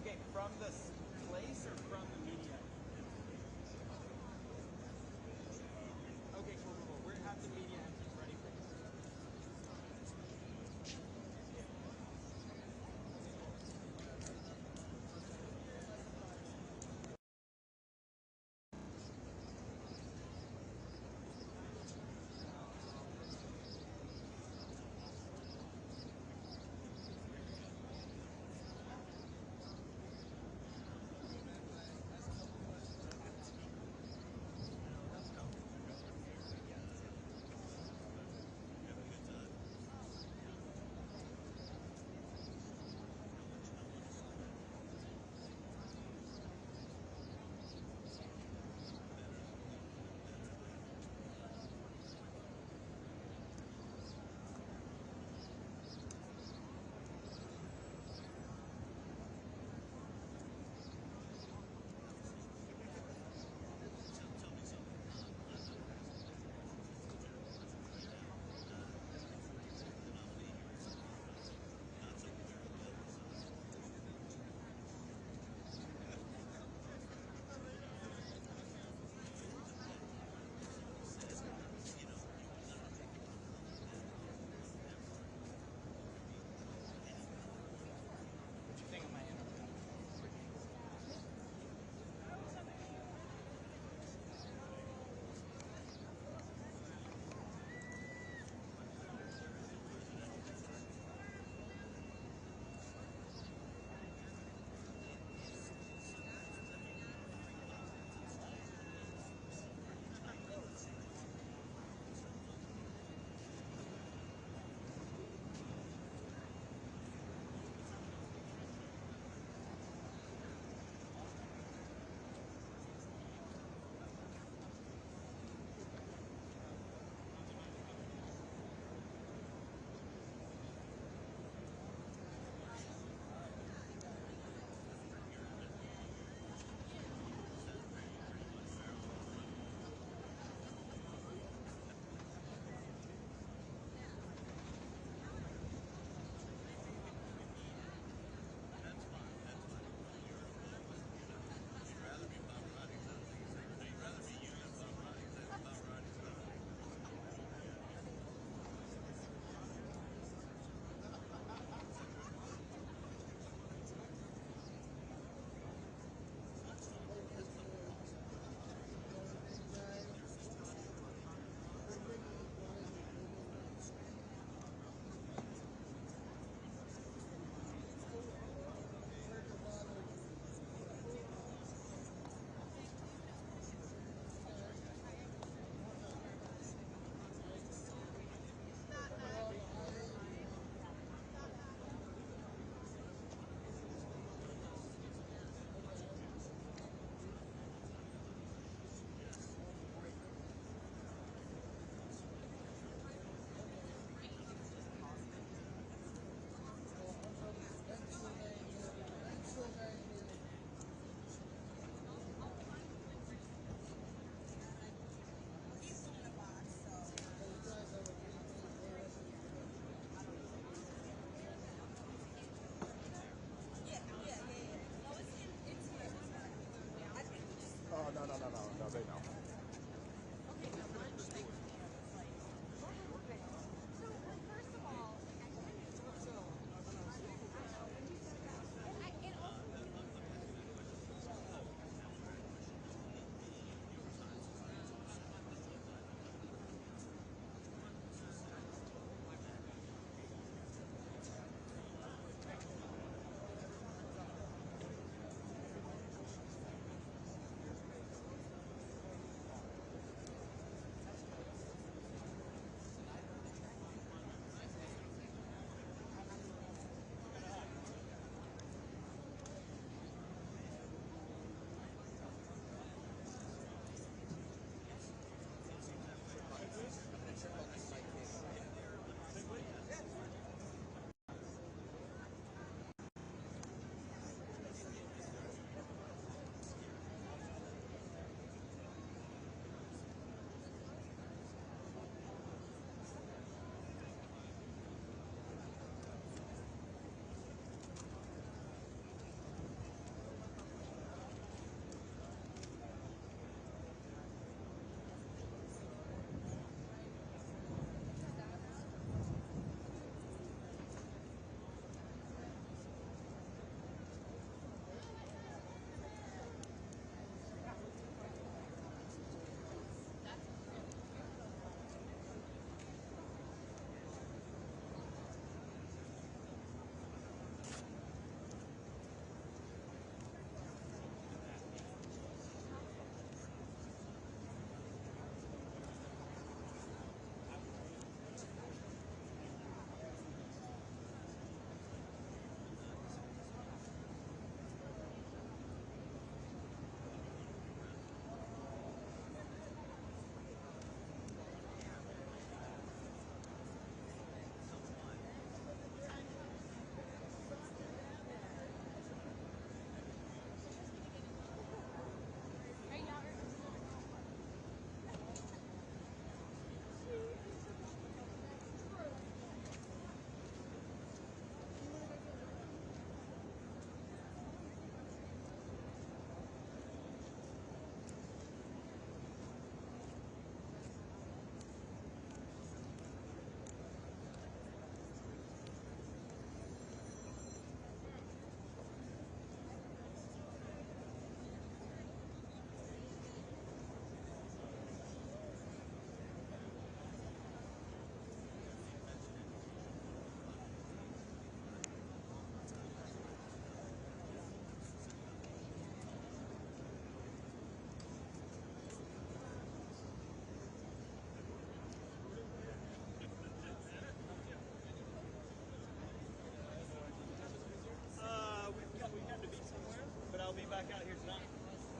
Okay, from the place or from the media? Okay, cool. We're at the media entrance ready for this.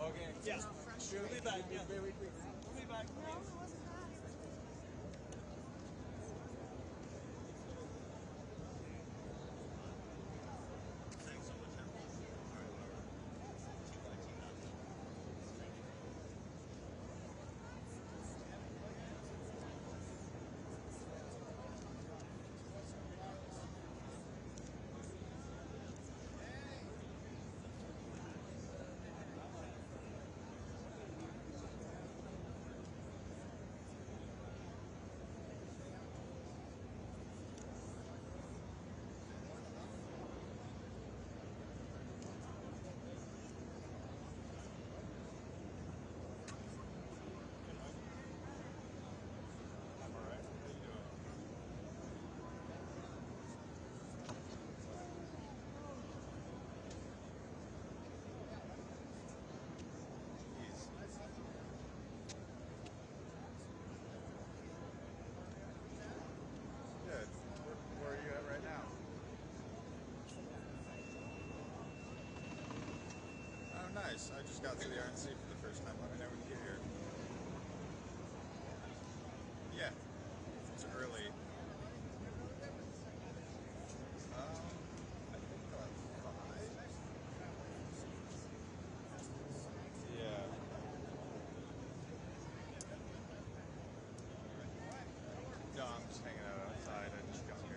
Okay. Yeah. We'll be back. Yeah. Very quick. We'll be back. No, it wasn't that. I'm alright. How you doing? Jeez. Good. Where are you at right now? Oh, nice. I just got to the RNC for the first time. Let me know when you get here. Yeah. It's early. I think like 5. Yeah. No, I'm just hanging out outside. I just got here.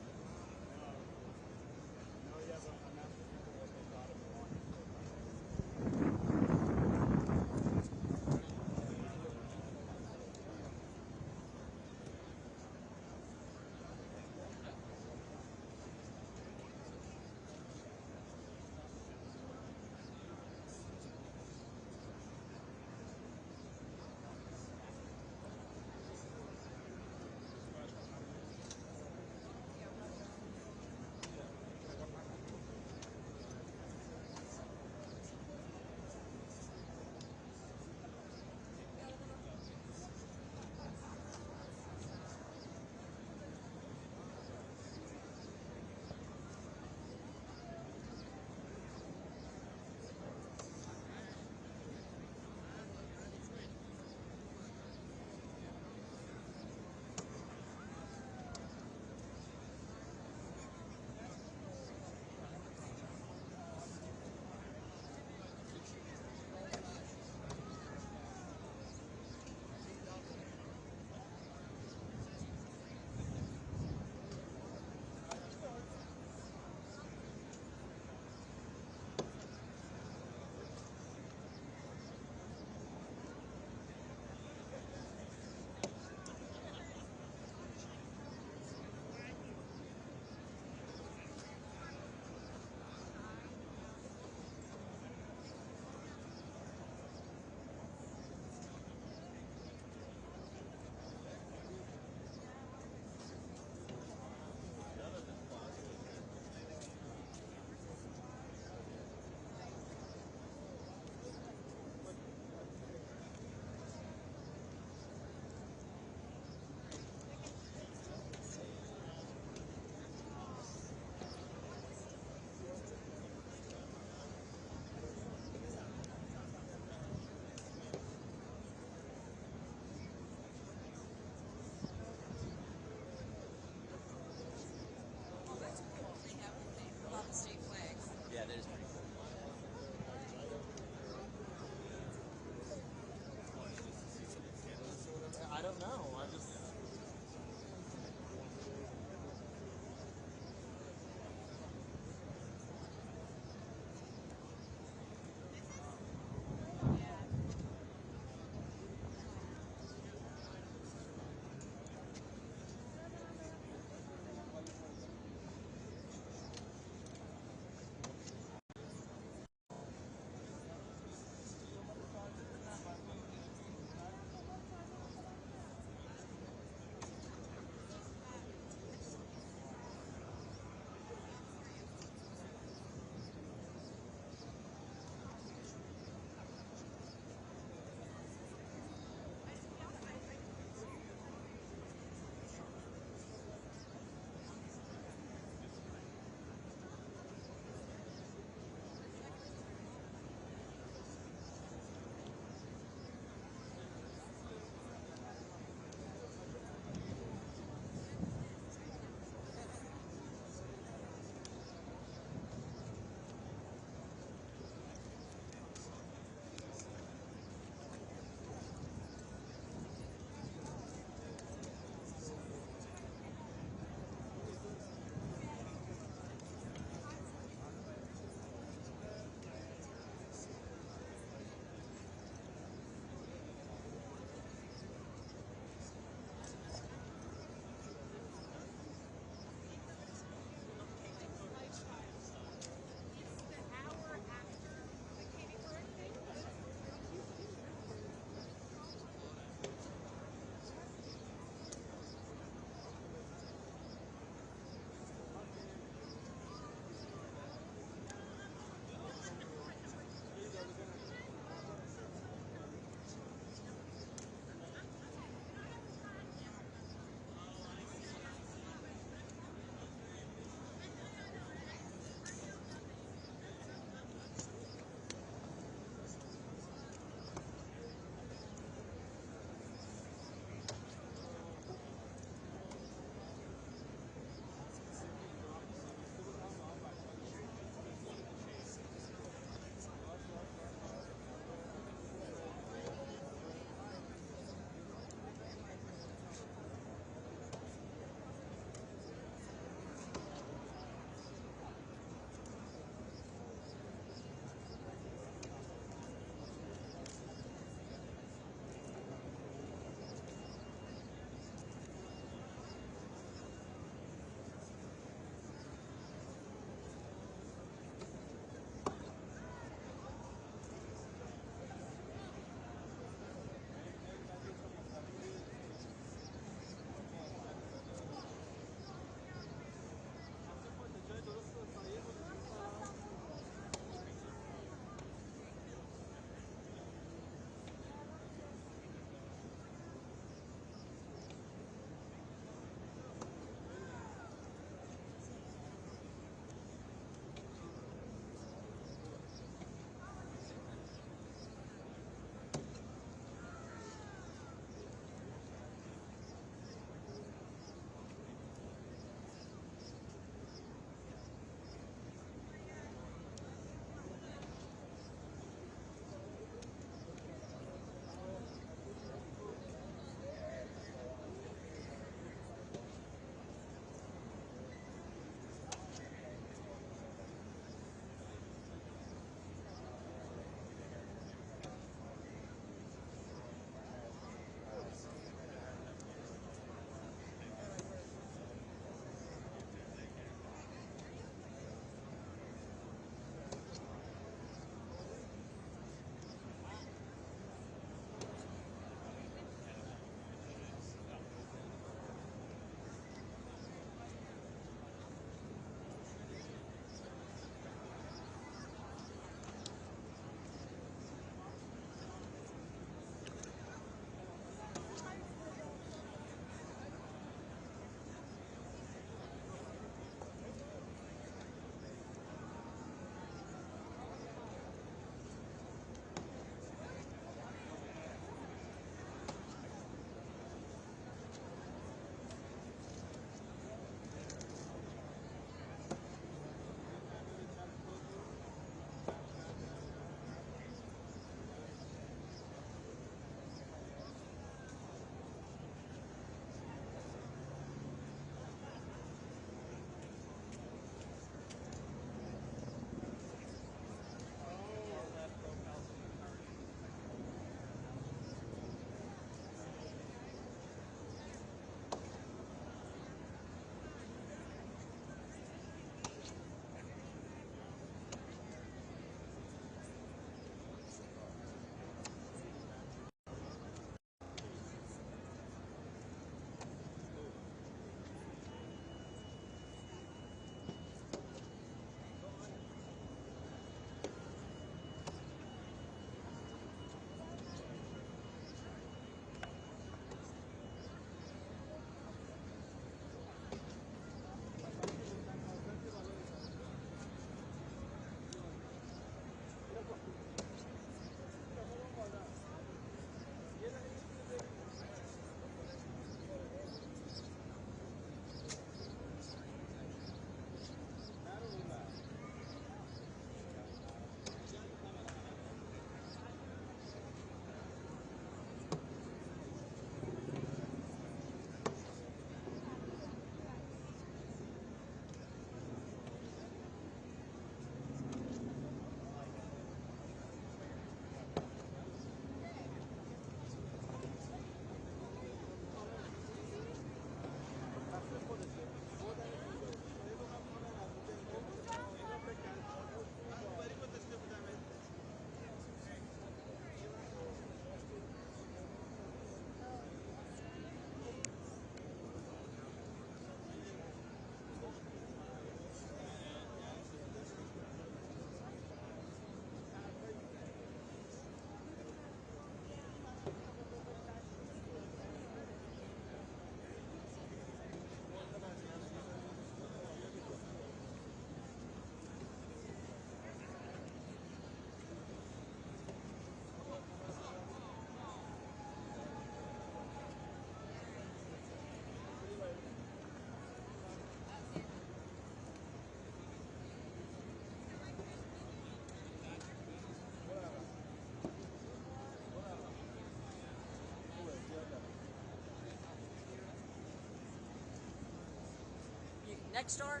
Next door?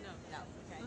No. No. Okay.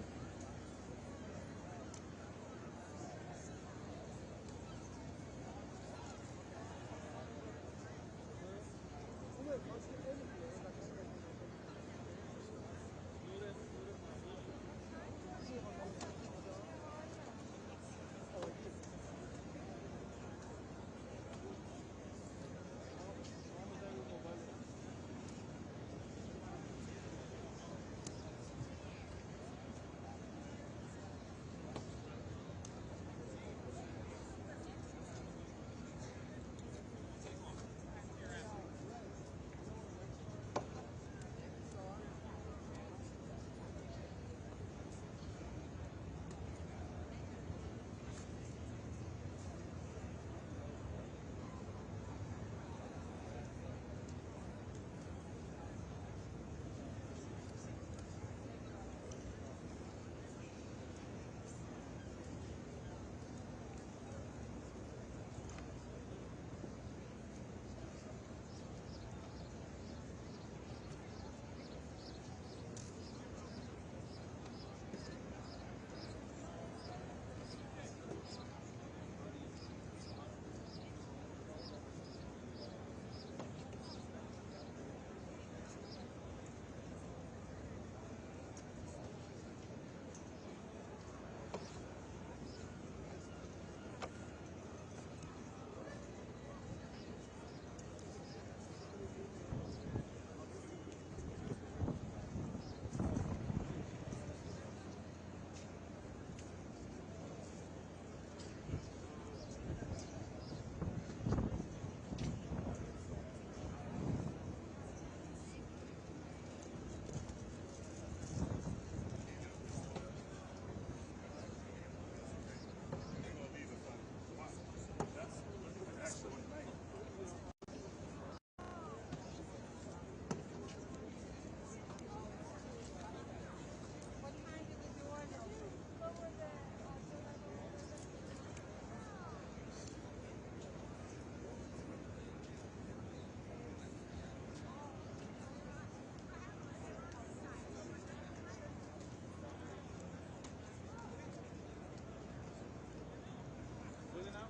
Really now?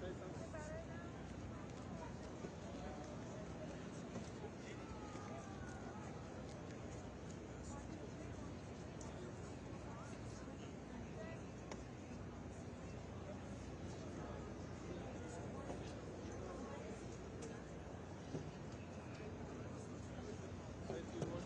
Say something. Say 2, 1.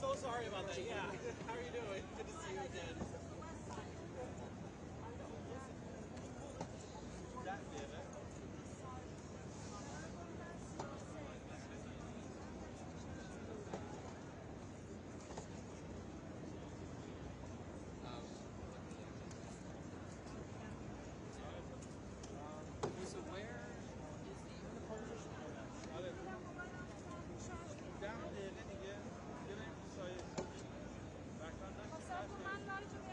So sorry about that. Yeah. How are you doing? Good to see you again. That did it. So where is the uniform? Down, didn't get him. So back on next side.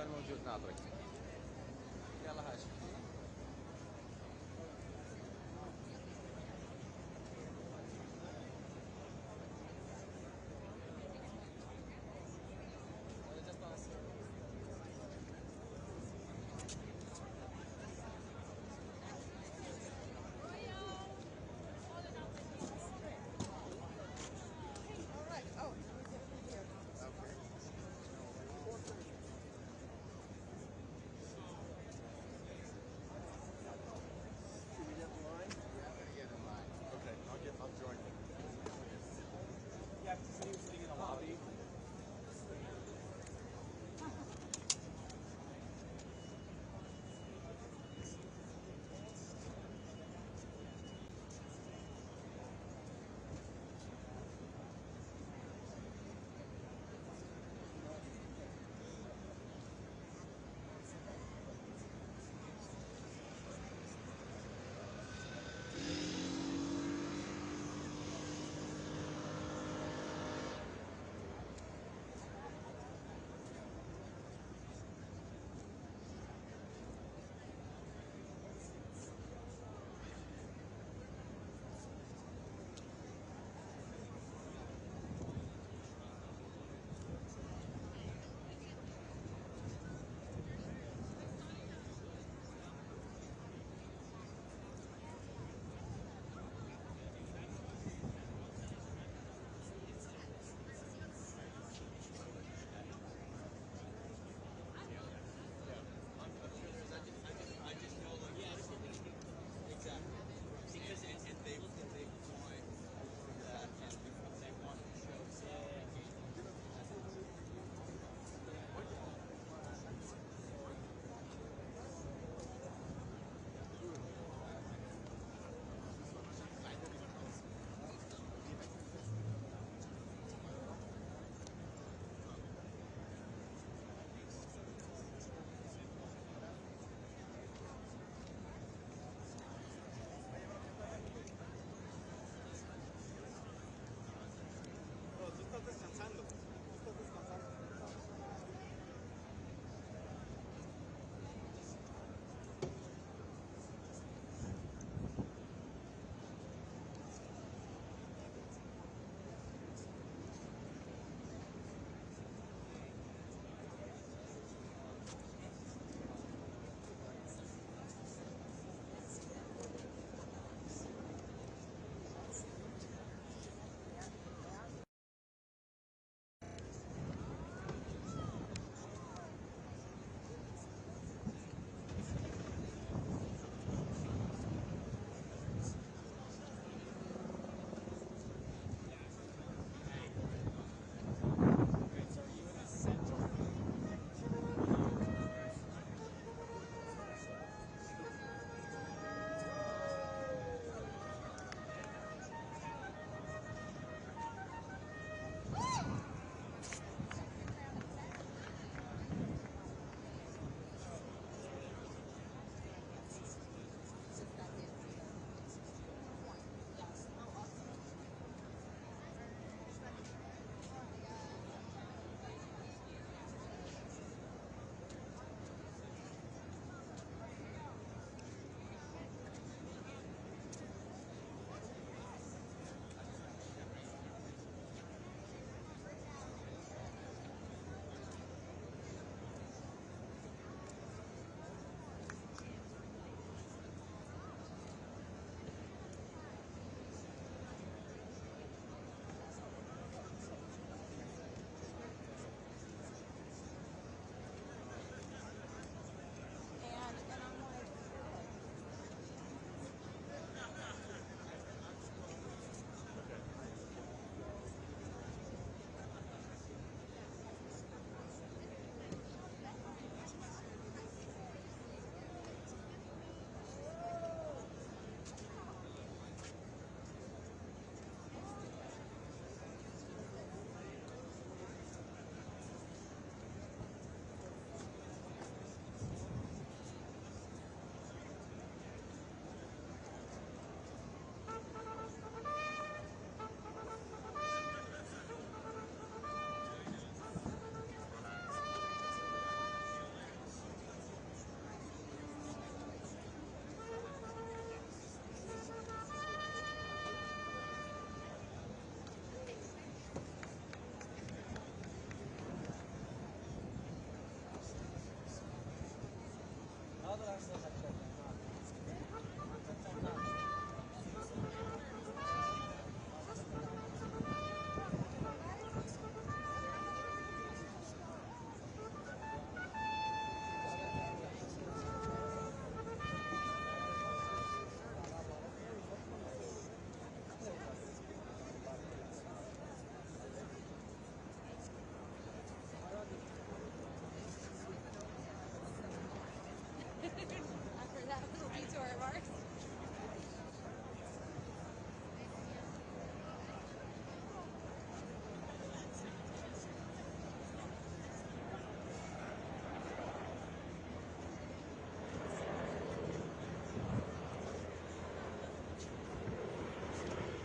موجود ناطرك. يلا هاش.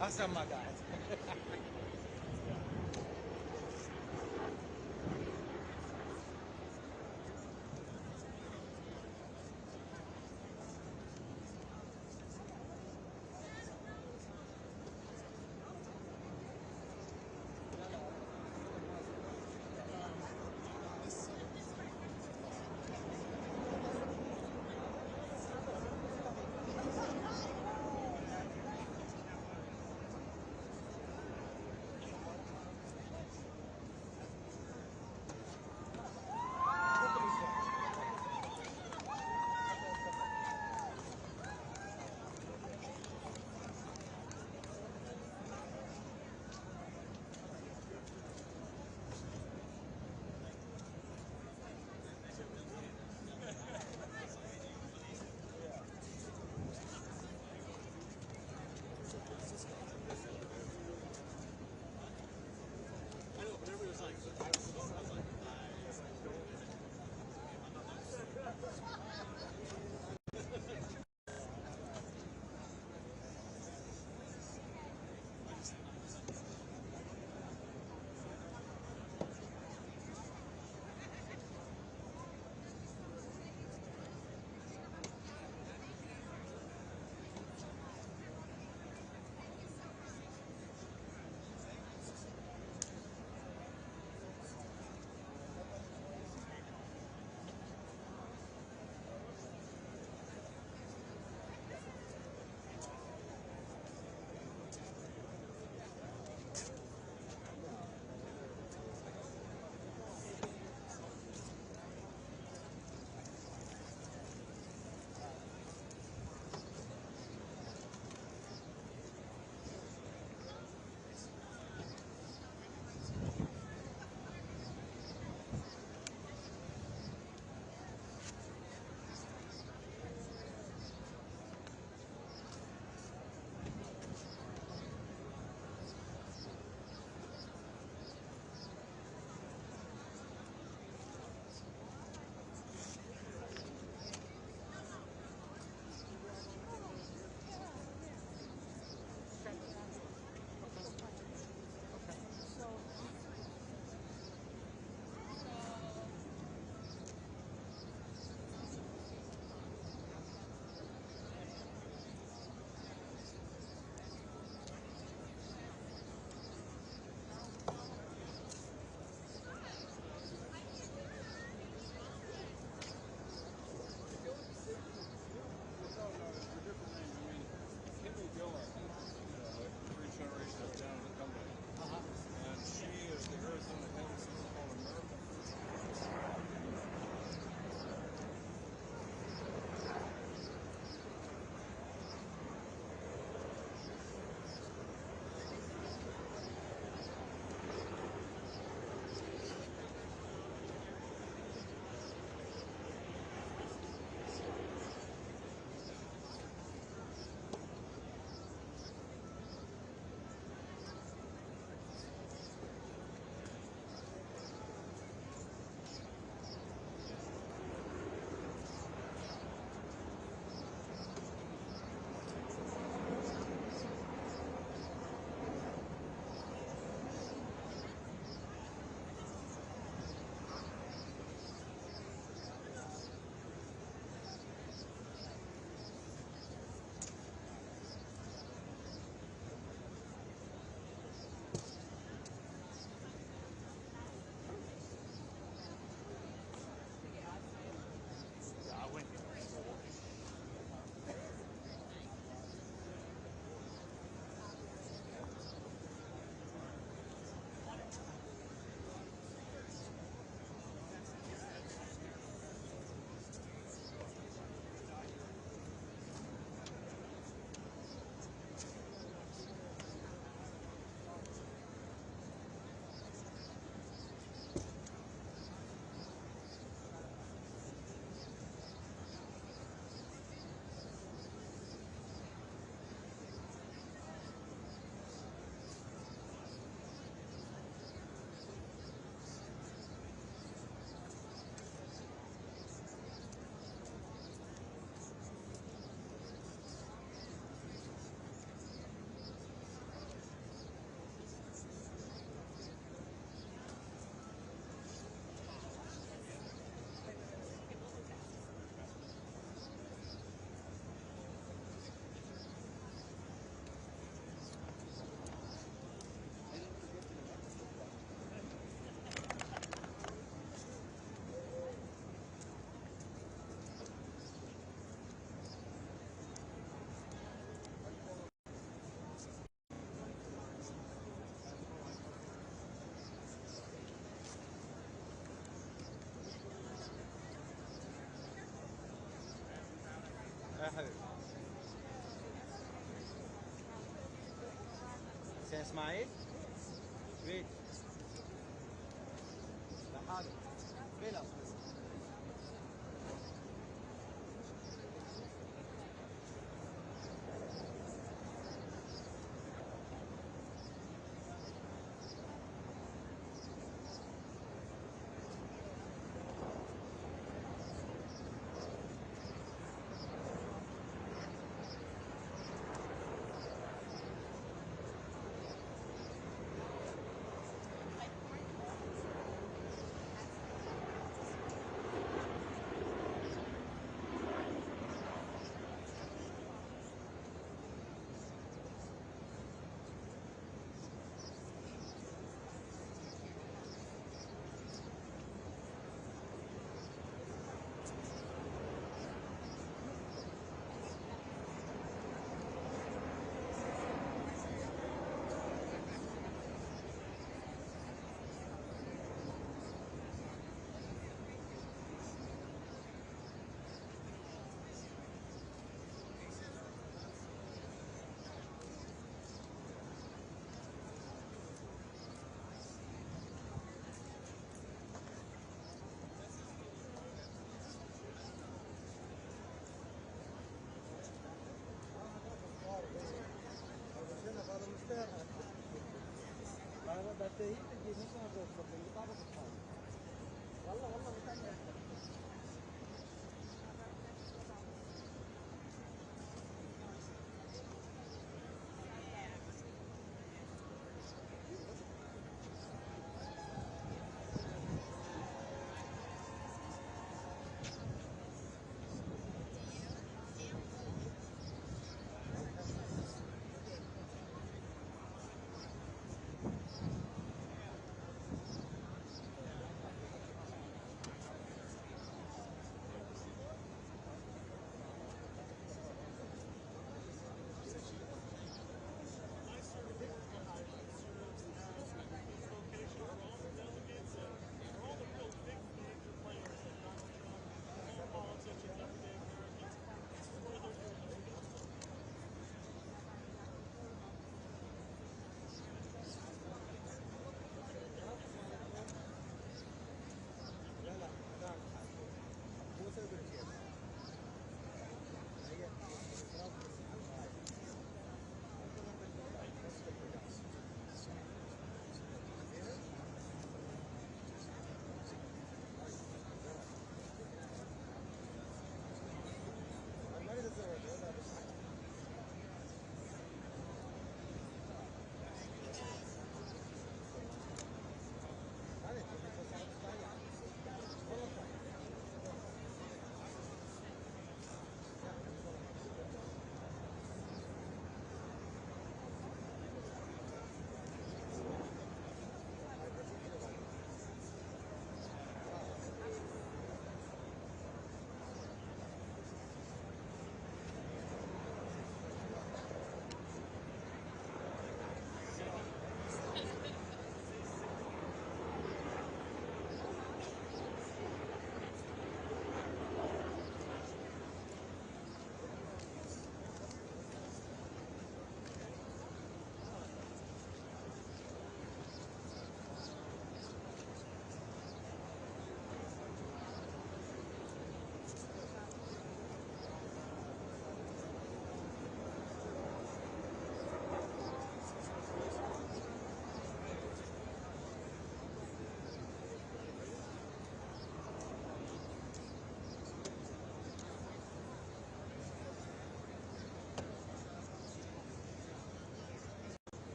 Awesome, my guys. يا حبيبي. حسين اسماعيل؟ بيت. لحاله. بلا.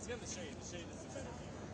He's got the shade. The shade is the better camera.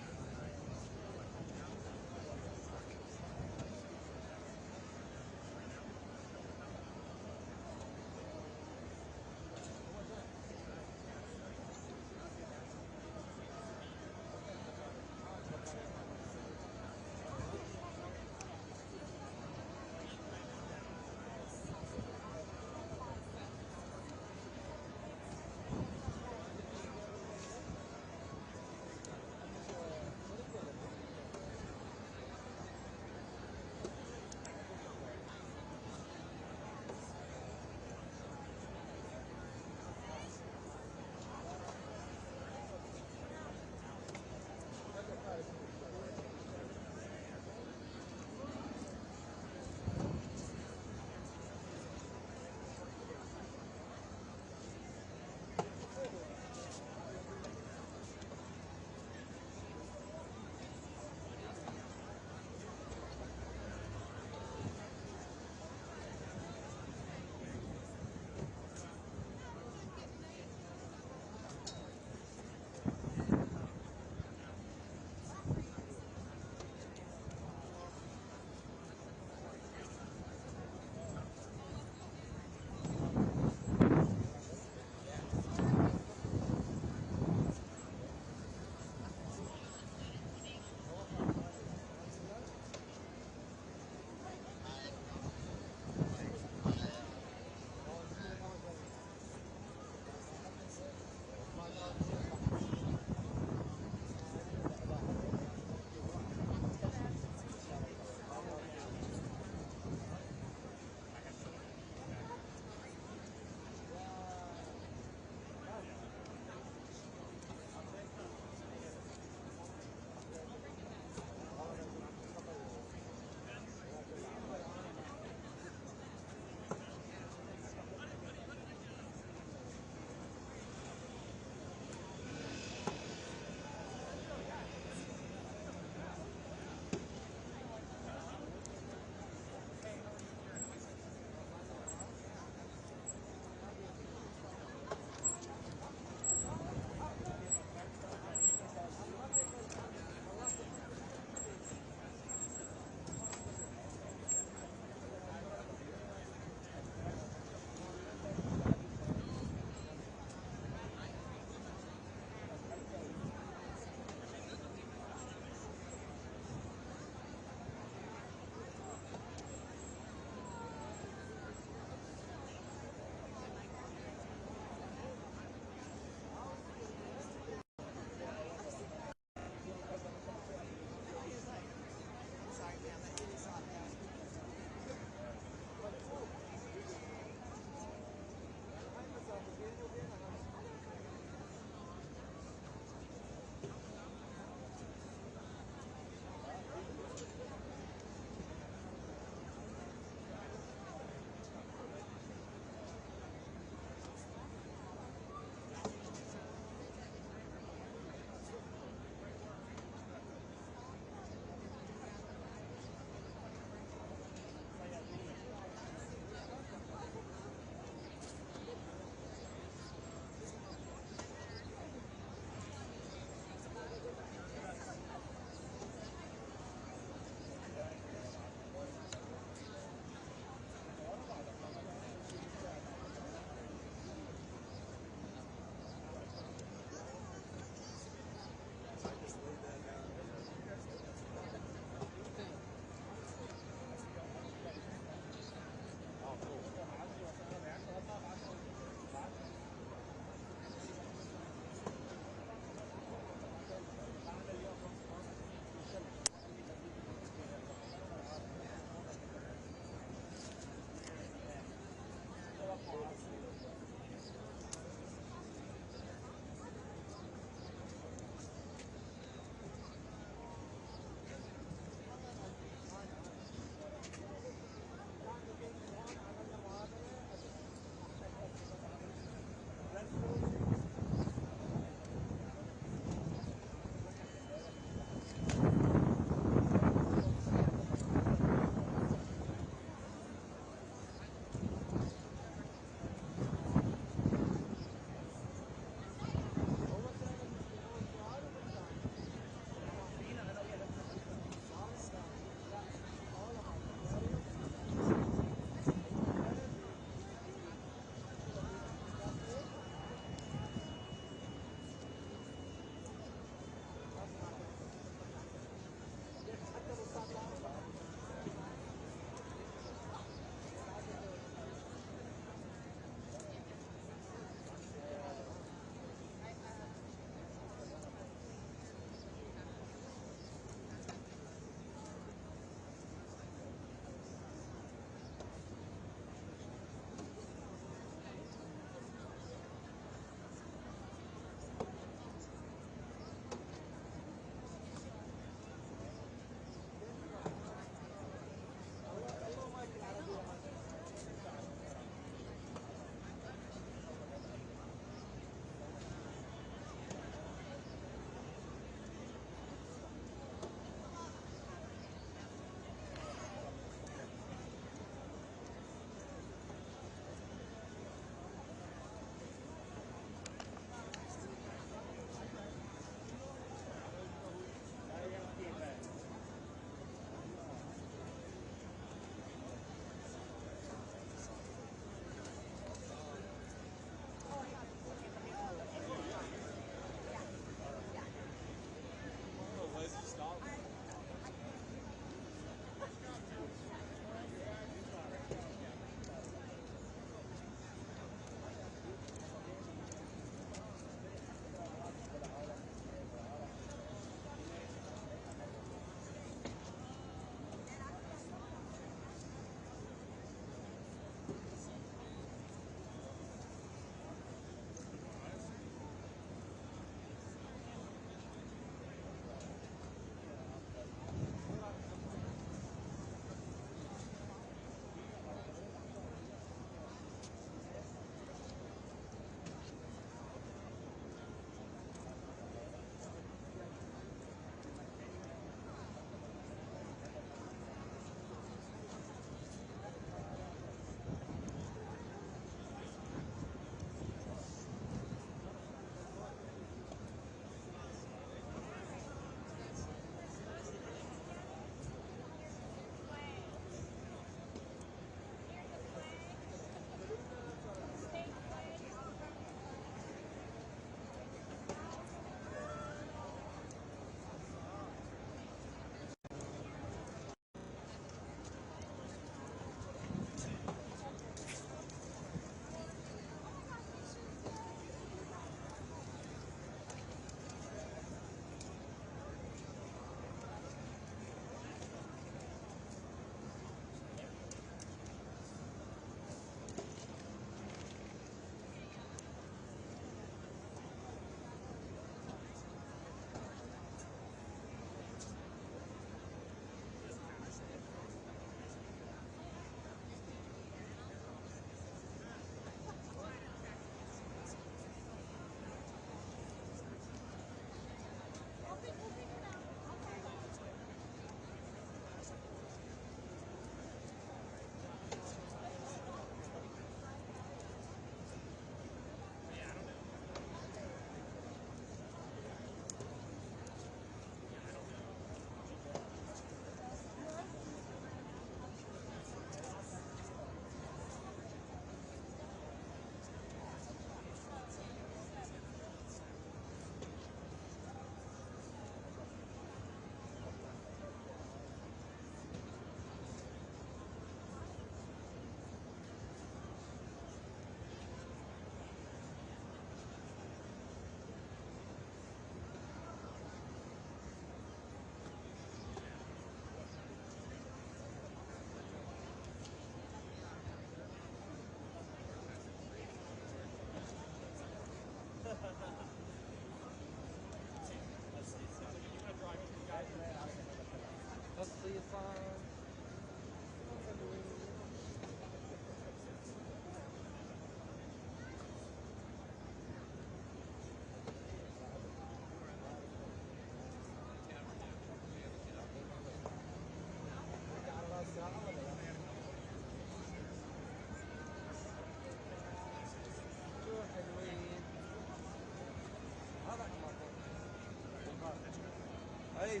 اي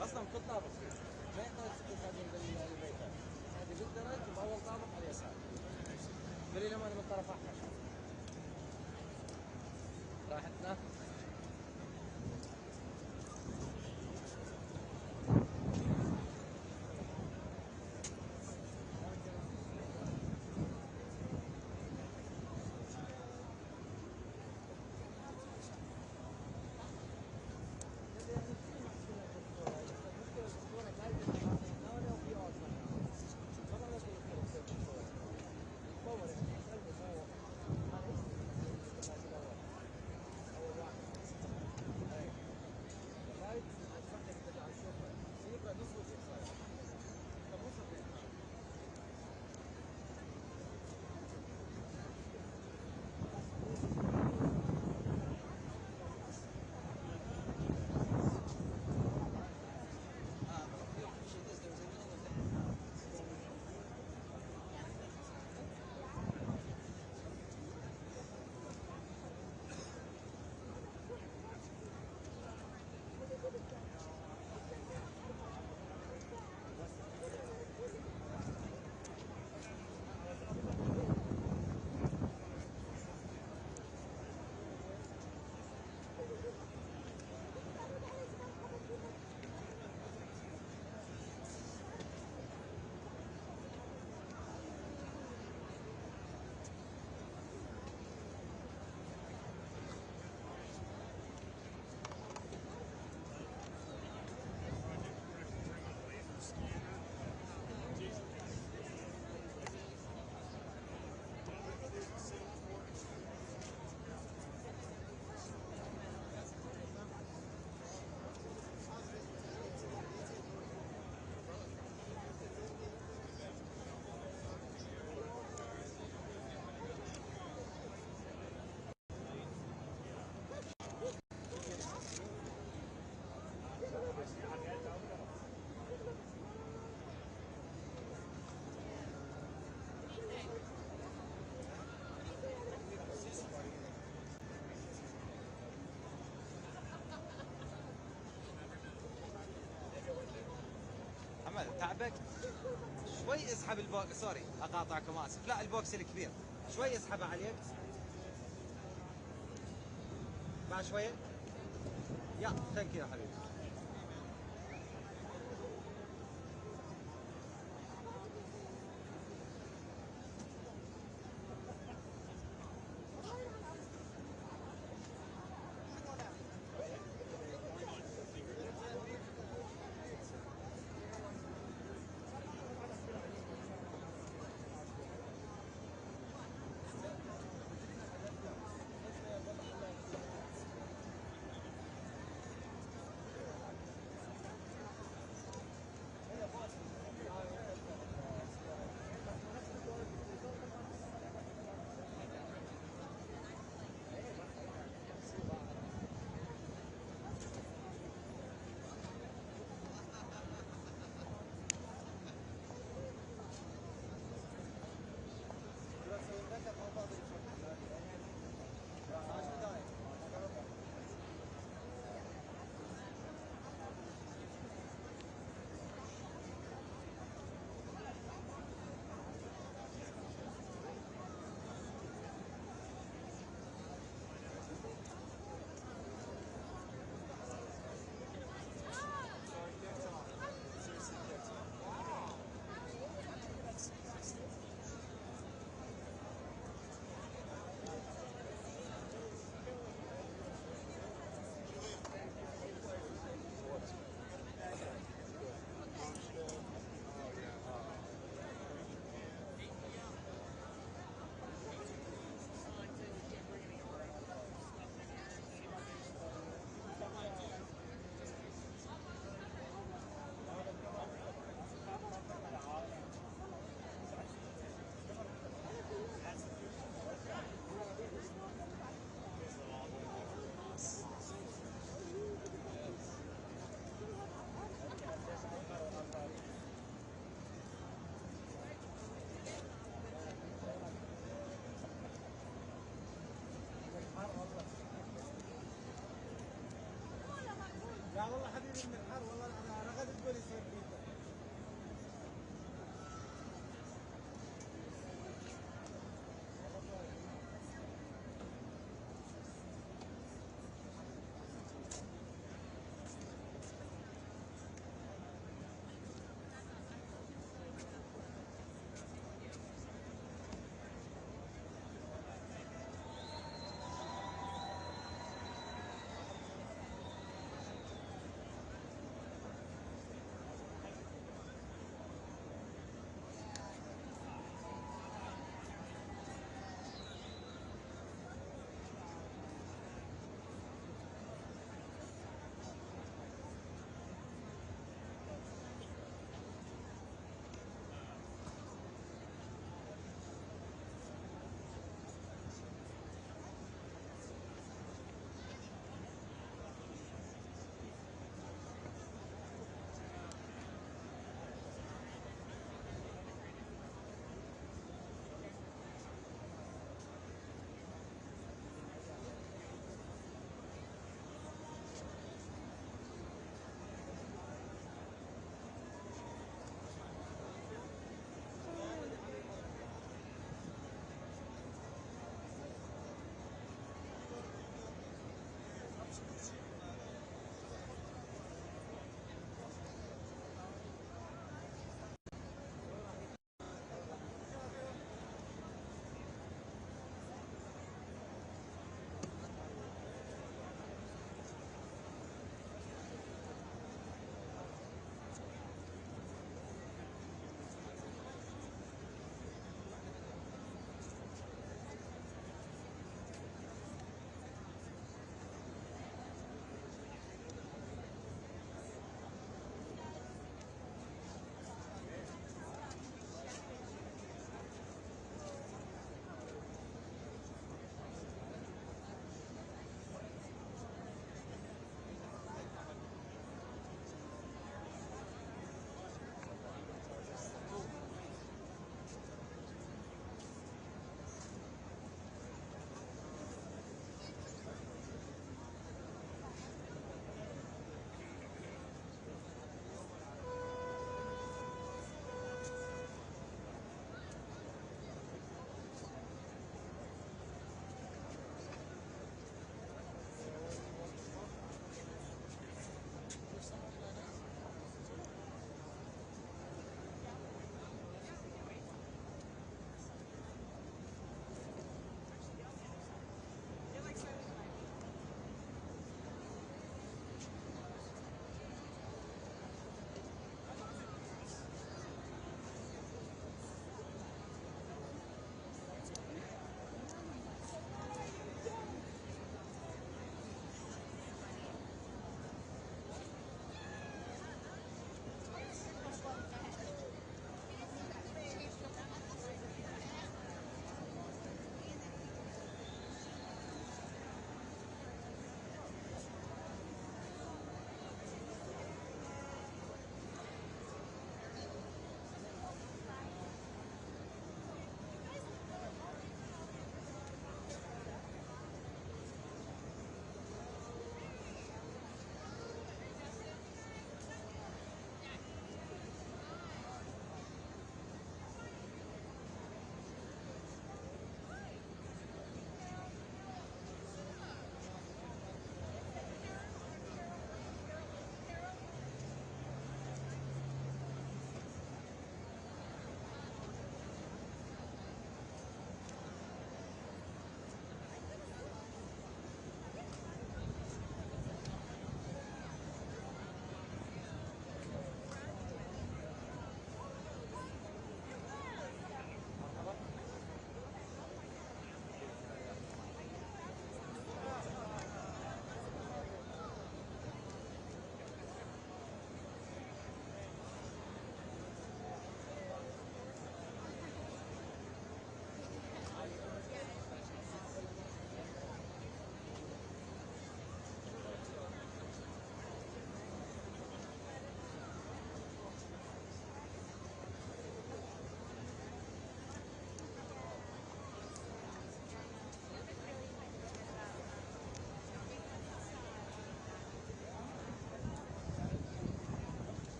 اصلا خطنا بسيط ما يحتاج تستخدم بالبيتات. هذه بالدرج باول طابق على اليسار. قولي لهم انا من الطرف احمر. راحتنا. محمد تعبك شوي اسحب البوكس. سوري اقاطعكم اسف. لا البوكس الكبير شوي اسحبه عليك بعد شويه. يا ثانك يو حبيبي.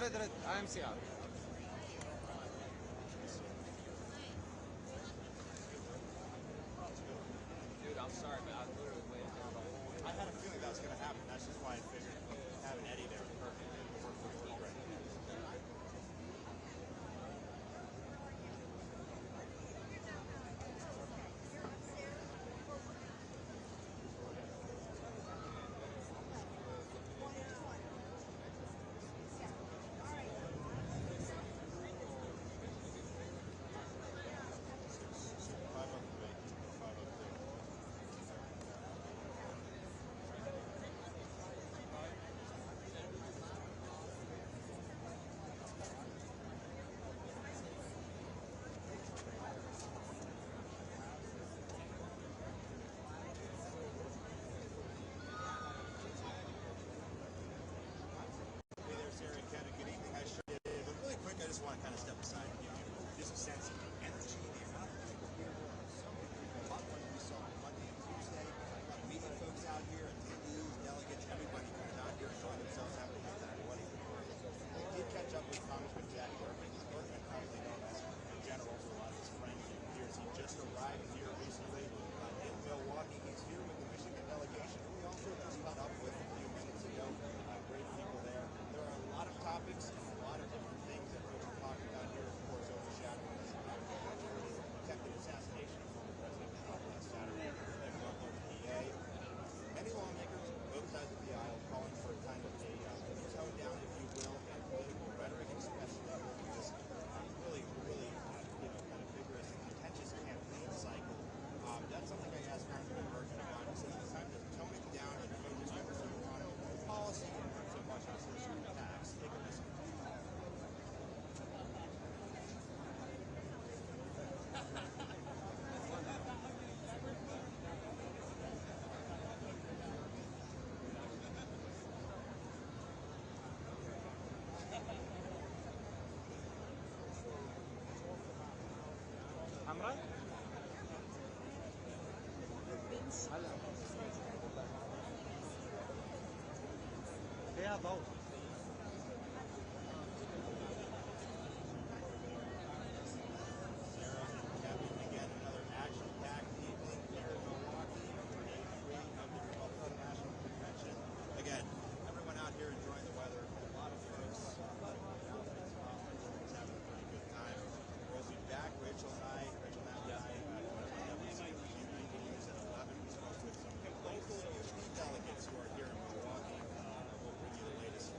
رد اي ام سي ار. Dude, I'm sorry, but I literally waited down the whole I had a feeling that was going to happen. That's just why I figured having Eddie there was perfect. It worked great. Hey there, Sarah and Kevin. Good evening. I sure did. But really quick, I just want to kind of step aside and give you just a sense of the energy, the amount of people here. So many people. A lot of ones we saw on Monday and Tuesday. A lot of media folks out here, attendees, delegates, everybody kind of out here enjoying themselves, having a good time. What we did catch up with Congressman Jack Burkman, commonly known as the General to a lot of his friends and peers. He just arrived here recently in Milwaukee. He's here with the Michigan delegation. We also just caught up with a few minutes ago. Great people there. There are a lot of topics and a lot of different things that folks are talking about here. Of course, overshadowing this attempted assassination of former President Trump last Saturday in Buffalo, PA. Many lawmakers on both sides of the aisle calling for a kind of a tone down, if you will, in political rhetoric, especially during this really kind of vigorous, contentious campaign cycle. That's something I asked Congressman Burkman about. He said it's time to tone it down and focus more on policy and not so much on social attacks. Take a listen. حمراء هلا فيها ضوء. Again, another action-packed evening here in Milwaukee for day 3 of the Buffalo National Convention. Again, everyone out here enjoying the weather. A lot of folks, having a pretty good time. We'll be back, Rachel and I, news at 11. We spoke with some local UP delegates who are here in Milwaukee. We'll bring you the latest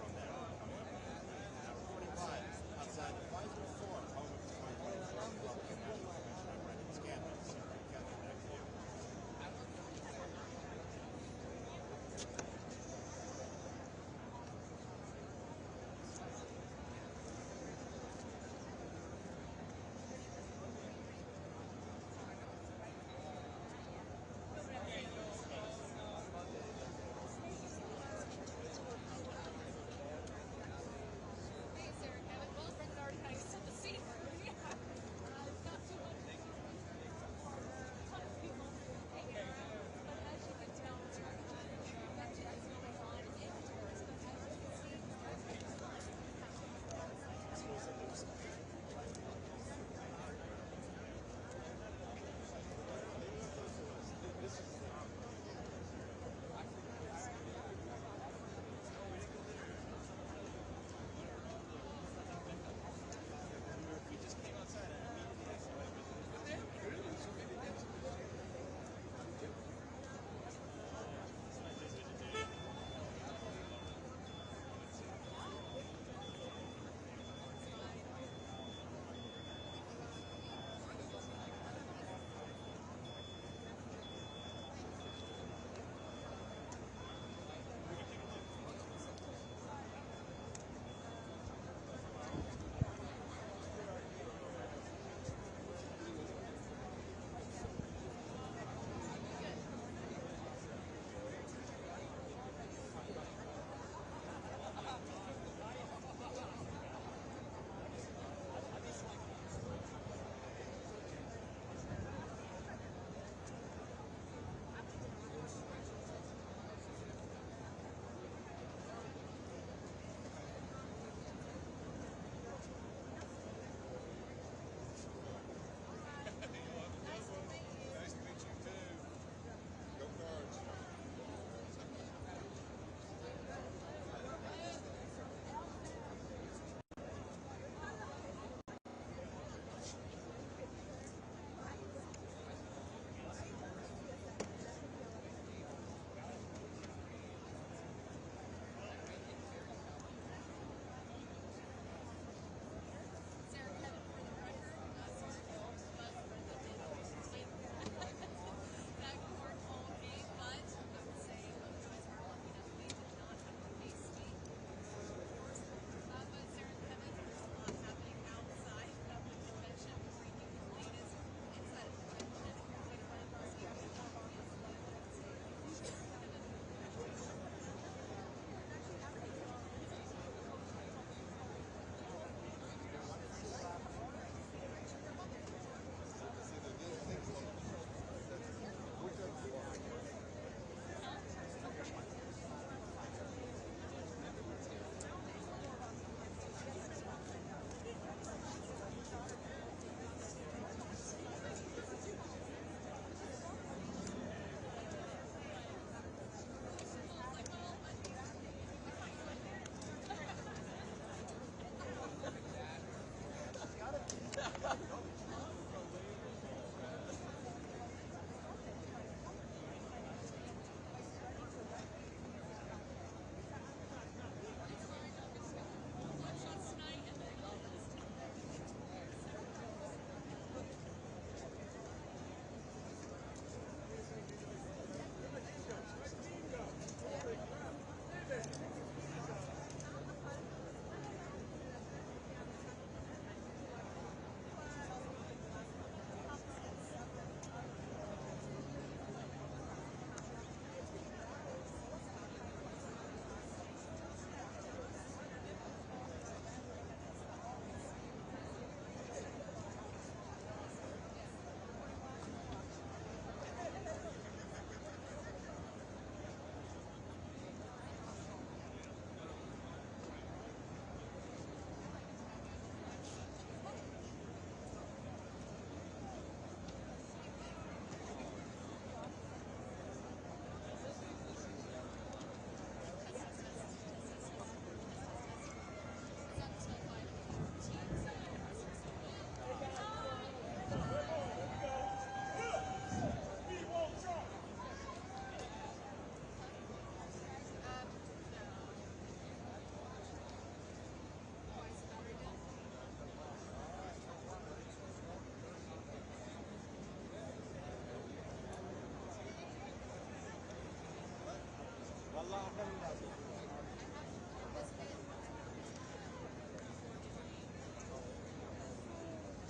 الله أحلى من بعض.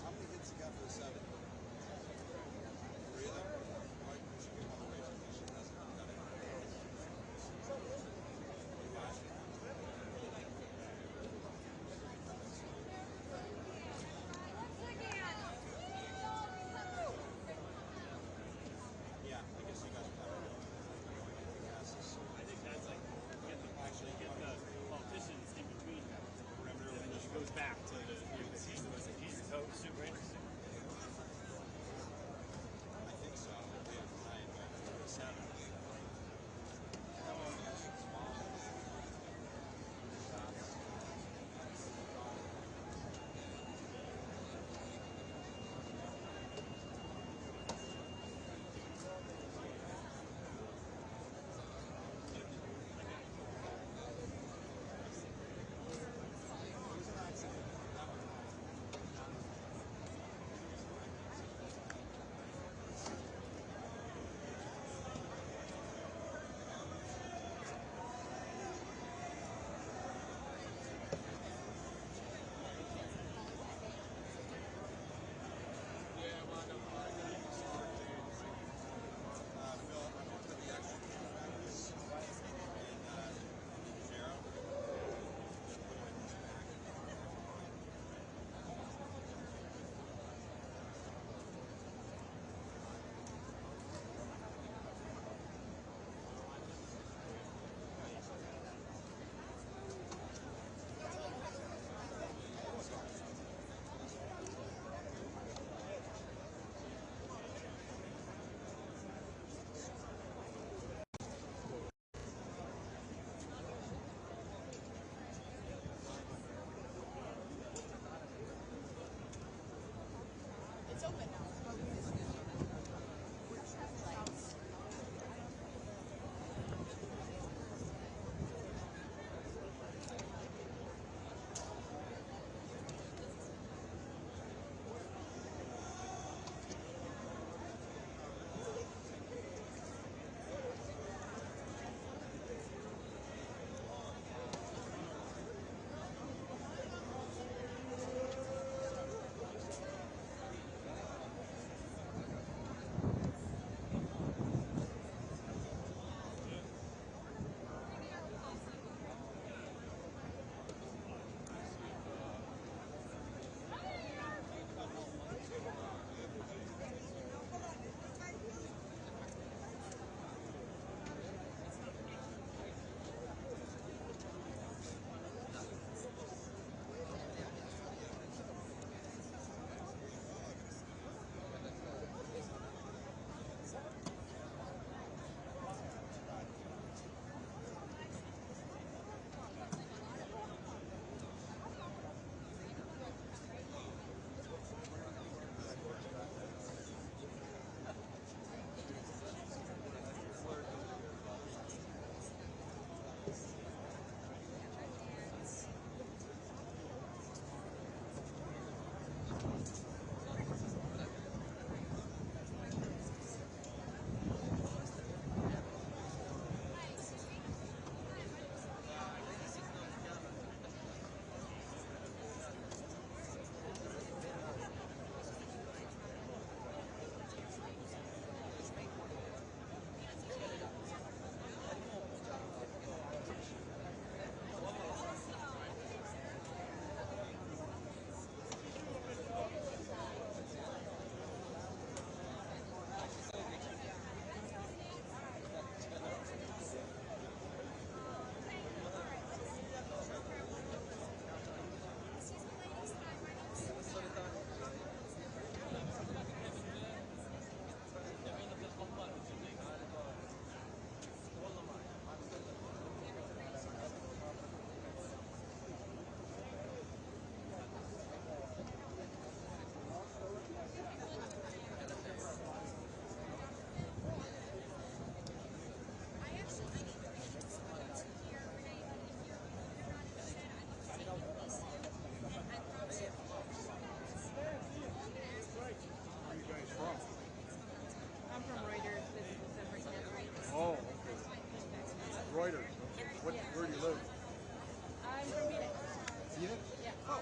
How many hits you got for the 7? 3 of them? Right, we should get another race because she hasn't done it. Yeah, I guess you guys got it. I think that's like get the politicians in between them. Perimeter And then she goes back to the he's so super interesting. I think so. Yeah, I got 7. It's open now. Reuters. Where do you live? I'm from Phoenix. Phoenix? Yeah. Oh.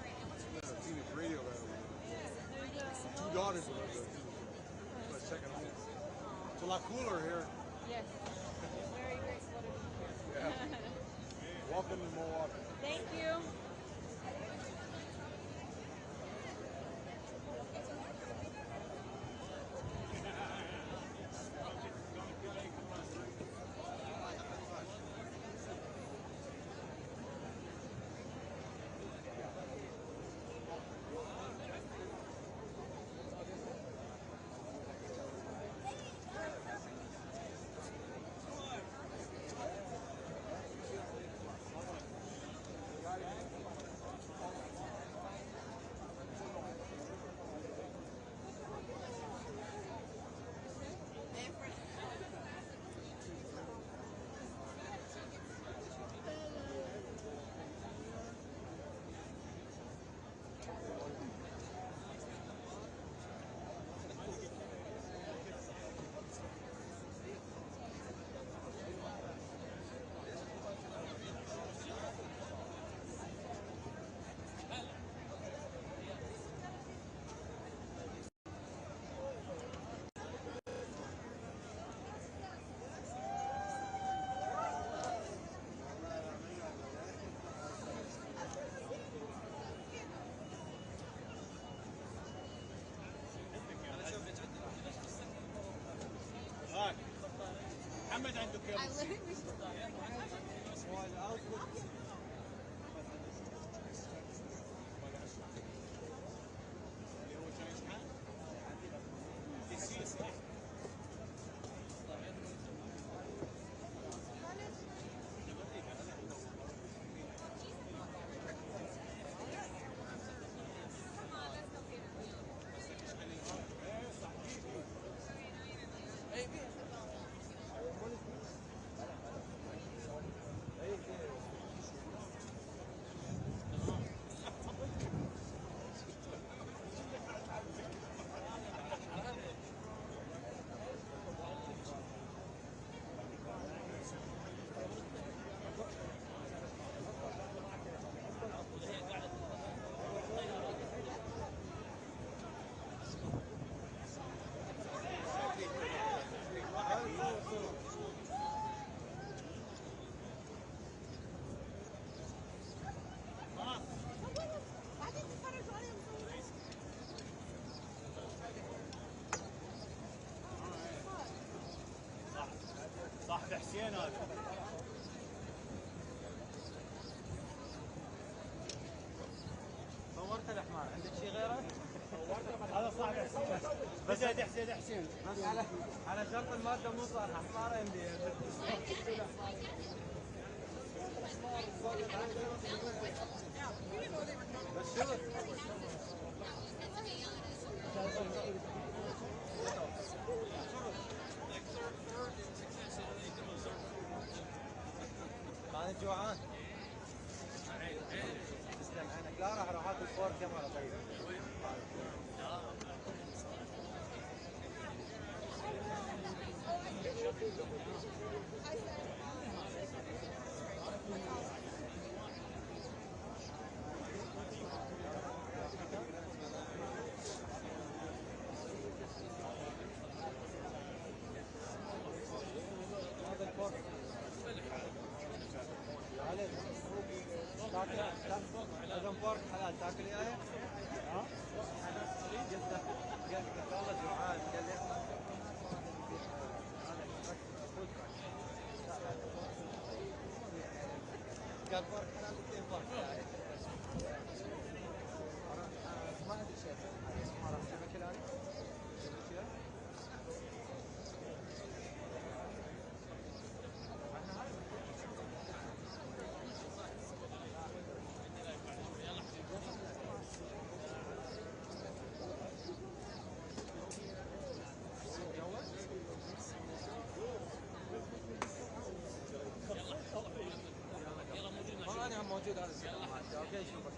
Phoenix radio right over there. Two daughters live there. So I check it out. It's a lot cooler here. Yes. Very grateful to be here. Yeah. Welcome to Milwaukee. Thank you. محمد عنده كم؟ I literally صاحب حسين هذا. صورت الحمار عندك شيء غيره؟ هذا صاحب حسين. بس حسين. بس على شرط المادة مو صار حمار يمدي. بس شوف انا جوعان. تسلم عينك. لا راح اكل فور كاميرا طيب. هذا الفور. عليك. تاكل هذا فورك حلال تاكل اياه؟ ها؟ قلت له والله جوعان قال لي قال فورك حلال قلت له فورك ما عندي شيء ما راح اسوي اكل انا؟ انا موجود هذا السلام اوكي شوفك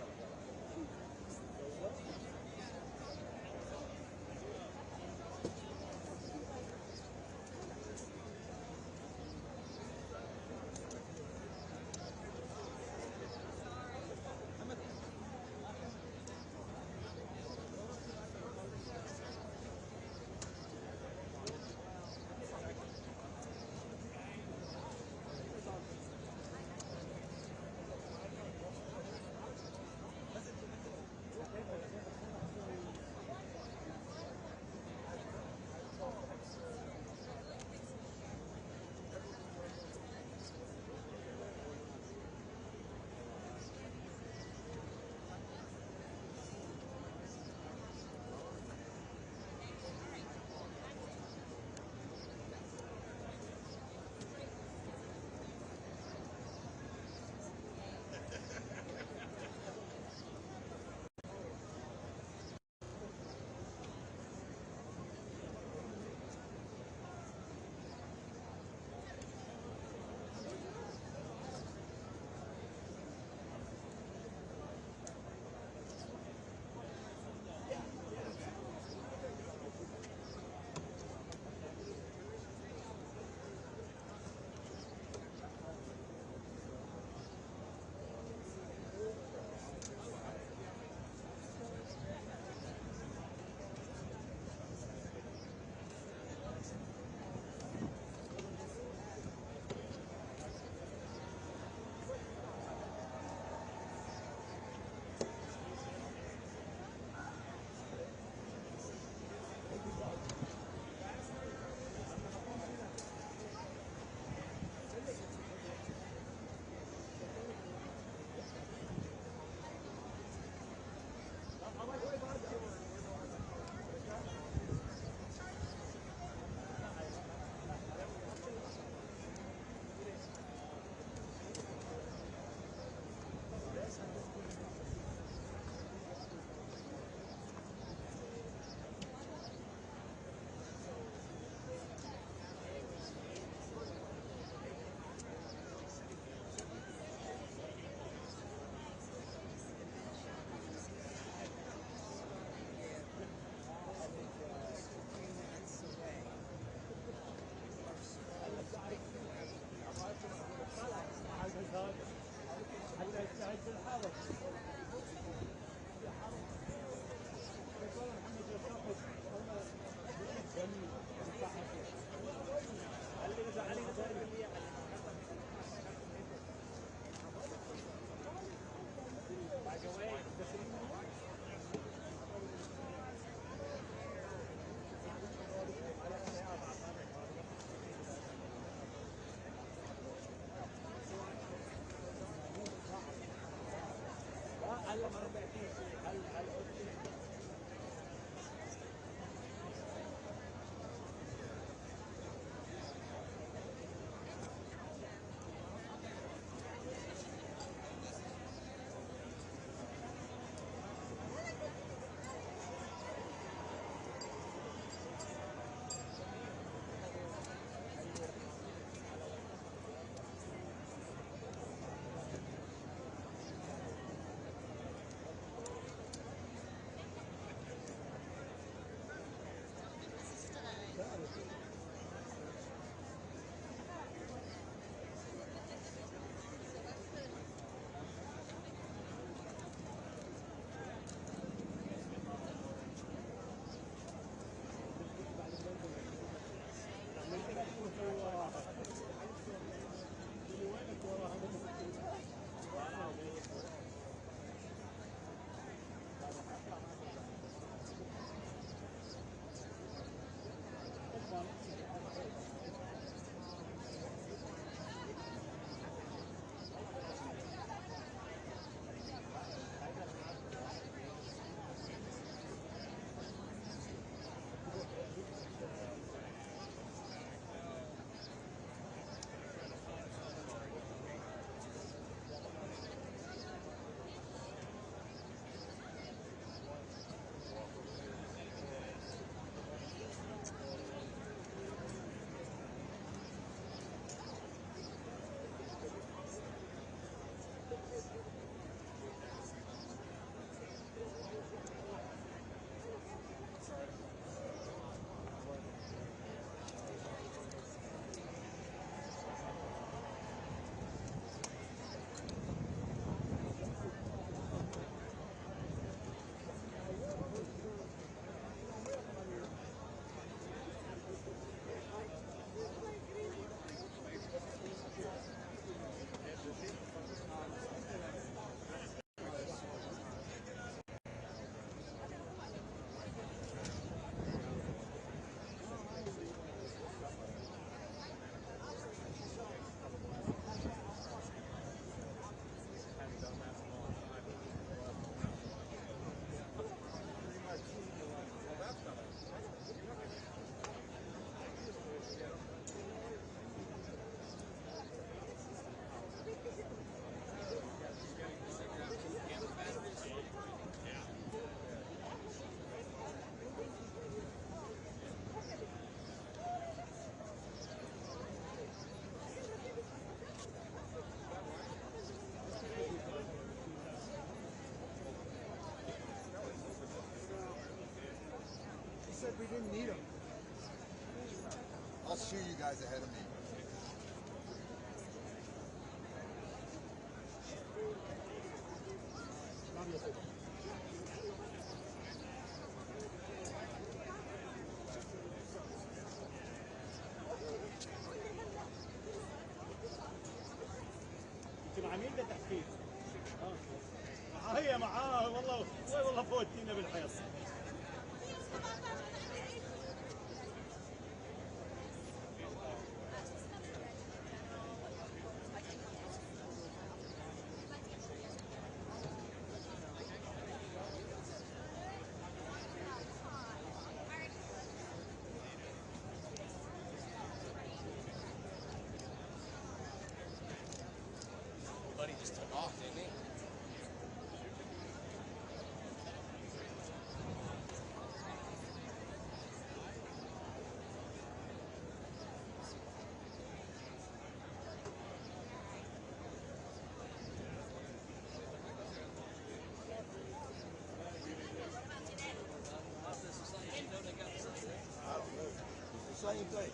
said we didn't need them. I'll shoot you guys ahead of me. انت مع مين ده تحكي؟ هي معاه والله فوتينا بالحيص. Buddy just took off, didn't he? Same thing.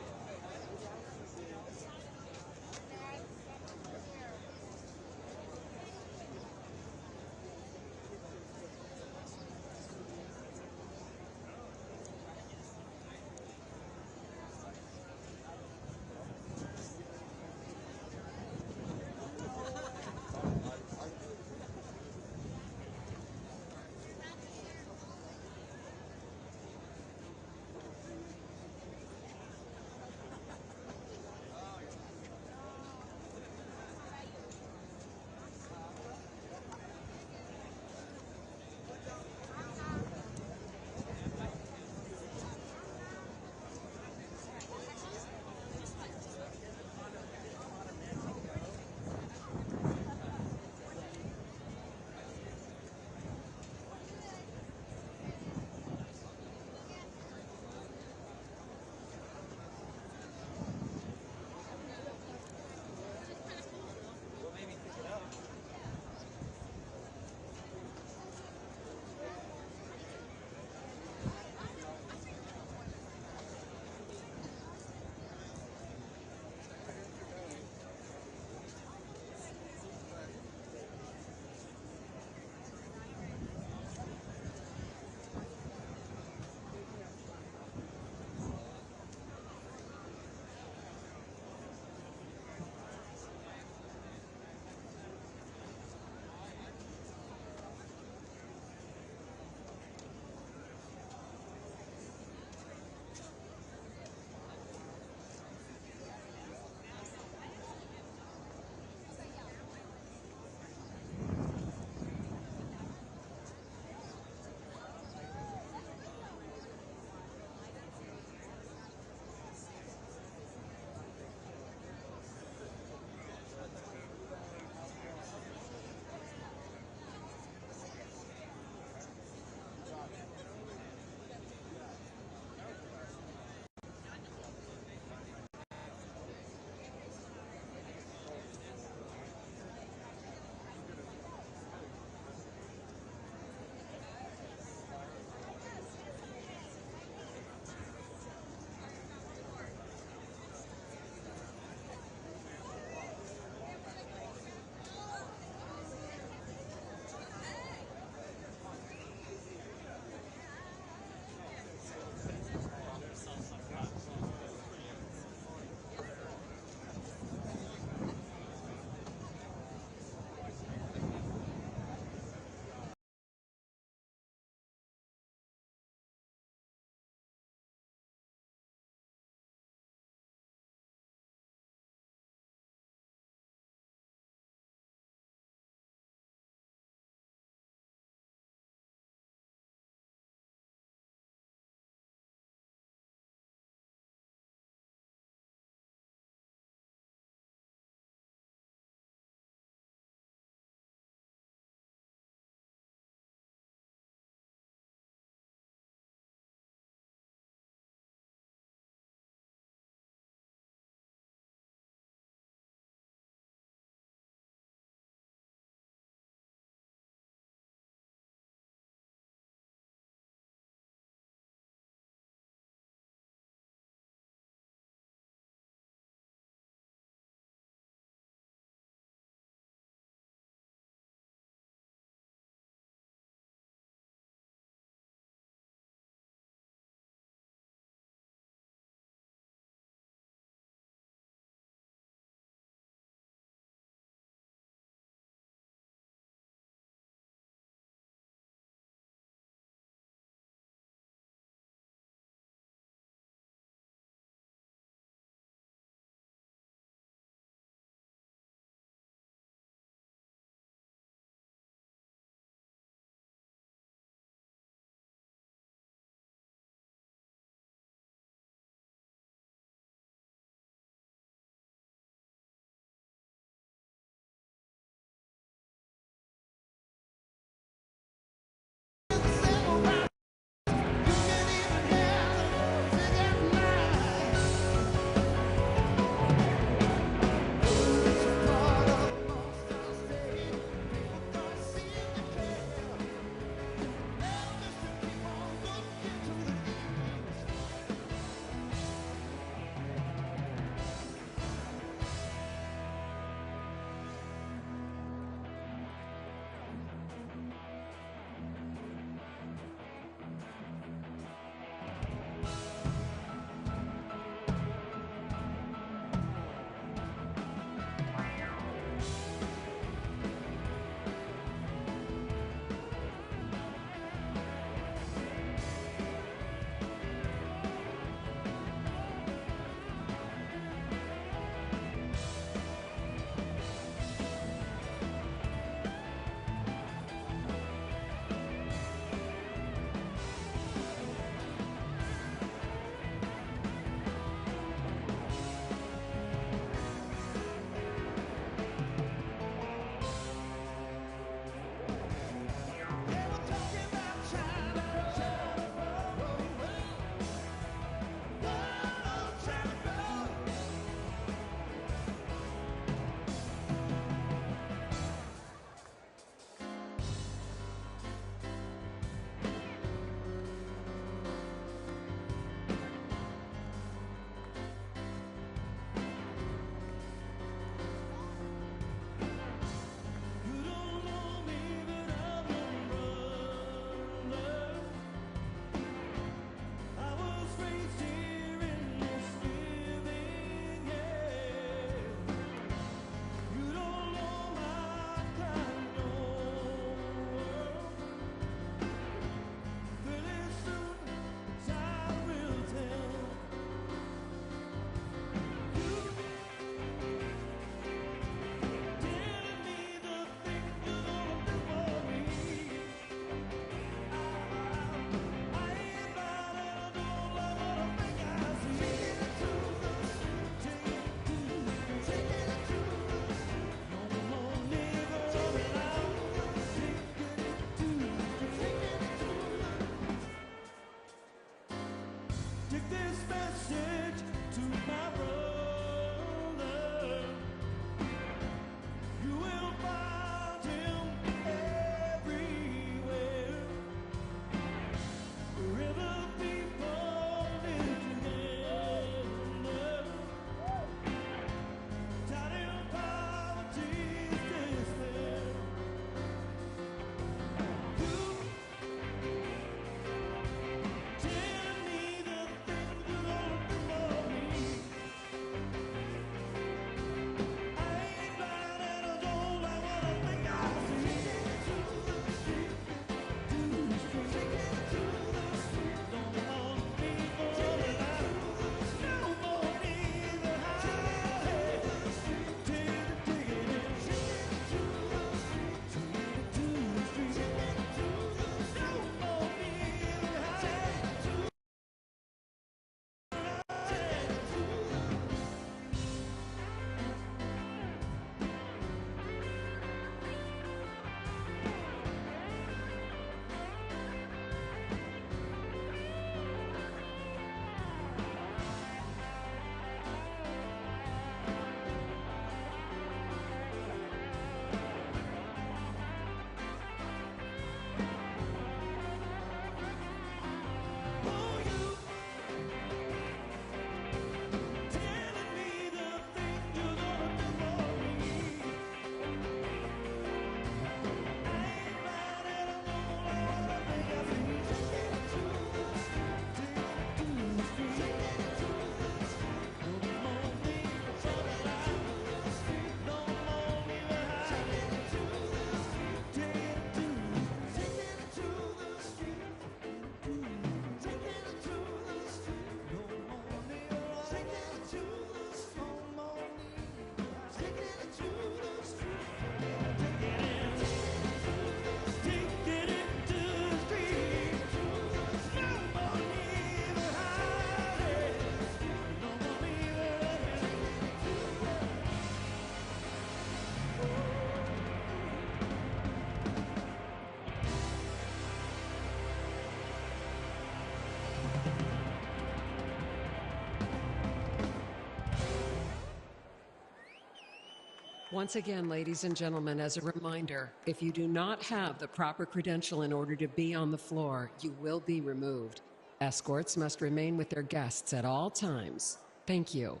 Once again, ladies and gentlemen, as a reminder, if you do not have the proper credential in order to be on the floor, you will be removed. Escorts must remain with their guests at all times. Thank you.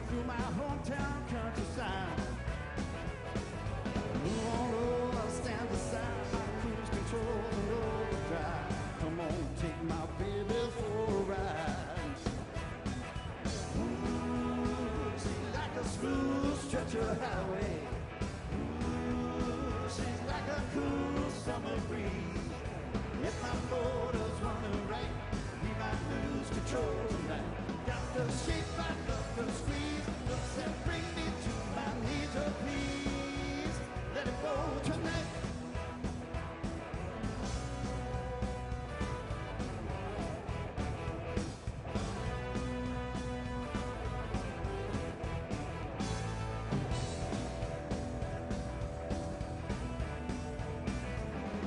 Through my hometown countryside, move on over, stand aside, my cruise control and overdrive. Come on, take my baby for a ride. Ooh, she's like a smooth stretch of highway. Ooh, she's like a cool summer breeze. If my motor's running right, we might lose control tonight. Got the shape I love to squeeze. Looks that bring me to my knees. Oh, please, let it go tonight.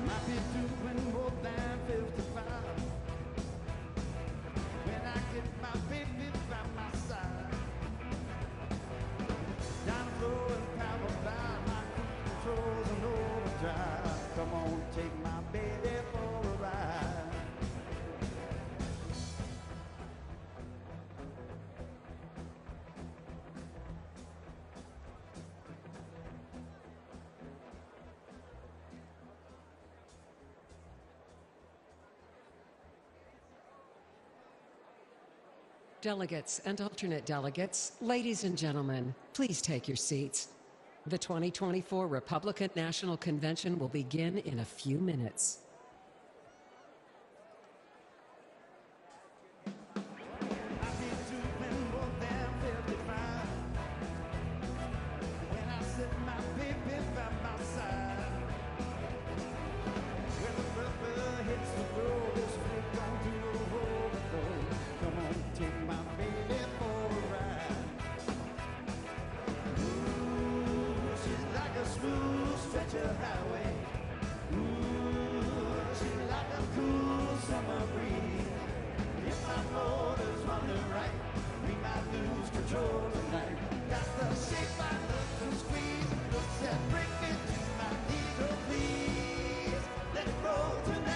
Might be doing more than 55 when I get my baby by my side. Down the floor and power by my cruise controls and overdrive. Come on, take my baby for a ride. Delegates and alternate delegates, ladies and gentlemen, please take your seats. The 2024 Republican National Convention will begin in a few minutes. I've been doing more than 55 when I set my baby by my side. When the rubber hits the road, this freak gon' do overload. Come on, take my baby for a ride. Ooh, she's like a smooth stretch of highway. Ooh, she's like a cool summer breeze. If my motor's running right, we might lose control tonight. Got the shape I love to squeeze. Looks that bring me to my knees. Oh, please, let it roll tonight.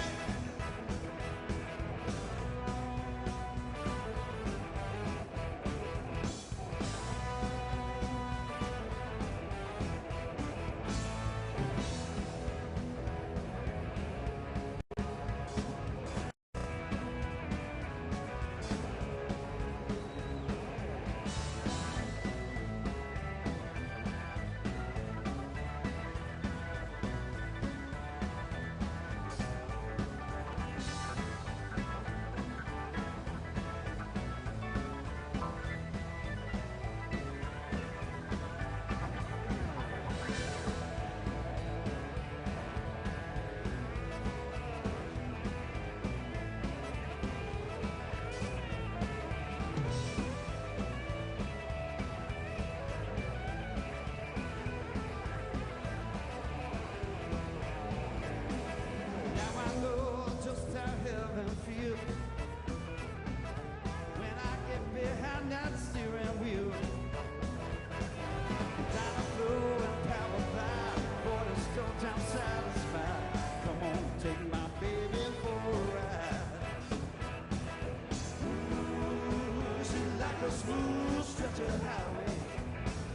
Now I know just how heaven feels when I get behind that steering wheel. Down the floor and power by, boy, the stoked I'm satisfied. Come on, take my baby for a ride. Ooh, she's like a smooth stretch of highway.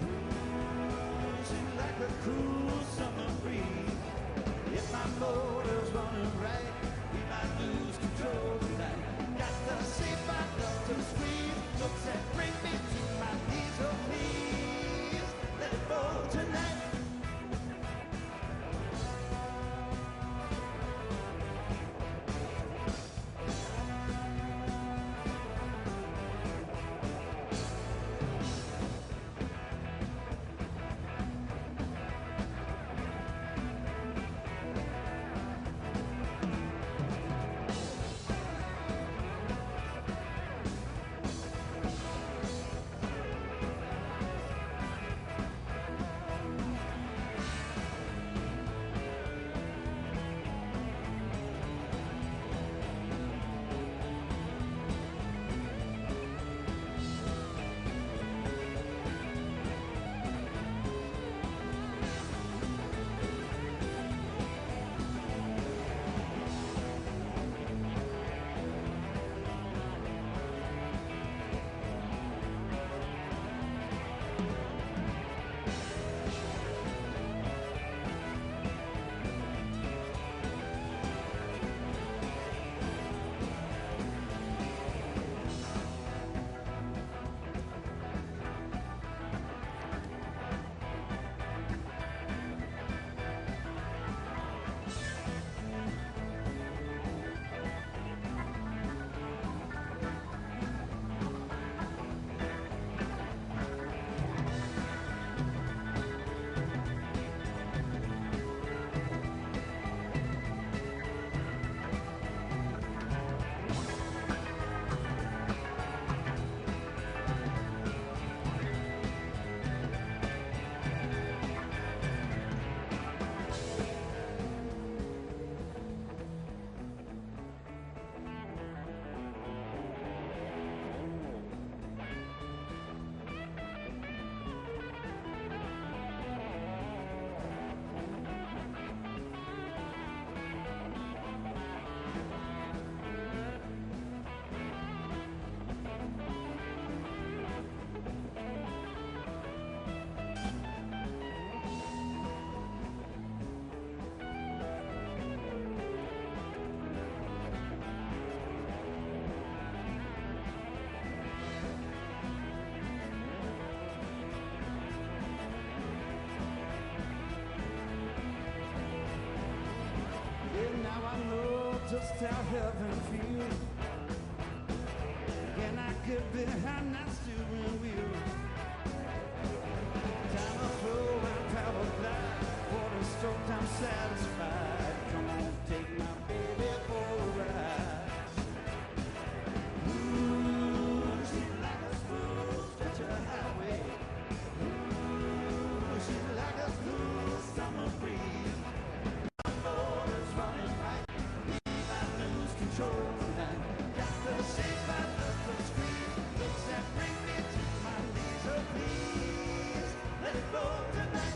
Ooh, she's like a cool summer breeze. If my motor's running right, we might lose control tonight. Got the shape I love to squeeze. Looks that bring me to my knees. Oh, please, let it roll tonight. get behind that steering wheel. Time to throw and power glide. For the stroke, I'm satisfied. Come on, take my baby for a ride. Ooh, she's like a smooth stretch of highway. Ooh, she's like a smooth summer breeze. My motor's running right. If I lose control tonight, got the shape I love to squeeze. Looks that bring me to my knees. Oh, please, let it go tonight.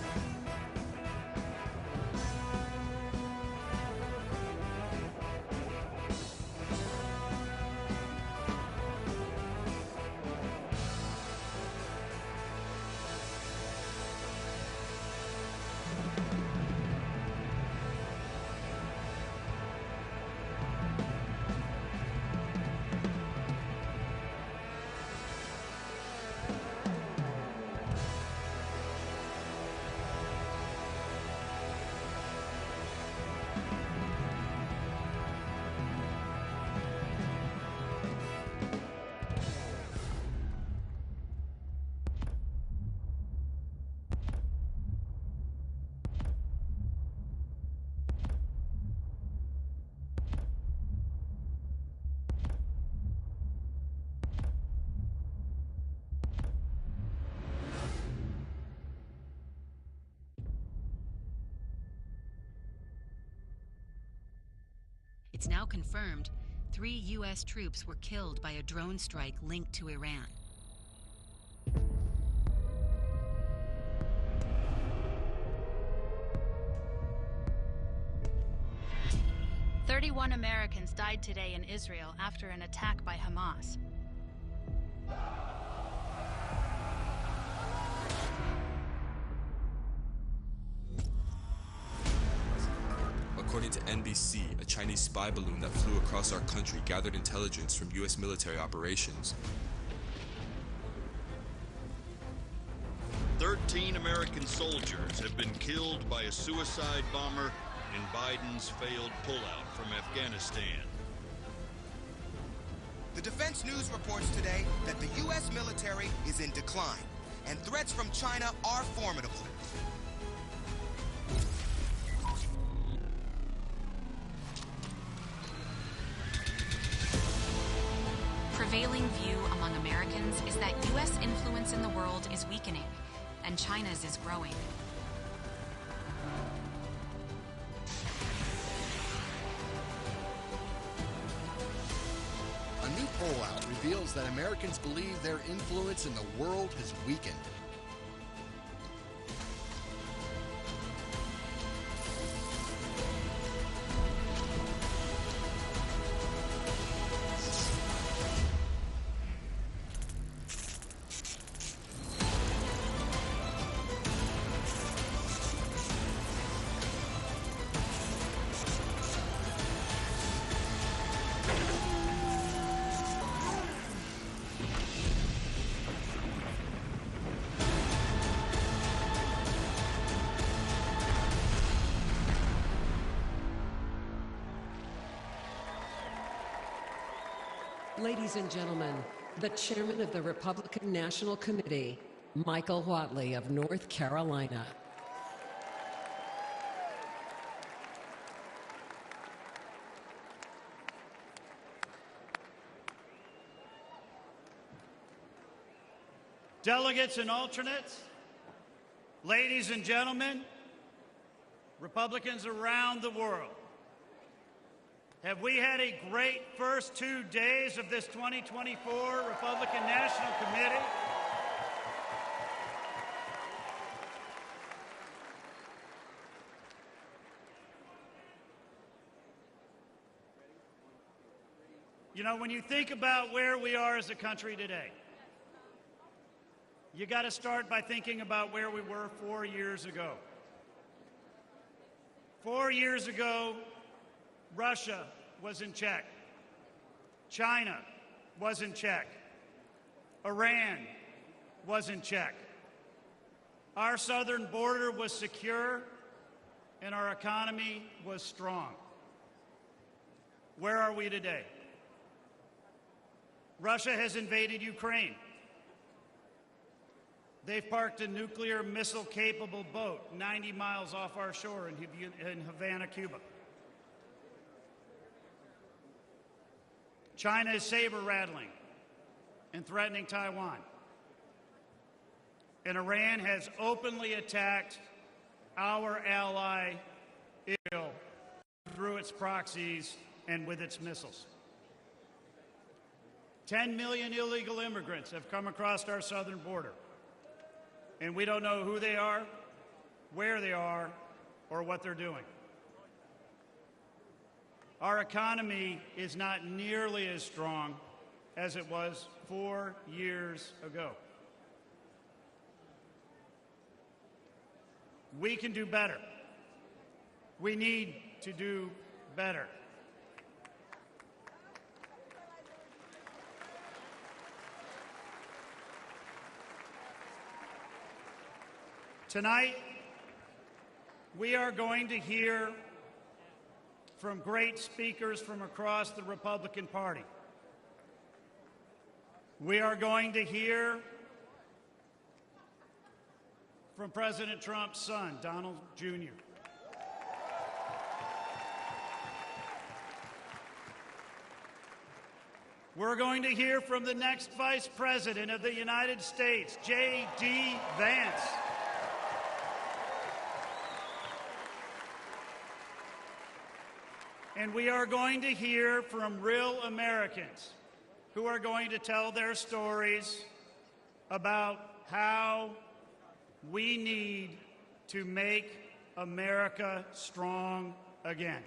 It's now confirmed 3 U.S. troops were killed by a drone strike linked to Iran. "31 Americans died today in Israel after an attack by Hamas. According to NBC, a Chinese spy balloon that flew across our country gathered intelligence from U.S. military operations. 13 American soldiers have been killed by a suicide bomber in Biden's failed pullout from Afghanistan. The Defense News reports today that the U.S. military is in decline, and threats from China are formidable. Prevailing view among Americans is that U.S. influence in the world is weakening, and China's is growing. A new poll out reveals that Americans believe their influence in the world has weakened. Ladies and gentlemen, the chairman of the Republican National Committee, Michael Whatley of North Carolina. Delegates and alternates, ladies and gentlemen, Republicans around the world, have we had a great first 2 days of this 2024 Republican National Committee? You know, when you think about where we are as a country today, you got to start by thinking about where we were 4 years ago. 4 years ago, Russia was in check. China was in check. Iran was in check. Our southern border was secure, and our economy was strong. Where are we today? Russia has invaded Ukraine. They've parked a nuclear missile-capable boat 90 miles off our shore in Havana, Cuba. China is saber-rattling and threatening Taiwan. And Iran has openly attacked our ally, Israel, through its proxies and with its missiles. 10 million illegal immigrants have come across our southern border. And we don't know who they are, where they are, or what they're doing. Our economy is not nearly as strong as it was 4 years ago. We can do better. We need to do better. Tonight, we are going to hear from great speakers from across the Republican Party. We are going to hear from President Trump's son, Donald Jr. We're going to hear from the next Vice President of the United States, J.D. Vance. And we are going to hear from real Americans who are going to tell their stories about how we need to make America strong again.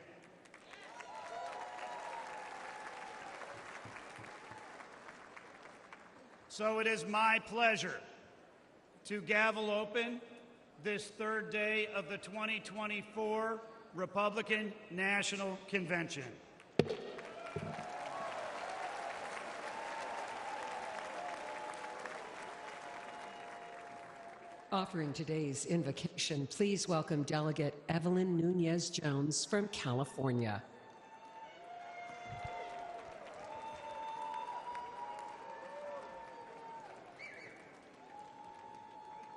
So it is my pleasure to gavel open this third day of the 2024 Republican National Convention. Offering today's invocation, please welcome Delegate Evelyn Nunez-Jones from California.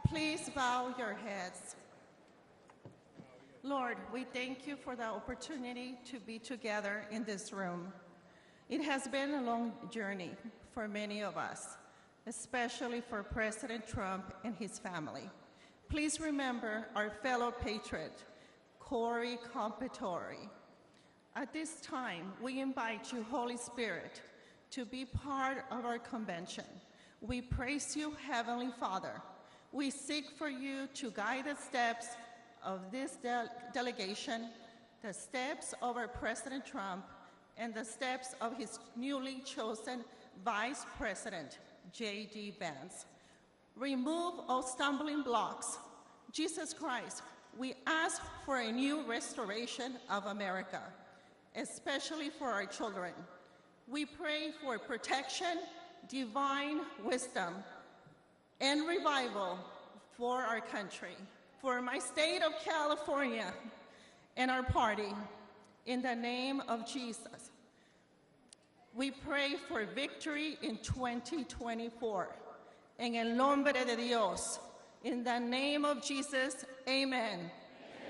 Please bow your heads. Lord, we thank you for the opportunity to be together in this room. It has been a long journey for many of us, especially for President Trump and his family. Please remember our fellow patriot, Corey Competori. At this time, we invite you, Holy Spirit, to be part of our convention. We praise you, Heavenly Father. We seek for you to guide the steps of this delegation, the steps of our President Trump, and the steps of his newly chosen Vice President, J.D. Vance. Remove all stumbling blocks. Jesus Christ, we ask for a new restoration of America, especially for our children. We pray for protection, divine wisdom, and revival for our country, for my state of California and our party. In the name of Jesus, we pray for victory in 2024. En el nombre de Dios, in the name of Jesus, amen.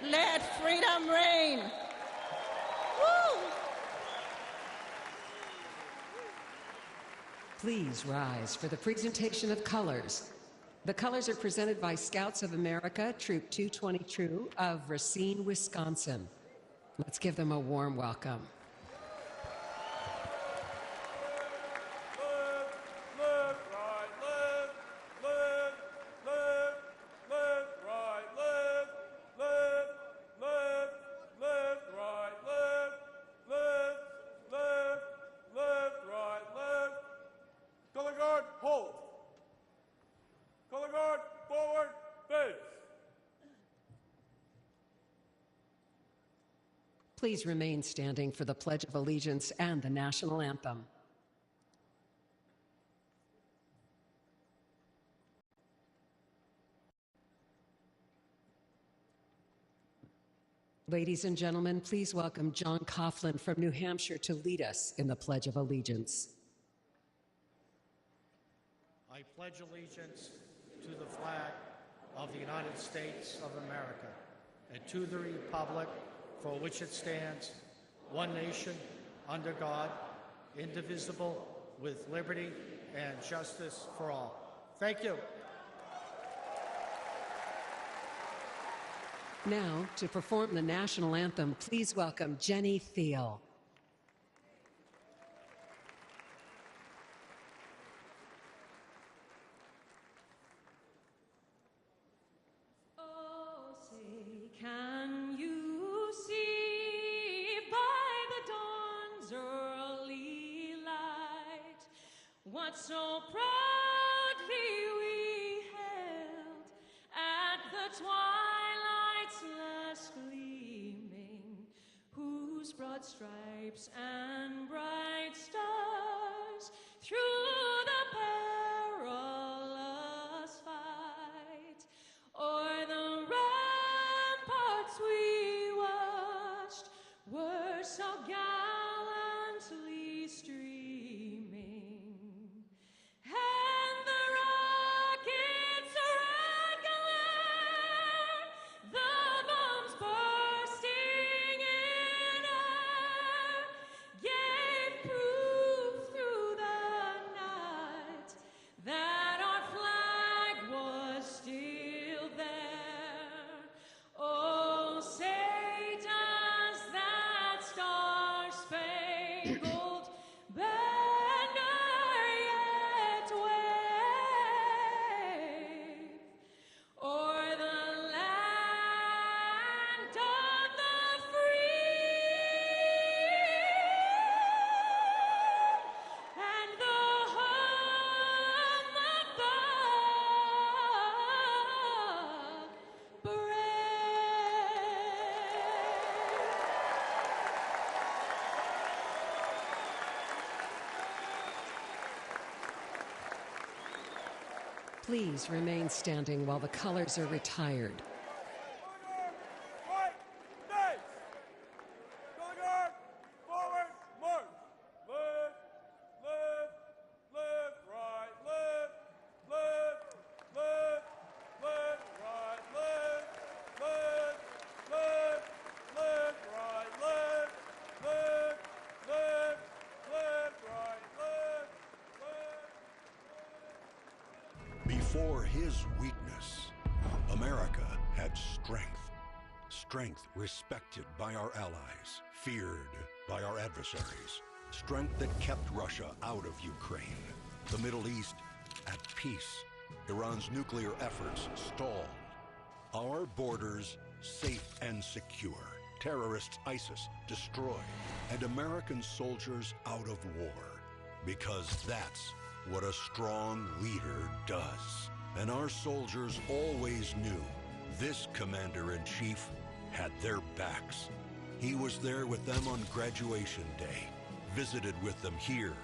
Let freedom reign. Woo! Please rise for the presentation of colors. The colors are presented by Scouts of America, Troop 222 of Racine, Wisconsin. Let's give them a warm welcome. Please remain standing for the Pledge of Allegiance and the National Anthem. Ladies and gentlemen, please welcome John Coughlin from New Hampshire to lead us in the Pledge of Allegiance. I pledge allegiance to the flag of the United States of America and to the republic for which it stands, one nation, under God, indivisible, with liberty and justice for all. Thank you. Now, to perform the national anthem, please welcome Jenny Thiel. Oh, say, can you see by the dawn's early light what so proudly we hailed at the twilight's last gleaming, whose broad stripes and bright stars through the perilous fight o'er the ramparts we watched were so gallantly streaming, and the rockets' red glare, the bombs bursting in air, gave proof through the night that our flag was still there. Oh, say does that star-spangled banner yet wave o'er the land of the free and the home of the brave? Please remain standing while the colors are retired. Right, nice. Color guard, forward, march. Left, left, left, right, left, left, left, left, right, left, left, left, left, right, left, left, left, left, right, left, left. Before his weakness, America had strength. Strength respected by our allies, feared by our adversaries. Strength that kept Russia out of Ukraine. The Middle East at peace. Iran's nuclear efforts stalled. Our borders safe and secure. Terrorist ISIS destroyed. And American soldiers out of war. Because that's what a strong leader does. And our soldiers always knew this commander-in-chief had their backs. He was there with them on graduation day, visited with them here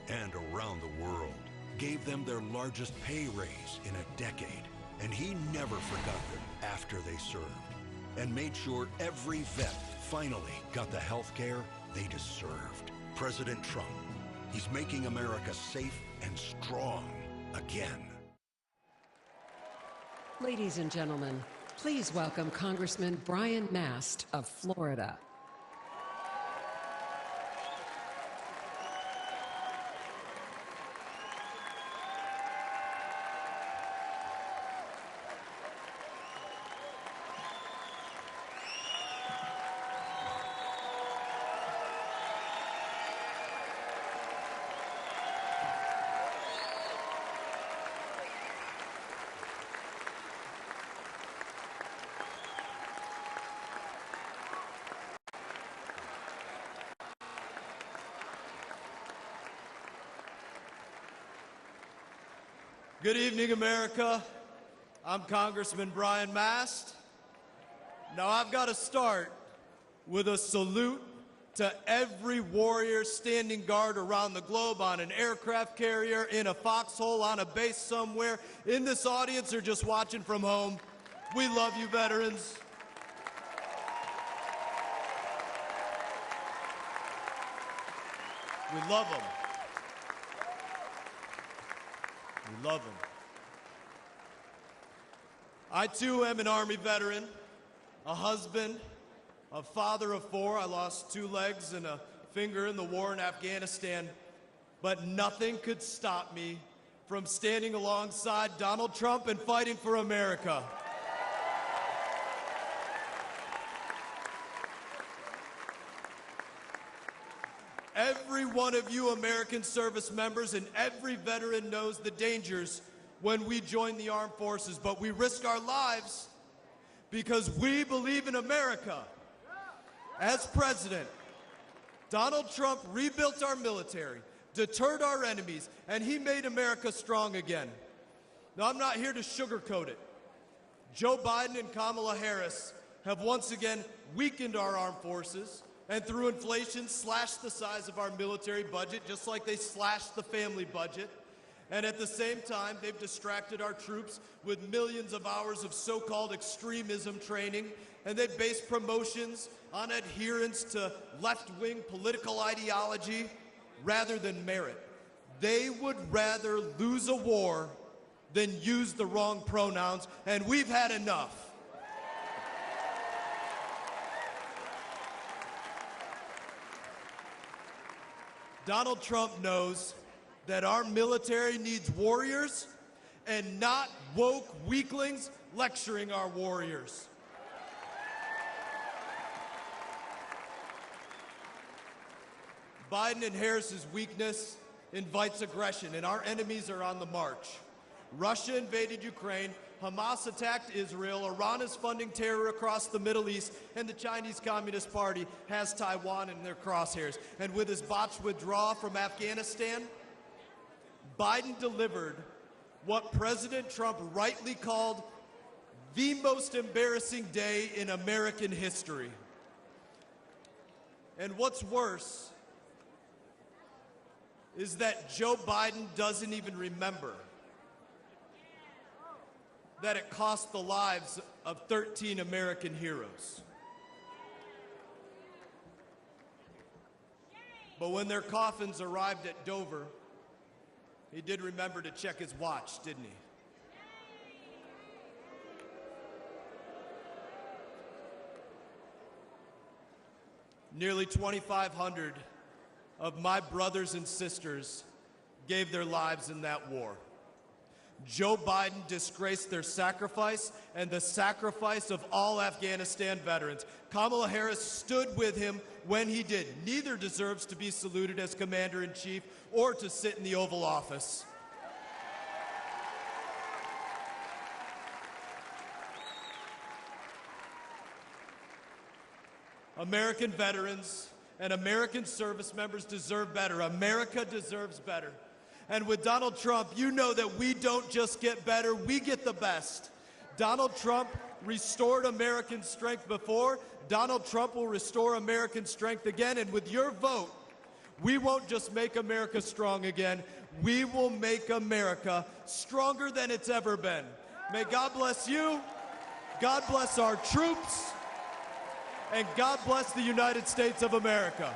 and around the world, gave them their largest pay raise in a decade, and he never forgot them after they served, and made sure every vet finally got the health care they deserved. President Trump, he's making America safe and strong again. Ladies and gentlemen, please welcome Congressman Brian Mast of Florida. Good evening, America. I'm Congressman Brian Mast. Now I've got to start with a salute to every warrior standing guard around the globe on an aircraft carrier, in a foxhole, on a base somewhere, in this audience, or just watching from home. We love you, veterans. We love them. We love them. I too am an Army veteran, a husband, a father of 4. I lost 2 legs and a finger in the war in Afghanistan, but nothing could stop me from standing alongside Donald Trump and fighting for America. Every one of you American service members and every veteran knows the dangers when we join the armed forces, but we risk our lives because we believe in America. As president, Donald Trump rebuilt our military, deterred our enemies, and he made America strong again. Now, I'm not here to sugarcoat it. Joe Biden and Kamala Harris have once again weakened our armed forces, and through inflation slashed the size of our military budget just like they slashed the family budget. And at the same time, they've distracted our troops with millions of hours of so-called extremism training, and they've based promotions on adherence to left-wing political ideology rather than merit. They would rather lose a war than use the wrong pronouns, and we've had enough. Donald Trump knows that our military needs warriors and not woke weaklings lecturing our warriors. Biden and Harris's weakness invites aggression, and our enemies are on the march. Russia invaded Ukraine, Hamas attacked Israel, Iran is funding terror across the Middle East, and the Chinese Communist Party has Taiwan in their crosshairs. And with his botched withdrawal from Afghanistan, Biden delivered what President Trump rightly called the most embarrassing day in American history. And what's worse is that Joe Biden doesn't even remember that it cost the lives of 13 American heroes. But when their coffins arrived at Dover, he did remember to check his watch, didn't he? Nearly 2,500 of my brothers and sisters gave their lives in that war. Joe Biden disgraced their sacrifice and the sacrifice of all Afghanistan veterans. Kamala Harris stood with him when he did. Neither deserves to be saluted as Commander-in-Chief or to sit in the Oval Office. American veterans and American service members deserve better. America deserves better. And with Donald Trump, you know that we don't just get better, we get the best. Donald Trump restored American strength before. Donald Trump will restore American strength again. And with your vote, we won't just make America strong again, we will make America stronger than it's ever been. May God bless you, God bless our troops, and God bless the United States of America.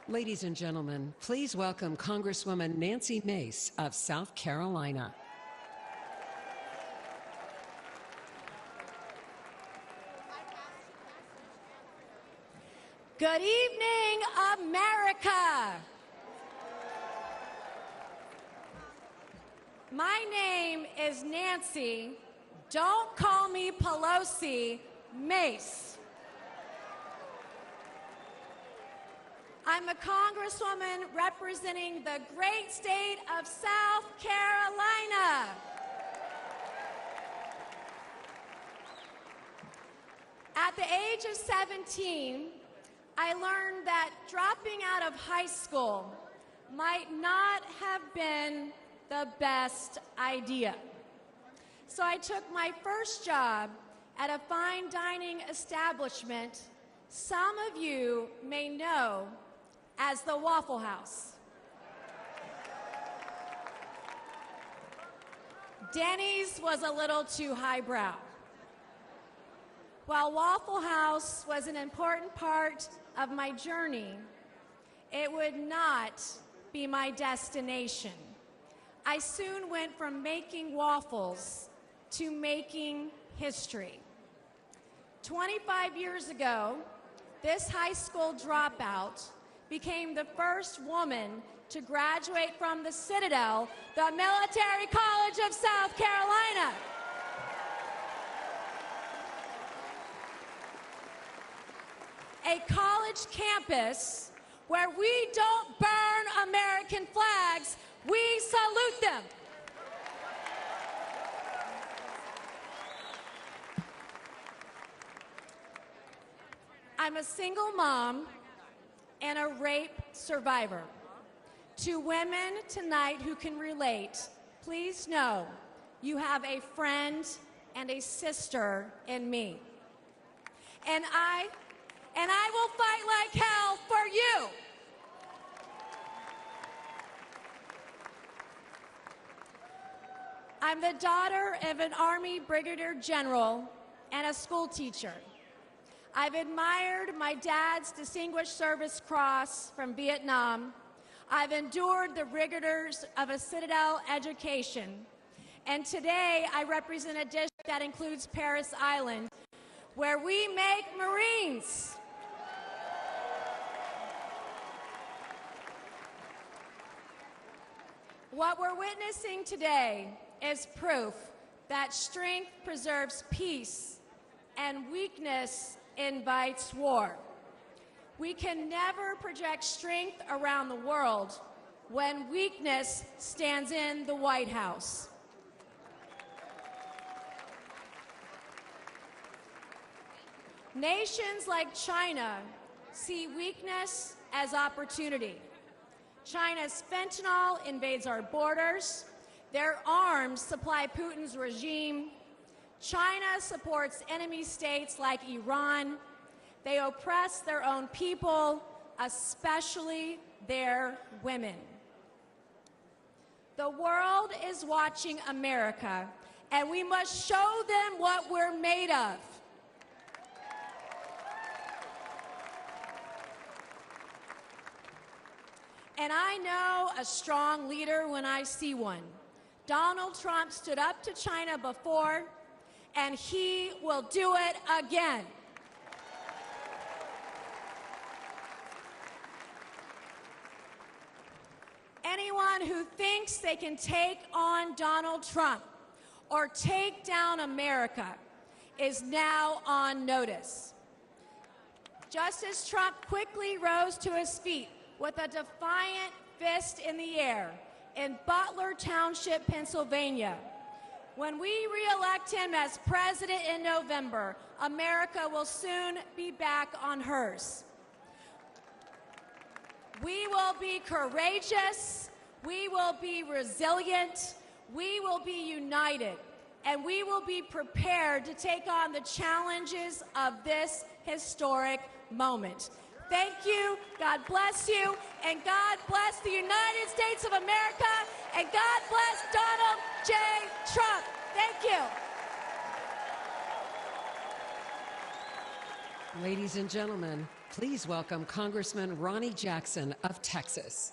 Ladies and gentlemen, please welcome Congresswoman Nancy Mace of South Carolina. Good evening, America. My name is Nancy. Don't call me Pelosi, Mace. I'm a congresswoman representing the great state of South Carolina. At the age of 17, I learned that dropping out of high school might not have been the best idea. So I took my first job at a fine dining establishment some of you may know as the Waffle House. Denny's was a little too highbrow. While Waffle House was an important part of my journey, it would not be my destination. I soon went from making waffles to making history. 25 years ago, this high school dropout became the first woman to graduate from the Citadel, the Military College of South Carolina. A college campus where we don't burn American flags, we salute them. I'm a single mom and a rape survivor. To women tonight who can relate, please know you have a friend and a sister in me. And I will fight like hell for you. I'm the daughter of an Army Brigadier General and a school teacher. I've admired my dad's Distinguished Service Cross from Vietnam. I've endured the rigors of a Citadel education. And today I represent a district that includes Parris Island, where we make Marines. What we're witnessing today is proof that strength preserves peace and weakness invites war. We can never project strength around the world when weakness stands in the White House. Nations like China see weakness as opportunity. China's fentanyl invades our borders. Their arms supply Putin's regime. China supports enemy states like Iran. They oppress their own people, especially their women. The world is watching America, and we must show them what we're made of. And I know a strong leader when I see one. Donald Trump stood up to China before, and he will do it again. Anyone who thinks they can take on Donald Trump or take down America is now on notice. Just as Trump quickly rose to his feet with a defiant fist in the air in Butler Township, Pennsylvania, when we re-elect him as president in November, America will soon be back on hers. We will be courageous, we will be resilient, we will be united, and we will be prepared to take on the challenges of this historic moment. Thank you, God bless you, and God bless the United States of America, and God bless Donald J. Trump. Thank you. Ladies and gentlemen, Please welcome Congressman Ronnie Jackson of Texas.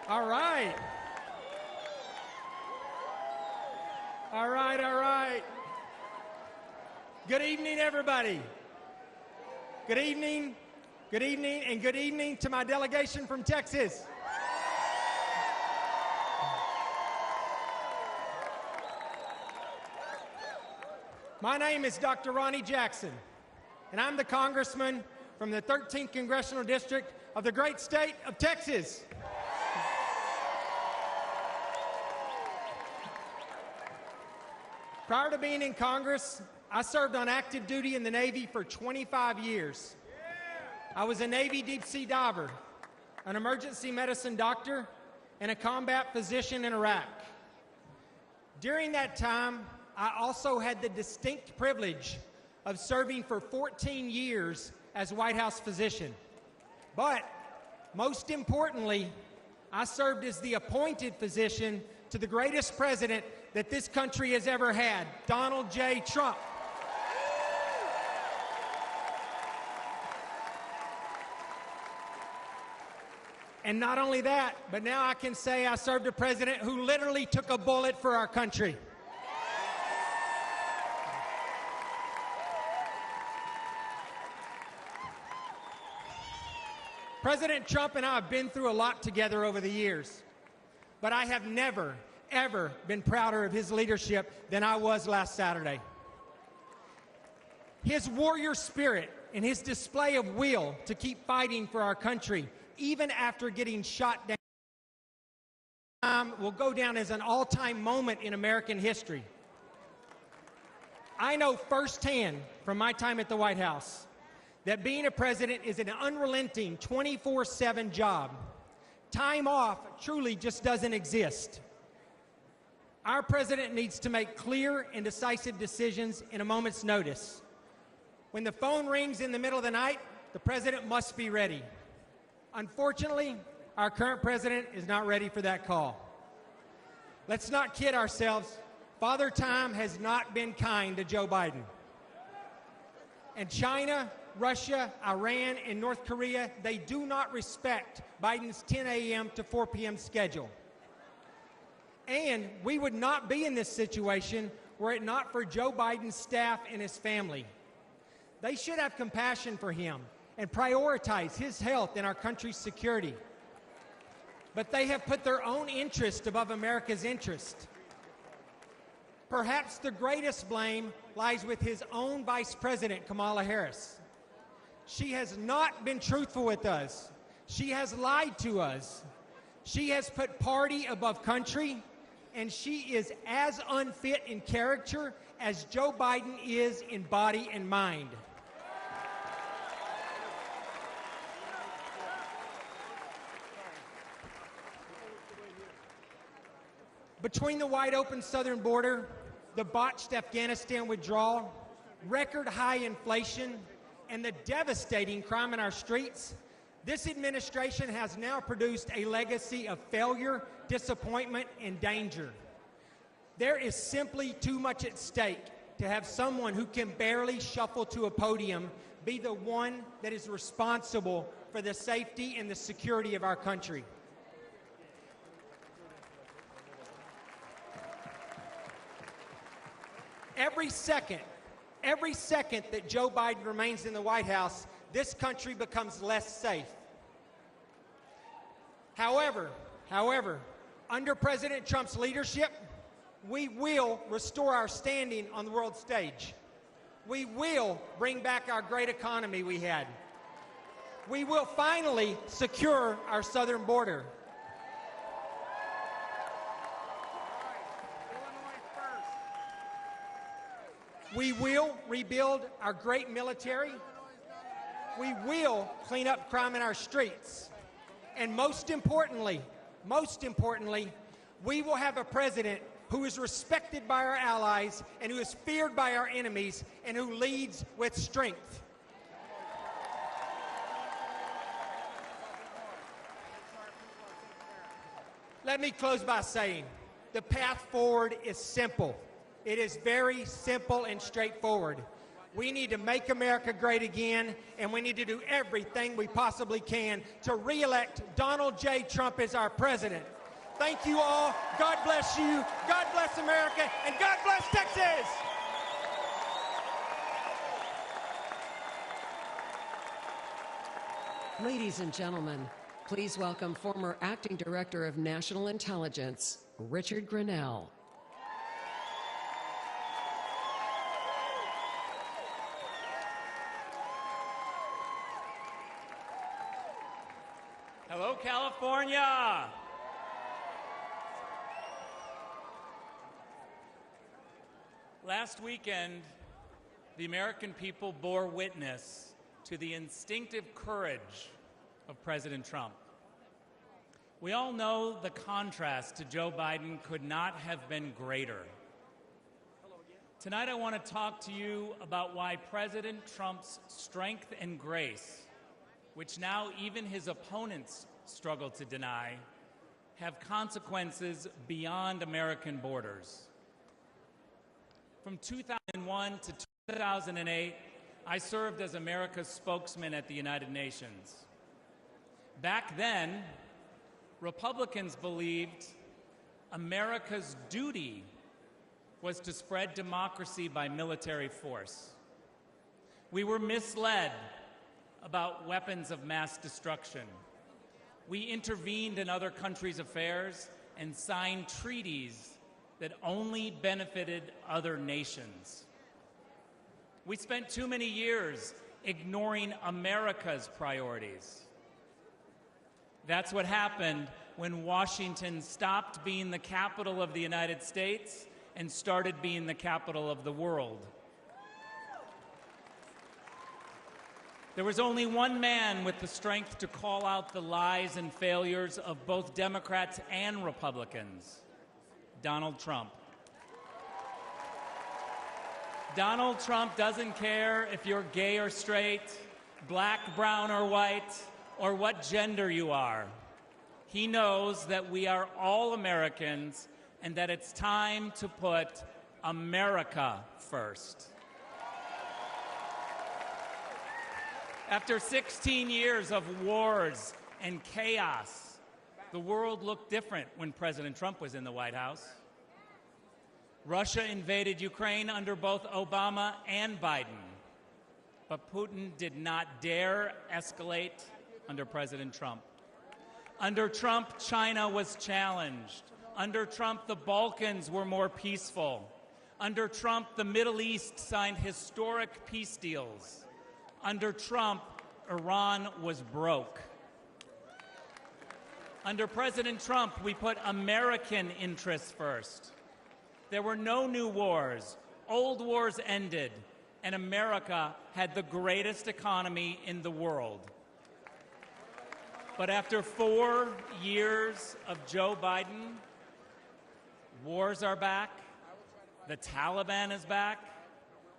All right. All right, all right. Good evening, everybody. Good evening, and good evening to my delegation from Texas. My name is Dr. Ronnie Jackson, and I'm the congressman from the 13th Congressional District of the great state of Texas. Prior to being in Congress, I served on active duty in the Navy for 25 years. I was a Navy deep sea diver, an emergency medicine doctor, and a combat physician in Iraq. During that time, I also had the distinct privilege of serving for 14 years as White House physician. But most importantly, I served as the appointed physician to the greatest president that this country has ever had, Donald J. Trump. And not only that, but now I can say I served a president who literally took a bullet for our country. President Trump and I have been through a lot together over the years, but I have never, ever been prouder of his leadership than I was last Saturday. His warrior spirit and his display of will to keep fighting for our country, even after getting shot down, will go down as an all-time moment in American history. I know firsthand from my time at the White House that being a president is an unrelenting 24/7 job. Time off truly just doesn't exist. Our president needs to make clear and decisive decisions in a moment's notice. When the phone rings in the middle of the night, the president must be ready. Unfortunately, our current president is not ready for that call. Let's not kid ourselves. Father Time has not been kind to Joe Biden. And China, Russia, Iran, and North Korea, they do not respect Biden's 10 a.m. to 4 p.m. schedule. And we would not be in this situation were it not for Joe Biden's staff and his family. They should have compassion for him and prioritize his health and our country's security. But they have put their own interest above America's interest. Perhaps the greatest blame lies with his own Vice President, Kamala Harris. She has not been truthful with us. She has lied to us. She has put party above country, and she is as unfit in character as Joe Biden is in body and mind. Between the wide open southern border, the botched Afghanistan withdrawal, record high inflation, and the devastating crime in our streets, this administration has now produced a legacy of failure, disappointment, and danger. There is simply too much at stake to have someone who can barely shuffle to a podium be the one that is responsible for the safety and the security of our country. Every second that Joe Biden remains in the White House, this country becomes less safe. However, under President Trump's leadership, we will restore our standing on the world stage. We will bring back our great economy we had. We will finally secure our southern border. We will rebuild our great military. We will clean up crime in our streets. And most importantly, we will have a president who is respected by our allies, and who is feared by our enemies, and who leads with strength. Let me close by saying, the path forward is simple. It is very simple and straightforward. We need to make America great again, and we need to do everything we possibly can to re-elect Donald J. Trump as our president. Thank you all. God bless you. God bless America, and God bless Texas. Ladies and gentlemen, please welcome former Acting Director of National Intelligence, Richard Grenell. Hello, California. Last weekend, the American people bore witness to the instinctive courage of President Trump. We all know the contrast to Joe Biden could not have been greater. Tonight I want to talk to you about why President Trump's strength and grace, which now even his opponents struggle to deny, have consequences beyond American borders. From 2001 to 2008, I served as America's spokesman at the United Nations. Back then, Republicans believed America's duty was to spread democracy by military force. We were misled about weapons of mass destruction. We intervened in other countries' affairs and signed treaties that only benefited other nations. We spent too many years ignoring America's priorities. That's what happened when Washington stopped being the capital of the United States and started being the capital of the world. There was only one man with the strength to call out the lies and failures of both Democrats and Republicans: Donald Trump. Donald Trump doesn't care if you're gay or straight, black, brown, or white, or what gender you are. He knows that we are all Americans and that it's time to put America first. After 16 years of wars and chaos, the world looked different when President Trump was in the White House. Russia invaded Ukraine under both Obama and Biden, but Putin did not dare escalate under President Trump. Under Trump, China was challenged. Under Trump, the Balkans were more peaceful. Under Trump, the Middle East signed historic peace deals. Under Trump, Iran was broke. Under President Trump, we put American interests first. There were no new wars. Old wars ended, and America had the greatest economy in the world. But after 4 years of Joe Biden, wars are back, the Taliban is back,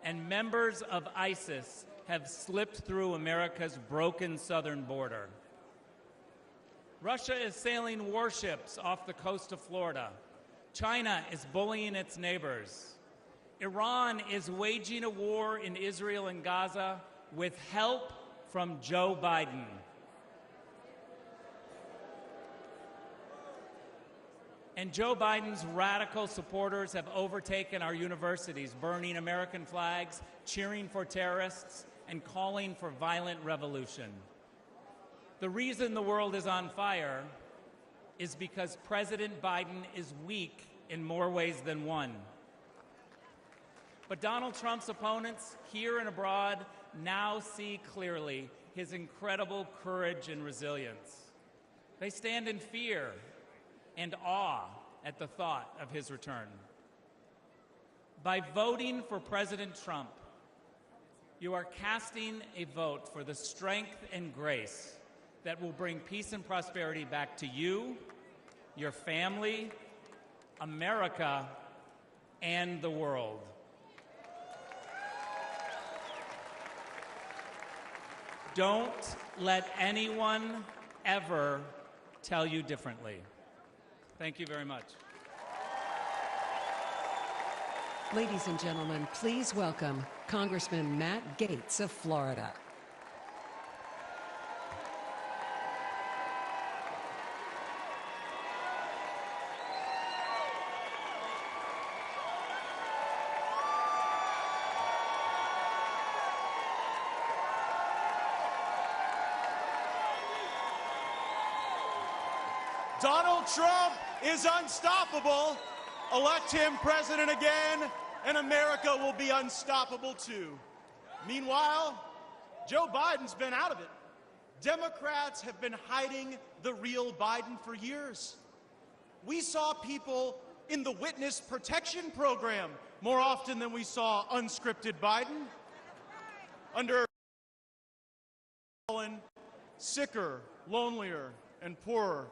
and members of ISIS have slipped through America's broken southern border. Russia is sailing warships off the coast of Florida. China is bullying its neighbors. Iran is waging a war in Israel and Gaza with help from Joe Biden. And Joe Biden's radical supporters have overtaken our universities, burning American flags, cheering for terrorists, and calling for violent revolution. The reason the world is on fire is because President Biden is weak in more ways than one. But Donald Trump's opponents here and abroad now see clearly his incredible courage and resilience. They stand in fear and awe at the thought of his return. By voting for President Trump, you are casting a vote for the strength and grace that will bring peace and prosperity back to you, your family, America, and the world. Don't let anyone ever tell you differently. Thank you very much. Ladies and gentlemen, please welcome Congressman Matt Gaetz of Florida. Donald Trump is unstoppable. Elect him president again, and America will be unstoppable too. Meanwhile, Joe Biden's been out of it. Democrats have been hiding the real Biden for years. We saw people in the witness protection program more often than we saw unscripted Biden. Under sicker, lonelier, and poorer.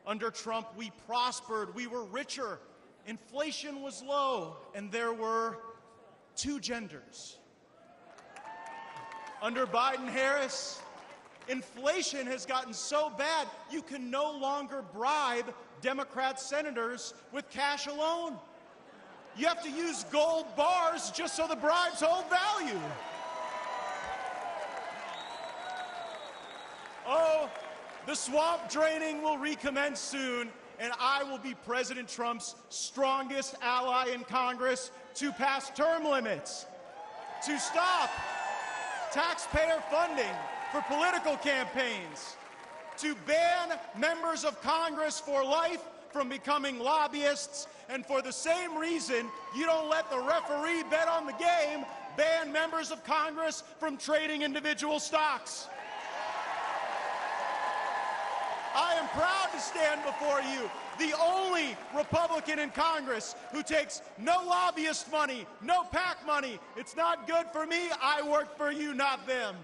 Under Trump, we prospered, we were richer, inflation was low, and there were 2 genders. Under Biden-Harris, inflation has gotten so bad you can no longer bribe Democrat senators with cash alone. You have to use gold bars just so the bribes hold value. Oh, the swamp draining will recommence soon, and I will be President Trump's strongest ally in Congress to pass term limits, to stop taxpayer funding for political campaigns, to ban members of Congress for life from becoming lobbyists, and for the same reason you don't let the referee bet on the game, ban members of Congress from trading individual stocks. I am proud to stand before you, the only Republican in Congress who takes no lobbyist money, no PAC money. It's not good for me. I work for you, not them.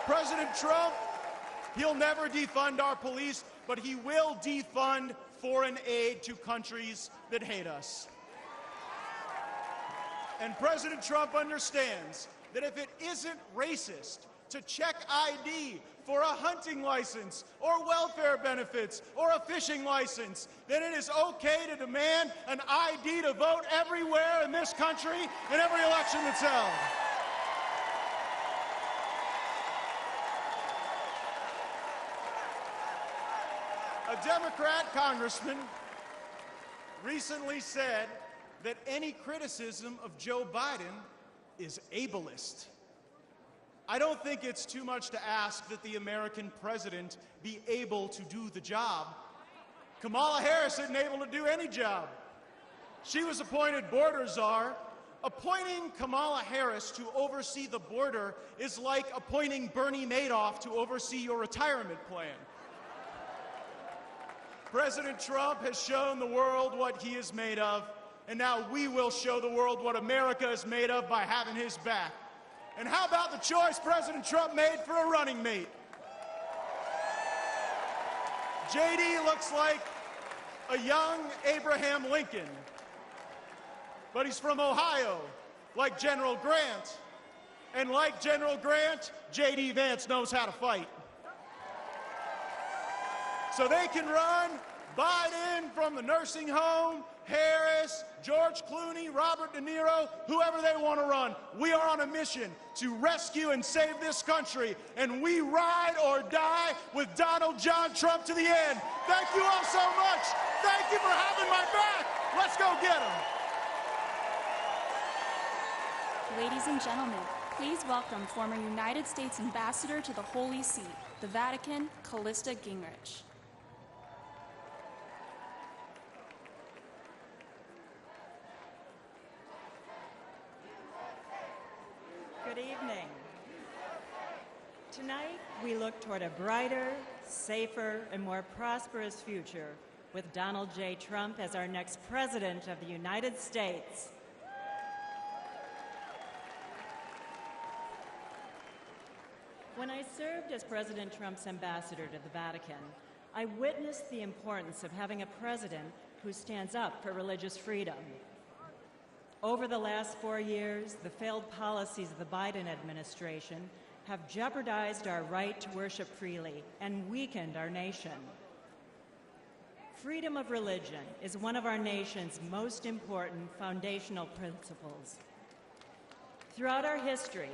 President Trump, he'll never defund our police, but he will defund foreign aid to countries that hate us. And President Trump understands that if it isn't racist to check ID for a hunting license or welfare benefits or a fishing license, then it is okay to demand an ID to vote everywhere in this country in every election that's held. A Democrat congressman recently said that any criticism of Joe Biden is ableist. I don't think it's too much to ask that the American president be able to do the job. Kamala Harris isn't able to do any job. She was appointed border czar. Appointing Kamala Harris to oversee the border is like appointing Bernie Madoff to oversee your retirement plan. President Trump has shown the world what he is made of, and now we will show the world what America is made of by having his back. And how about the choice President Trump made for a running mate? JD looks like a young Abraham Lincoln, but he's from Ohio, like General Grant. And like General Grant, JD Vance knows how to fight. So they can run Biden from the nursing home, Harris, George Clooney, Robert De Niro, whoever they want to run. We are on a mission to rescue and save this country, and we ride or die with Donald John Trump to the end. Thank you all so much. Thank you for having my back. Let's go get him. Ladies and gentlemen, please welcome former United States Ambassador to the Holy See, the Vatican, Callista Gingrich. Good evening. Tonight, we look toward a brighter, safer, and more prosperous future with Donald J. Trump as our next President of the United States. When I served as President Trump's ambassador to the Vatican, I witnessed the importance of having a president who stands up for religious freedom. Over the last 4 years, the failed policies of the Biden administration have jeopardized our right to worship freely and weakened our nation. Freedom of religion is one of our nation's most important foundational principles. Throughout our history,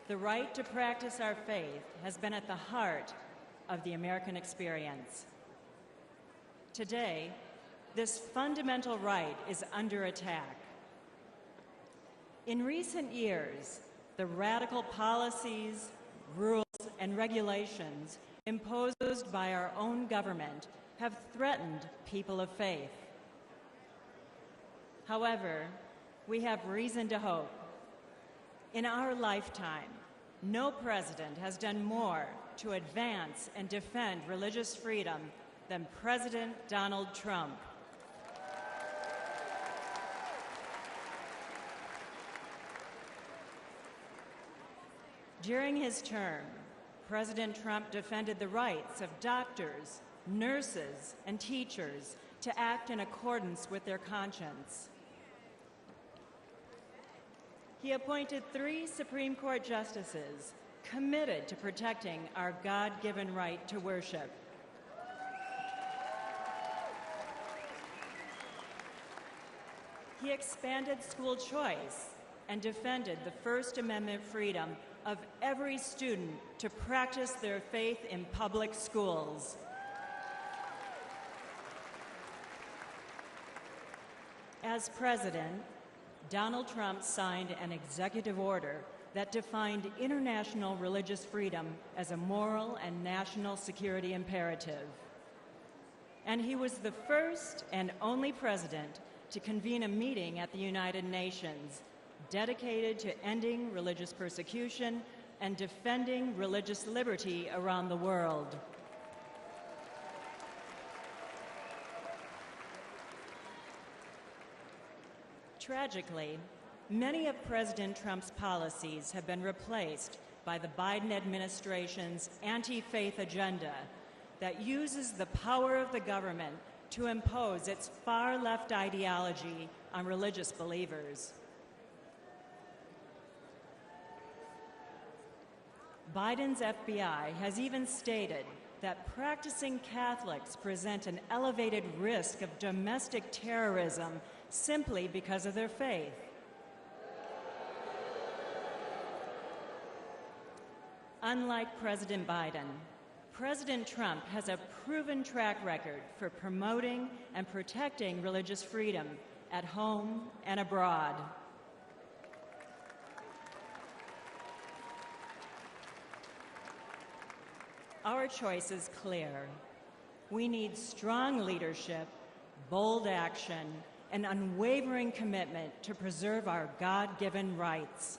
the right to practice our faith has been at the heart of the American experience. Today, this fundamental right is under attack. In recent years, the radical policies, rules, and regulations imposed by our own government have threatened people of faith. However, we have reason to hope. In our lifetime, no president has done more to advance and defend religious freedom than President Donald Trump. During his term, President Trump defended the rights of doctors, nurses, and teachers to act in accordance with their conscience. He appointed 3 Supreme Court justices committed to protecting our God-given right to worship. He expanded school choice and defended the First Amendment freedom of every student to practice their faith in public schools. As president, Donald Trump signed an executive order that defined international religious freedom as a moral and national security imperative. And he was the first and only president to convene a meeting at the United Nations dedicated to ending religious persecution and defending religious liberty around the world. Tragically, many of President Trump's policies have been replaced by the Biden administration's anti-faith agenda that uses the power of the government to impose its far-left ideology on religious believers. Biden's FBI has even stated that practicing Catholics present an elevated risk of domestic terrorism simply because of their faith. Unlike President Biden, President Trump has a proven track record for promoting and protecting religious freedom at home and abroad. Our choice is clear. We need strong leadership, bold action, and unwavering commitment to preserve our God-given rights.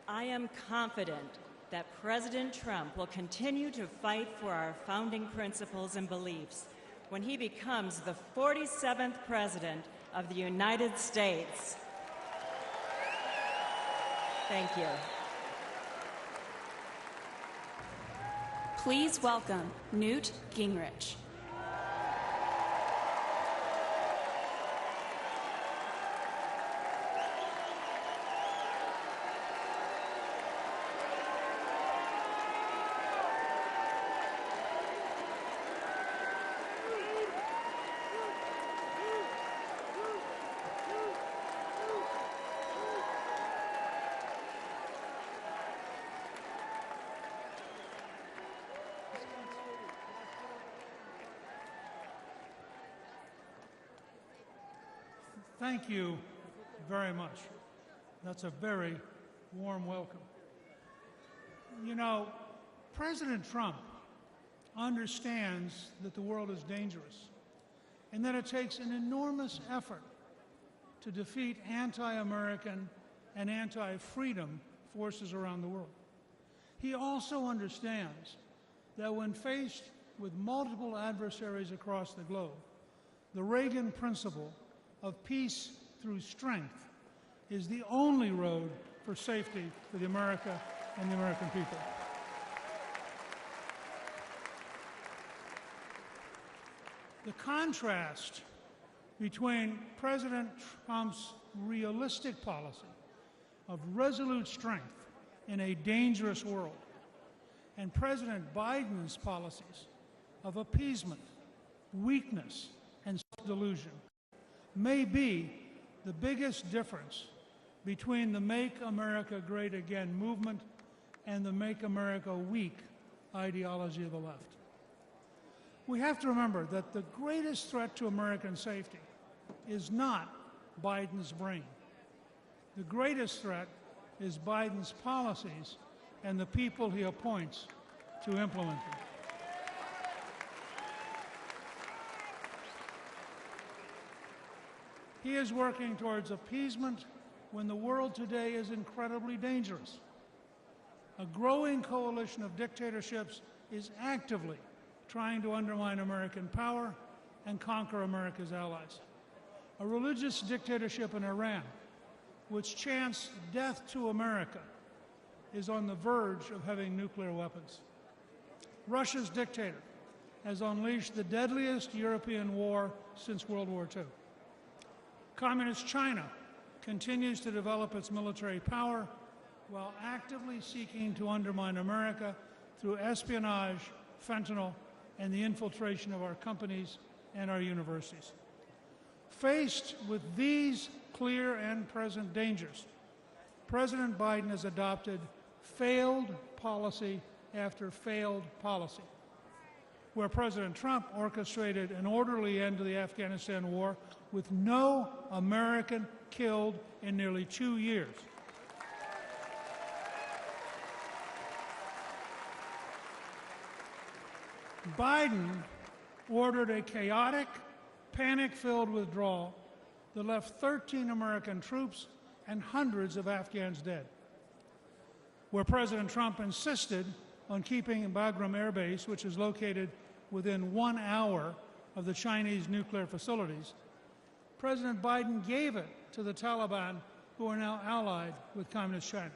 I am confident that President Trump will continue to fight for our founding principles and beliefs when he becomes the 47th President of the United States. Thank you. Please welcome Newt Gingrich. Thank you very much. That's a very warm welcome. You know, President Trump understands that the world is dangerous and that it takes an enormous effort to defeat anti-American and anti-freedom forces around the world. He also understands that when faced with multiple adversaries across the globe, the Reagan principle of peace through strength is the only road for safety for the America and the American people. The contrast between President Trump's realistic policy of resolute strength in a dangerous world and President Biden's policies of appeasement, weakness, and self-delusion may be the biggest difference between the Make America Great Again movement and the Make America Weak ideology of the left. We have to remember that the greatest threat to American safety is not Biden's brain. The greatest threat is Biden's policies and the people he appoints to implement them. He is working towards appeasement when the world today is incredibly dangerous. A growing coalition of dictatorships is actively trying to undermine American power and conquer America's allies. A religious dictatorship in Iran, which chants death to America, is on the verge of having nuclear weapons. Russia's dictator has unleashed the deadliest European war since World War II. Communist China continues to develop its military power while actively seeking to undermine America through espionage, fentanyl, and the infiltration of our companies and our universities. Faced with these clear and present dangers, President Biden has adopted failed policy after failed policy. Where President Trump orchestrated an orderly end to the Afghanistan war with no American killed in nearly 2 years. Biden ordered a chaotic, panic-filled withdrawal that left 13 American troops and hundreds of Afghans dead. Where President Trump insisted on keeping Bagram Air Base, which is located within 1 hour of the Chinese nuclear facilities, President Biden gave it to the Taliban, who are now allied with Communist China.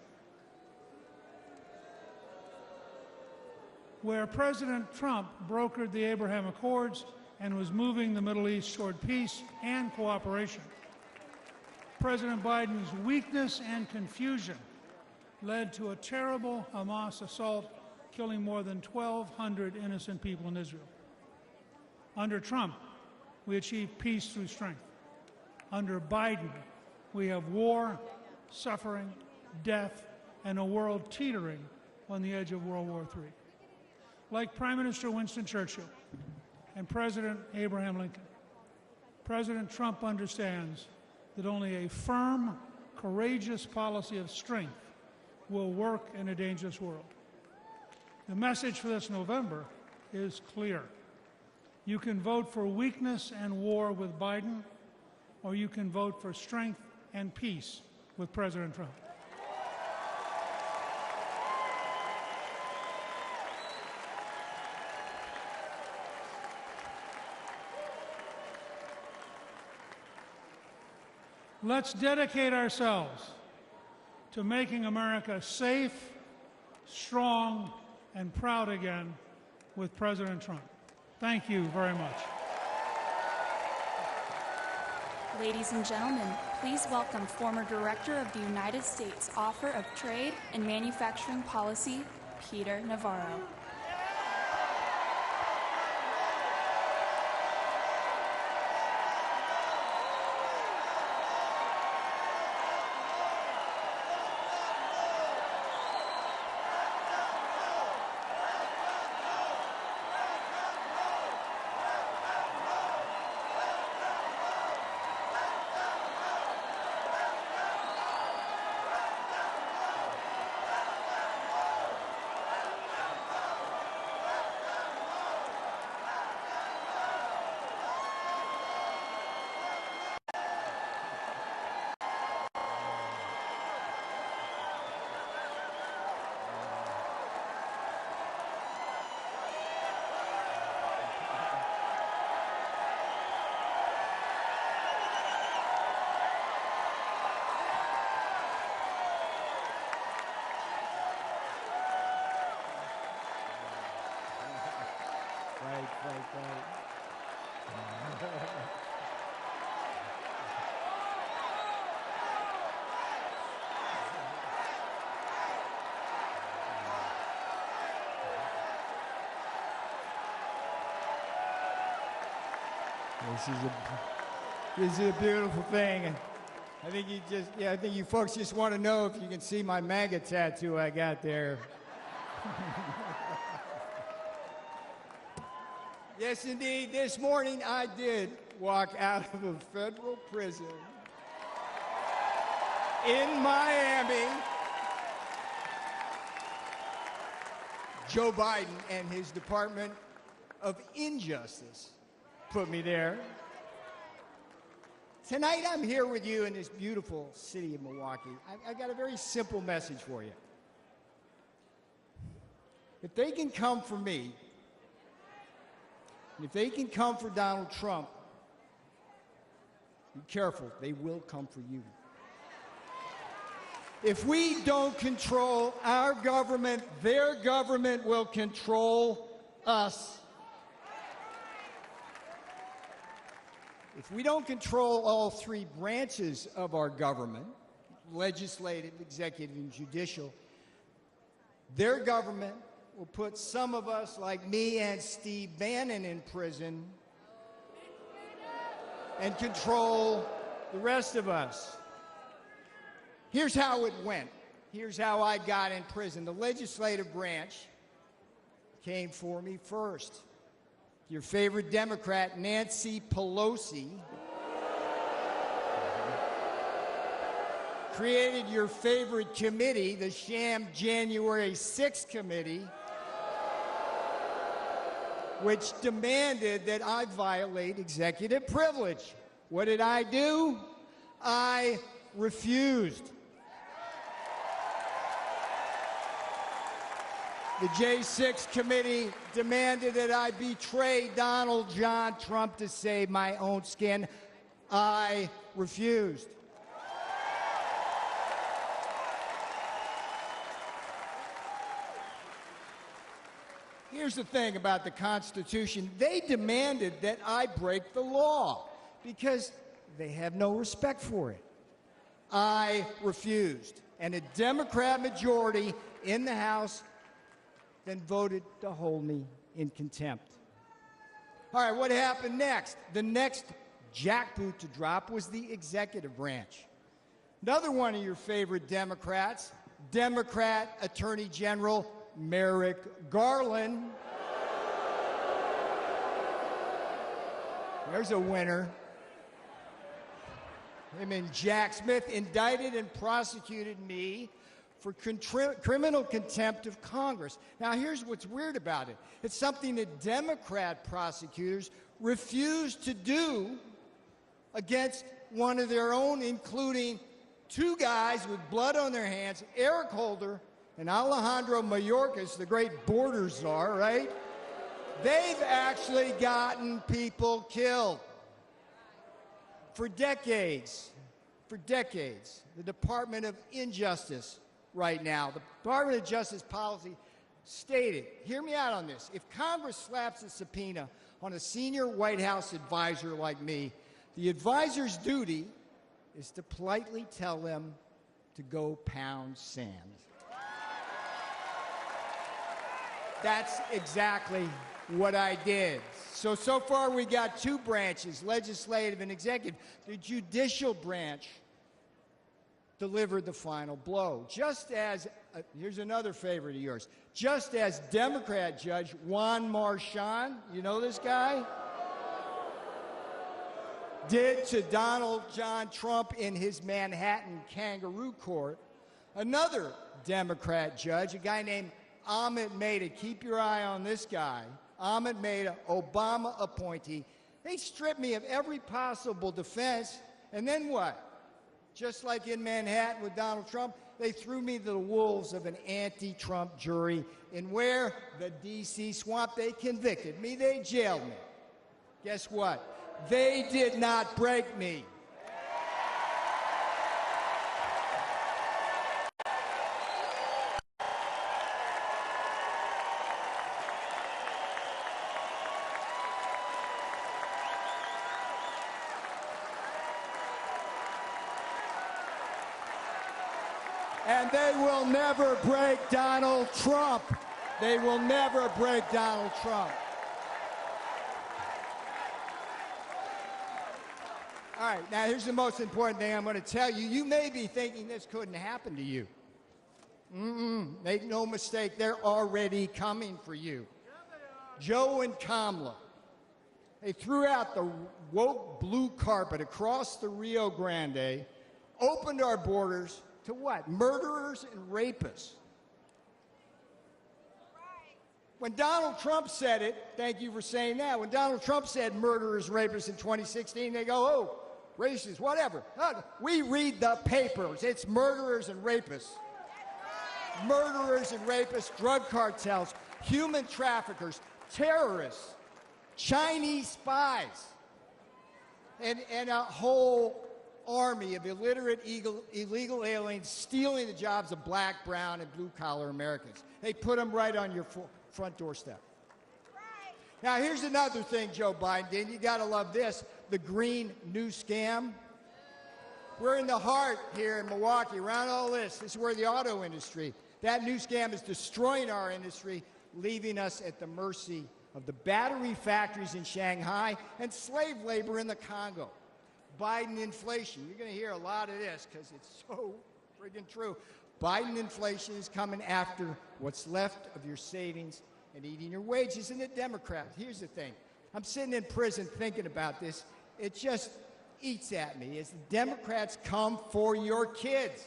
Where President Trump brokered the Abraham Accords and was moving the Middle East toward peace and cooperation, President Biden's weakness and confusion led to a terrible Hamas assault, killing more than 1,200 innocent people in Israel. Under Trump, we achieved peace through strength. Under Biden, we have war, suffering, death, and a world teetering on the edge of World War III. Like Prime Minister Winston Churchill and President Abraham Lincoln, President Trump understands that only a firm, courageous policy of strength will work in a dangerous world. The message for this November is clear. You can vote for weakness and war with Biden, or you can vote for strength and peace with President Trump. Let's dedicate ourselves to making America safe, strong, and proud again with President Trump. Thank you very much. Ladies and gentlemen, please welcome former Director of the United States Office of Trade and Manufacturing Policy, Peter Navarro. This is a beautiful thing. And I think I think you folks just want to know if you can see my MAGA tattoo I got there. Yes, indeed. This morning I did walk out of a federal prison in Miami. Joe Biden and his Department of Injustice put me there. Tonight I'm here with you in this beautiful city of Milwaukee. I've got a very simple message for you. If they can come for me, and if they can come for Donald Trump, be careful, they will come for you. If we don't control our government, their government will control us. If we don't control all three branches of our government, legislative, executive, and judicial, their government will put some of us, like me and Steve Bannon, in prison and control the rest of us. Here's how it went. Here's how I got in prison. The legislative branch came for me first. Your favorite Democrat, Nancy Pelosi, created your favorite committee, the sham January 6th committee, which demanded that I violate executive privilege. What did I do? I refused. The J6 committee demanded that I betray Donald John Trump to save my own skin. I refused. Here's the thing about the Constitution. They demanded that I break the law because they have no respect for it. I refused. And a Democrat majority in the House then voted to hold me in contempt. All right, what happened next? The next jackboot to drop was the executive branch. Another one of your favorite Democrats, Democrat Attorney General Merrick Garland. There's a winner. Him and Jack Smith indicted and prosecuted me for criminal contempt of Congress. Now, here's what's weird about it. It's something that Democrat prosecutors refused to do against one of their own, including two guys with blood on their hands, Eric Holder and Alejandro Mayorkas, the great border czar, right? They've actually gotten people killed. For decades, the Department of Injustice right now, the Department of Justice policy stated, hear me out on this, if Congress slaps a subpoena on a senior White House advisor like me, the advisor's duty is to politely tell them to go pound sand. That's exactly what I did. So far we got two branches, legislative and executive. The judicial branch delivered the final blow. Just as, here's another favorite of yours, just as Democrat Judge Juan Marchand, you know this guy? Did to Donald John Trump in his Manhattan kangaroo court, another Democrat judge, a guy named Ahmed Maida, keep your eye on this guy, Ahmed Maida, Obama appointee, they stripped me of every possible defense, and then what? Just like in Manhattan with Donald Trump, they threw me to the wolves of an anti-Trump jury, and where? The D.C. swamp. They convicted me. They jailed me. Guess what? They did not break me. And they will never break Donald Trump. They will never break Donald Trump. All right, now here's the most important thing I'm going to tell you. You may be thinking this couldn't happen to you. Make no mistake, they're already coming for you. Joe and Kamala, they threw out the woke blue carpet across the Rio Grande, opened our borders to what? Murderers and rapists. When Donald Trump said it, thank you for saying that, when Donald Trump said murderers, rapists in 2016, they go, oh, racist, whatever. We read the papers. It's murderers and rapists. Murderers and rapists, drug cartels, human traffickers, terrorists, Chinese spies, and a whole army of illiterate, illegal aliens stealing the jobs of black, brown, and blue-collar Americans. They put them right on your front doorstep. Now, here's another thing Joe Biden did. You got to love this. The green new scam. We're in the heart here in Milwaukee, around all this. This is where the auto industry, that new scam is destroying our industry, leaving us at the mercy of the battery factories in Shanghai and slave labor in the Congo. Biden inflation. You're going to hear a lot of this because it's so friggin' true. Biden inflation is coming after what's left of your savings and eating your wages. And the Democrats, here's the thing. I'm sitting in prison thinking about this. It just eats at me as the Democrats come for your kids.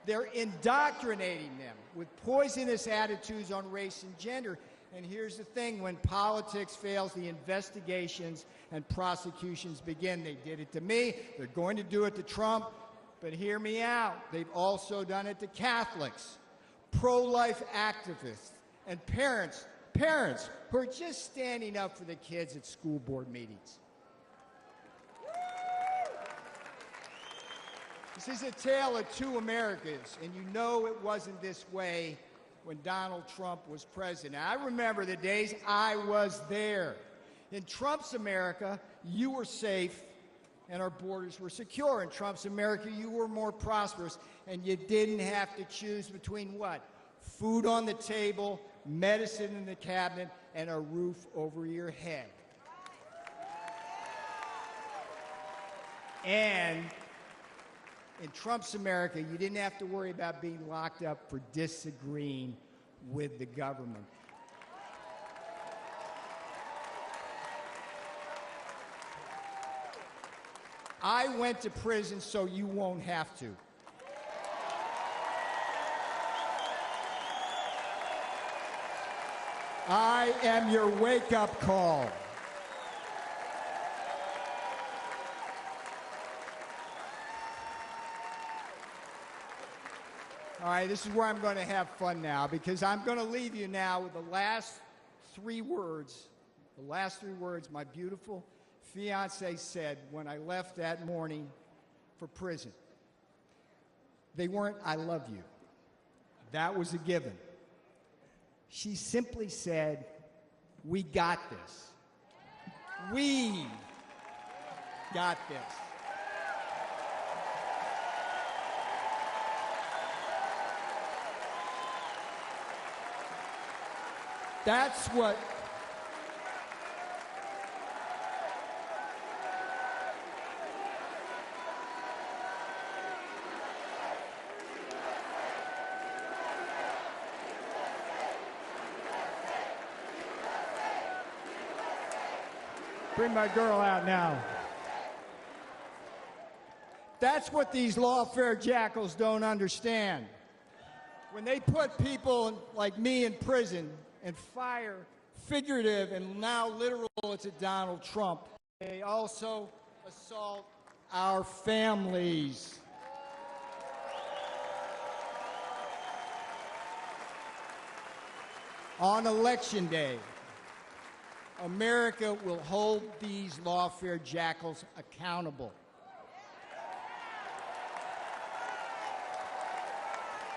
They're indoctrinating them with poisonous attitudes on race and gender. And here's the thing, when politics fails, the investigations and prosecutions begin. They did it to me. They're going to do it to Trump. But hear me out. They've also done it to Catholics, pro-life activists, and parents who are just standing up for the kids at school board meetings. This is a tale of two Americas, and you know it wasn't this way when Donald Trump was president. I remember the days I was there. In Trump's America, you were safe and our borders were secure. In Trump's America, you were more prosperous, and you didn't have to choose between what? Food on the table, medicine in the cabinet, and a roof over your head. And in Trump's America, you didn't have to worry about being locked up for disagreeing with the government. I went to prison so you won't have to. I am your wake-up call. All right, this is where I'm going to have fun now, because I'm going to leave you now with the last three words my beautiful fiancé said when I left that morning for prison. They weren't, "I love you." That was a given. She simply said, "We got this. We got this." That's what bring my girl out now. That's what these lawfare jackals don't understand. When they put people like me in prison and fire figurative and now literal to Donald Trump, they also assault our families. On Election Day, America will hold these lawfare jackals accountable.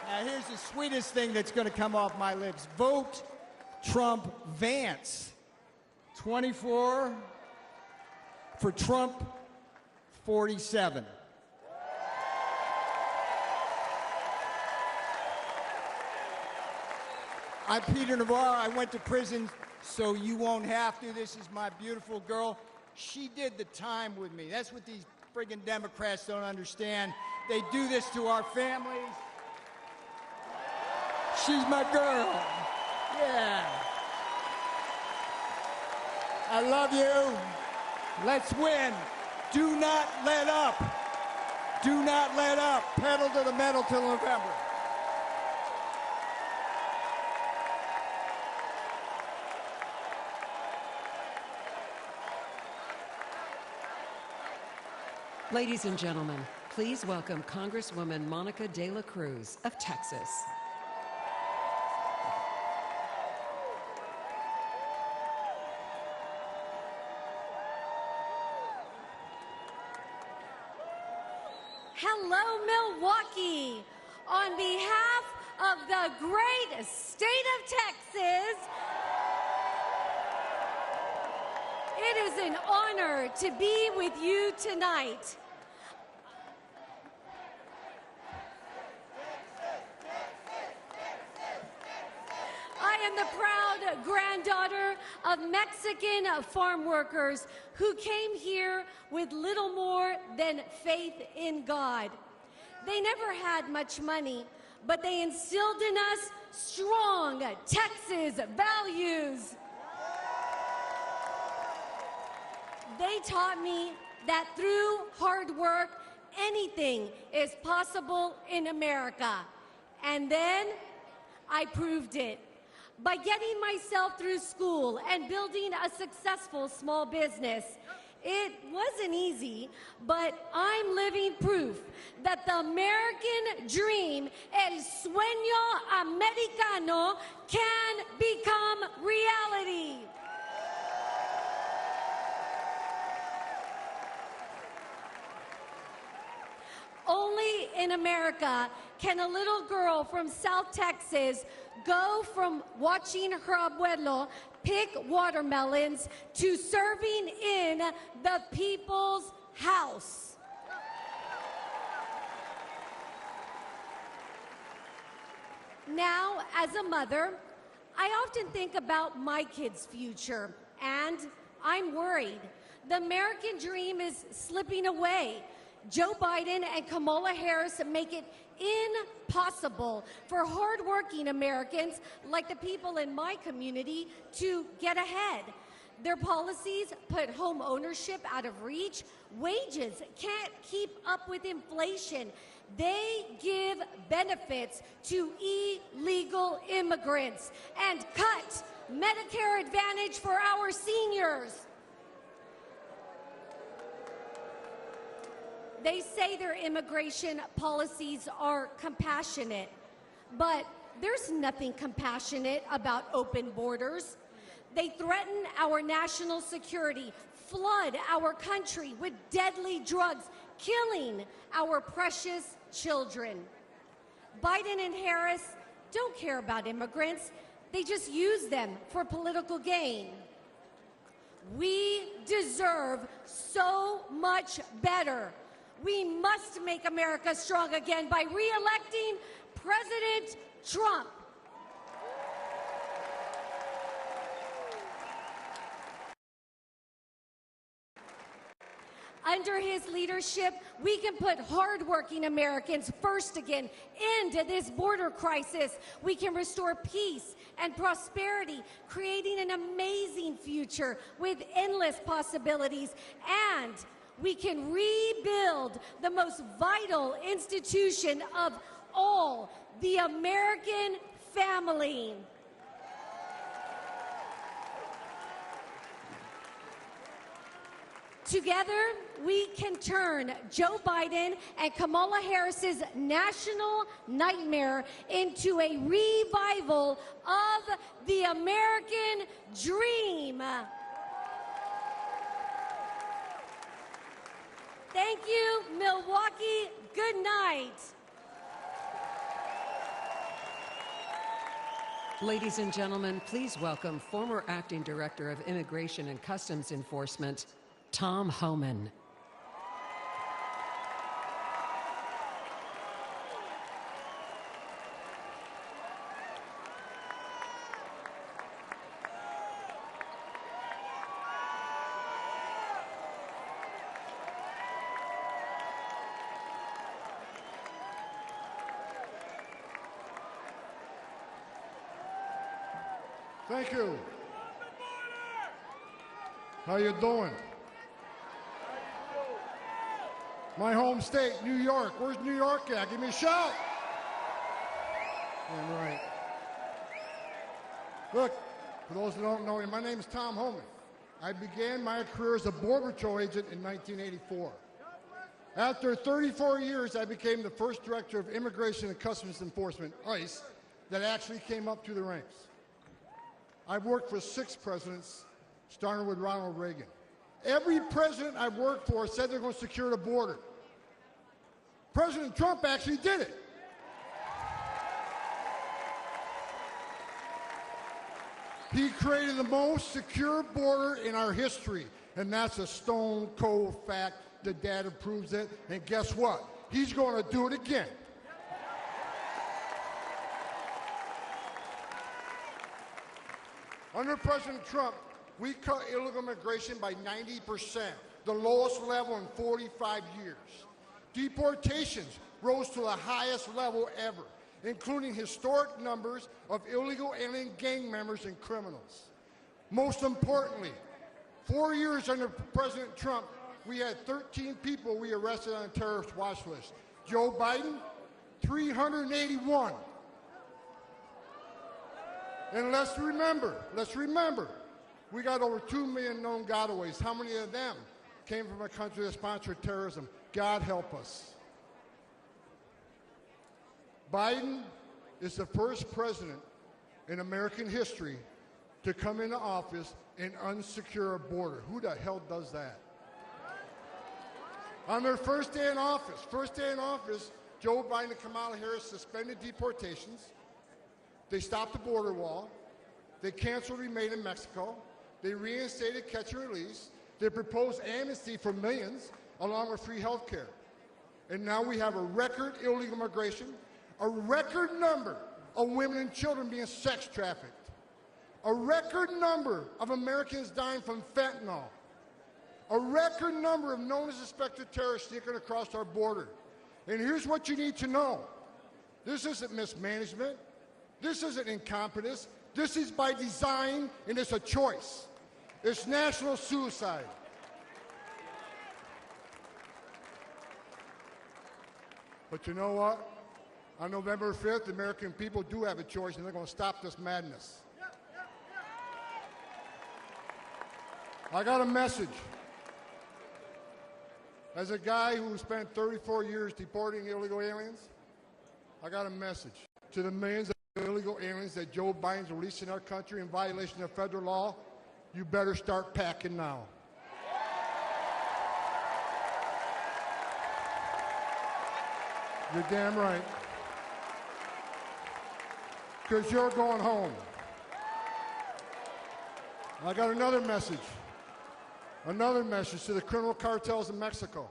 Now, here's the sweetest thing that's going to come off my lips. Vote Trump Vance. 24 for Trump 47. I'm Peter Navarro. I went to prison so you won't have to. This is my beautiful girl. She did the time with me. That's what these friggin' Democrats don't understand. They do this to our families. She's my girl. Yeah. I love you. Let's win. Do not let up. Do not let up. Pedal to the metal till November. Ladies and gentlemen, please welcome Congresswoman Monica De La Cruz of Texas. Hello, Milwaukee. On behalf of the great state of Texas, it is an honor to be with you tonight. I am the proud granddaughter of Mexican farm workers who came here with little more than faith in God. They never had much money, but they instilled in us strong Texas values. They taught me that through hard work, anything is possible in America. And then I proved it. By getting myself through school and building a successful small business. It wasn't easy, but I'm living proof that the American dream, el sueño americano, can become reality. Only in America can a little girl from South Texas go from watching her abuelo pick watermelons to serving in the people's house. Now, as a mother, I often think about my kids' future, and I'm worried. The American dream is slipping away. Joe Biden and Kamala Harris make it impossible for hardworking Americans like the people in my community to get ahead. Their policies put home ownership out of reach. Wages can't keep up with inflation. They give benefits to illegal immigrants and cut Medicare Advantage for our seniors. They say their immigration policies are compassionate, but there's nothing compassionate about open borders. They threaten our national security, flood our country with deadly drugs, killing our precious children. Biden and Harris don't care about immigrants. They just use them for political gain. We deserve so much better. We must make America strong again by re-electing President Trump. Under his leadership, we can put hardworking Americans first again, end this border crisis. We can restore peace and prosperity, creating an amazing future with endless possibilities. And we can rebuild the most vital institution of all, the American family. Together, we can turn Joe Biden and Kamala Harris's national nightmare into a revival of the American dream. Thank you, Milwaukee. Good night. Ladies and gentlemen, please welcome former Acting Director of Immigration and Customs Enforcement, Tom Homan. Thank you. How you doing? My home state, New York. Where's New York at? Give me a shout. Damn right. Look, for those who don't know me, my name is Tom Homan. I began my career as a Border Patrol agent in 1984. After 34 years, I became the first director of Immigration and Customs Enforcement, ICE, that actually came up through the ranks. I've worked for 6 presidents, starting with Ronald Reagan. Every president I've worked for said they're going to secure the border. President Trump actually did it. He created the most secure border in our history, and that's a stone cold fact. The data proves it, and guess what? He's going to do it again. Under President Trump, we cut illegal immigration by 90%, the lowest level in 45 years. Deportations rose to the highest level ever, including historic numbers of illegal alien gang members and criminals. Most importantly, 4 years under President Trump, we had 13 people we arrested on a terrorist watch list. Joe Biden, 381. And let's remember, we got over 2 million known gotaways. How many of them came from a country that sponsored terrorism? God help us. Biden is the first president in American history to come into office and unsecure a border. Who the hell does that? On their first day in office, Joe Biden and Kamala Harris suspended deportations. They stopped the border wall. They canceled Remain in Mexico. They reinstated catch and release. They proposed amnesty for millions, along with free health care. And now we have a record illegal immigration, a record number of women and children being sex trafficked, a record number of Americans dying from fentanyl, a record number of known as suspected terrorists sneaking across our border. And here's what you need to know. This isn't mismanagement. This isn't incompetence. This is by design, and it's a choice. It's national suicide. But you know what? On November 5th, the American people do have a choice, and they're going to stop this madness. I got a message. As a guy who spent 34 years deporting illegal aliens, I got a message to the millions of illegal aliens that Joe Biden's releasing our country in violation of federal law. You better start packing now. You're damn right. Because you're going home. I got another message. Another message to the criminal cartels in Mexico.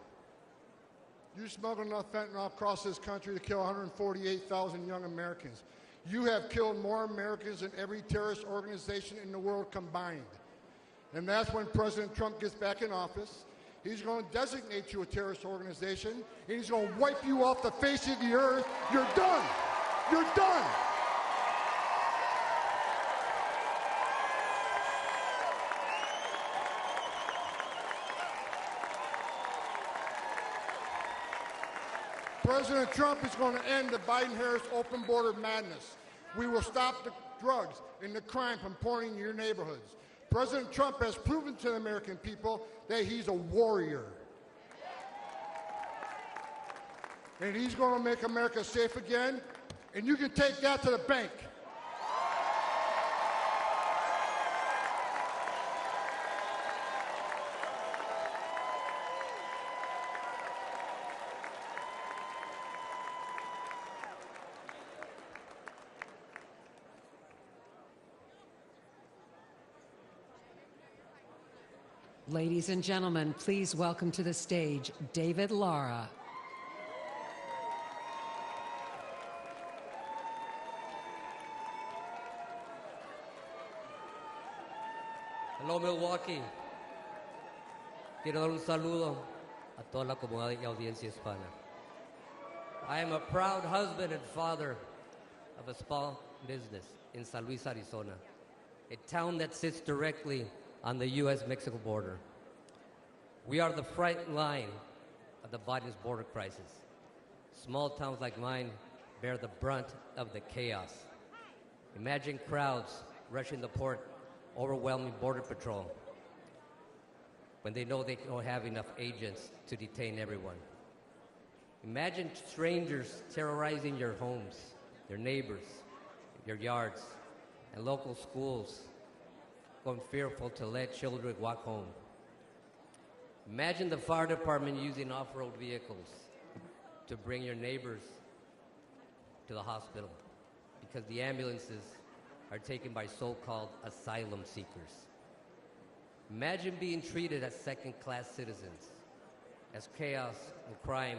You smuggled enough fentanyl across this country to kill 148,000 young Americans. You have killed more Americans than every terrorist organization in the world combined. And that's when President Trump gets back in office. He's going to designate you a terrorist organization, and he's going to wipe you off the face of the earth. You're done. You're done. President Trump is going to end the Biden-Harris open border madness. We will stop the drugs and the crime from pouring into your neighborhoods. President Trump has proven to the American people that he's a warrior. And he's going to make America safe again, and you can take that to the bank. Ladies and gentlemen, please welcome to the stage David Lara. Hello, Milwaukee. Quiero dar un saludo a toda la comunidad y audiencia hispana. I am a proud husband and father of a small business in San Luis, Arizona. a town that sits directly on the U.S.-Mexico border. We are the front line of the Biden's border crisis. Small towns like mine bear the brunt of the chaos. Imagine crowds rushing the port, overwhelming Border Patrol when they know they don't have enough agents to detain everyone. Imagine strangers terrorizing your homes, your neighbors, your yards, and local schools going fearful to let children walk home. Imagine the fire department using off-road vehicles to bring your neighbors to the hospital because the ambulances are taken by so-called asylum seekers. Imagine being treated as second-class citizens, as chaos and crime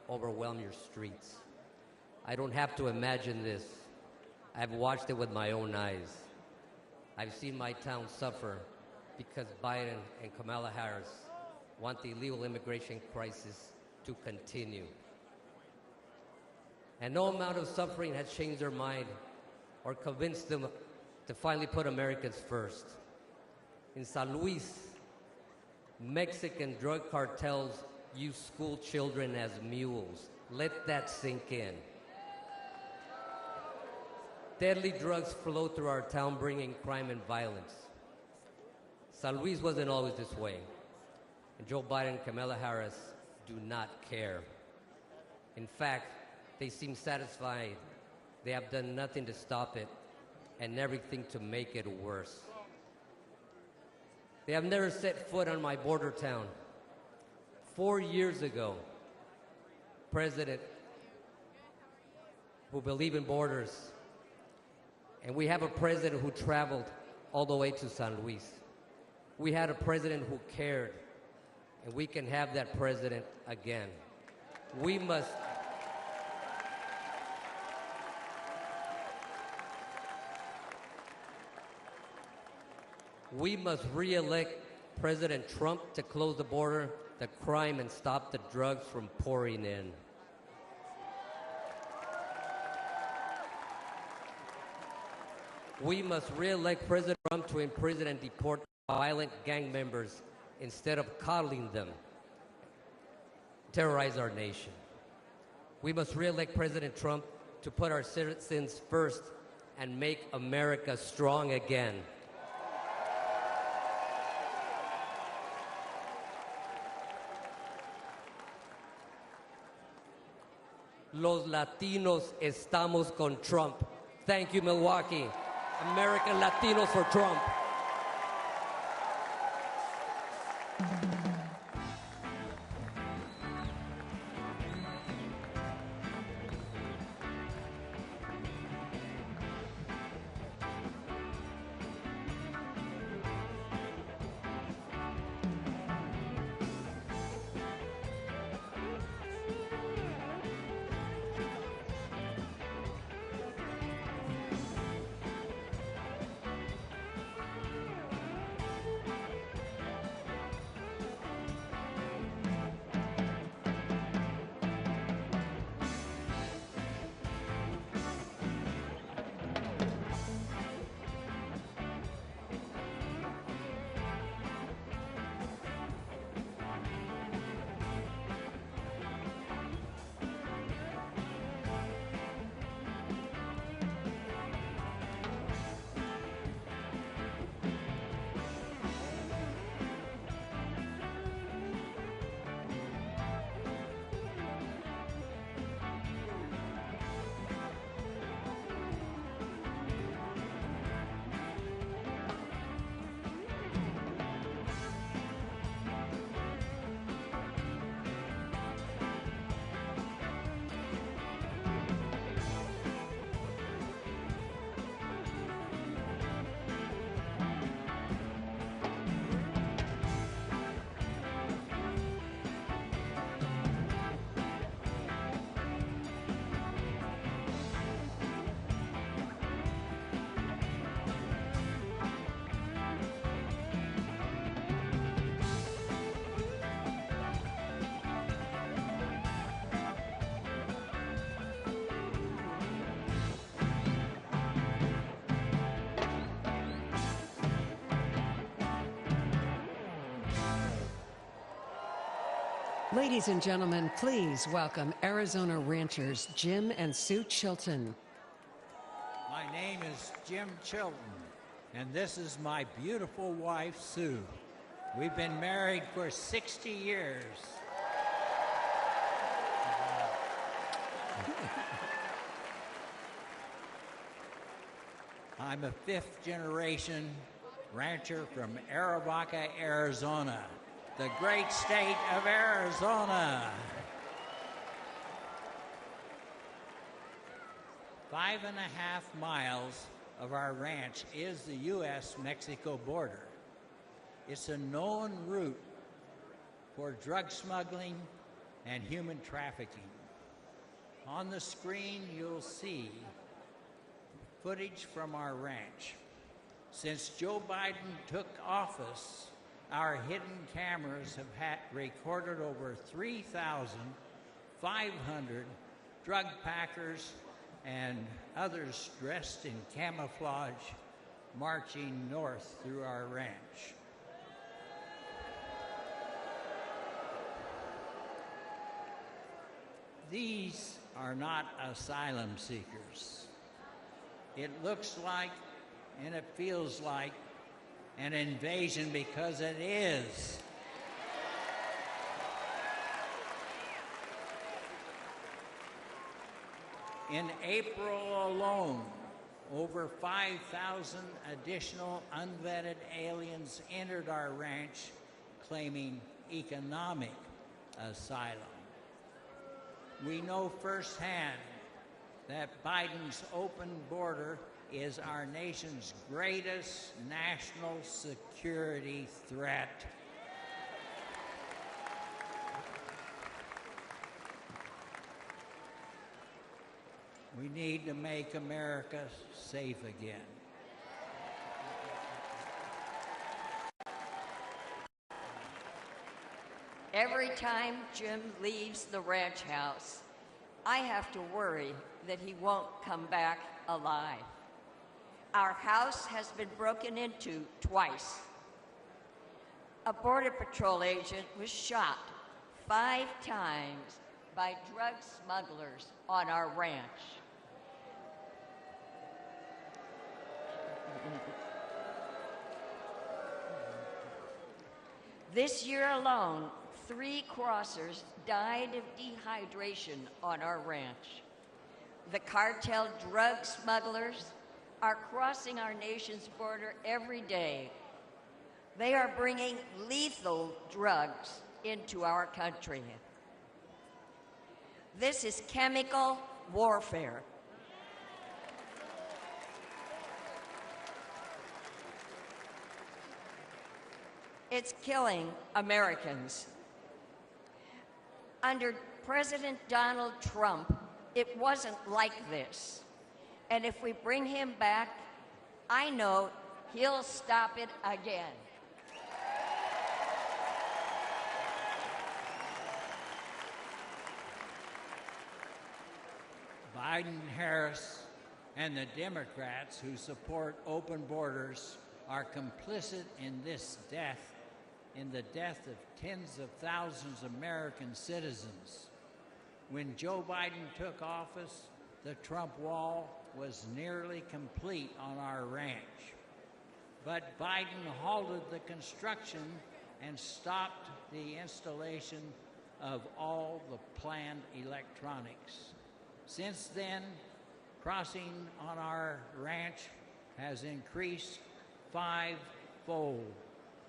overwhelm your streets. I don't have to imagine this. I've watched it with my own eyes. I've seen my town suffer because Biden and Kamala Harris want the illegal immigration crisis to continue. And no amount of suffering has changed their mind or convinced them to finally put Americans first. In San Luis, Mexican drug cartels use school children as mules. Let that sink in. Deadly drugs flow through our town, bringing crime and violence. San Luis wasn't always this way, and Joe Biden and Kamala Harris do not care. In fact, they seem satisfied. They have done nothing to stop it and everything to make it worse. They have never set foot on my border town. 4 years ago, President who believed in borders, and we have a president who traveled all the way to San Luis. We had a president who cared, and we can have that president again. We must re-elect President Trump to close the border, the crime, and stop the drugs from pouring in. We must re-elect President Trump to imprison and deport violent gang members instead of coddling them, terrorize our nation. We must re-elect President Trump to put our citizens first and make America strong again. Los Latinos estamos con Trump. Thank you, Milwaukee. American Latinos for Trump. Ladies and gentlemen, please welcome Arizona ranchers Jim and Sue Chilton. My name is Jim Chilton, and this is my beautiful wife, Sue. We've been married for 60 years. I'm a fifth-generation rancher from Arivaca, Arizona, the great state of Arizona. 5.5 miles of our ranch is the U.S.-Mexico border. It's a known route for drug smuggling and human trafficking. On the screen, you'll see footage from our ranch. Since Joe Biden took office, our hidden cameras have recorded over 3,500 drug packers and others dressed in camouflage marching north through our ranch. These are not asylum seekers. It looks like and it feels like an invasion because it is. In April alone, over 5,000 additional unvetted aliens entered our ranch claiming economic asylum. We know firsthand that Biden's open border is our nation's greatest national security threat. We need to make America safe again. Every time Jim leaves the ranch house, I have to worry that he won't come back alive. Our house has been broken into twice. A Border Patrol agent was shot 5 times by drug smugglers on our ranch. This year alone, 3 crossers died of dehydration on our ranch. The cartel drug smugglers are crossing our nation's border every day. They are bringing lethal drugs into our country. This is chemical warfare. It's killing Americans. Under President Donald Trump, it wasn't like this. And if we bring him back, I know he'll stop it again. Biden, Harris, and the Democrats who support open borders are complicit in this death, in the death of tens of thousands of American citizens. When Joe Biden took office, the Trump wall was nearly complete on our ranch. But Biden halted the construction and stopped the installation of all the planned electronics. Since then, crossing on our ranch has increased 5-fold.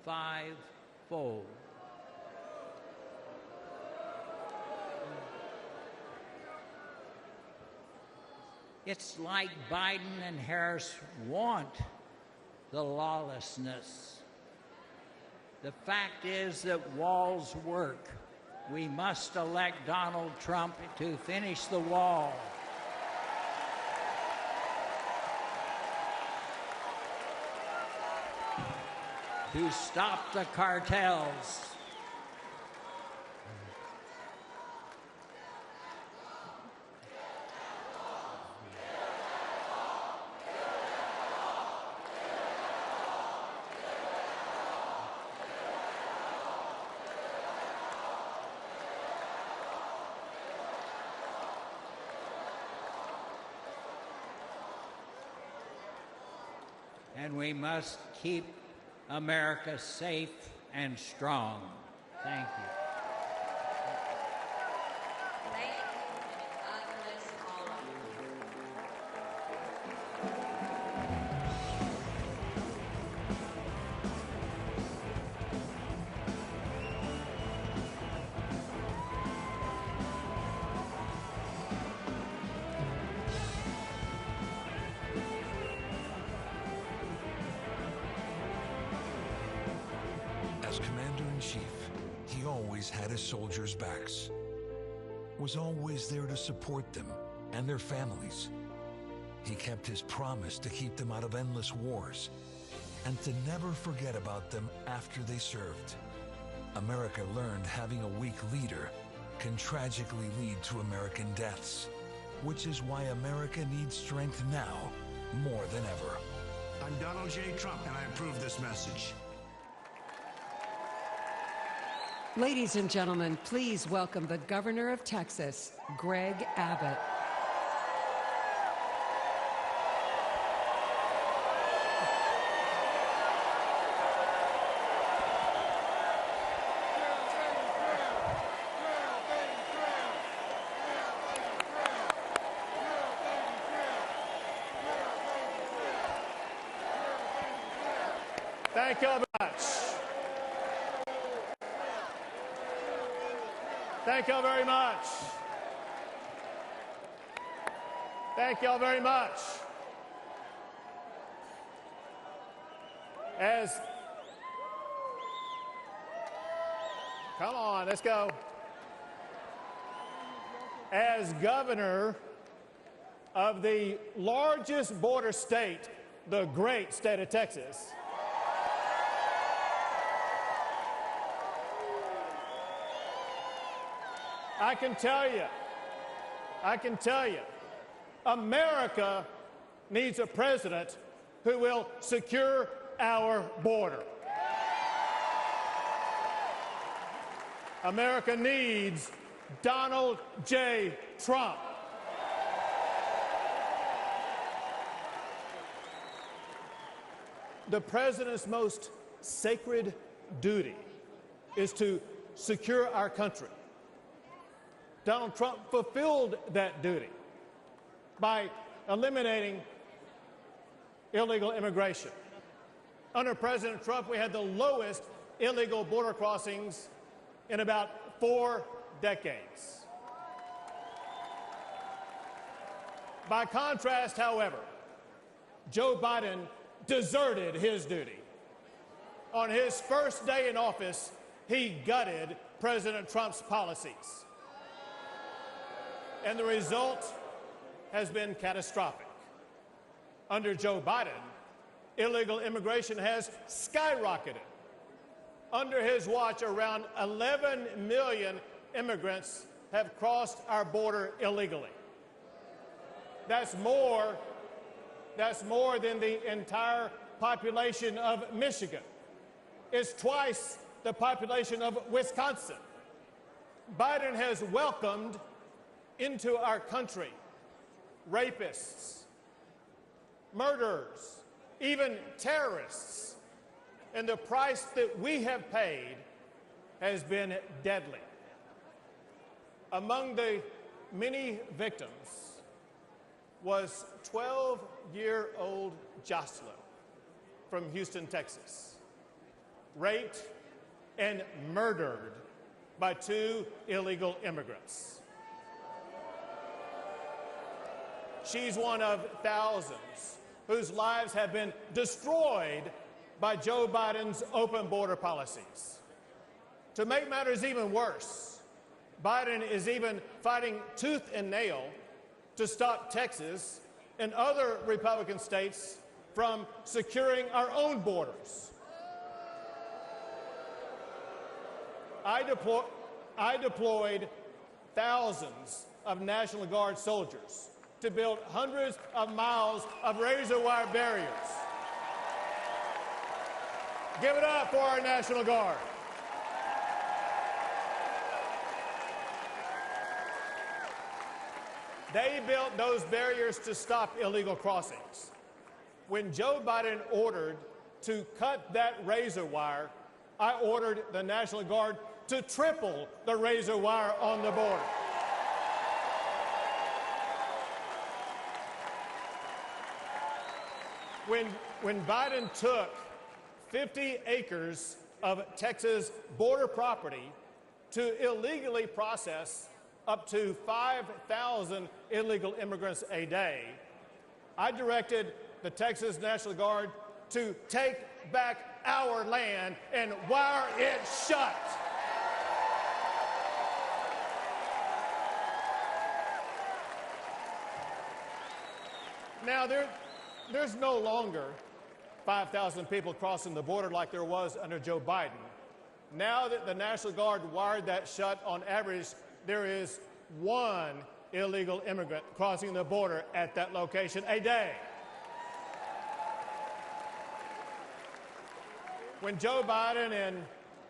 5-fold. It's like Biden and Harris want the lawlessness. The fact is that walls work. We must elect Donald Trump to finish the wall. To stop the cartels. and we must keep America safe and strong. Thank you. As Commander-in-Chief, he always had his soldiers' backs, was always there to support them and their families. He kept his promise to keep them out of endless wars and to never forget about them after they served. America learned having a weak leader can tragically lead to American deaths, which is why America needs strength now more than ever. I'm Donald J. Trump, and I approve this message. Ladies and gentlemen, please welcome the Governor of Texas, Greg Abbott. Thank you very much. Thank y'all very much. Thank y'all very much. Come on, let's go. As governor of the largest border state, the great state of Texas, I can tell you, America needs a president who will secure our border. America needs Donald J. Trump. The president's most sacred duty is to secure our country. Donald Trump fulfilled that duty by eliminating illegal immigration. Under President Trump, we had the lowest illegal border crossings in about 4 decades. By contrast, however, Joe Biden deserted his duty. On his first day in office, he gutted President Trump's policies. And the result has been catastrophic. Under Joe Biden, illegal immigration has skyrocketed. Under his watch, around 11 million immigrants have crossed our border illegally. That's more than the entire population of Michigan. It's twice the population of Wisconsin. Biden has welcomed into our country rapists, murderers, even terrorists, and the price that we have paid has been deadly. Among the many victims was 12-year-old Jocelyn from Houston, Texas, raped and murdered by 2 illegal immigrants. She's one of thousands whose lives have been destroyed by Joe Biden's open border policies. To make matters even worse, Biden is even fighting tooth and nail to stop Texas and other Republican states from securing our own borders. I deployed thousands of National Guard soldiers to build hundreds of miles of razor wire barriers. Give it up for our National Guard. They built those barriers to stop illegal crossings. When Joe Biden ordered to cut that razor wire, I ordered the National Guard to triple the razor wire on the border. When Biden took 50 acres of Texas border property to illegally process up to 5,000 illegal immigrants a day, I directed the Texas National Guard to take back our land and wire it shut. Now, there's no longer 5,000 people crossing the border like there was under Joe Biden. Now that the National Guard wired that shut, on average, there is one illegal immigrant crossing the border at that location a day. When Joe Biden and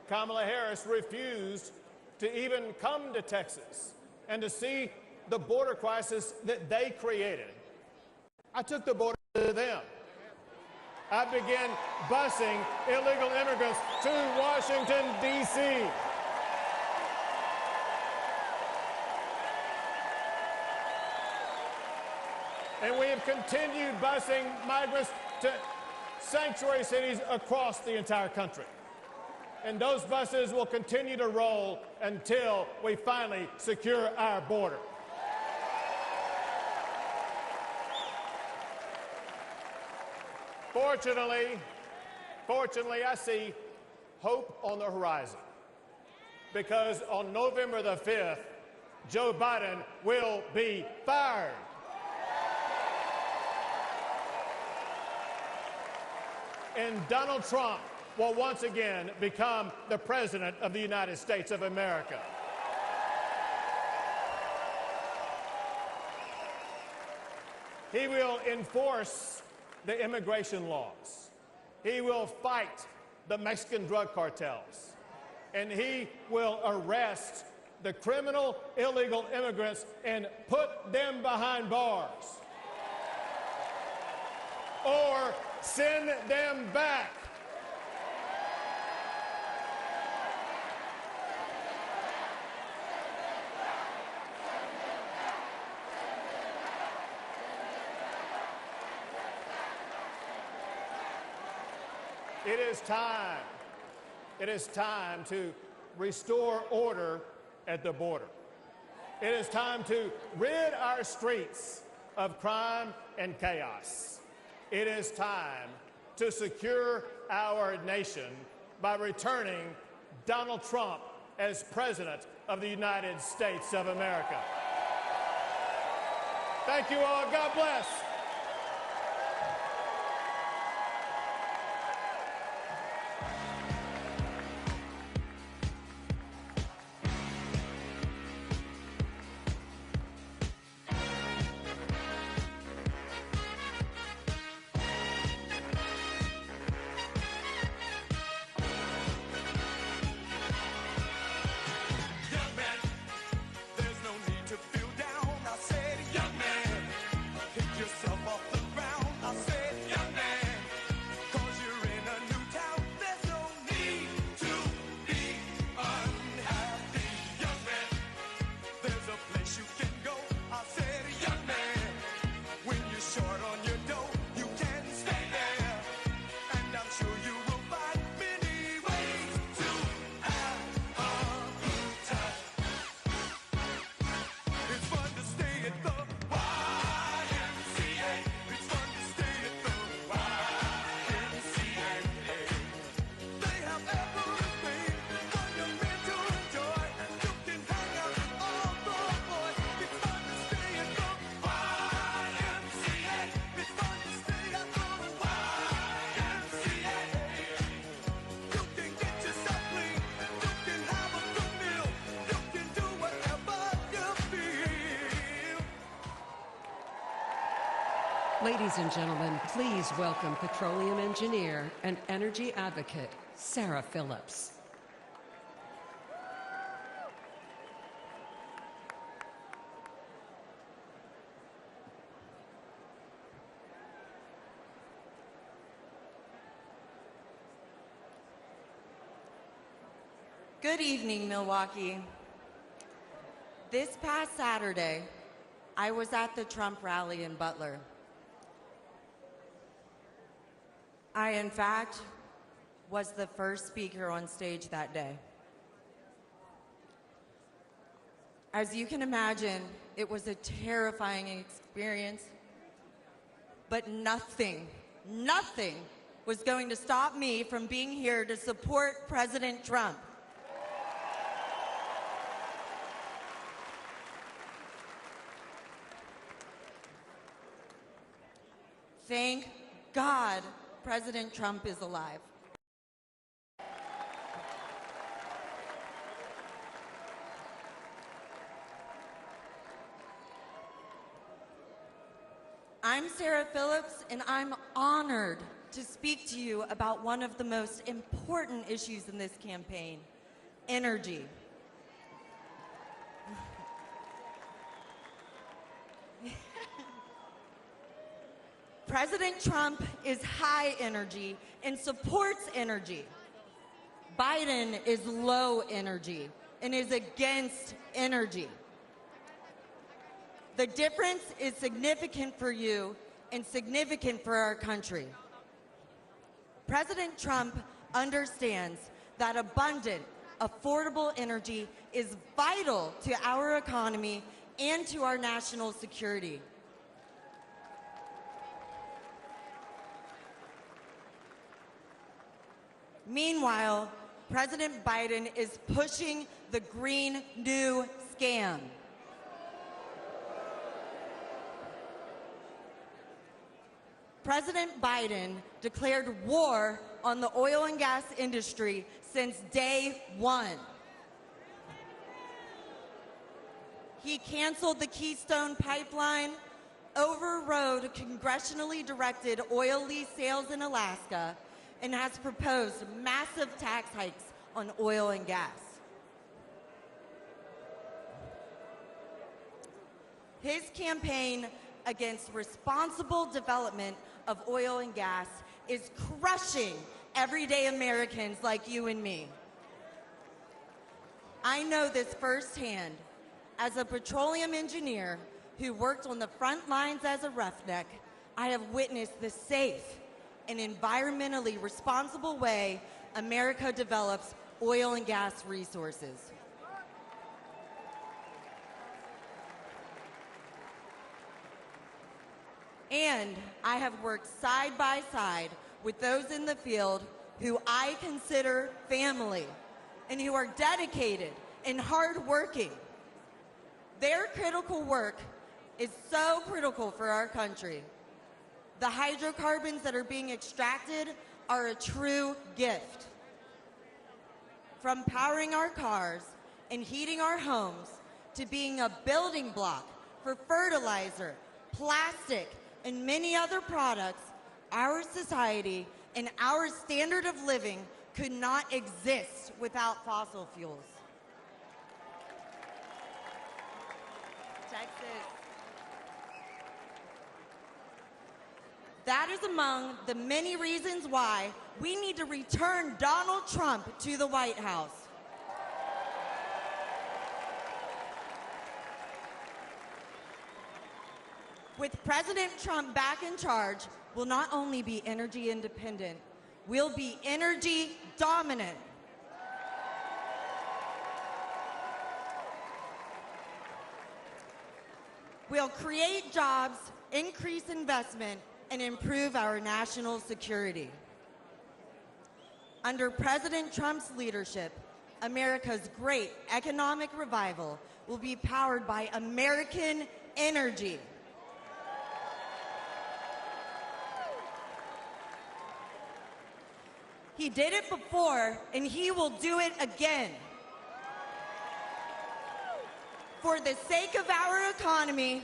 Kamala Harris refused to even come to Texas and to see the border crisis that they created, I took the border to them. I began busing illegal immigrants to Washington, D.C. And we have continued busing migrants to sanctuary cities across the entire country. And those buses will continue to roll until we finally secure our border. Fortunately, I see hope on the horizon, because on November the 5th, Joe Biden will be fired. And Donald Trump will once again become the President of the United States of America. He will enforce the immigration laws. He will fight the Mexican drug cartels. And he will arrest the criminal illegal immigrants and put them behind bars. Or send them back. It is time to restore order at the border. It is time to rid our streets of crime and chaos. It is time to secure our nation by returning Donald Trump as President of the United States of America. Thank you all. God bless. Ladies and gentlemen, please welcome petroleum engineer and energy advocate, Sarah Phillips. Good evening, Milwaukee. This past Saturday, I was at the Trump rally in Butler. I, in fact, was the first speaker on stage that day. As you can imagine, it was a terrifying experience, but nothing was going to stop me from being here to support President Trump. Thank God President Trump is alive. I'm Sarah Phillips, and I'm honored to speak to you about one of the most important issues in this campaign, energy. President Trump is high energy and supports energy. Biden is low energy and is against energy. The difference is significant for you and significant for our country. President Trump understands that abundant, affordable energy is vital to our economy and to our national security. Meanwhile, President Biden is pushing the Green New scam. President Biden declared war on the oil and gas industry since day one. He canceled the Keystone Pipeline, overrode congressionally directed oil lease sales in Alaska, and has proposed massive tax hikes on oil and gas. His campaign against responsible development of oil and gas is crushing everyday Americans like you and me. I know this firsthand. As a petroleum engineer who worked on the front lines as a roughneck, I have witnessed the safe and environmentally responsible way America develops oil and gas resources. And I have worked side by side with those in the field who I consider family and who are dedicated and hardworking. Their critical work is so critical for our country. The hydrocarbons that are being extracted are a true gift. From powering our cars and heating our homes to being a building block for fertilizer, plastic, and many other products, our society and our standard of living could not exist without fossil fuels. Texas. That is among the many reasons why we need to return Donald Trump to the White House. With President Trump back in charge, we'll not only be energy independent, we'll be energy dominant. We'll create jobs, increase investment, and improve our national security. Under President Trump's leadership, America's great economic revival will be powered by American energy. He did it before, and he will do it again. For the sake of our economy,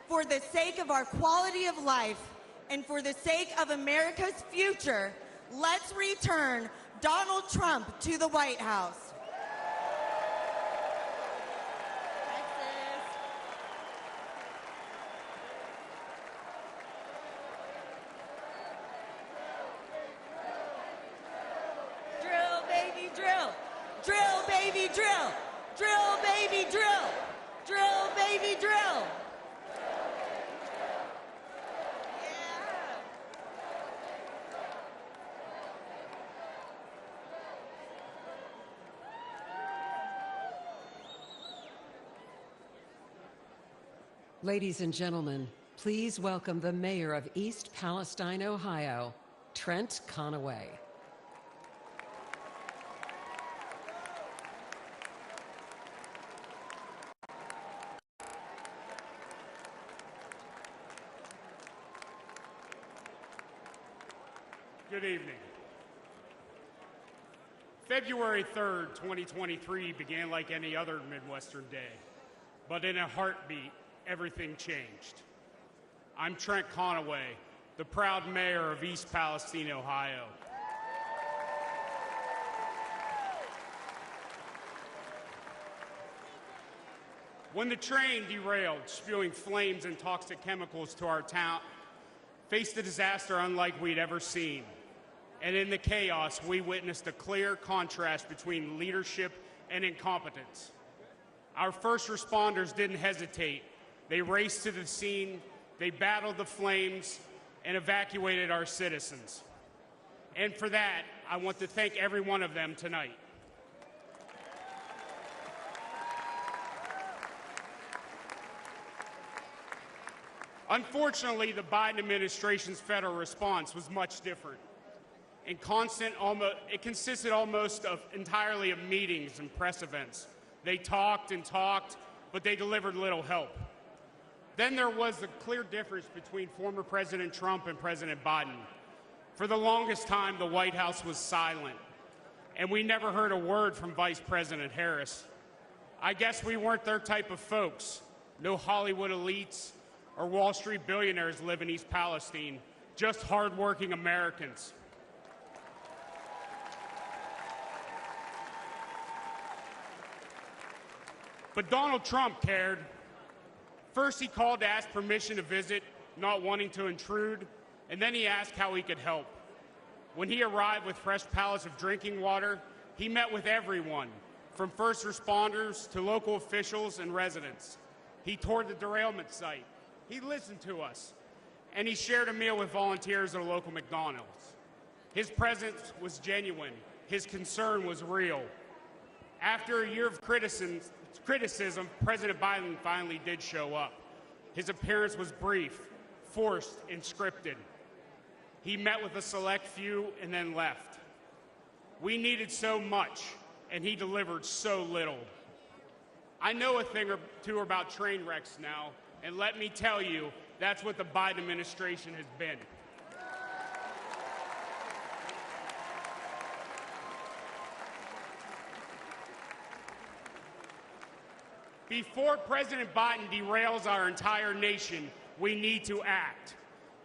for the sake of our quality of life, and for the sake of America's future, let's return Donald Trump to the White House. Drill, baby, drill. Drill, baby. Ladies and gentlemen, please welcome the mayor of East Palestine, Ohio, Trent Conaway. Good evening. February 3rd, 2023 began like any other Midwestern day, but in a heartbeat, everything changed. I'm Trent Conaway, the proud mayor of East Palestine, Ohio. When the train derailed, spewing flames and toxic chemicals to our town, faced a disaster unlike we'd ever seen. And in the chaos, we witnessed a clear contrast between leadership and incompetence. Our first responders didn't hesitate. They raced to the scene, they battled the flames, and evacuated our citizens. And for that, I want to thank every one of them tonight. Unfortunately, the Biden administration's federal response was much different. It consisted almost entirely of meetings and press events. They talked and talked, but they delivered little help. Then there was a clear difference between former President Trump and President Biden. For the longest time, the White House was silent, and we never heard a word from Vice President Harris. I guess we weren't their type of folks. No Hollywood elites or Wall Street billionaires live in East Palestine, just hardworking Americans. But Donald Trump cared. First, he called to ask permission to visit, not wanting to intrude, and then he asked how he could help. When he arrived with fresh pallets of drinking water, he met with everyone, from first responders to local officials and residents. He toured the derailment site. He listened to us, and he shared a meal with volunteers at a local McDonald's. His presence was genuine. His concern was real. After a year of criticism, President Biden finally did show up. His appearance was brief, forced, and scripted. He met with a select few and then left. We needed so much, and he delivered so little. I know a thing or two about train wrecks now, and let me tell you, that's what the Biden administration has been. Before President Biden derails our entire nation, we need to act.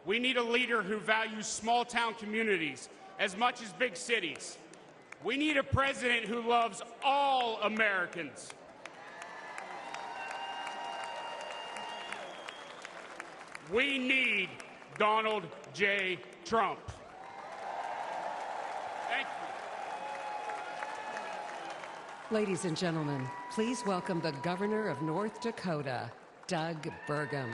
We need a leader who values small-town communities as much as big cities. We need a president who loves all Americans. We need Donald J. Trump. Thank you. Ladies and gentlemen, please welcome the Governor of North Dakota, Doug Burgum.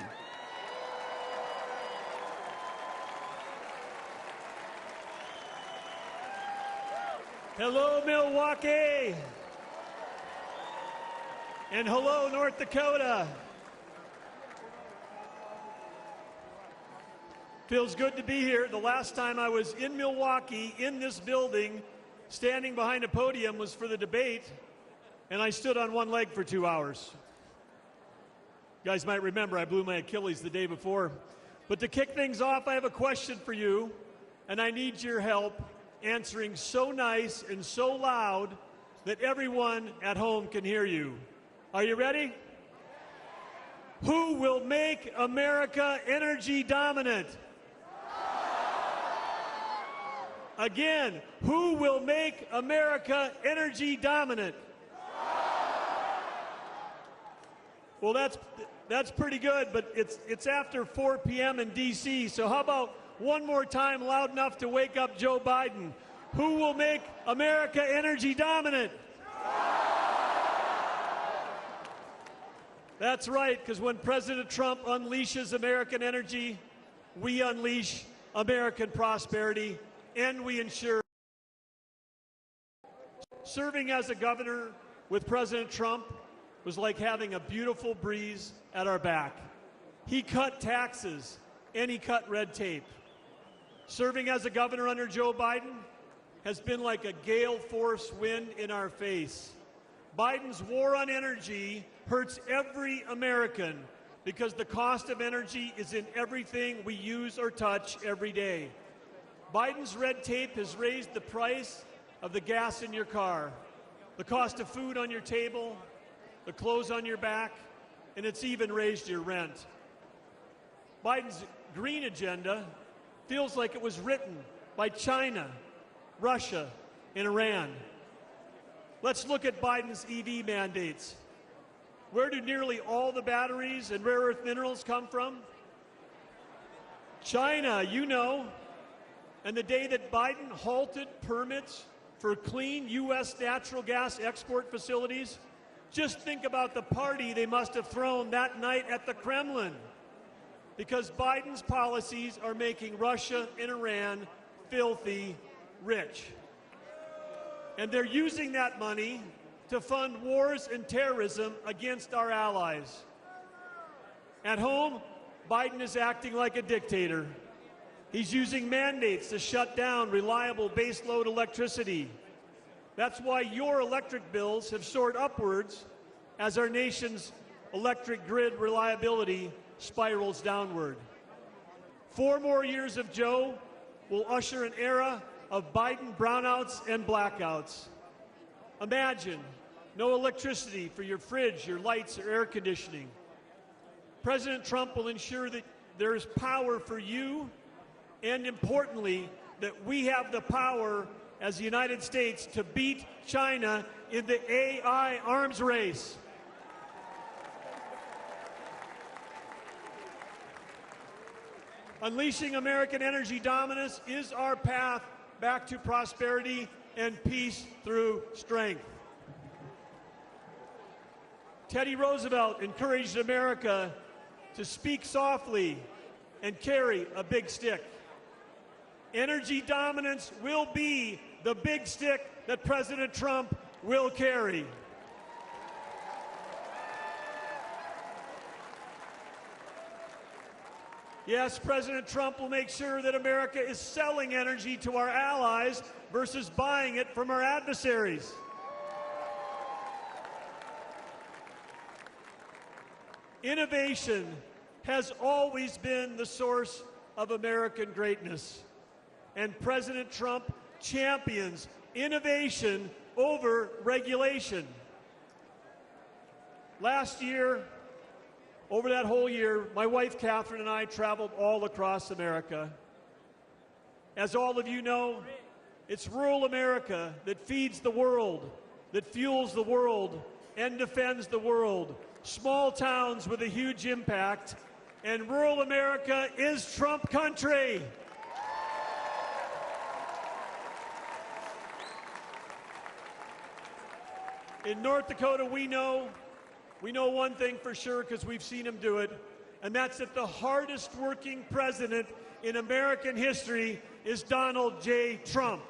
Hello, Milwaukee. And hello, North Dakota. Feels good to be here. The last time I was in Milwaukee, in this building, standing behind a podium was for the debate, and I stood on one leg for 2 hours. You guys might remember I blew my Achilles the day before. But to kick things off, I have a question for you, and I need your help answering so nice and so loud that everyone at home can hear you. Are you ready? Who will make America energy dominant? Again, who will make America energy dominant? Well, that's pretty good, but it's after 4 p.m. in D.C., so how about one more time loud enough to wake up Joe Biden? Who will make America energy dominant? That's right, because when President Trump unleashes American energy, we unleash American prosperity, and we ensure. Serving as a governor with President Trump was like having a beautiful breeze at our back. He cut taxes and he cut red tape. Serving as a governor under Joe Biden has been like a gale force wind in our face. Biden's war on energy hurts every American because the cost of energy is in everything we use or touch every day. Biden's red tape has raised the price of the gas in your car, the cost of food on your table, the clothes on your back, and it's even raised your rent. Biden's green agenda feels like it was written by China, Russia, and Iran. Let's look at Biden's EV mandates. Where do nearly all the batteries and rare earth minerals come from? China, you know. And the day that Biden halted permits for clean U.S. natural gas export facilities, just think about the party they must have thrown that night at the Kremlin. Because Biden's policies are making Russia and Iran filthy rich. And they're using that money to fund wars and terrorism against our allies. At home, Biden is acting like a dictator. He's using mandates to shut down reliable baseload electricity. That's why your electric bills have soared upwards as our nation's electric grid reliability spirals downward. 4 more years of Joe will usher an era of Biden brownouts and blackouts. Imagine no electricity for your fridge, your lights, or air conditioning. President Trump will ensure that there is power for you, and importantly, that we have the power as the United States to beat China in the AI arms race. Unleashing American energy dominance is our path back to prosperity and peace through strength. Teddy Roosevelt encouraged America to speak softly and carry a big stick. Energy dominance will be the big stick that President Trump will carry. Yes, President Trump will make sure that America is selling energy to our allies versus buying it from our adversaries. Innovation has always been the source of American greatness, and President Trump champions innovation over regulation. Last year, over that whole year, my wife Catherine and I traveled all across America. As all of you know, it's rural America that feeds the world, that fuels the world, and defends the world. Small towns with a huge impact, and rural America is Trump country. In North Dakota, we know one thing for sure because we've seen him do it, and that's that the hardest working president in American history is Donald J. Trump.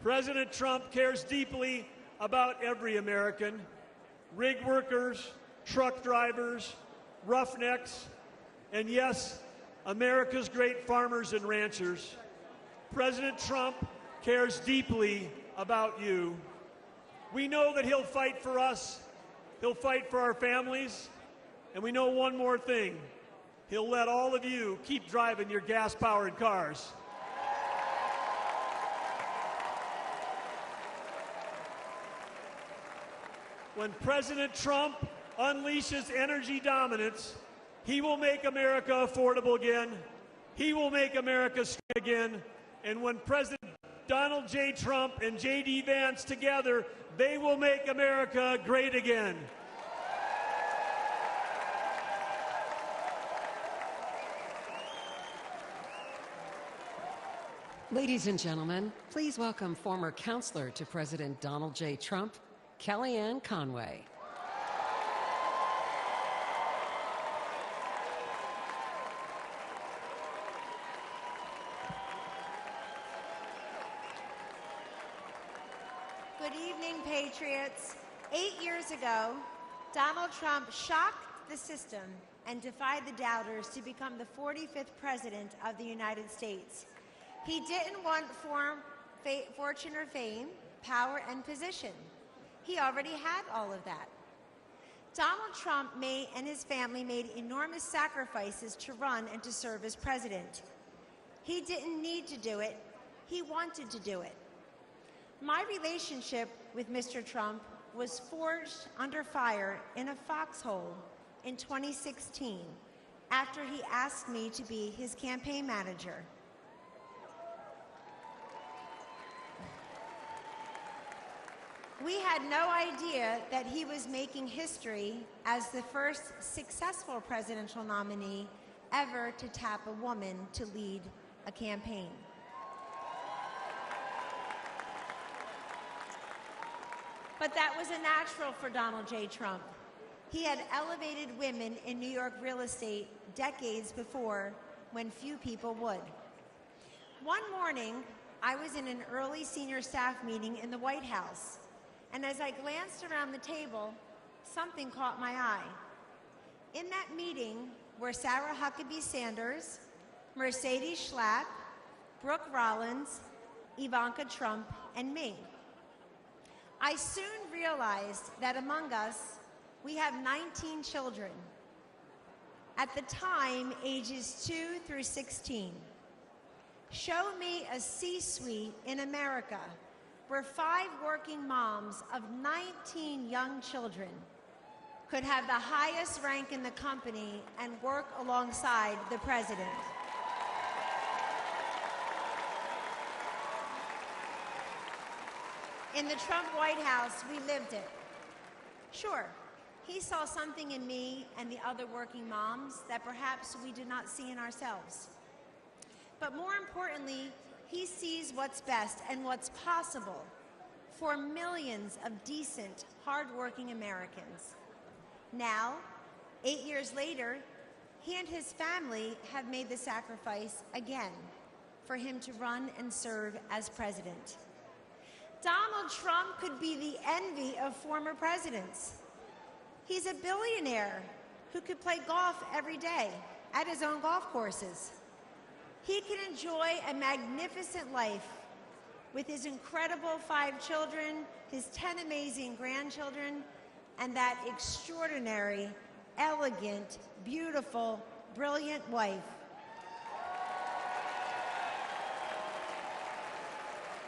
President Trump cares deeply about every American, rig workers, truck drivers, roughnecks, and yes, America's great farmers and ranchers. President Trump cares deeply about you. We know that he'll fight for us, he'll fight for our families, and we know one more thing. He'll let all of you keep driving your gas-powered cars. When President Trump unleashes energy dominance, he will make America affordable again. He will make America strong again. And when President Donald J. Trump and J.D. Vance together, they will make America great again. Ladies and gentlemen, please welcome former counselor to President Donald J. Trump, Kellyanne Conway. Good evening, Patriots. 8 years ago, Donald Trump shocked the system and defied the doubters to become the 45th president of the United States. He didn't want fortune or fame, power and position. He already had all of that. Donald Trump and his family made enormous sacrifices to run and to serve as president. He didn't need to do it. He wanted to do it. My relationship with Mr. Trump was forged under fire in a foxhole in 2016 after he asked me to be his campaign manager. We had no idea that he was making history as the first successful presidential nominee ever to tap a woman to lead a campaign. But that was a natural for Donald J. Trump. He had elevated women in New York real estate decades before when few people would. One morning, I was in an early senior staff meeting in the White House, and as I glanced around the table, something caught my eye. In that meeting were Sarah Huckabee Sanders, Mercedes Schlapp, Brooke Rollins, Ivanka Trump, and me. I soon realized that among us, we have 19 children. At the time, ages 2 through 16. Show me a C-suite in America where 5 working moms of 19 young children could have the highest rank in the company and work alongside the president. In the Trump White House, we lived it. Sure, he saw something in me and the other working moms that perhaps we did not see in ourselves. But more importantly, he sees what's best and what's possible for millions of decent, hardworking Americans. Now, 8 years later, he and his family have made the sacrifice again for him to run and serve as president. Donald Trump could be the envy of former presidents. He's a billionaire who could play golf every day at his own golf courses. He can enjoy a magnificent life with his incredible 5 children, his 10 amazing grandchildren, and that extraordinary, elegant, beautiful, brilliant wife.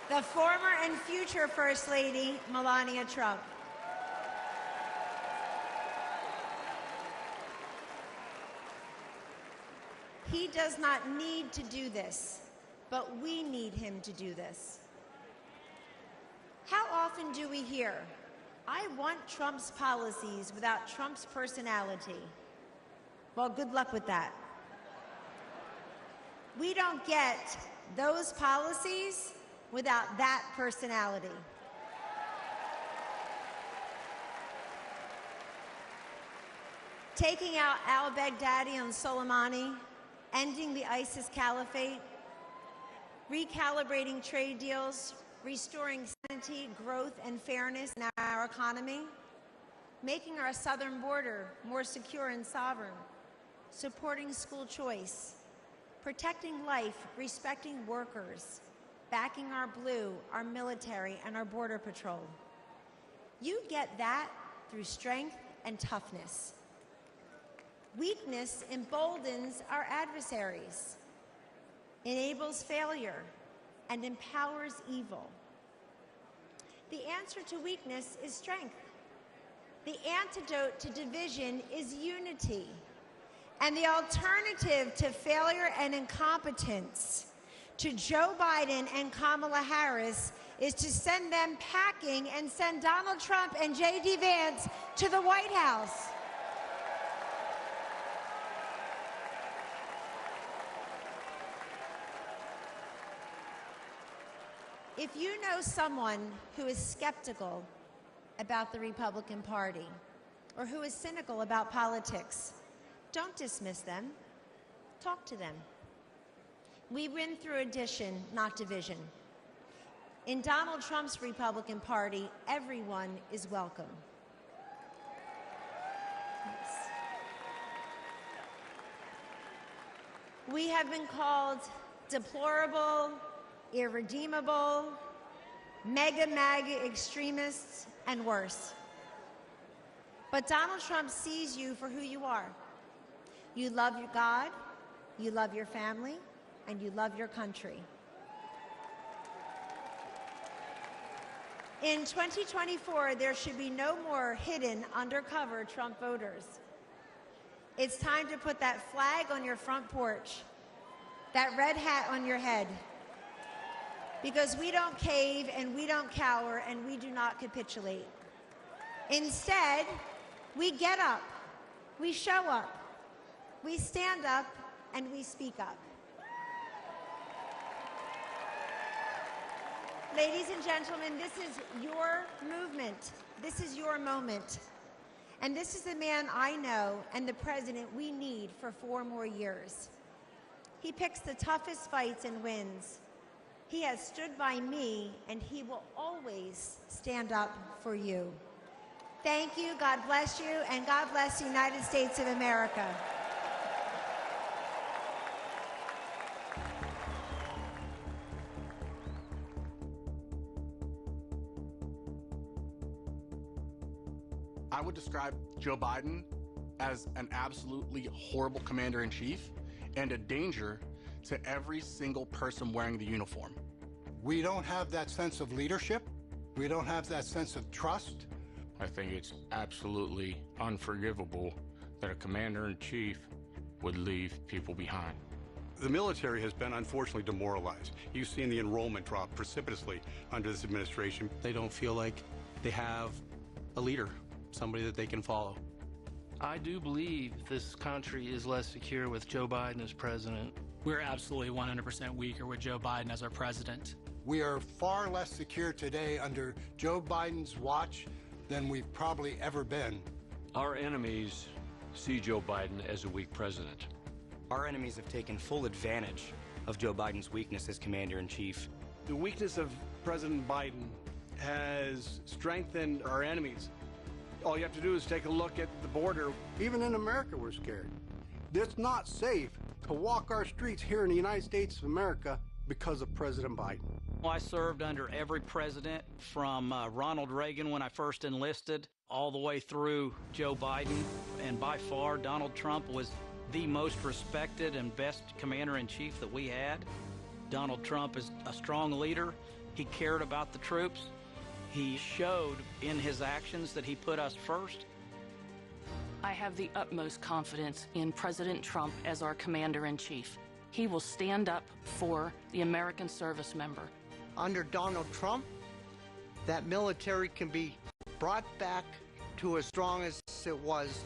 The former and future First Lady, Melania Trump. He does not need to do this, but we need him to do this. How often do we hear, "I want Trump's policies without Trump's personality"? Well, good luck with that. We don't get those policies without that personality. Taking out al-Baghdadi and Soleimani, ending the ISIS caliphate, recalibrating trade deals, restoring sanity, growth, and fairness in our economy, making our southern border more secure and sovereign, supporting school choice, protecting life, respecting workers, backing our blue, our military, and our border patrol. You get that through strength and toughness. Weakness emboldens our adversaries, enables failure, and empowers evil. The answer to weakness is strength. The antidote to division is unity. And the alternative to failure and incompetence to Joe Biden and Kamala Harris is to send them packing and send Donald Trump and J.D. Vance to the White House. If you know someone who is skeptical about the Republican Party or who is cynical about politics, don't dismiss them. Talk to them. We win through addition, not division. In Donald Trump's Republican Party, everyone is welcome. Yes. We have been called deplorable, irredeemable, mega-MAGA extremists, and worse. But Donald Trump sees you for who you are. You love your God, you love your family, and you love your country. In 2024, there should be no more hidden, undercover Trump voters. It's time to put that flag on your front porch, that red hat on your head, because we don't cave and we don't cower and we do not capitulate. Instead, we get up, we show up, we stand up, and we speak up. Ladies and gentlemen, this is your movement. This is your moment. And this is the man I know and the president we need for 4 more years. He picks the toughest fights and wins. He has stood by me, and he will always stand up for you. Thank you, God bless you, and God bless the United States of America. I would describe Joe Biden as an absolutely horrible commander-in-chief and a danger to every single person wearing the uniform. We don't have that sense of leadership. We don't have that sense of trust. I think it's absolutely unforgivable that a commander-in-chief would leave people behind. The military has been unfortunately demoralized. You've seen the enrollment drop precipitously under this administration. They don't feel like they have a leader, somebody that they can follow. I do believe this country is less secure with Joe Biden as president. We're absolutely 100% weaker with Joe Biden as our president. We are far less secure today under Joe Biden's watch than we've probably ever been. Our enemies see Joe Biden as a weak president. Our enemies have taken full advantage of Joe Biden's weakness as commander-in-chief. The weakness of President Biden has strengthened our enemies. All you have to do is take a look at the border. Even in America, we're scared. It's not safe to walk our streets here in the United States of America because of President Biden. I served under every president from Ronald Reagan when I first enlisted all the way through Joe Biden. And by far, Donald Trump was the most respected and best commander-in-chief that we had. Donald Trump is a strong leader. He cared about the troops. He showed in his actions that he put us first. I have the utmost confidence in President Trump as our commander-in-chief. He will stand up for the American service member. Under Donald Trump, that military can be brought back to as strong as it was.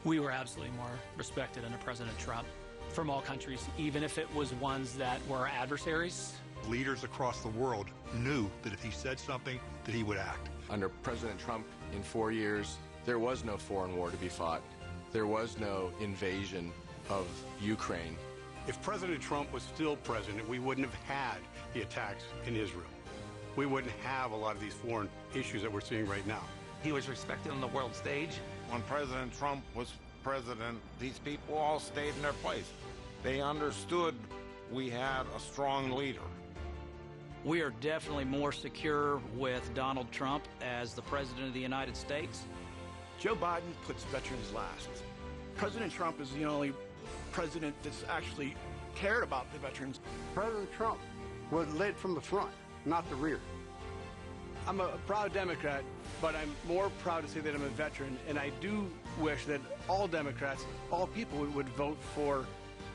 We were absolutely more respected under President Trump from all countries, even if it was ones that were adversaries. Leaders across the world knew that if he said something, that he would act. Under President Trump, in 4 years, there was no foreign war to be fought. There was no invasion of Ukraine. If President Trump was still president, we wouldn't have had the attacks in Israel. We wouldn't have a lot of these foreign issues that we're seeing right now. He was respected on the world stage. When President Trump was president, these people all stayed in their place. They understood we had a strong leader. We are definitely more secure with Donald Trump as the President of the United States. Joe Biden puts veterans last. President Trump is the only president that's actually cared about the veterans. President Trump was led from the front, not the rear. I'm a proud Democrat, but I'm more proud to say that I'm a veteran, and I do wish that all Democrats, all people would vote for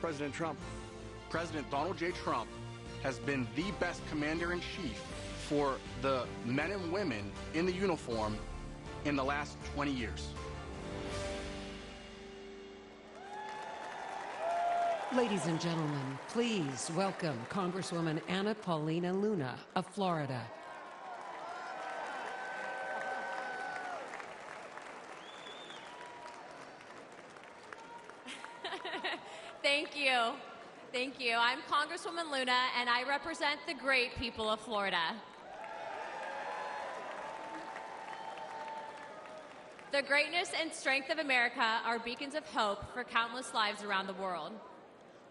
President Trump. President Donald J. Trump has been the best commander-in-chief for the men and women in the uniform in the last 20 years. Ladies and gentlemen, please welcome Congresswoman Anna Paulina Luna of Florida. Thank you. I'm Congresswoman Luna, and I represent the great people of Florida. The greatness and strength of America are beacons of hope for countless lives around the world.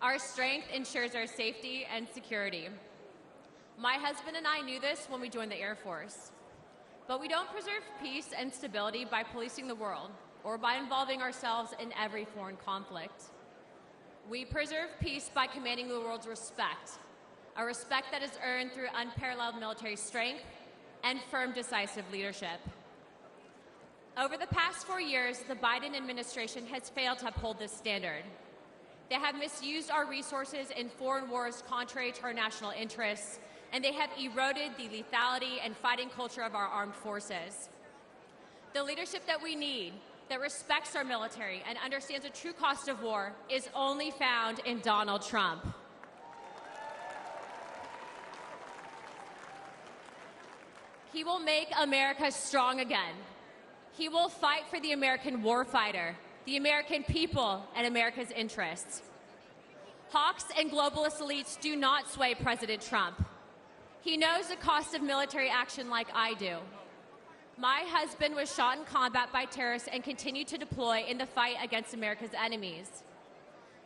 Our strength ensures our safety and security. My husband and I knew this when we joined the Air Force. But we don't preserve peace and stability by policing the world or by involving ourselves in every foreign conflict. We preserve peace by commanding the world's respect, a respect that is earned through unparalleled military strength and firm, decisive leadership. Over the past 4 years, the Biden administration has failed to uphold this standard. They have misused our resources in foreign wars contrary to our national interests, and they have eroded the lethality and fighting culture of our armed forces. The leadership that we need, that respects our military and understands the true cost of war, is only found in Donald Trump. He will make America strong again. He will fight for the American warfighter, the American people, and America's interests. Hawks and globalist elites do not sway President Trump. He knows the cost of military action like I do. My husband was shot in combat by terrorists and continued to deploy in the fight against America's enemies.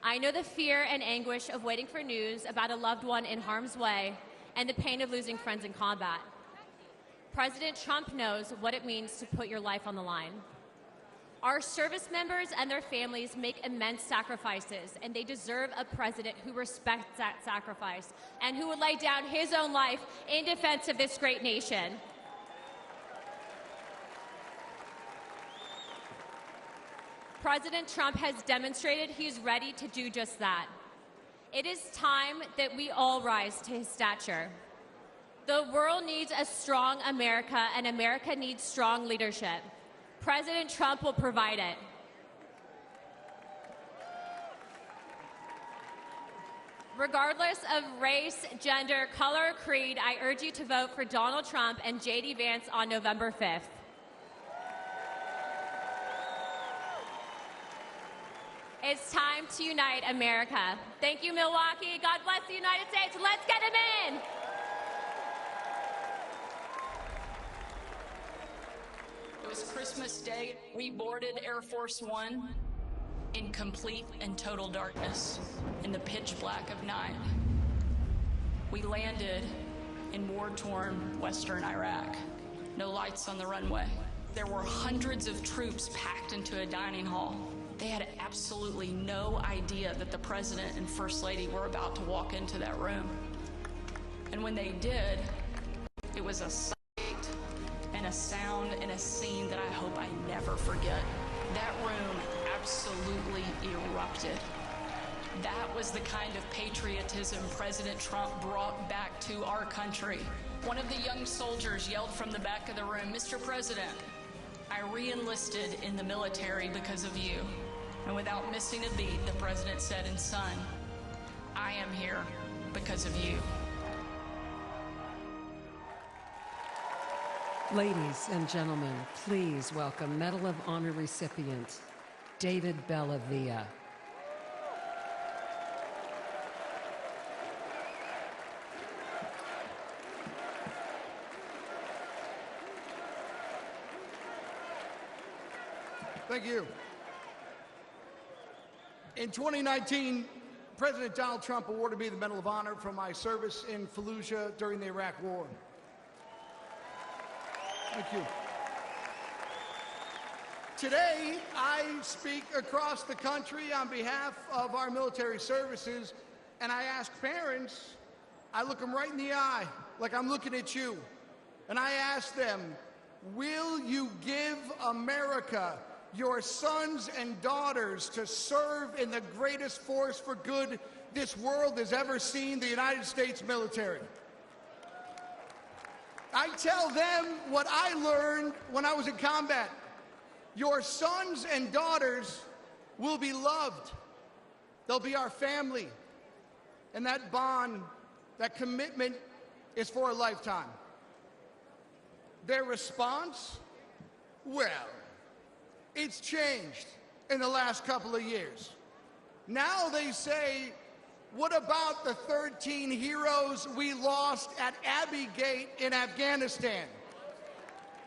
I know the fear and anguish of waiting for news about a loved one in harm's way and the pain of losing friends in combat. President Trump knows what it means to put your life on the line. Our service members and their families make immense sacrifices, and they deserve a president who respects that sacrifice and who would lay down his own life in defense of this great nation. President Trump has demonstrated he is ready to do just that. It is time that we all rise to his stature. The world needs a strong America, and America needs strong leadership. President Trump will provide it. Regardless of race, gender, color, or creed, I urge you to vote for Donald Trump and J.D. Vance on November 5th. It's time to unite America. Thank you, Milwaukee. God bless the United States. Let's get him in. It was Christmas Day. We boarded Air Force One in complete and total darkness, in the pitch black of night. We landed in war-torn western Iraq. No lights on the runway. There were hundreds of troops packed into a dining hall. They had absolutely no idea that the President and First Lady were about to walk into that room. And when they did, it was a sight and a sound and a scene that I hope I never forget. That room absolutely erupted. That was the kind of patriotism President Trump brought back to our country. One of the young soldiers yelled from the back of the room, "Mr. President, I re-enlisted in the military because of you." And without missing a beat, the President said, "And son, I am here because of you." Ladies and gentlemen, please welcome Medal of Honor recipient, David Bellavia. Thank you. In 2019, President Donald Trump awarded me the Medal of Honor for my service in Fallujah during the Iraq War. Thank you. Today, I speak across the country on behalf of our military services, and I ask parents, I look them right in the eye, like I'm looking at you, and I ask them, will you give America your sons and daughters to serve in the greatest force for good this world has ever seen, the United States military? I tell them what I learned when I was in combat. Your sons and daughters will be loved. They'll be our family. And that bond, that commitment is for a lifetime. Their response? Well, it's changed in the last couple of years. Now they say, what about the 13 heroes we lost at Abbey Gate in Afghanistan?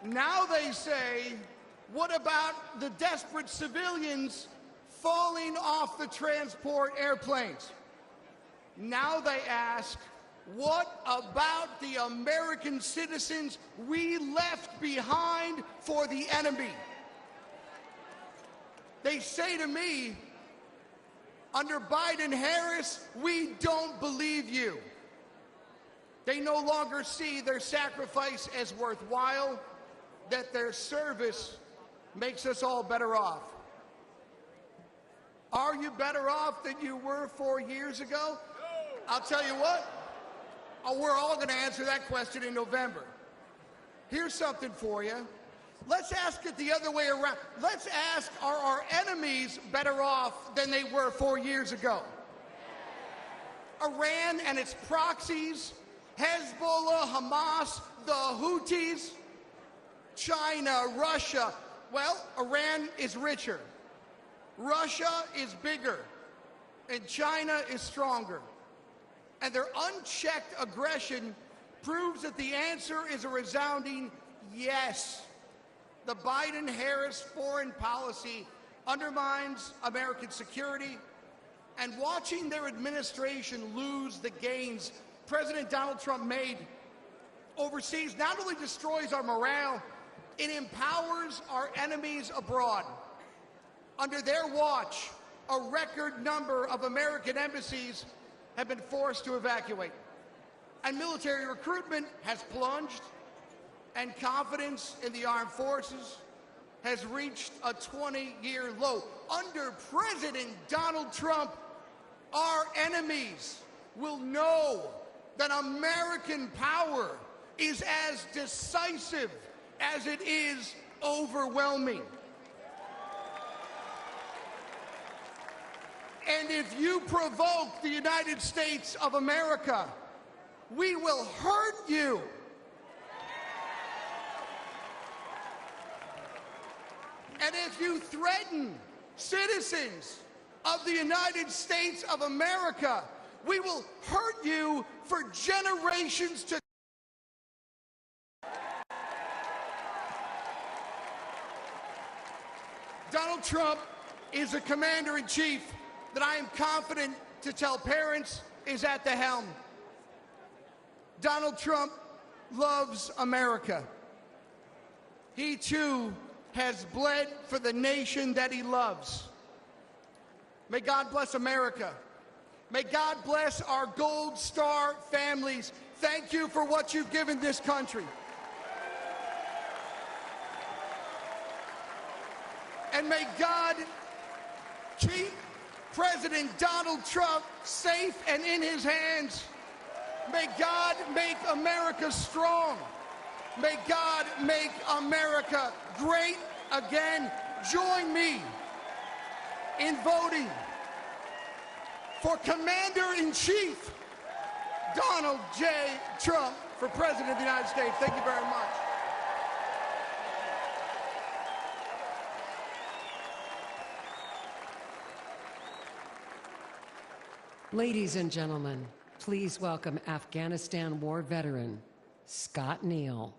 Now they say, What about the desperate civilians falling off the transport airplanes? Now they ask, what about the American citizens we left behind for the enemy? They say to me, under Biden-Harris, we don't believe you. They no longer see their sacrifice as worthwhile, that their service makes us all better off. Are you better off than you were 4 years ago? I'll tell you what, we're all going to answer that question in November. Here's something for you. Let's ask it the other way around. Let's ask, are our enemies better off than they were 4 years ago? Iran and its proxies, Hezbollah, Hamas, the Houthis, China, Russia. Well, Iran is richer, Russia is bigger, and China is stronger. And their unchecked aggression proves that the answer is a resounding yes. The Biden-Harris foreign policy undermines American security, and watching their administration lose the gains President Donald Trump made overseas not only destroys our morale, it empowers our enemies abroad. Under their watch, a record number of American embassies have been forced to evacuate, and military recruitment has plunged, and confidence in the armed forces has reached a 20-year low. Under President Donald Trump, our enemies will know that American power is as decisive as it is overwhelming. And if you provoke the United States of America, we will hurt you. And if you threaten citizens of the United States of America, we will hurt you for generations to come. Donald Trump is a commander-in-chief that I am confident to tell parents is at the helm. Donald Trump loves America. He too has bled for the nation that he loves. May God bless America. May God bless our Gold Star families. Thank you for what you've given this country. And may God keep President Donald Trump safe and in his hands. May God make America strong. May God make America great again. Join me in voting for Commander-in-Chief Donald J. Trump for President of the United States. Thank you very much. Ladies and gentlemen, please welcome Afghanistan war veteran, Scott Neal.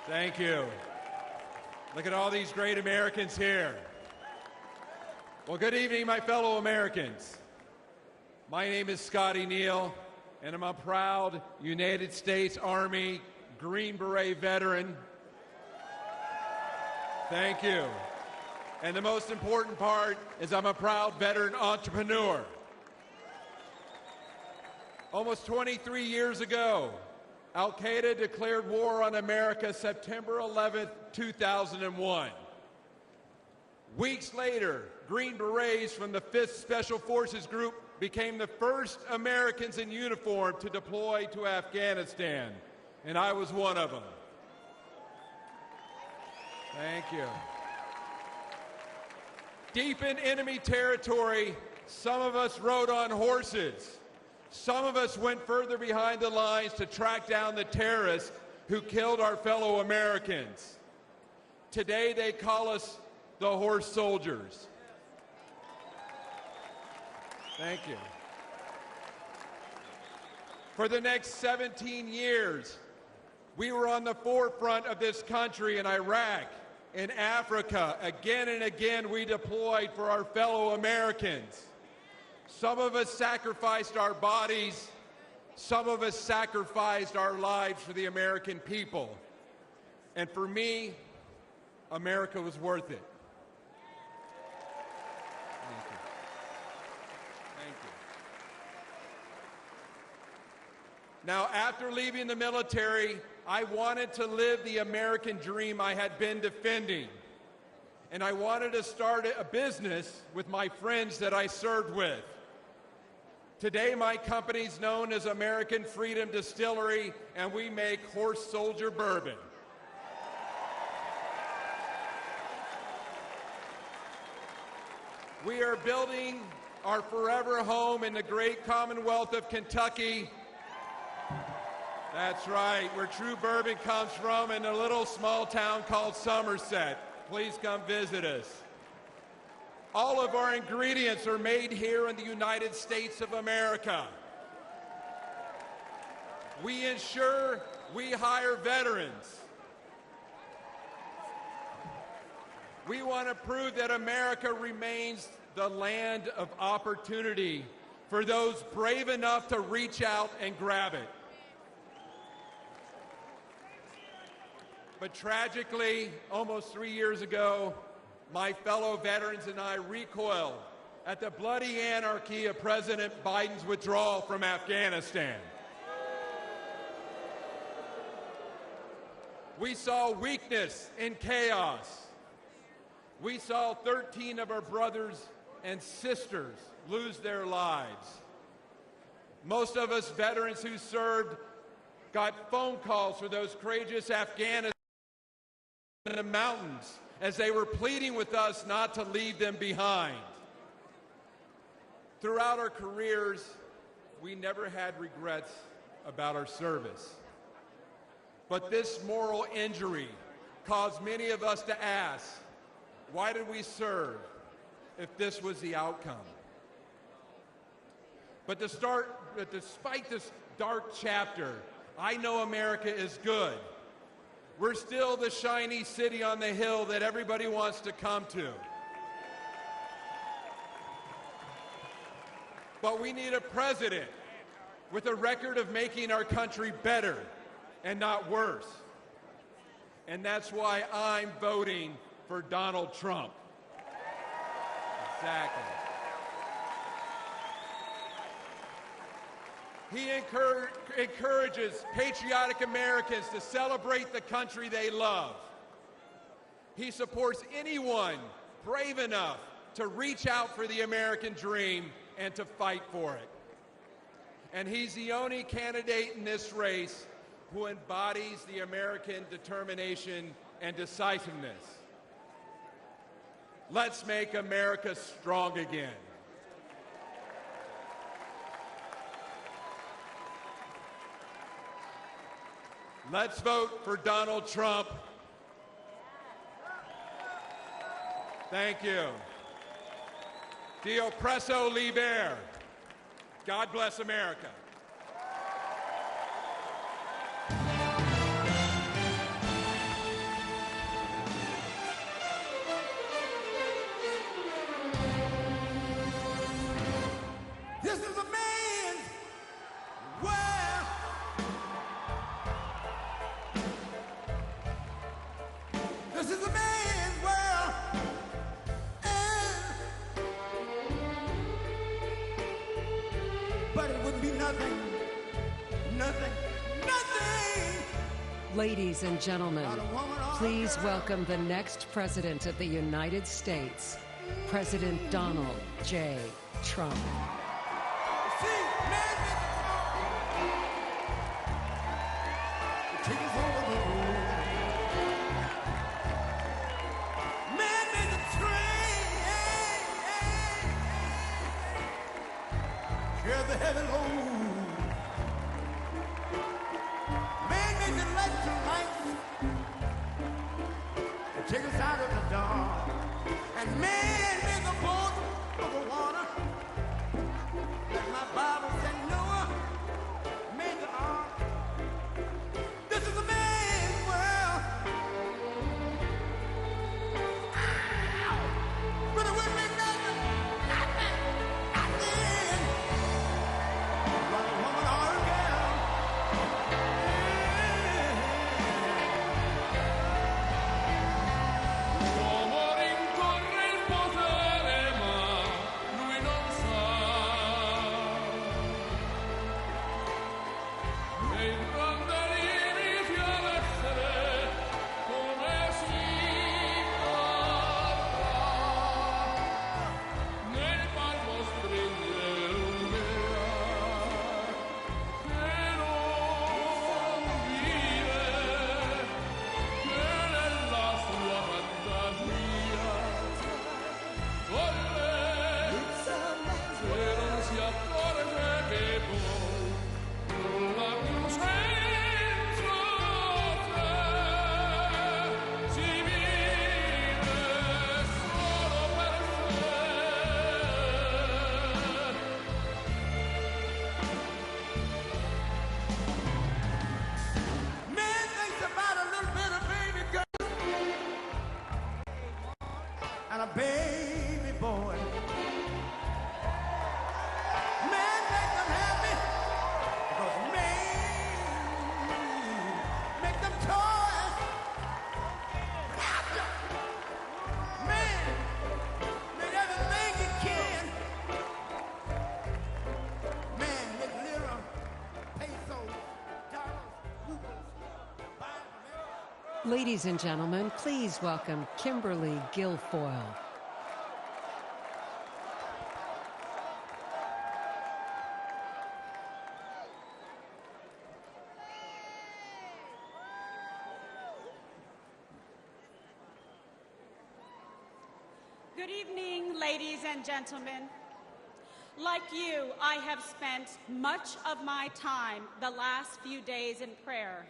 Thank you. Look at all these great Americans here. Well, good evening, my fellow Americans. My name is Scotty Neal, and I'm a proud United States Army Green Beret veteran. Thank you. And the most important part is I'm a proud veteran entrepreneur. Almost 23 years ago, Al-Qaeda declared war on America September 11th, 2001. Weeks later, Green Berets from the 5th Special Forces Group became the first Americans in uniform to deploy to Afghanistan, and I was one of them. Thank you. Deep in enemy territory, some of us rode on horses. Some of us went further behind the lines to track down the terrorists who killed our fellow Americans. Today they call us the horse soldiers. Thank you. For the next 17 years, we were on the forefront of this country in Iraq, in Africa. Again and again, we deployed for our fellow Americans. Some of us sacrificed our bodies. Some of us sacrificed our lives for the American people. And for me, America was worth it. Thank you. Thank you. Now, after leaving the military, I wanted to live the American dream I had been defending. And I wanted to start a business with my friends that I served with. Today, my company's known as American Freedom Distillery, and we make horse soldier bourbon. We are building our forever home in the great Commonwealth of Kentucky. That's right, where true bourbon comes from, in a little small town called Somerset. Please come visit us. All of our ingredients are made here in the United States of America. We ensure we hire veterans. We want to prove that America remains the land of opportunity for those brave enough to reach out and grab it. But tragically, almost 3 years ago, my fellow veterans and I recoiled at the bloody anarchy of President Biden's withdrawal from Afghanistan. We saw weakness and chaos. We saw 13 of our brothers and sisters lose their lives. Most of us veterans who served got phone calls for those courageous Afghans in the mountains as they were pleading with us not to leave them behind. Throughout our careers, we never had regrets about our service. But this moral injury caused many of us to ask, why did we serve if this was the outcome? But despite this dark chapter, I know America is good. We're still the shiny city on the hill that everybody wants to come to. But we need a president with a record of making our country better and not worse. And that's why I'm voting for Donald Trump. Exactly. He encourages patriotic Americans to celebrate the country they love. He supports anyone brave enough to reach out for the American dream and to fight for it. And he's the only candidate in this race who embodies the American determination and decisiveness. Let's make America strong again. Let's vote for Donald Trump. Thank you. Dio presso liber. God bless America. This is a man's world. This is a man's world. But it wouldn't be nothing. Ladies and gentlemen, please welcome the next President of the United States, President Donald J. Trump. The heavy load. Man made the light to life and take us out of the dark. And man made the boat of the water Ladies and gentlemen, please welcome Kimberly Guilfoyle. Good evening, ladies and gentlemen. Like you, I have spent much of my time the last few days in prayer.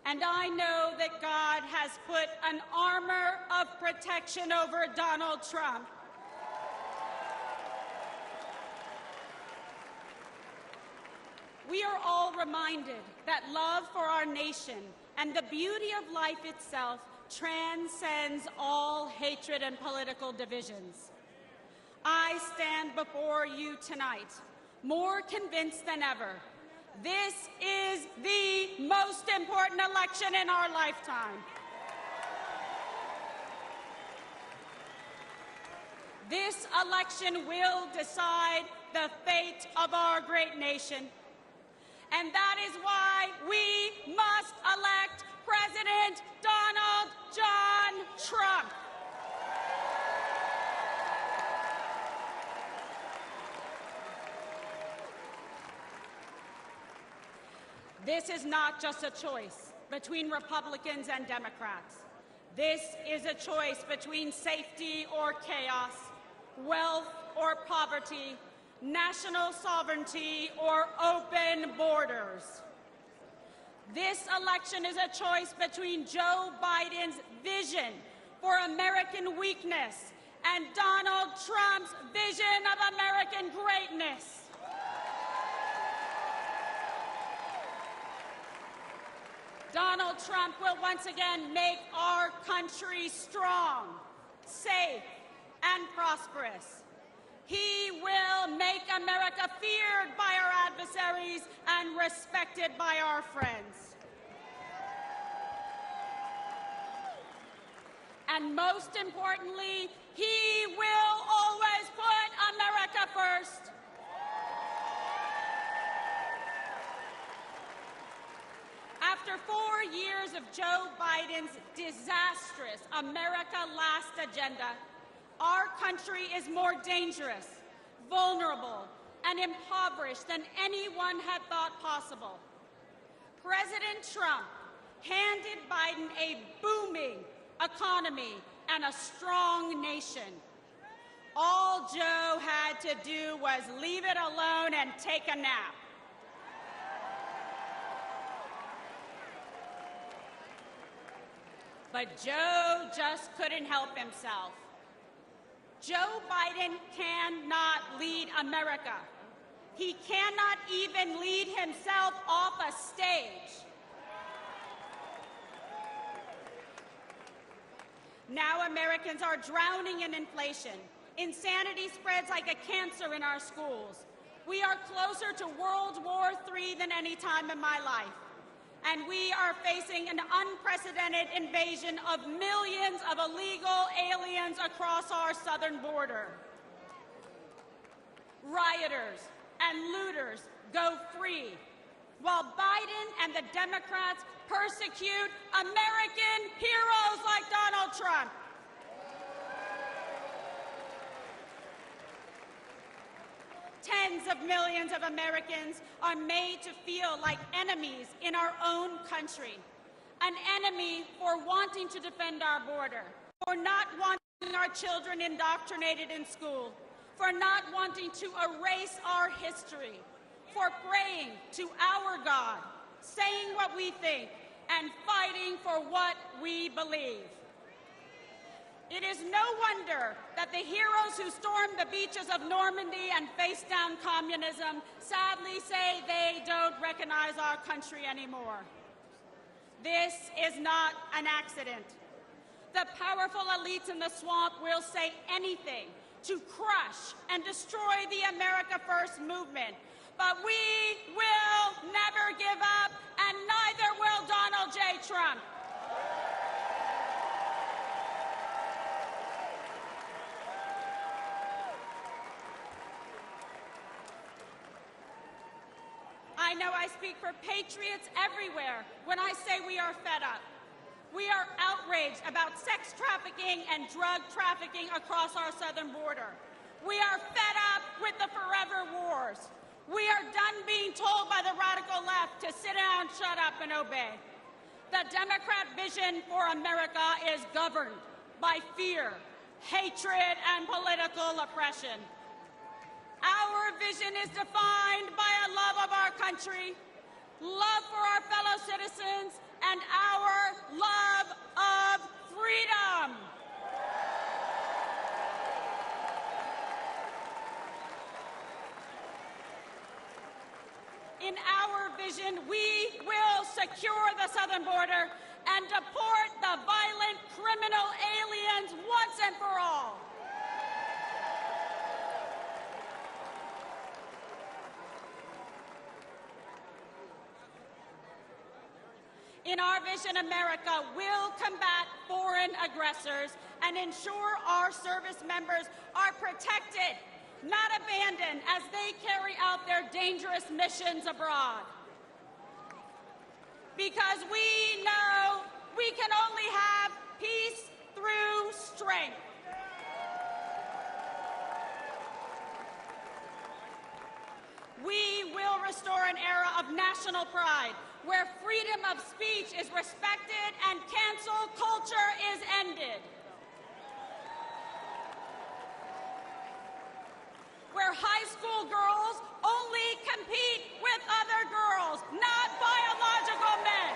And I know that God has put an armor of protection over Donald Trump. We are all reminded that love for our nation and the beauty of life itself transcends all hatred and political divisions. I stand before you tonight, more convinced than ever. This is the most important election in our lifetime. This election will decide the fate of our great nation. And that is why we must elect President Donald John Trump. This is not just a choice between Republicans and Democrats. This is a choice between safety or chaos, wealth or poverty, national sovereignty or open borders. This election is a choice between Joe Biden's vision for American weakness and Donald Trump's vision of American greatness. Donald Trump will once again make our country strong, safe, and prosperous. He will make America feared by our adversaries and respected by our friends. And most importantly, he will always put America first. After 4 years of Joe Biden's disastrous America Last agenda, our country is more dangerous, vulnerable, and impoverished than anyone had thought possible. President Trump handed Biden a booming economy and a strong nation. All Joe had to do was leave it alone and take a nap. But Joe just couldn't help himself. Joe Biden cannot lead America. He cannot even lead himself off a stage. Now Americans are drowning in inflation. Insanity spreads like a cancer in our schools. We are closer to World War III than any time in my life. And we are facing an unprecedented invasion of millions of illegal aliens across our southern border. Rioters and looters go free, while Biden and the Democrats persecute American heroes like Donald Trump. Tens of millions of Americans are made to feel like enemies in our own country. An enemy for wanting to defend our border, for not wanting our children indoctrinated in school, for not wanting to erase our history, for praying to our God, saying what we think, and fighting for what we believe. It is no wonder that the heroes who stormed the beaches of Normandy and faced down communism sadly say they don't recognize our country anymore. This is not an accident. The powerful elites in the swamp will say anything to crush and destroy the America First movement. But we will never give up, and neither will Donald J. Trump. I know I speak for patriots everywhere when I say we are fed up. We are outraged about sex trafficking and drug trafficking across our southern border. We are fed up with the forever wars. We are done being told by the radical left to sit down, shut up, and obey. The Democrat vision for America is governed by fear, hatred, and political oppression. Our vision is defined by a love of our country, love for our fellow citizens, and our love of freedom. In our vision, we will secure the southern border and deport the violent criminal aliens once and for all. In our vision, America will combat foreign aggressors and ensure our service members are protected, not abandoned, as they carry out their dangerous missions abroad. Because we know we can only have peace through strength. We will restore an era of national pride, where freedom of speech is respected and cancel culture is ended. Where high school girls only compete with other girls, not biological men.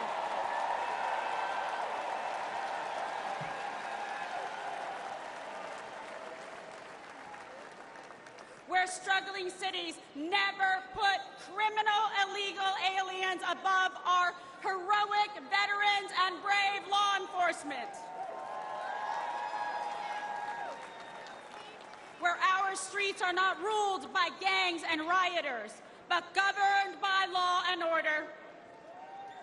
Where struggling cities never put criminal illegal aliens above our heroic veterans and brave law enforcement. Where our streets are not ruled by gangs and rioters, but governed by law and order.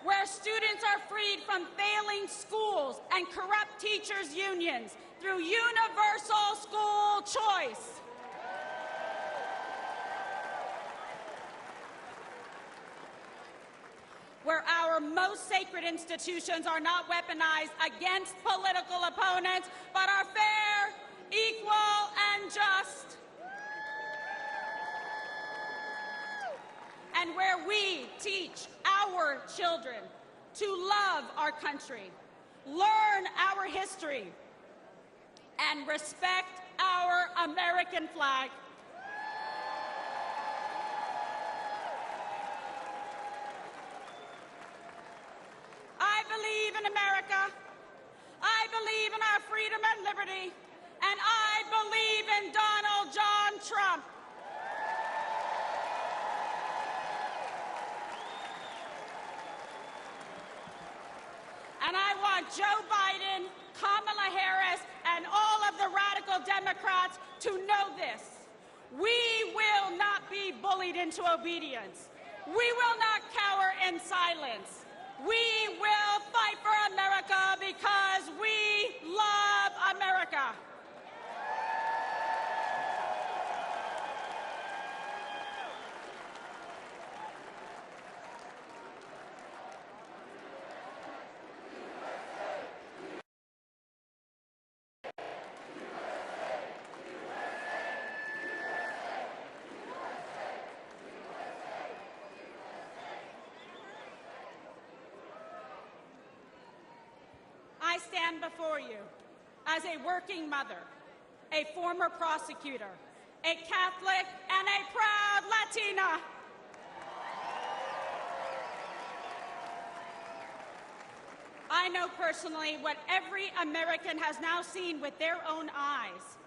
Where students are freed from failing schools and corrupt teachers' unions through universal school choice. Where our most sacred institutions are not weaponized against political opponents, but are fair, equal, and just. And where we teach our children to love our country, learn our history, and respect our American flag. I believe in America. I believe in our freedom and liberty. And I believe in Donald John Trump. And I want Joe Biden, Kamala Harris, and all of the radical Democrats to know this. We will not be bullied into obedience. We will not cower in silence. We will fight for America because we love America. I stand before you as a working mother, a former prosecutor, a Catholic, and a proud Latina. I know personally what every American has now seen with their own eyes.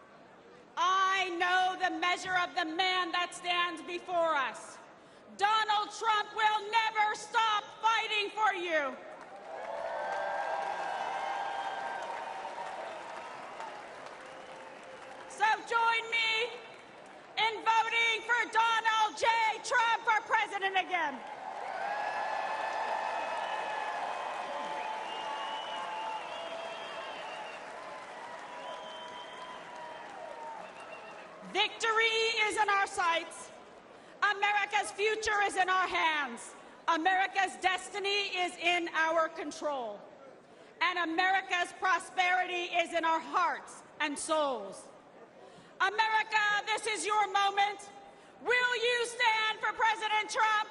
I know the measure of the man that stands before us. Donald Trump will never stop fighting for you. So join me in voting for Donald J. Trump for president again. Victory is in our sights. America's future is in our hands. America's destiny is in our control. and America's prosperity is in our hearts and souls. America, this is your moment. Will you stand for President Trump?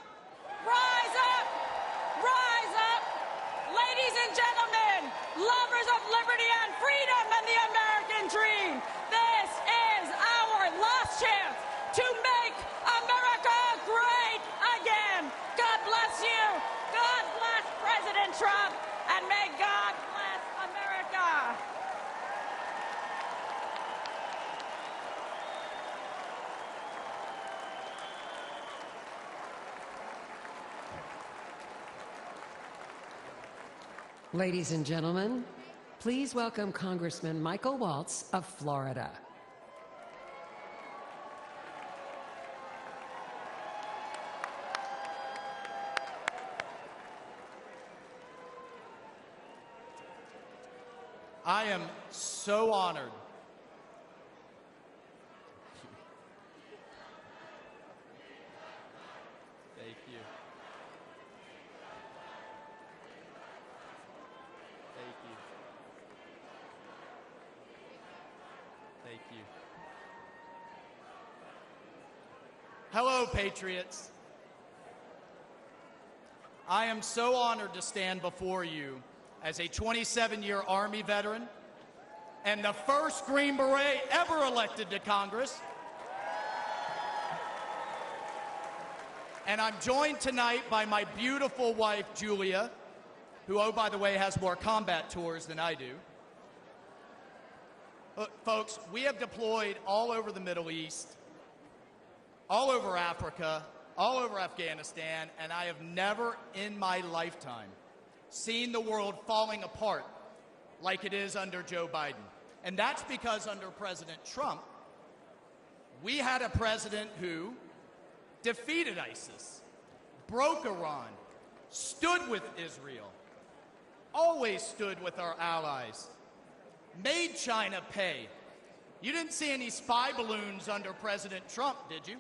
Rise up! Rise up! Ladies and gentlemen, lovers of liberty and freedom and the American dream, this is our last chance to make America great again. God bless you. God bless President Trump, and may God bless America. Ladies and gentlemen, please welcome Congressman Michael Waltz of Florida. I am so honored. Thank you. Thank you. Thank you. Hello, Patriots. I am so honored to stand before you as a 27-year Army veteran and the first Green Beret ever elected to Congress. And I'm joined tonight by my beautiful wife, Julia, who, oh, by the way, has more combat tours than I do. Look, folks, we have deployed all over the Middle East, all over Africa, all over Afghanistan, and I have never in my lifetime seen the world falling apart like it is under Joe Biden. And that's because under President Trump, we had a president who defeated ISIS, broke Iran, stood with Israel, always stood with our allies, made China pay. You didn't see any spy balloons under President Trump, did you?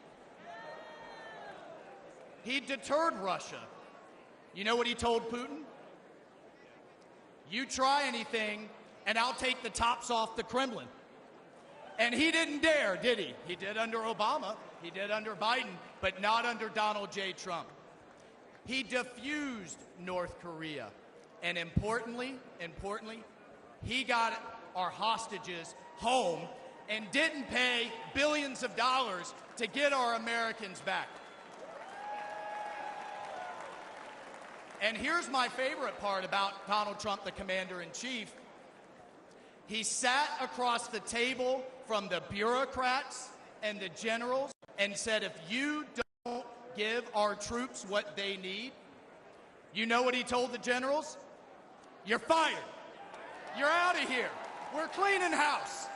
He deterred Russia. You know what he told Putin? You try anything, and I'll take the tops off the Kremlin. And he didn't dare, did he? He did under Obama, he did under Biden, but not under Donald J. Trump. He diffused North Korea. And importantly, he got our hostages home and didn't pay billions of dollars to get our Americans back. And here's my favorite part about Donald Trump, the commander-in-chief. He sat across the table from the bureaucrats and the generals and said, if you don't give our troops what they need, you know what he told the generals? You're fired. You're out of here. We're cleaning house.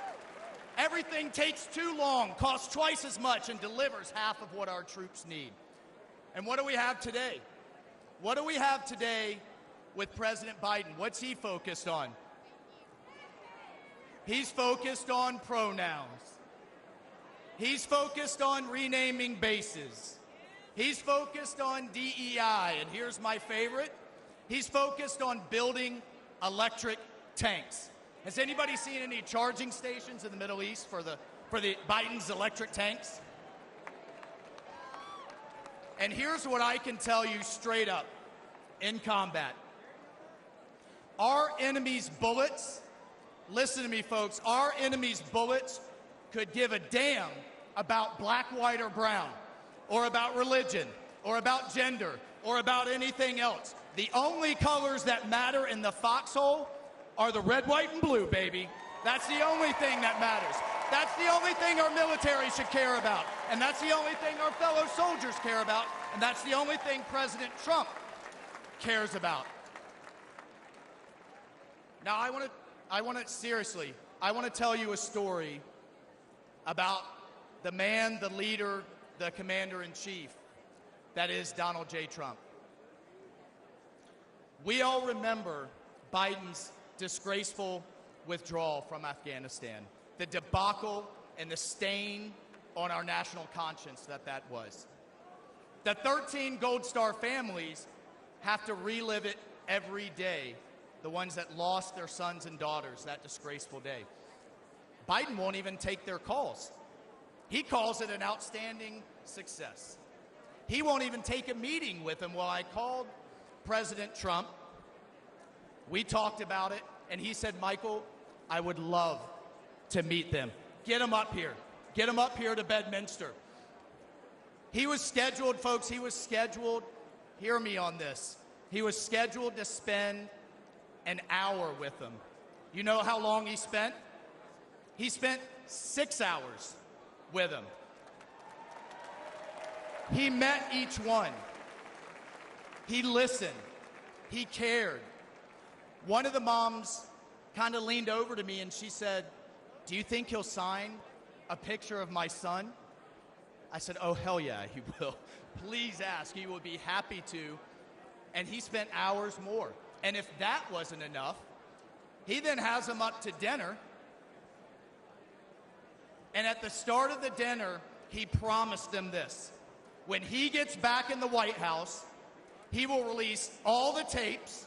Everything takes too long, costs twice as much, and delivers half of what our troops need. And what do we have today? What do we have today with President Biden? What's he focused on? He's focused on pronouns. He's focused on renaming bases. He's focused on DEI, and here's my favorite. He's focused on building electric tanks. Has anybody seen any charging stations in the Middle East for the Biden's electric tanks? And here's what I can tell you straight up in combat. Our enemy's bullets, listen to me folks, our enemy's bullets could give a damn about black, white, or brown, or about religion, or about gender, or about anything else. The only colors that matter in the foxhole are the red, white, and blue, baby. That's the only thing that matters. That's the only thing our military should care about. And that's the only thing our fellow soldiers care about. And that's the only thing President Trump cares about. Now, I want to tell you a story about the man, the leader, the commander-in-chief, that is Donald J. Trump. We all remember Biden's disgraceful withdrawal from Afghanistan, the debacle and the stain on our national conscience that was. The 13 Gold Star families have to relive it every day the ones that lost their sons and daughters that disgraceful day. Biden won't even take their calls. He calls it an outstanding success. He won't even take a meeting with them. Well, I called President Trump. We talked about it, and he said, Michael, I would love to meet them. Get them up here. Get them up here to Bedminster. He was scheduled, folks, hear me on this. He was scheduled to spend an hour with them. You know how long he spent? He spent 6 hours with them. He met each one. He listened. He cared. One of the moms kind of leaned over to me and she said, do you think he'll sign a picture of my son? I said, oh, hell yeah, he will. Please ask. He will be happy to. And he spent hours more. And if that wasn't enough, he then has them up to dinner. And at the start of the dinner, he promised them this. When he gets back in the White House, he will release all the tapes,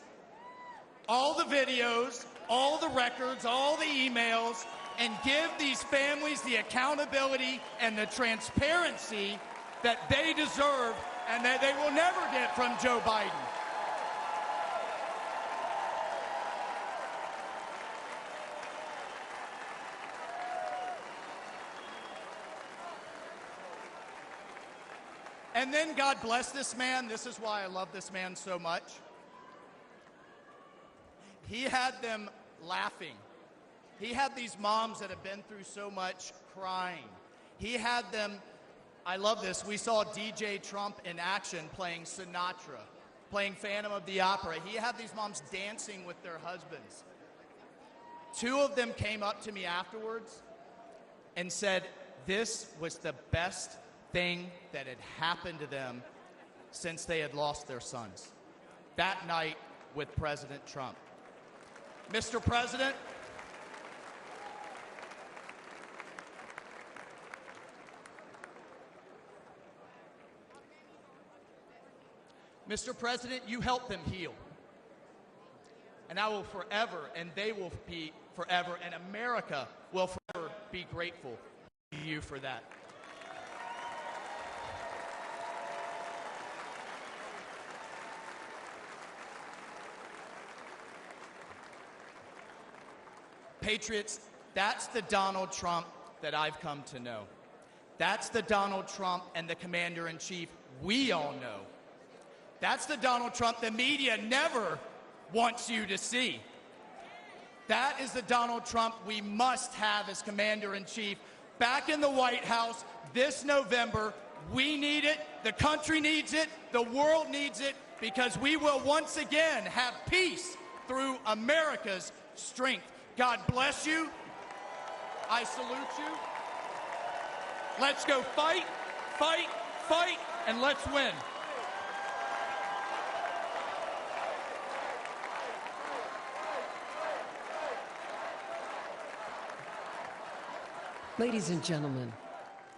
all the videos, all the records, all the emails, and give these families the accountability and the transparency that they deserve and that they will never get from Joe Biden. And then God bless this man. This is why I love this man so much. He had them laughing. He had these moms that have been through so much crying. He had them, I love this, we saw DJ Trump in action playing Sinatra, playing Phantom of the Opera. He had these moms dancing with their husbands. 2 of them came up to me afterwards and said, this was the best thing that had happened to them since they had lost their sons. That night with President Trump. Mr. President, Mr. President, you helped them heal. And I will forever, and they will be forever, and America will forever be grateful to you for that. Patriots, that's the Donald Trump that I've come to know. That's the Donald Trump and the commander-in-chief we all know. That's the Donald Trump the media never wants you to see. That is the Donald Trump we must have as commander-in-chief back in the White House this November. We need it, the country needs it, the world needs it, because we will once again have peace through America's strength. God bless you. I salute you. Let's go fight, fight, fight, and let's win. Ladies and gentlemen,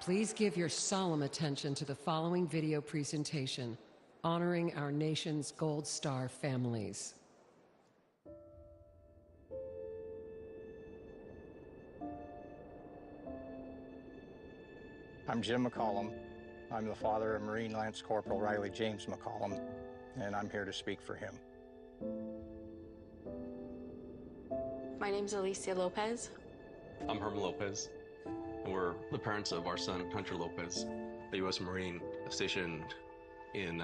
please give your solemn attention to the following video presentation honoring our nation's Gold Star families. I'm Jim McCollum. I'm the father of Marine Lance Corporal Riley James McCollum, and I'm here to speak for him. My name's Alicia Lopez. I'm Herman Lopez, and we're the parents of our son, Hunter Lopez, a U.S. Marine stationed in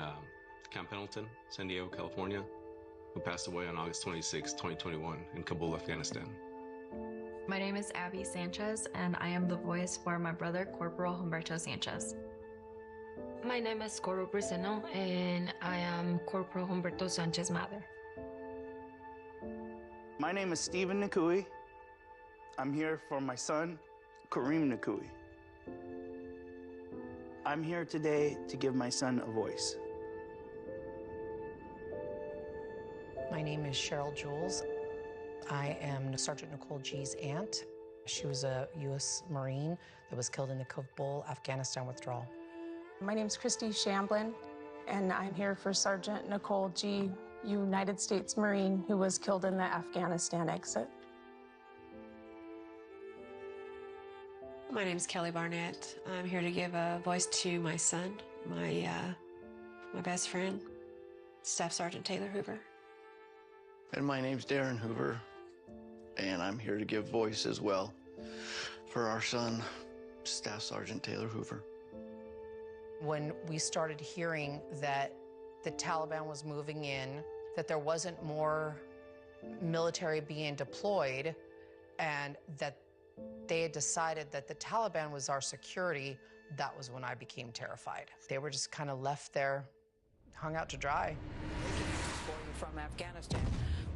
Camp Pendleton, San Diego, California, who passed away on August 26, 2021 in Kabul, Afghanistan. My name is Abby Sanchez, and I am the voice for my brother, Corporal Humberto Sanchez. My name is Coro Briseno, and I am Corporal Humberto Sanchez's mother. My name is Stephen Nakui. I'm here for my son, Kareem Nakui. I'm here today to give my son a voice. My name is Cheryl Jules. I am Sergeant Nicole G's aunt. She was a U.S. Marine that was killed in the Kabul, Afghanistan withdrawal. My name is Christy Shamblin, and I'm here for Sergeant Nicole G. United States Marine who was killed in the Afghanistan exit. My name is Kelly Barnett. I'm here to give a voice to my son, my best friend, Staff Sergeant Taylor Hoover. And my name's Darren Hoover, and I'm here to give voice as well for our son, Staff Sergeant Taylor Hoover. When we started hearing that the Taliban was moving in, that there wasn't more military being deployed, and that they had decided that the Taliban was our security, that was when I became terrified. They were just kind of left there, hung out to dry. From Afghanistan,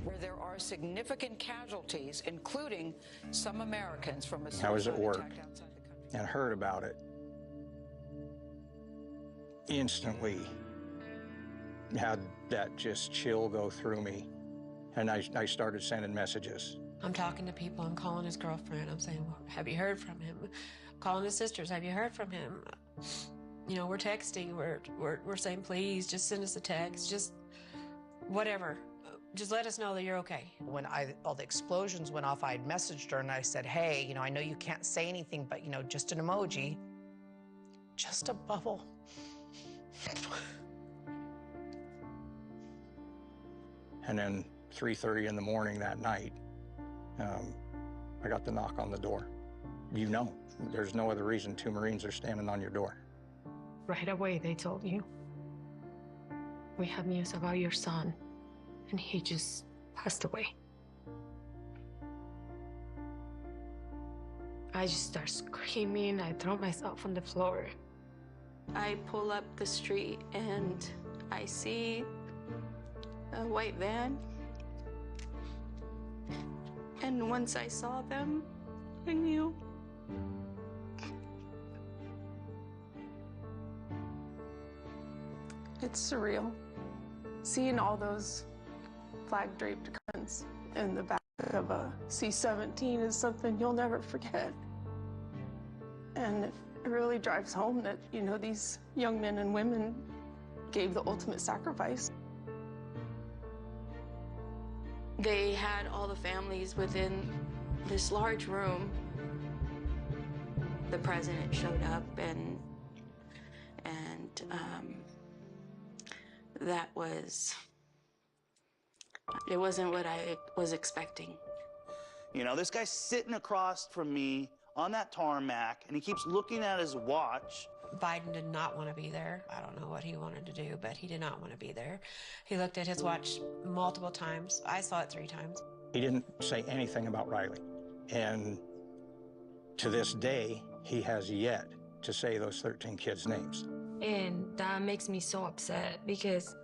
where there are significant casualties, including some Americans from a I was at suicide work attack outside the country. and heard about it. Instantly had that just chill go through me, and I started sending messages. I'm talking to people. I'm calling his girlfriend. I'm saying, well, have you heard from him? Calling his sisters. Have you heard from him? You know, we're texting. We're saying, please, just send us a text. Just whatever. Just let us know that you're okay. When all the explosions went off, I had messaged her and I said, hey, you know, I know you can't say anything, but, you know, just an emoji, just a bubble. And then 3:30 in the morning that night, I got the knock on the door. You know, there's no other reason 2 Marines are standing on your door. Right away, they told you, we have news about your son, and he just passed away. I just start screaming. I throw myself on the floor. I pull up the street and I see a white van. And once I saw them, I knew. It's surreal. Seeing all those flag-draped guns in the back of a C-17 is something you'll never forget. And it really drives home that, you know, these young men and women gave the ultimate sacrifice. They had all the families within this large room. The president showed up, and that was, it wasn't what I was expecting. You know, this guy's sitting across from me on that tarmac, and he keeps looking at his watch. Biden did not want to be there. I don't know what he wanted to do, but he did not want to be there. He looked at his watch multiple times. I saw it 3 times. He didn't say anything about Riley. And to this day, he has yet to say those 13 kids' names. And that makes me so upset because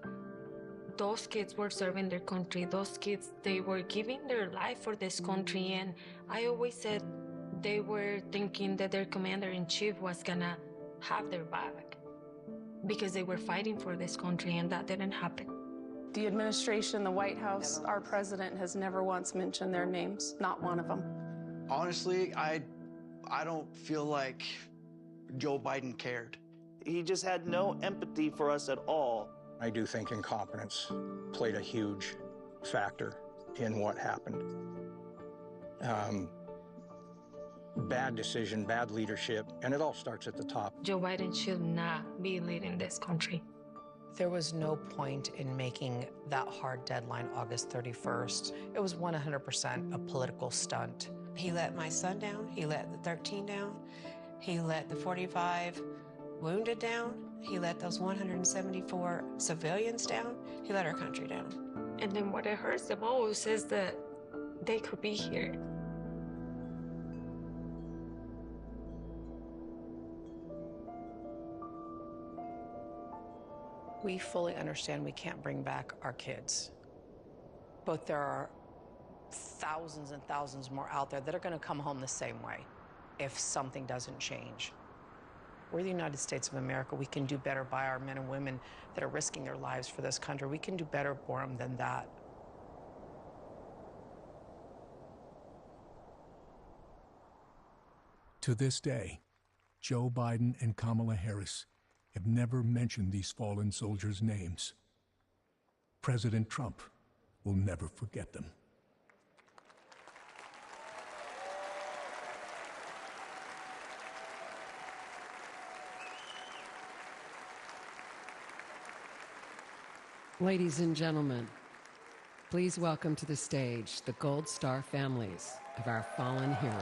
those kids were serving their country. Those kids, they were giving their life for this country. And I always said they were thinking that their commander-in-chief was gonna have their back because they were fighting for this country, and that didn't happen. The administration, the White House, our president has never once mentioned their names, not one of them. Honestly, I don't feel like Joe Biden cared. He just had no empathy for us at all. I do think incompetence played a huge factor in what happened. Bad decision, bad leadership, and it all starts at the top. Joe Biden should not be leading this country. There was no point in making that hard deadline August 31st. It was 100% a political stunt. He let my son down. He let the 13 down. He let the 45 wounded down. He let those 174 civilians down. He let our country down. And then what it hurts the most is that they could be here. We fully understand we can't bring back our kids, but there are thousands and thousands more out there that are going to come home the same way if something doesn't change. We're the United States of America. We can do better by our men and women that are risking their lives for this country. We can do better for them than that. To this day, Joe Biden and Kamala Harris have never mentioned these fallen soldiers' names. President Trump will never forget them. Ladies and gentlemen, please welcome to the stage the Gold Star families of our fallen heroes.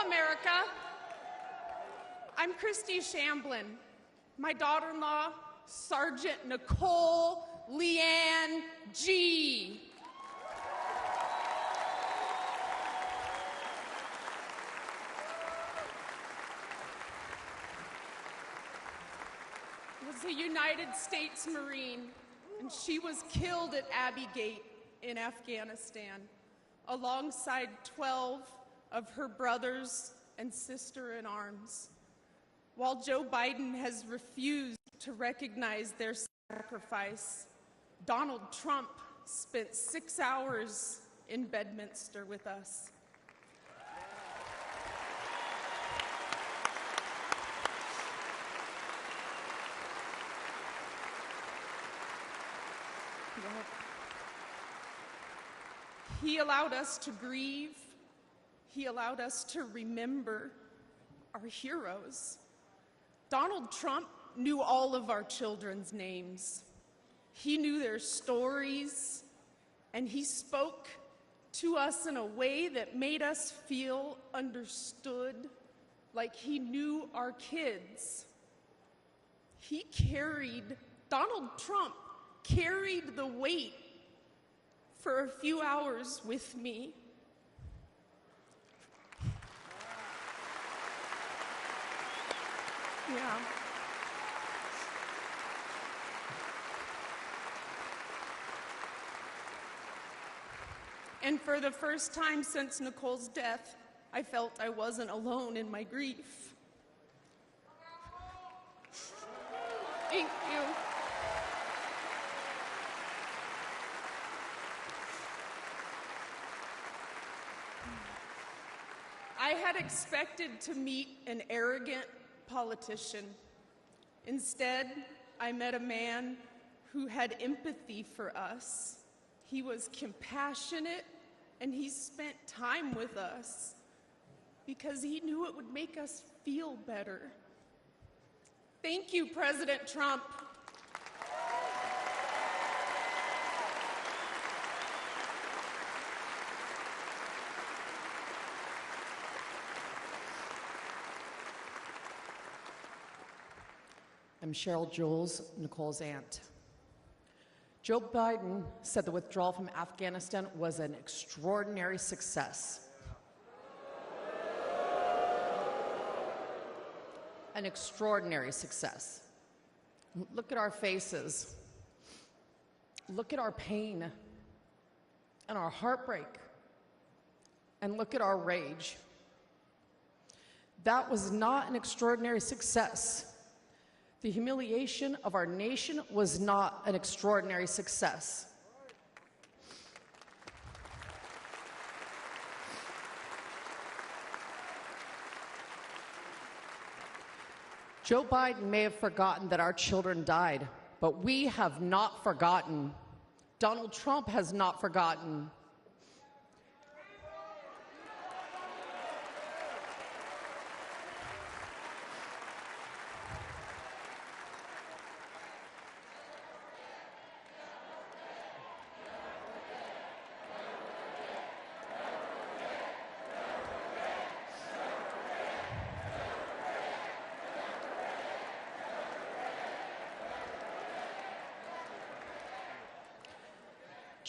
America. I'm Christy Shamblin. My daughter-in-law, Sergeant Nicole Leanne G. Was a United States Marine, and she was killed at Abbey Gate in Afghanistan, alongside 12 of her brothers and sister in arms. While Joe Biden has refused to recognize their sacrifice, Donald Trump spent 6 hours in Bedminster with us. He allowed us to grieve. He allowed us to remember our heroes. Donald Trump knew all of our children's names. He knew their stories, and he spoke to us in a way that made us feel understood, like he knew our kids. Donald Trump carried the weight for a few hours with me. Yeah. And for the first time since Nicole's death, I felt I wasn't alone in my grief. Thank you. I had expected to meet an arrogant politician. Instead, I met a man who had empathy for us. He was compassionate, and he spent time with us because he knew it would make us feel better. Thank you, President Trump. I'm Cheryl Jules, Nicole's aunt. Joe Biden said the withdrawal from Afghanistan was an extraordinary success. An extraordinary success. Look at our faces. Look at our pain and our heartbreak. And look at our rage. That was not an extraordinary success. The humiliation of our nation was not an extraordinary success. Joe Biden may have forgotten that our children died, but we have not forgotten. Donald Trump has not forgotten.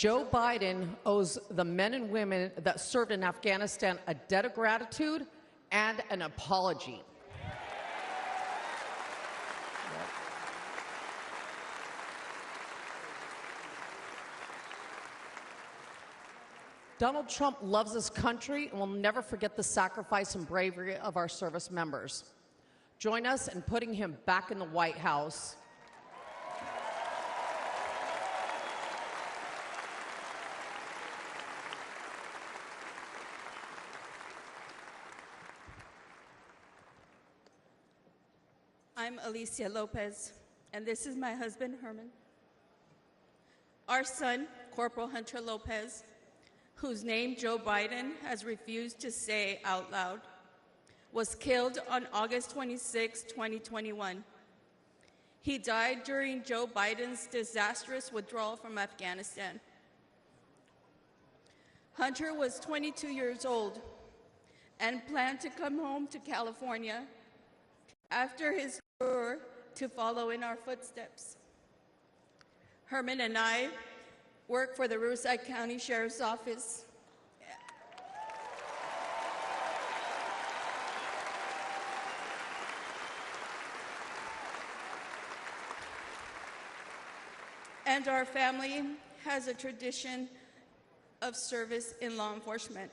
Joe Biden owes the men and women that served in Afghanistan a debt of gratitude and an apology. Donald Trump loves this country and will never forget the sacrifice and bravery of our service members. Join us in putting him back in the White House. I'm Alicia Lopez, and this is my husband, Herman. Our son, Corporal Hunter Lopez, whose name Joe Biden has refused to say out loud, was killed on August 26, 2021. He died during Joe Biden's disastrous withdrawal from Afghanistan. Hunter was 22 years old and planned to come home to California after his tour to follow in our footsteps. Herman and I work for the Riverside County Sheriff's Office. And our family has a tradition of service in law enforcement.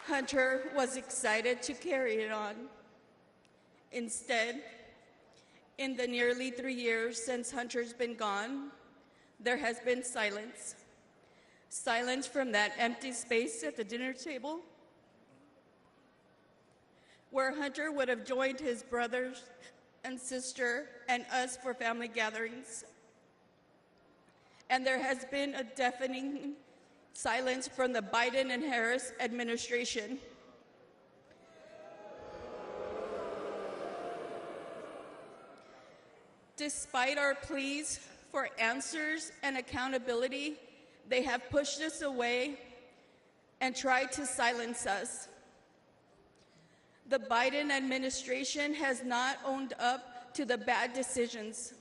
Hunter was excited to carry it on. Instead, in the nearly 3 years since Hunter's been gone, there has been silence. Silence from that empty space at the dinner table, where Hunter would have joined his brothers and sister and us for family gatherings. And there has been a deafening silence from the Biden and Harris administration. Despite our pleas for answers and accountability, they have pushed us away and tried to silence us. The Biden administration has not owned up to the bad decisions.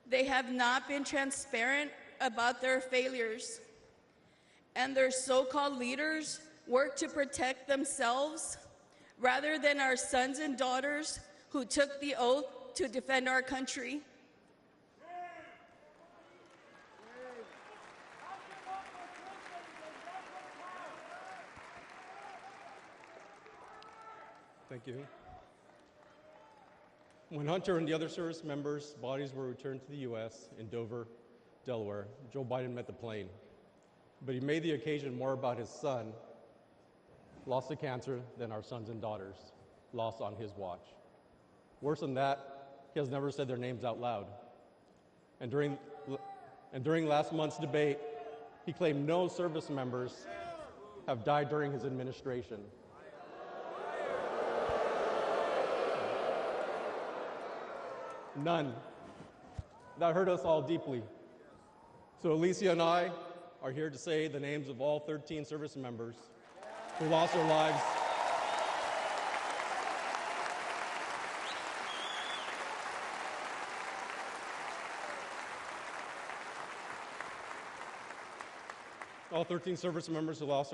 They have not been transparent about their failures. And their so-called leaders work to protect themselves rather than our sons and daughters who took the oath to defend our country. Thank you. When Hunter and the other service members' bodies were returned to the U.S. in Dover, Delaware, Joe Biden met the plane. But he made the occasion more about his son, lost to cancer, than our sons and daughters, lost on his watch. Worse than that, he has never said their names out loud. And during last month's debate, he claimed no service members have died during his administration. None. That hurt us all deeply. So Alicia and I are here to say the names of all 13 service members who lost their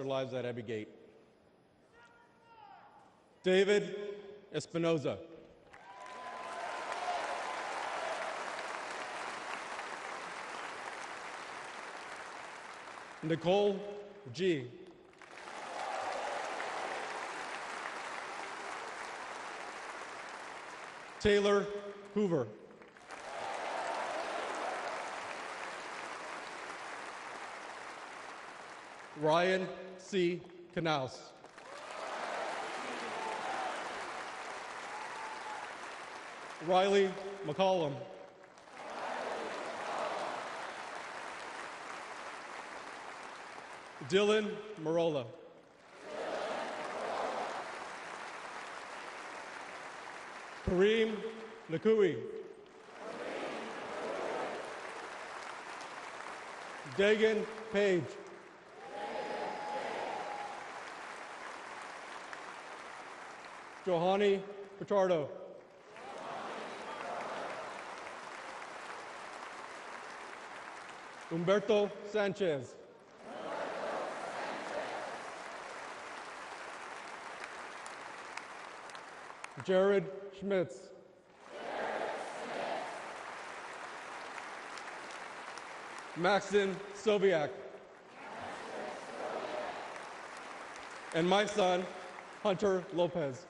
lives at Abbey Gate. David Espinoza. Nicole G. Taylor Hoover. Ryan C. Knaus. Riley McCollum. Dylan Marola. Kareem Nakui. Dagan Page. Johani Pichardo. Humberto Sanchez. Jared Schmitz. Maxon Soviak. And my son, Hunter Lopez.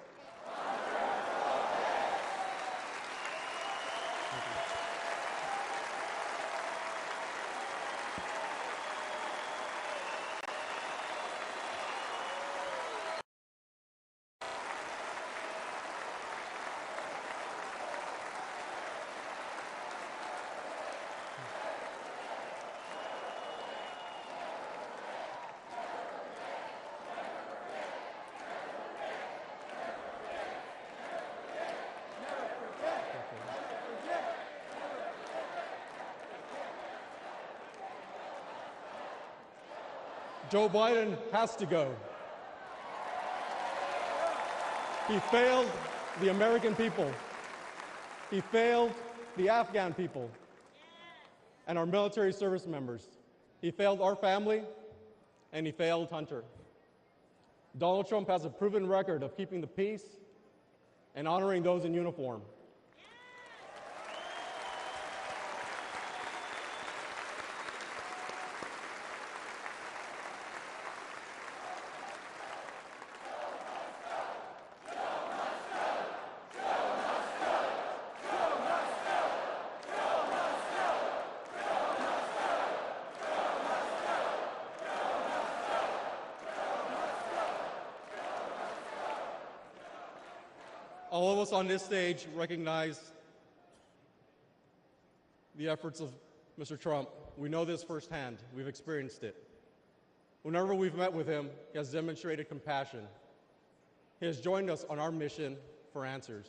Joe Biden has to go. He failed the American people. He failed the Afghan people and our military service members. He failed our family, and he failed Hunter. Donald Trump has a proven record of keeping the peace and honoring those in uniform. All of us on this stage recognize the efforts of Mr. Trump. We know this firsthand. We've experienced it. Whenever we've met with him, he has demonstrated compassion. He has joined us on our mission for answers,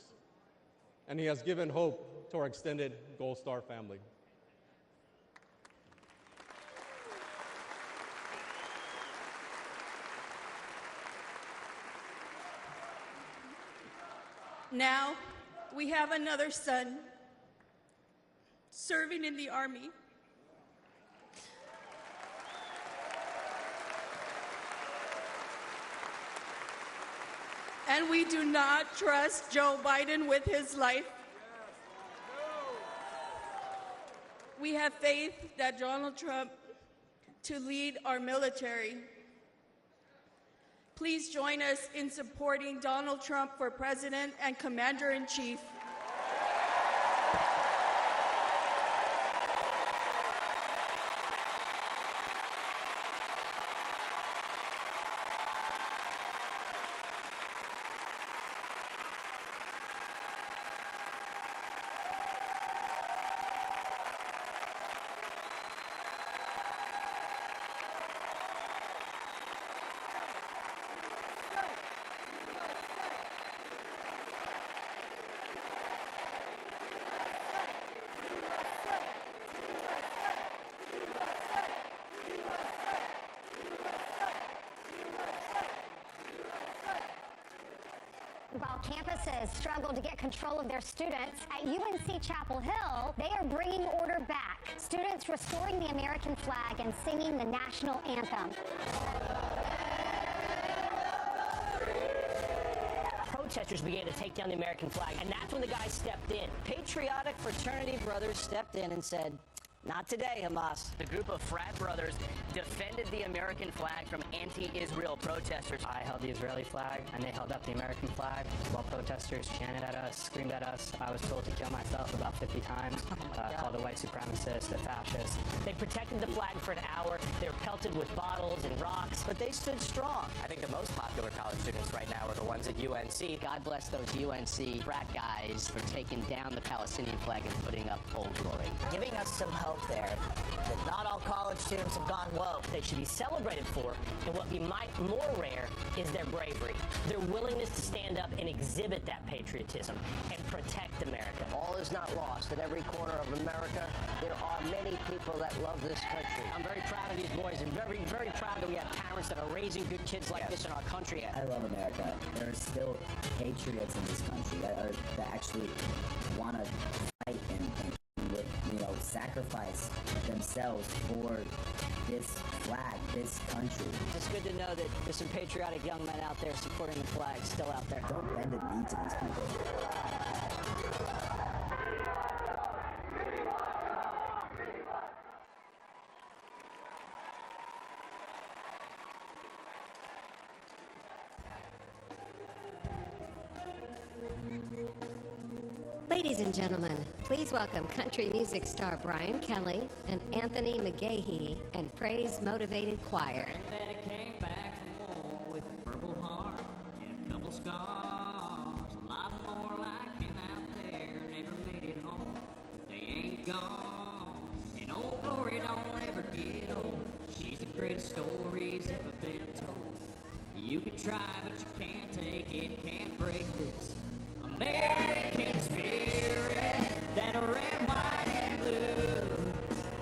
and he has given hope to our extended Gold Star family. Now, we have another son serving in the Army. And we do not trust Joe Biden with his life. We have faith that Donald Trump to lead our military. Please join us in supporting Donald Trump for President and Commander-in-Chief. While campuses struggle to get control of their students, at UNC Chapel Hill, they are bringing order back. Students restoring the American flag and singing the national anthem. Protesters began to take down the American flag, and that's when the guy stepped in. Patriotic fraternity brothers stepped in and said, "Not today, Hamas." The group of frat brothers defended the American flag from anti-Israel protesters. I held the Israeli flag, and they held up the American flag while protesters chanted at us, screamed at us. I was told to kill myself about 50 times, called a white supremacist, a fascist. They protected the flag for an hour. They were pelted with bottles and rocks, but they stood strong. I think the most popular college students right now are the ones at UNC. God bless those UNC frat guys for taking down the Palestinian flag and putting up Old Glory. Giving us some hope there that not all college students have gone woke. They should be celebrated for, and what be more rare is their bravery, their willingness to stand up and exhibit that patriotism and protect America. All is not lost. In every corner of America, there are many people that love this country. I'm very proud of these boys and very, very proud that we have parents that are raising good kids like this in our country. I love America. There is still patriots in this country that actually want to fight and sacrifice themselves for this flag, this country. It's good to know that there's some patriotic young men out there supporting the flag, still out there. Don't bend a knee to these people. Ladies and gentlemen, please welcome country music star Brian Kelly and Anthony McGahee and Praise Motivated Choir. Granddaddy came back from war with a purple heart and a couple scars. A lot more like him out there never made it home. They ain't gone. And old glory don't ever get old. She's the greatest story's ever been told. You can try, but you can't take it, can't break this American spirit, that red, white, and blue.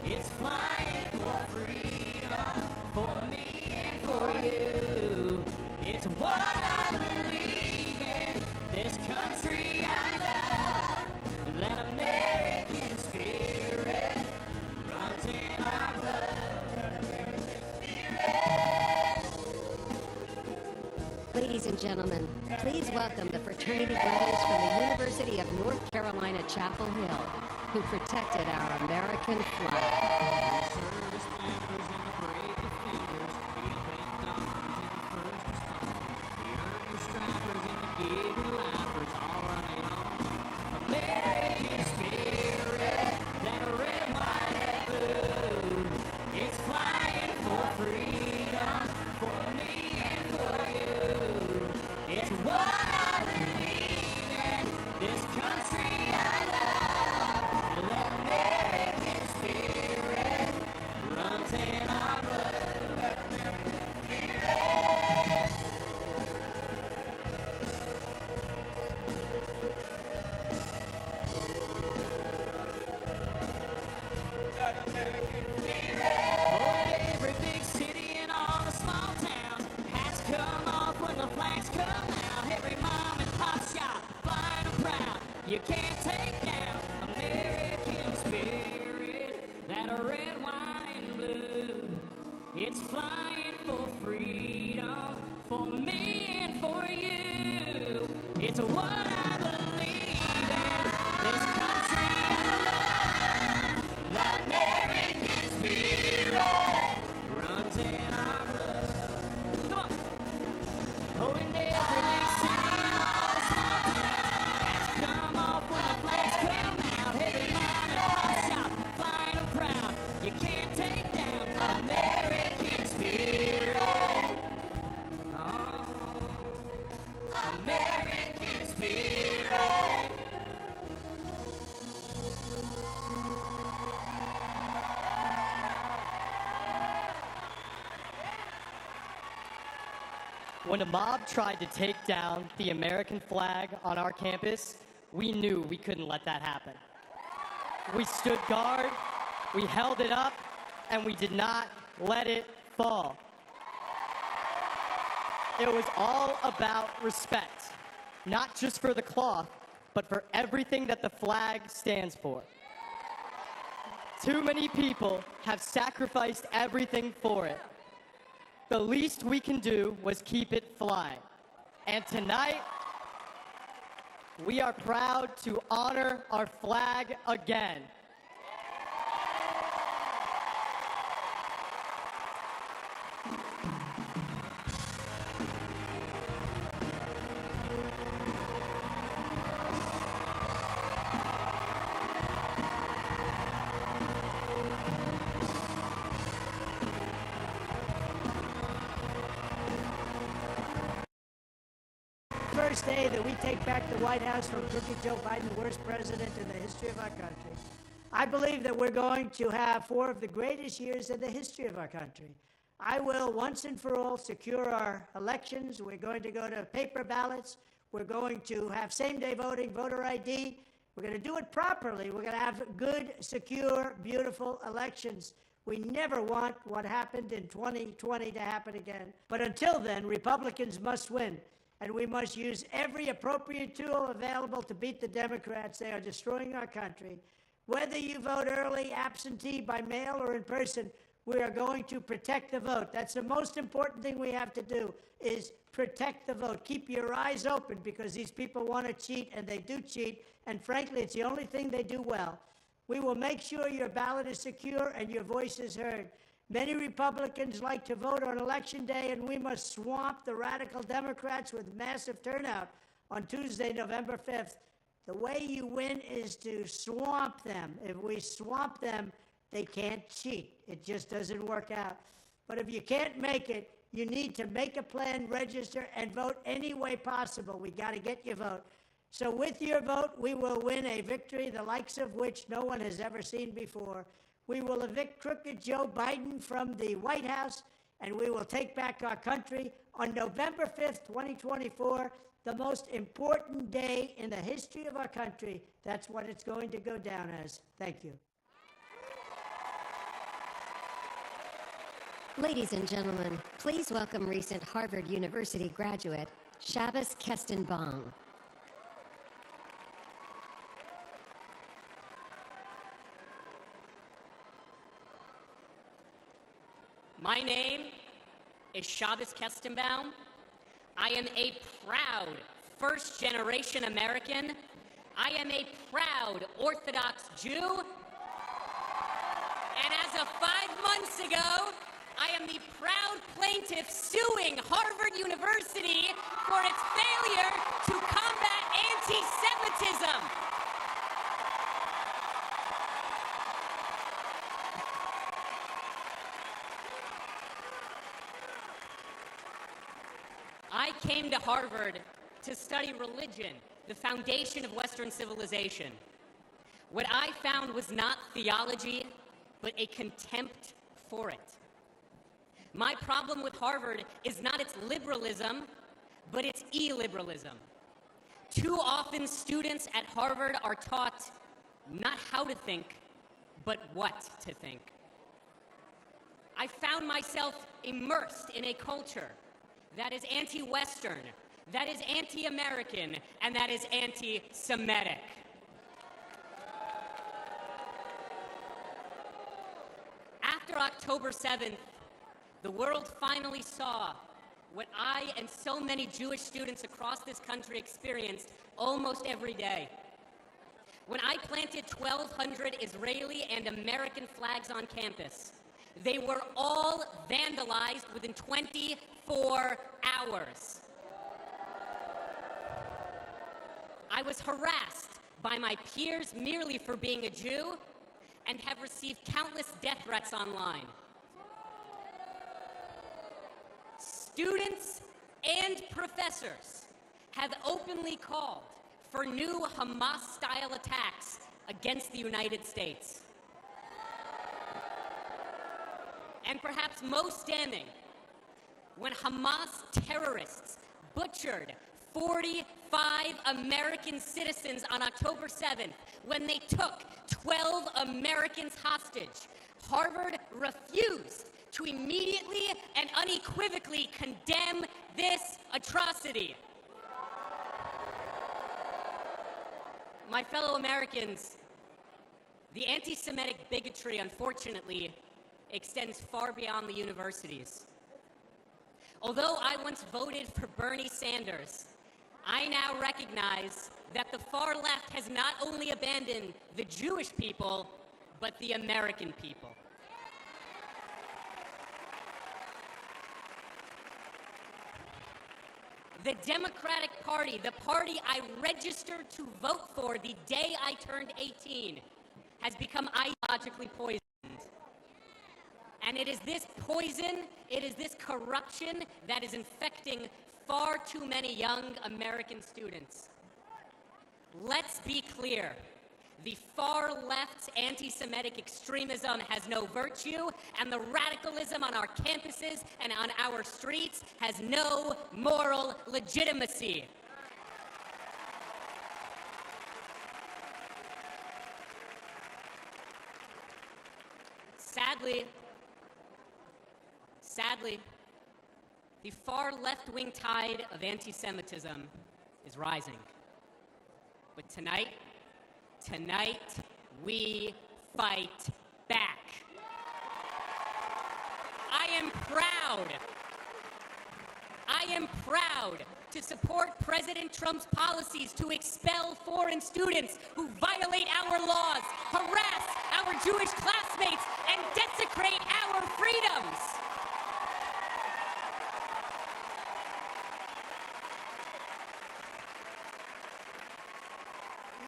It's flying for freedom, for me and for you. It's what I believe in, this country I love. That American spirit runs in our blood. Ladies and gentlemen, please welcome the fraternity brothers from the University of North Carolina, Chapel Hill, who protected our American flag. Service members and the brave defenders, the event doctors and the first responders, the earnest strivers and the giggle lifers, all right on. American spirit, that red, white, and blue. It's flying for freedom, for me and for you. It's what I believe in, this country I love. That American spirit runs in our blood. Every big city and all the small towns has come off when the flags come out. Every mom and pop shop flying proud. You can't take down American spirit, that red, white, and blue. It's flying for freedom, for me and for you. It's what I believe in, this country I love. That American spirit runs in our blood. Come on. Oh, and every big city and all the small towns has come off when the flags come out. Every mom and pop shop flying proud. You can't take down American spirit. Oh, American spirit. When a mob tried to take down the American flag on our campus, we knew we couldn't let that happen. We stood guard, we held it up, and we did not let it fall. It was all about respect, not just for the cloth, but for everything that the flag stands for. Too many people have sacrificed everything for it. The least we can do was keep it flying. And tonight, we are proud to honor our flag again. First day that we take back the White House from crooked Joe Biden, the worst president in the history of our country. I believe that we're going to have 4 of the greatest years in the history of our country. I will once and for all secure our elections. We're going to go to paper ballots. We're going to have same-day voting, voter ID. We're going to do it properly. We're going to have good, secure, beautiful elections. We never want what happened in 2020 to happen again. But until then, Republicans must win. and we must use every appropriate tool available to beat the Democrats. They are destroying our country. Whether you vote early, absentee, by mail, or in person, we are going to protect the vote. That's the most important thing we have to do, is protect the vote. Keep your eyes open, because these people want to cheat, and they do cheat, and frankly, it's the only thing they do well. We will make sure your ballot is secure and your voice is heard. Many Republicans like to vote on Election Day, and we must swamp the radical Democrats with massive turnout on Tuesday, November 5th. The way you win is to swamp them. If we swamp them, they can't cheat. It just doesn't work out. But if you can't make it, you need to make a plan, register, and vote any way possible. We got to get your vote. So with your vote, we will win a victory the likes of which no one has ever seen before. We will evict crooked Joe Biden from the White House, and we will take back our country on November 5th, 2024, the most important day in the history of our country. That's what it's going to go down as. Thank you. Ladies and gentlemen, please welcome recent Harvard University graduate, Shabbos Kestenbaum. My name is Shabbos Kestenbaum. I am a proud first-generation American. I am a proud Orthodox Jew. And as of 5 months ago, I am the proud plaintiff suing Harvard University for its failure to combat anti-Semitism. I came to Harvard to study religion, the foundation of Western civilization. What I found was not theology, but a contempt for it. My problem with Harvard is not its liberalism, but its illiberalism. Too often, students at Harvard are taught not how to think, but what to think. I found myself immersed in a culture that is anti-Western, that is anti-American, and that is anti-Semitic. After October 7th, the world finally saw what I and so many Jewish students across this country experienced almost every day. When I planted 1,200 Israeli and American flags on campus, they were all vandalized within 24 hours. I was harassed by my peers merely for being a Jew and have received countless death threats online. Students and professors have openly called for new Hamas-style attacks against the United States. And perhaps most damning, when Hamas terrorists butchered 45 American citizens on October 7th, when they took 12 Americans hostage, Harvard refused to immediately and unequivocally condemn this atrocity. My fellow Americans, the anti-Semitic bigotry, unfortunately, extends far beyond the universities. Although I once voted for Bernie Sanders, I now recognize that the far left has not only abandoned the Jewish people, but the American people. The Democratic Party, the party I registered to vote for the day I turned 18, has become ideologically poisoned. And it is this poison, it is this corruption that is infecting far too many young American students. Let's be clear. The far left's anti-Semitic extremism has no virtue, and the radicalism on our campuses and on our streets has no moral legitimacy. Sadly, The far left-wing tide of anti-Semitism is rising. But tonight, we fight back. I am proud to support President Trump's policies to expel foreign students who violate our laws, harass our Jewish classmates, and desecrate our freedoms.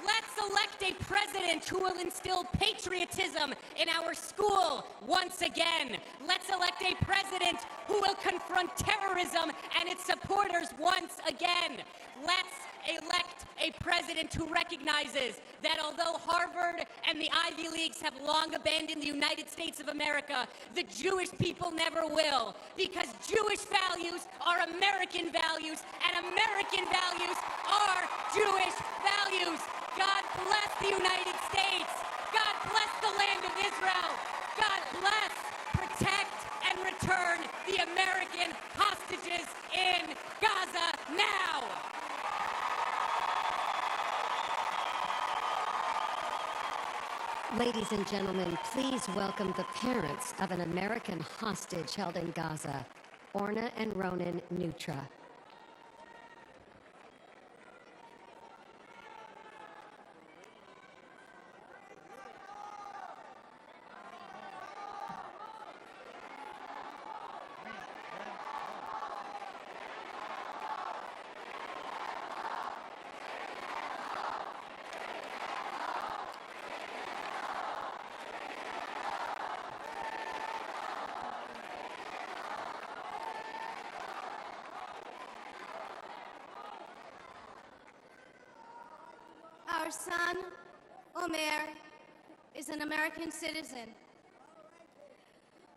Let's elect a president who will instill patriotism in our school once again. Let's elect a president who will confront terrorism and its supporters once again. Let's elect a president who recognizes that although Harvard and the Ivy Leagues have long abandoned the United States of America, the Jewish people never will, because Jewish values are American values, and American values are Jewish values. God bless the United States. God bless the land of Israel. God bless, protect, and return the American hostages in Gaza now. Ladies and gentlemen, please welcome the parents of an American hostage held in Gaza, Orna and Ronan Nutra. Our son, Omer, is an American citizen.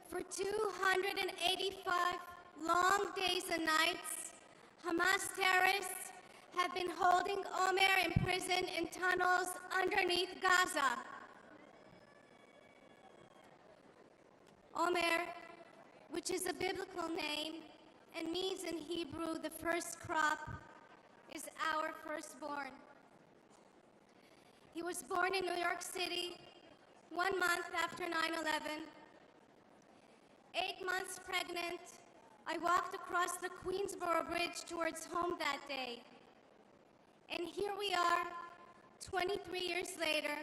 For 285 long days and nights, Hamas terrorists have been holding Omer imprisoned in tunnels underneath Gaza. Omer, which is a biblical name and means in Hebrew the first crop, is our firstborn. He was born in New York City 1 month after 9/11. 8 months pregnant, I walked across the Queensboro Bridge towards home that day. And here we are, 23 years later,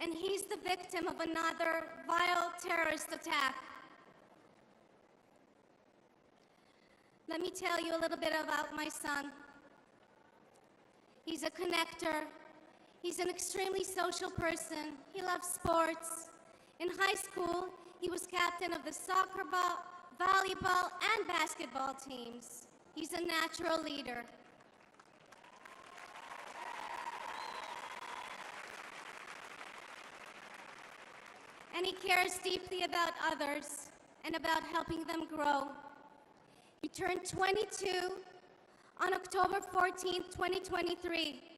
and he's the victim of another vile terrorist attack. Let me tell you a little bit about my son. He's a connector. He's an extremely social person. He loves sports. In high school, he was captain of the soccer, volleyball, and basketball teams. He's a natural leader. And he cares deeply about others and about helping them grow. He turned 22 on October 14th, 2023.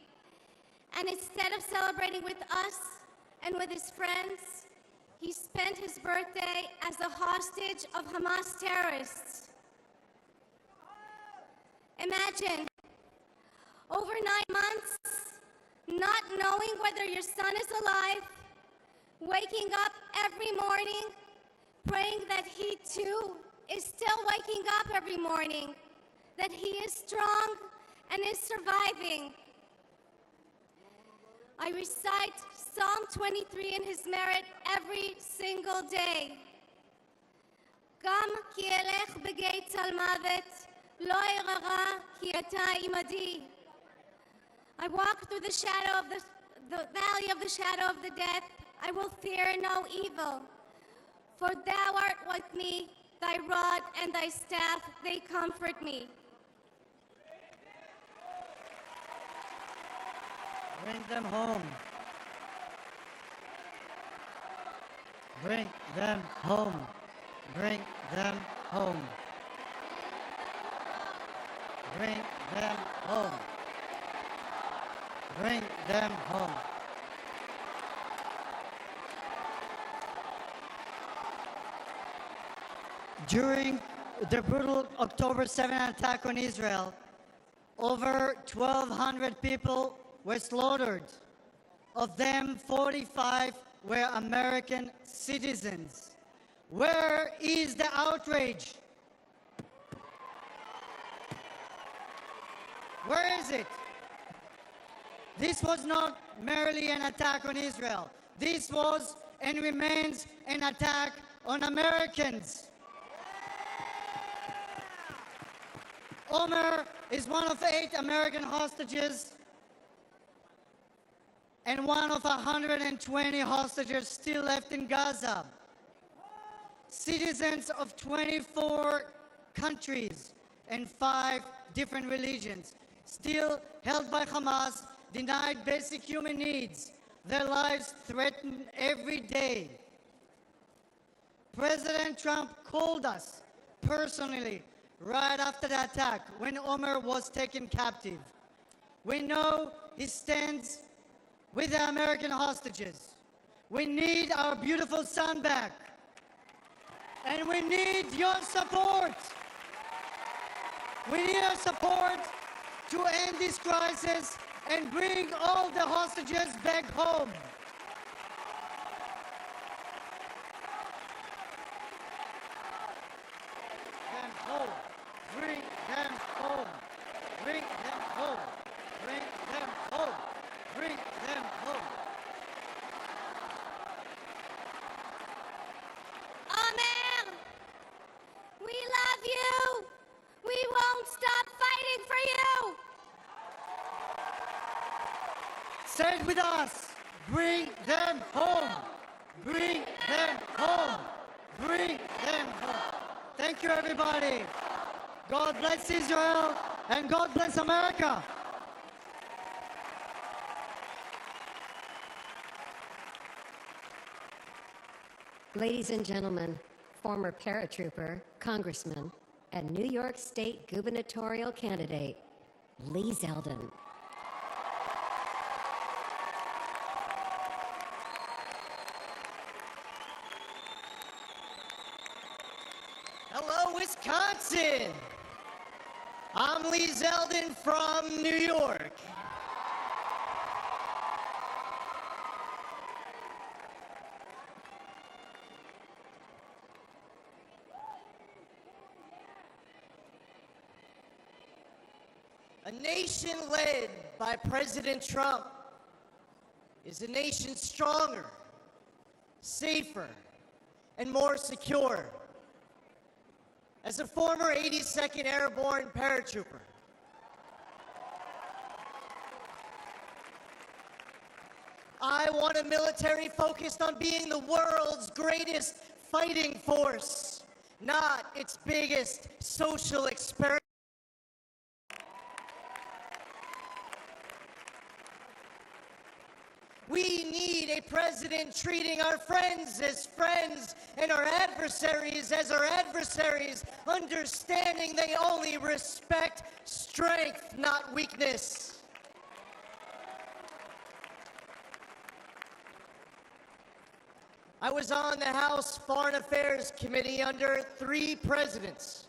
And instead of celebrating with us and with his friends, he spent his birthday as a hostage of Hamas terrorists. Imagine, over 9 months, not knowing whether your son is alive, waking up every morning, praying that he too is still waking up every morning, that he is strong and is surviving. I recite Psalm 23 in his merit every single day. Gam ki elech begei tzal mavet, lo erara ki ata imadi. I walk through the shadow of the valley of the shadow of the death. I will fear no evil, for thou art with me. Thy rod and thy staff, they comfort me. Bring them home. Bring them home. Bring them home. Bring them home. Bring them home. During the brutal October 7 attack on Israel, over 1,200 people were slaughtered. Of them, 45 were American citizens. Where is the outrage? Where is it? This was not merely an attack on Israel. This was and remains an attack on Americans. Omer is one of 8 American hostages and one of 120 hostages still left in Gaza. Citizens of 24 countries and 5 different religions, still held by Hamas, denied basic human needs, their lives threatened every day. President Trump called us personally right after the attack when Omer was taken captive. We know he stands with the American hostages. We need our beautiful son back. And we need your support. We need your support to end this crisis and bring all the hostages back home. Them home. Bring them home. Bring them home. Bring them home. Bring them home. Omer, we love you. We won't stop fighting for you. Say it with us. Bring them home. Bring them home. Bring them home. Thank you, everybody. God bless Israel and God bless America. Ladies and gentlemen, former paratrooper, congressman, and New York State gubernatorial candidate, Lee Zeldin. Hello, Wisconsin. I'm Lee Zeldin from New York. A nation led by President Trump is a nation stronger, safer, and more secure. As a former 82nd Airborne paratrooper, I want a military focused on being the world's greatest fighting force, not its biggest social experiment. We need a president treating our friends as friends and our adversaries as our adversaries, understanding they only respect strength, not weakness. I was on the House Foreign Affairs Committee under 3 presidents,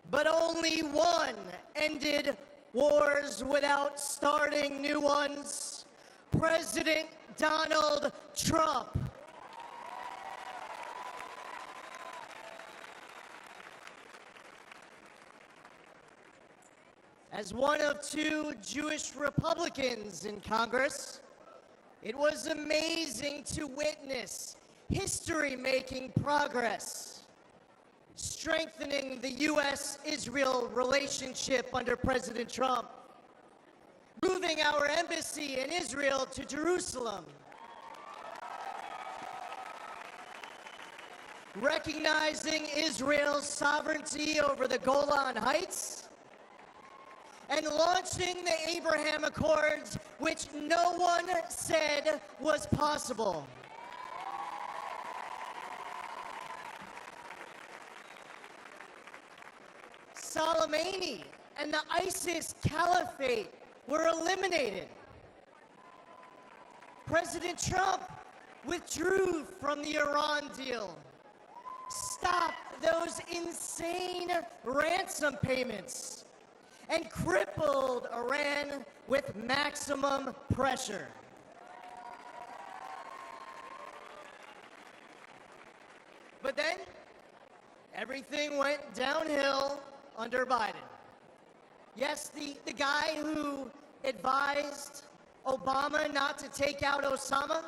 but only one ended wars without starting new ones. President Donald Trump. As one of 2 Jewish Republicans in Congress, it was amazing to witness history-making progress, strengthening the U.S.-Israel relationship under President Trump, moving our embassy in Israel to Jerusalem, recognizing Israel's sovereignty over the Golan Heights, and launching the Abraham Accords, which no one said was possible. Soleimani and the ISIS caliphate were eliminated. President Trump withdrew from the Iran deal. stop those insane ransom payments, and crippled Iran with maximum pressure. But then, everything went downhill under Biden. Yes, the guy who advised Obama not to take out Osama,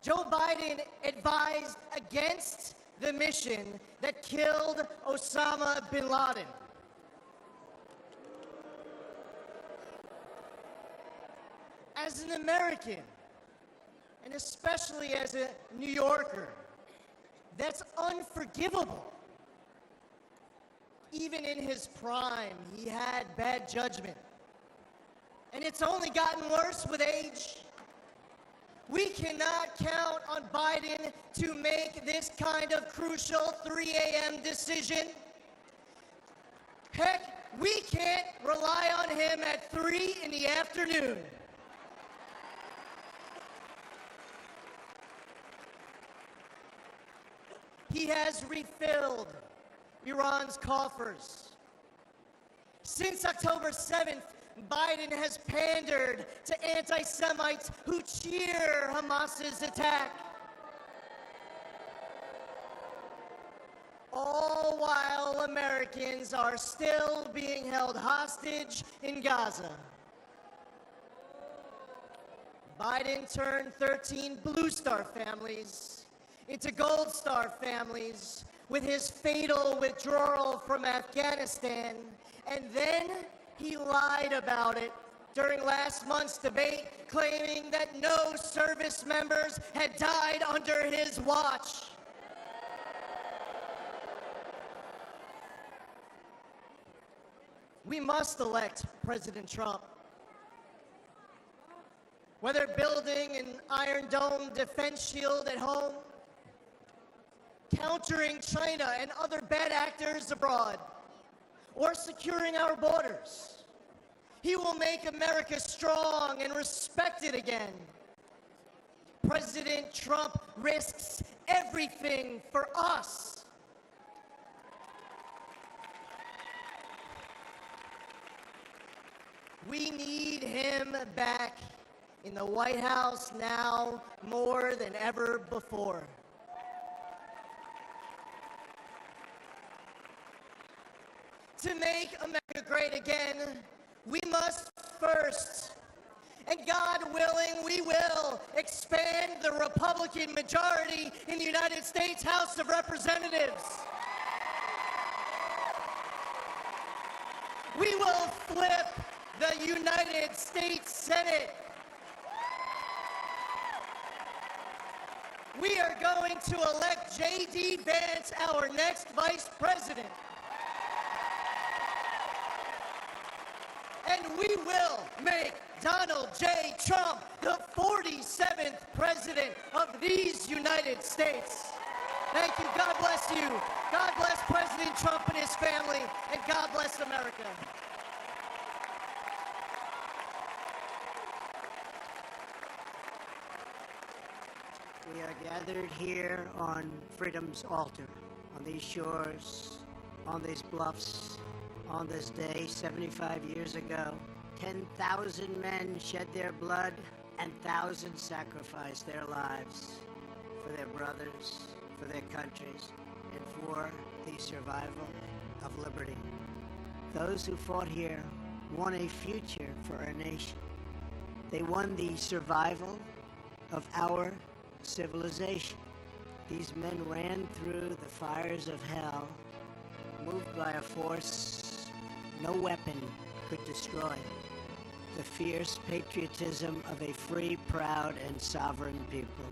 Joe Biden advised against the mission that killed Osama bin Laden. As an American, and especially as a New Yorker, that's unforgivable. Even in his prime, he had bad judgment. And it's only gotten worse with age. We cannot count on Biden to make this kind of crucial 3 a.m. decision. Heck, we can't rely on him at 3 in the afternoon. He has refilled Iran's coffers. Since October 7th, Biden has pandered to anti-Semites who cheer Hamas's attack. All while Americans are still being held hostage in Gaza. Biden turned 13 Blue Star families into Gold Star families with his fatal withdrawal from Afghanistan, and then he lied about it during last month's debate, claiming that no service members had died under his watch. We must elect President Trump. Whether building an Iron Dome defense shield at home, countering China and other bad actors abroad, or securing our borders, he will make America strong and respected again. President Trump risks everything for us. We need him back in the White House now more than ever before. To make America great again, we must first, and God willing, we will expand the Republican majority in the United States House of Representatives. We will flip the United States Senate. We are going to elect J.D. Vance, our next vice president. And we will make Donald J. Trump the 47th president of these United States. Thank you. God bless you. God bless President Trump and his family, and God bless America. We are gathered here on freedom's altar, on these shores, on these bluffs, on this day 75 years ago. 10,000 men shed their blood and thousands sacrificed their lives for their brothers, for their countries, and for the survival of liberty. Those who fought here won a future for our nation. They won the survival of our civilization. These men ran through the fires of hell, moved by a force no weapon could destroy. The fierce patriotism of a free, proud, and sovereign people.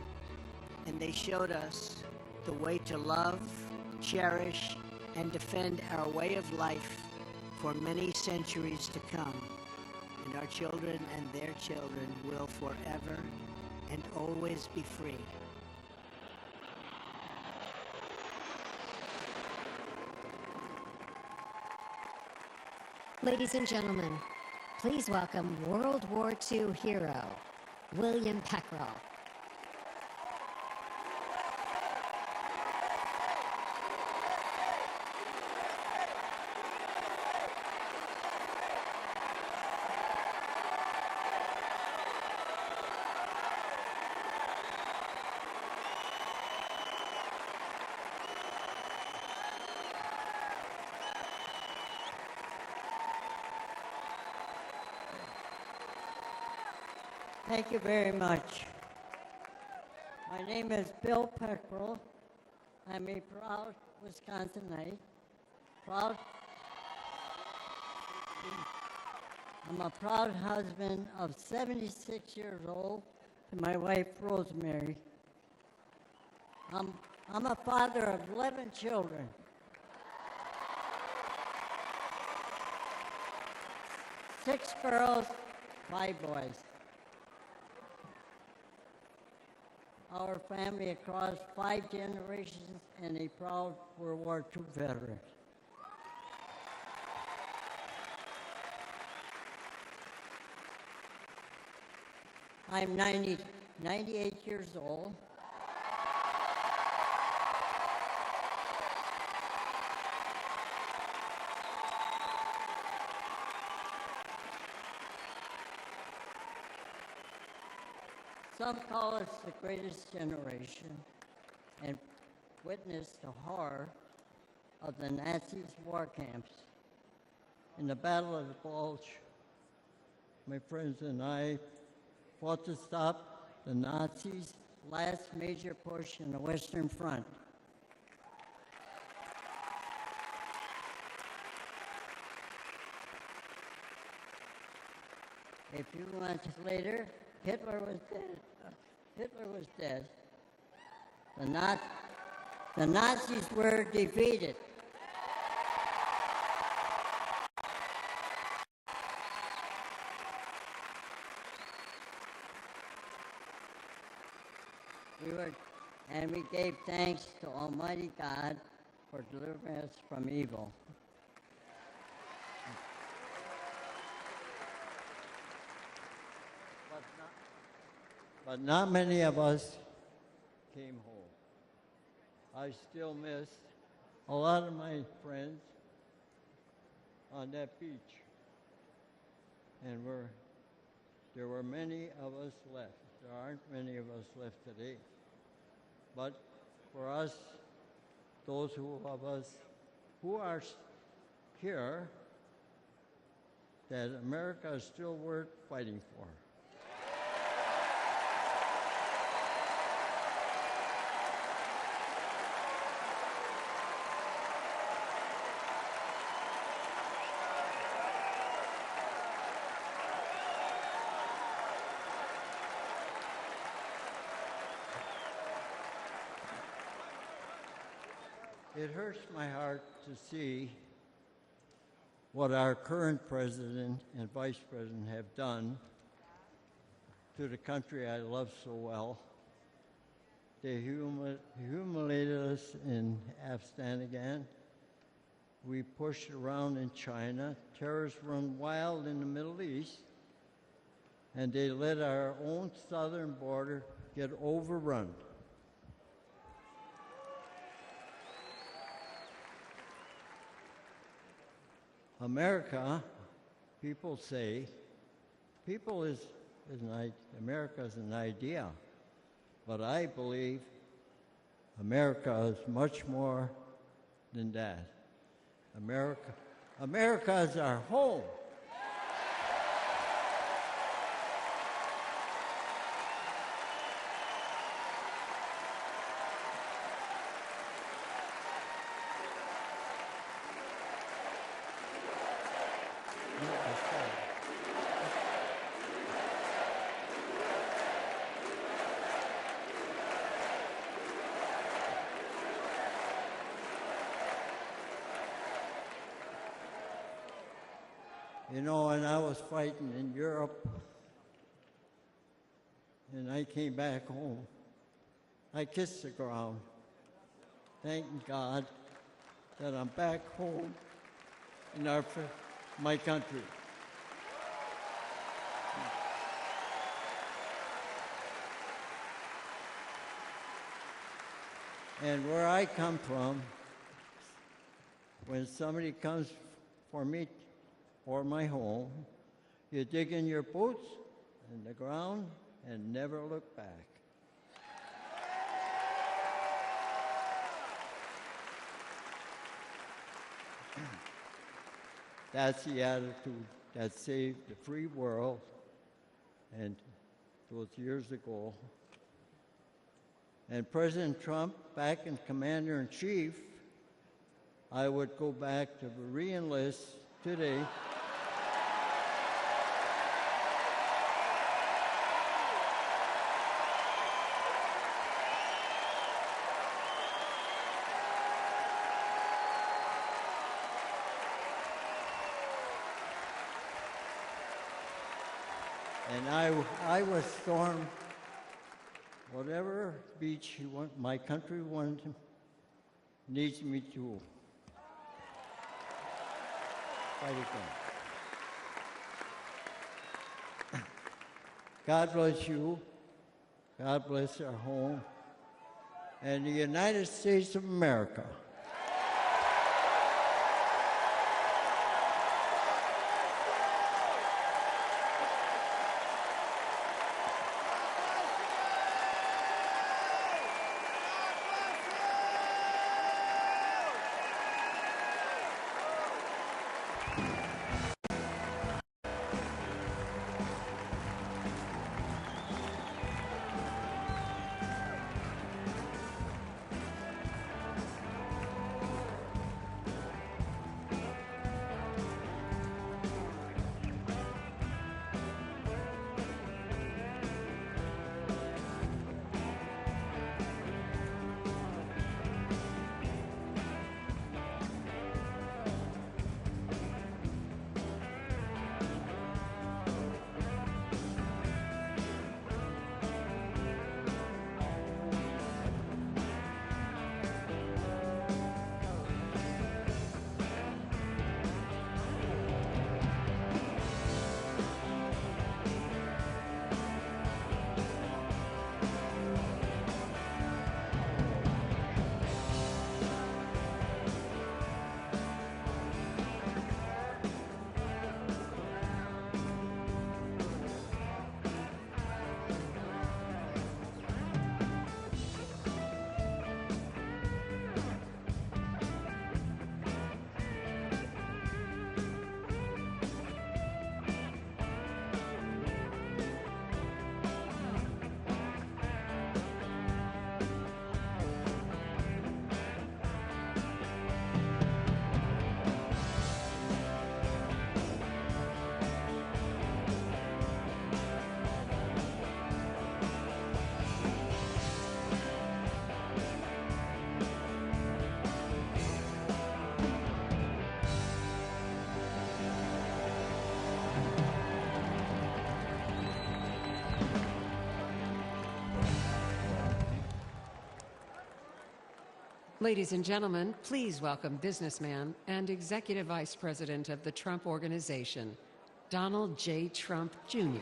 And they showed us the way to love, cherish, and defend our way of life for many centuries to come. And our children and their children will forever and always be free. Ladies and gentlemen, please welcome World War II hero, William Peckrell. Thank you very much. My name is Bill Peckrell. I'm a proud Wisconsinite. I'm a proud husband of 76 years old to my wife, Rosemary. I'm a father of 11 children. 6 girls, 5 boys. Our family across 5 generations and a proud World War II veteran. I'm 98 years old. Some call us the greatest generation and witnessed the horror of the Nazis' war camps. In the Battle of the Bulge, my friends and I fought to stop the Nazis' last major push in the Western Front. A few months later, Hitler was dead. The Nazis were defeated. We gave thanks to Almighty God for delivering us from evil. But not many of us came home. I still miss a lot of my friends on that beach. And there were many of us left. There aren't many of us left today. But for us, those of us who are here, that America is still worth fighting for. It hurts my heart to see what our current president and vice president have done to the country I love so well. They humiliated us in Afghanistan. We pushed around in China. Terrorists run wild in the Middle East. And they let our own southern border get overrun. America, people say, America is an idea, but I believe America is much more than that. America is our home. You know, when I was fighting in Europe and I came back home, I kissed the ground, thanking God that I'm back home in my country. And where I come from, when somebody comes for me or my home, you dig in your boots in the ground and never look back. That's the attitude that saved the free world and those years ago. And President Trump, back in Commander-in-Chief, I would go back to re-enlist today. And I would storm whatever beach my country needs me to fight again. God bless you. God bless our home and the United States of America. Ladies and gentlemen, please welcome businessman and Executive Vice President of the Trump Organization, Donald J. Trump, Jr.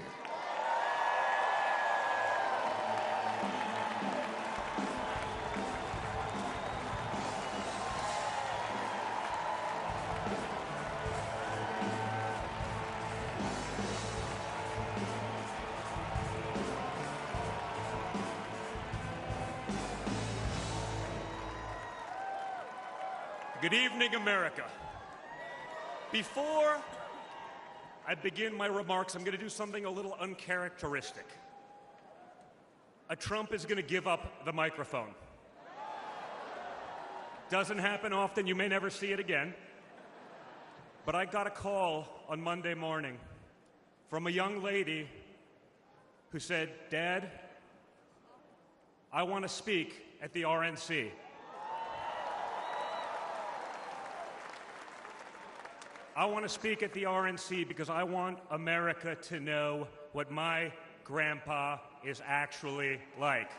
Good evening, America. Before I begin my remarks, I'm going to do something a little uncharacteristic. A Trump is going to give up the microphone. Doesn't happen often. You may never see it again. But I got a call on Monday morning from a young lady who said, "Dad, I want to speak at the RNC." I want to speak at the RNC because I want America to know what my grandpa is actually like.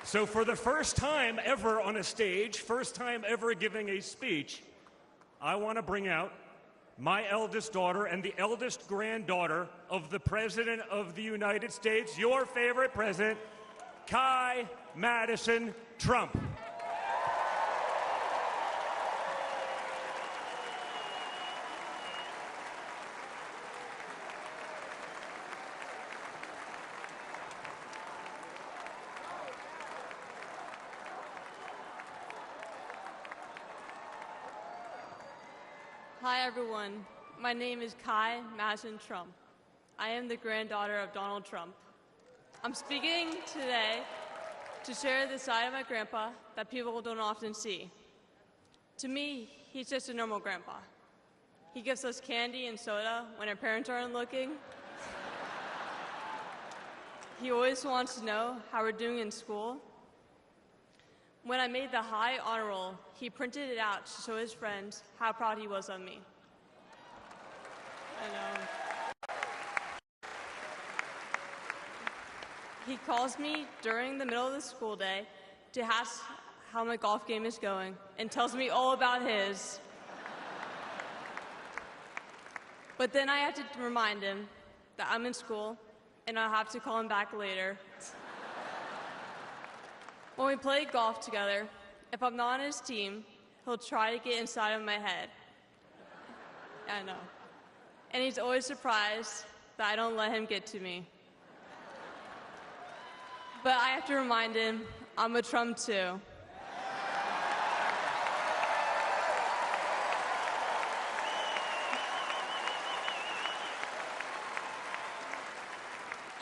So for the first time ever on a stage, first time ever giving a speech, I want to bring out my eldest daughter and the eldest granddaughter of the President of the United States, your favorite president, Kai Madison Trump. Hi, everyone. My name is Kai Madison Trump. I am the granddaughter of Donald Trump. I'm speaking today to share the side of my grandpa that people don't often see. To me, he's just a normal grandpa. He gives us candy and soda when our parents aren't looking. He always wants to know how we're doing in school. When I made the high honor roll, he printed it out to show his friends how proud he was of me. He calls me during the middle of the school day to ask how my golf game is going and tells me all about his. But then I have to remind him that I'm in school and I'll have to call him back later. When we play golf together, if I'm not on his team, he'll try to get inside of my head. I know. And he's always surprised that I don't let him get to me. But I have to remind him, I'm a Trump too.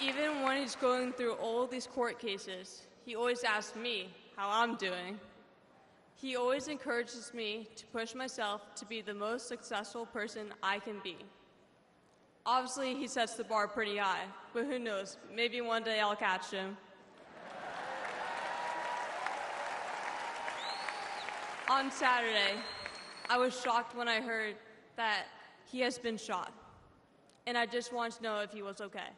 Even when he's going through all these court cases, he always asks me how I'm doing. He always encourages me to push myself to be the most successful person I can be. Obviously, he sets the bar pretty high, but who knows, maybe one day I'll catch him. On Saturday, I was shocked when I heard that he has been shot, and I just wanted to know if he was okay.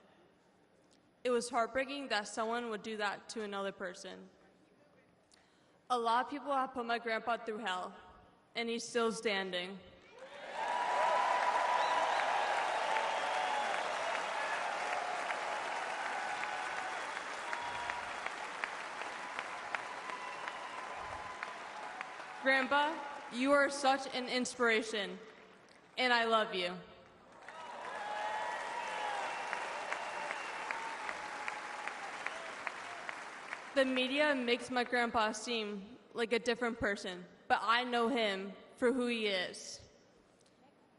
It was heartbreaking that someone would do that to another person. A lot of people have put my grandpa through hell, and he's still standing. Grandpa, you are such an inspiration, and I love you. The media makes my grandpa seem like a different person, but I know him for who he is.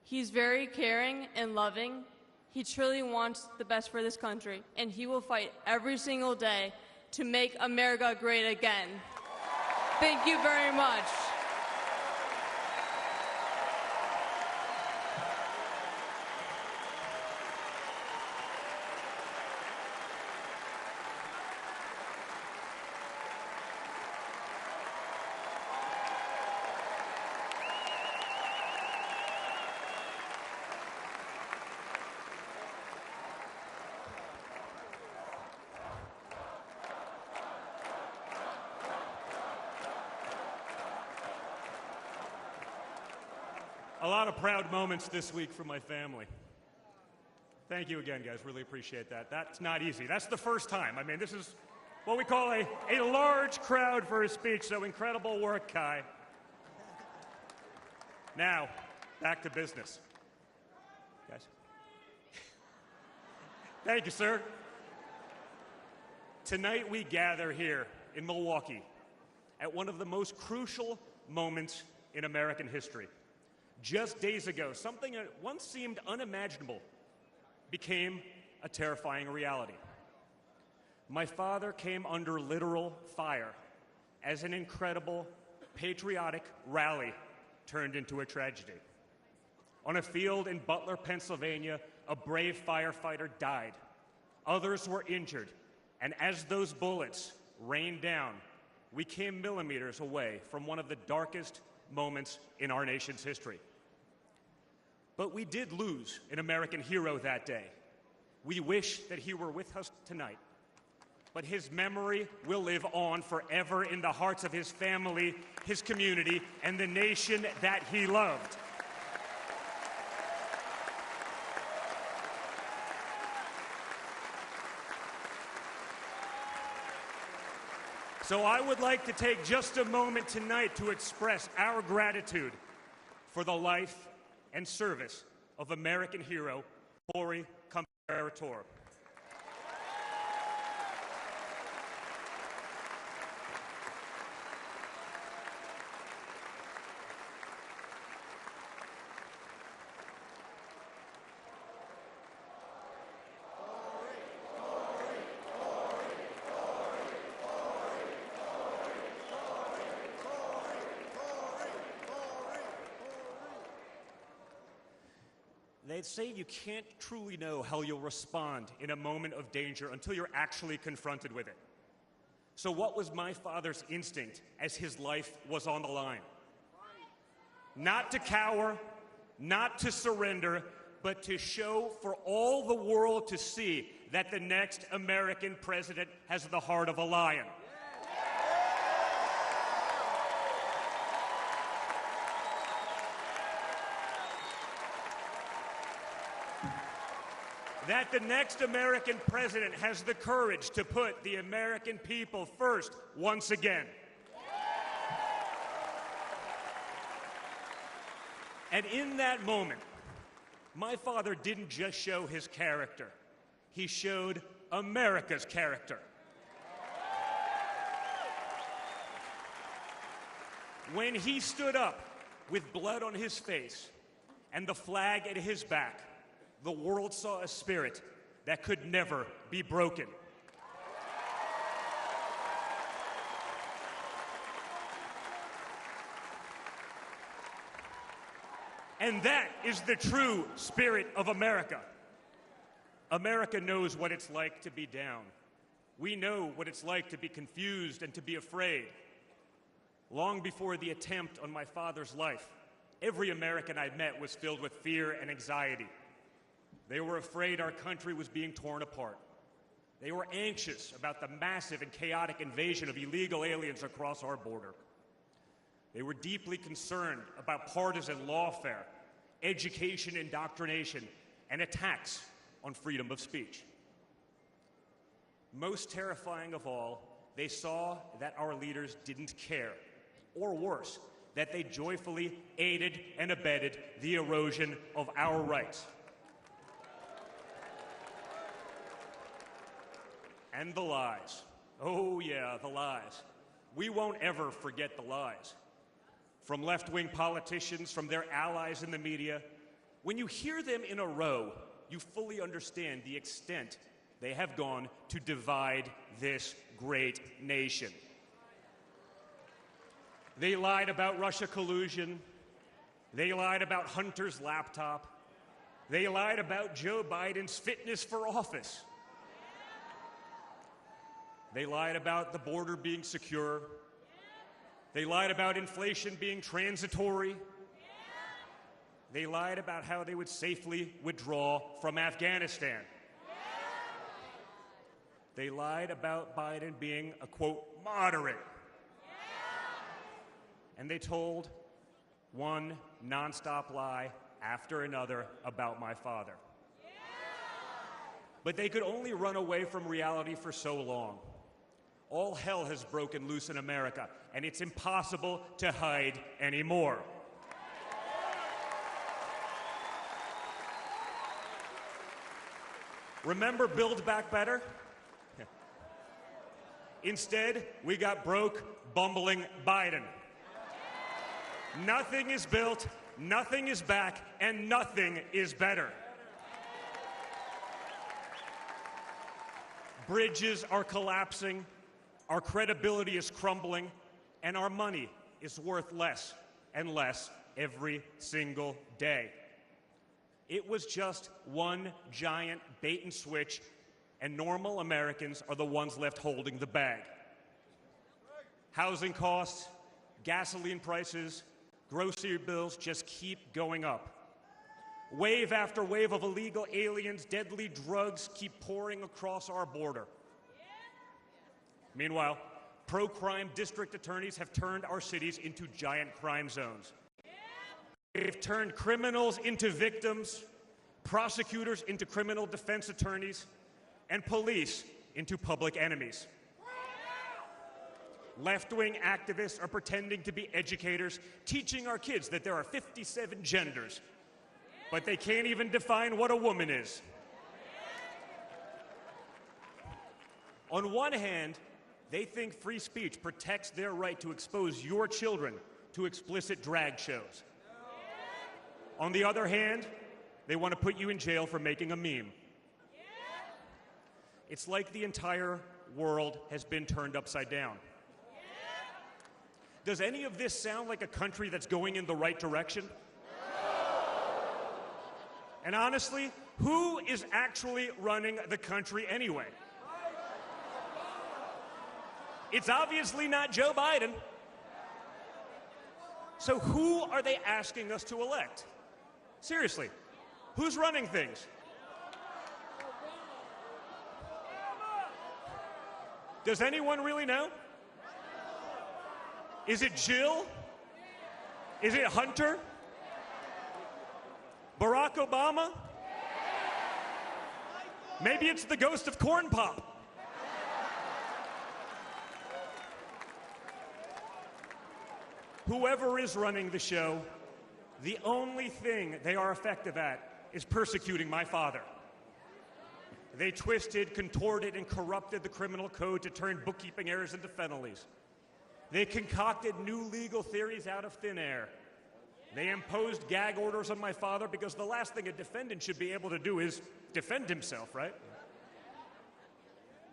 He's very caring and loving. He truly wants the best for this country, and he will fight every single day to make America great again. Thank you very much. A lot of proud moments this week for my family. Thank you again, guys. Really appreciate that. That's not easy. That's the first time. I mean, this is what we call a large crowd for a speech, so incredible work, Kai. Now, back to business. Guys. Thank you, sir. Tonight we gather here in Milwaukee at one of the most crucial moments in American history. Just days ago, something that once seemed unimaginable became a terrifying reality. My father came under literal fire as an incredible, patriotic rally turned into a tragedy. On a field in Butler, Pennsylvania, a brave firefighter died. Others were injured, and as those bullets rained down, we came millimeters away from one of the darkest moments in our nation's history. But we did lose an American hero that day. We wish that he were with us tonight. But his memory will live on forever in the hearts of his family, his community, and the nation that he loved. So I would like to take just a moment tonight to express our gratitude for the life and service of American hero Corey Comparator. They say you can't truly know how you'll respond in a moment of danger until you're actually confronted with it. So what was my father's instinct as his life was on the line? Not to cower, not to surrender, but to show for all the world to see that the next American president has the heart of a lion. That the next American president has the courage to put the American people first once again. And in that moment, my father didn't just show his character, he showed America's character. When he stood up with blood on his face and the flag at his back, the world saw a spirit that could never be broken. And that is the true spirit of America. America knows what it's like to be down. We know what it's like to be confused and to be afraid. Long before the attempt on my father's life, every American I met was filled with fear and anxiety. They were afraid our country was being torn apart. They were anxious about the massive and chaotic invasion of illegal aliens across our border. They were deeply concerned about partisan lawfare, education indoctrination, and attacks on freedom of speech. Most terrifying of all, they saw that our leaders didn't care, or worse, that they joyfully aided and abetted the erosion of our rights. And the lies. Oh yeah, the lies. We won't ever forget the lies. From left-wing politicians, from their allies in the media, when you hear them in a row, you fully understand the extent they have gone to divide this great nation. They lied about Russia collusion. They lied about Hunter's laptop. They lied about Joe Biden's fitness for office. They lied about the border being secure. They lied about inflation being transitory. They lied about how they would safely withdraw from Afghanistan. They lied about Biden being a, quote, moderate. And they told one nonstop lie after another about my father. But they could only run away from reality for so long. All hell has broken loose in America, and it's impossible to hide anymore. Remember Build Back Better? Instead, we got broke, bumbling Biden. Nothing is built, nothing is back, and nothing is better. Bridges are collapsing, our credibility is crumbling, and our money is worth less and less every single day. It was just one giant bait and switch, and normal Americans are the ones left holding the bag. Housing costs, gasoline prices, grocery bills just keep going up. Wave after wave of illegal aliens, deadly drugs keep pouring across our border. Meanwhile, pro-crime district attorneys have turned our cities into giant crime zones. They've turned criminals into victims, prosecutors into criminal defense attorneys, and police into public enemies. Left-wing activists are pretending to be educators, teaching our kids that there are 57 genders, but they can't even define what a woman is. On one hand, they think free speech protects their right to expose your children to explicit drag shows. On the other hand, they want to put you in jail for making a meme. It's like the entire world has been turned upside down. Does any of this sound like a country that's going in the right direction? And honestly, who is actually running the country anyway? It's obviously not Joe Biden. So who are they asking us to elect? Seriously, who's running things? Does anyone really know? Is it Jill? Is it Hunter? Barack Obama? Maybe it's the ghost of Corn Pop. Whoever is running the show, the only thing they are effective at is persecuting my father. They twisted, contorted, and corrupted the criminal code to turn bookkeeping errors into felonies. They concocted new legal theories out of thin air. They imposed gag orders on my father because the last thing a defendant should be able to do is defend himself, right?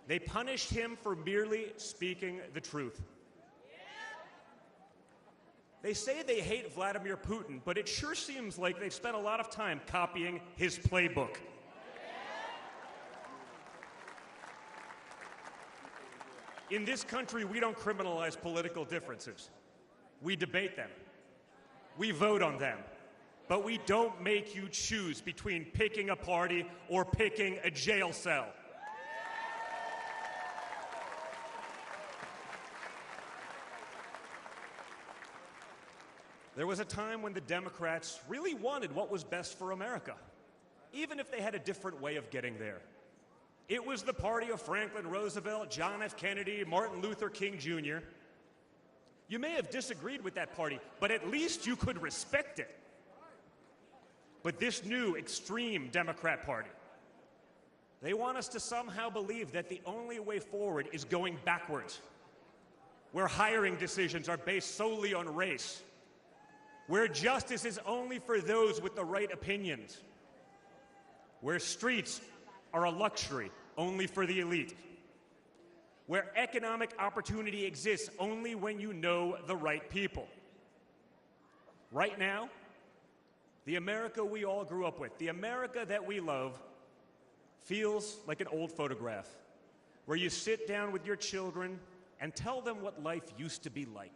They punished him for merely speaking the truth. They say they hate Vladimir Putin, but it sure seems like they've spent a lot of time copying his playbook. In this country, we don't criminalize political differences. We debate them. We vote on them. But we don't make you choose between picking a party or picking a jail cell. There was a time when the Democrats really wanted what was best for America, even if they had a different way of getting there. It was the party of Franklin Roosevelt, John F. Kennedy, Martin Luther King Jr. You may have disagreed with that party, but at least you could respect it. But this new extreme Democrat Party, they want us to somehow believe that the only way forward is going backwards, where hiring decisions are based solely on race, where justice is only for those with the right opinions, where streets are a luxury only for the elite, where economic opportunity exists only when you know the right people. Right now, the America we all grew up with, the America that we love, feels like an old photograph where you sit down with your children and tell them what life used to be like.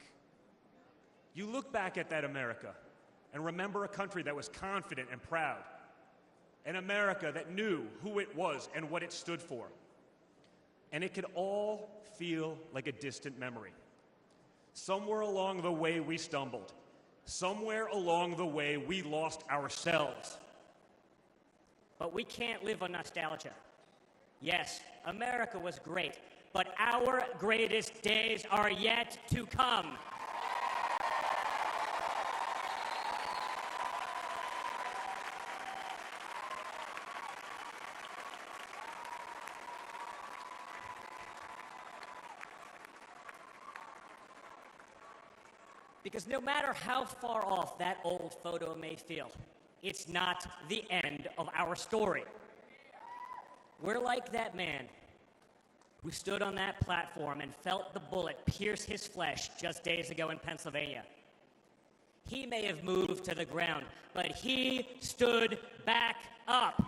You look back at that America and remember a country that was confident and proud, an America that knew who it was and what it stood for. And it could all feel like a distant memory. Somewhere along the way we stumbled. Somewhere along the way we lost ourselves. But we can't live on nostalgia. Yes, America was great, but our greatest days are yet to come. Because no matter how far off that old photo may feel, it's not the end of our story. We're like that man who stood on that platform and felt the bullet pierce his flesh just days ago in Pennsylvania. He may have moved to the ground, but he stood back up.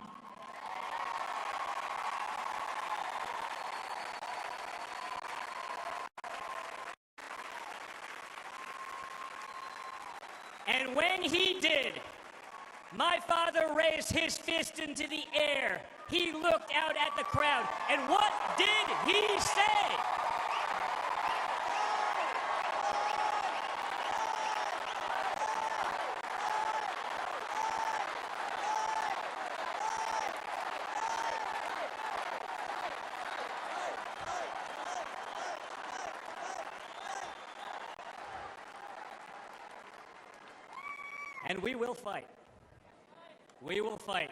And when he did, my father raised his fist into the air. He looked out at the crowd, and what did he say? And we will fight. We will fight.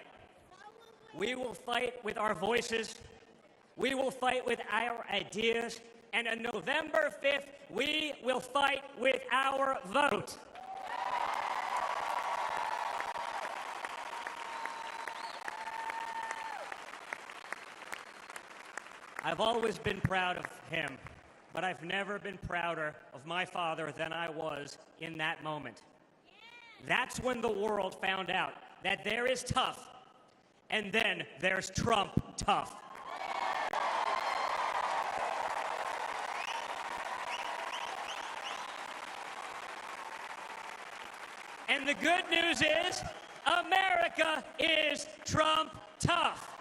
We will fight with our voices. We will fight with our ideas. And on November 5th, we will fight with our vote. I've always been proud of him, but I've never been prouder of my father than I was in that moment. That's when the world found out that there is tough And then there's Trump tough. And the good news is, America is Trump tough.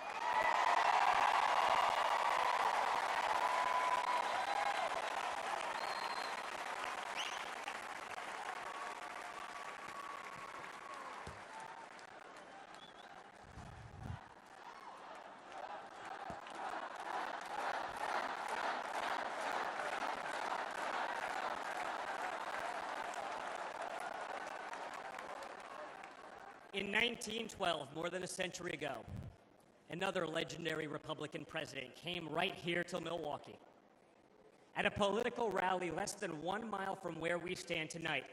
In 1912, more than a century ago, another legendary Republican president came right here to Milwaukee. At a political rally less than 1 mile from where we stand tonight,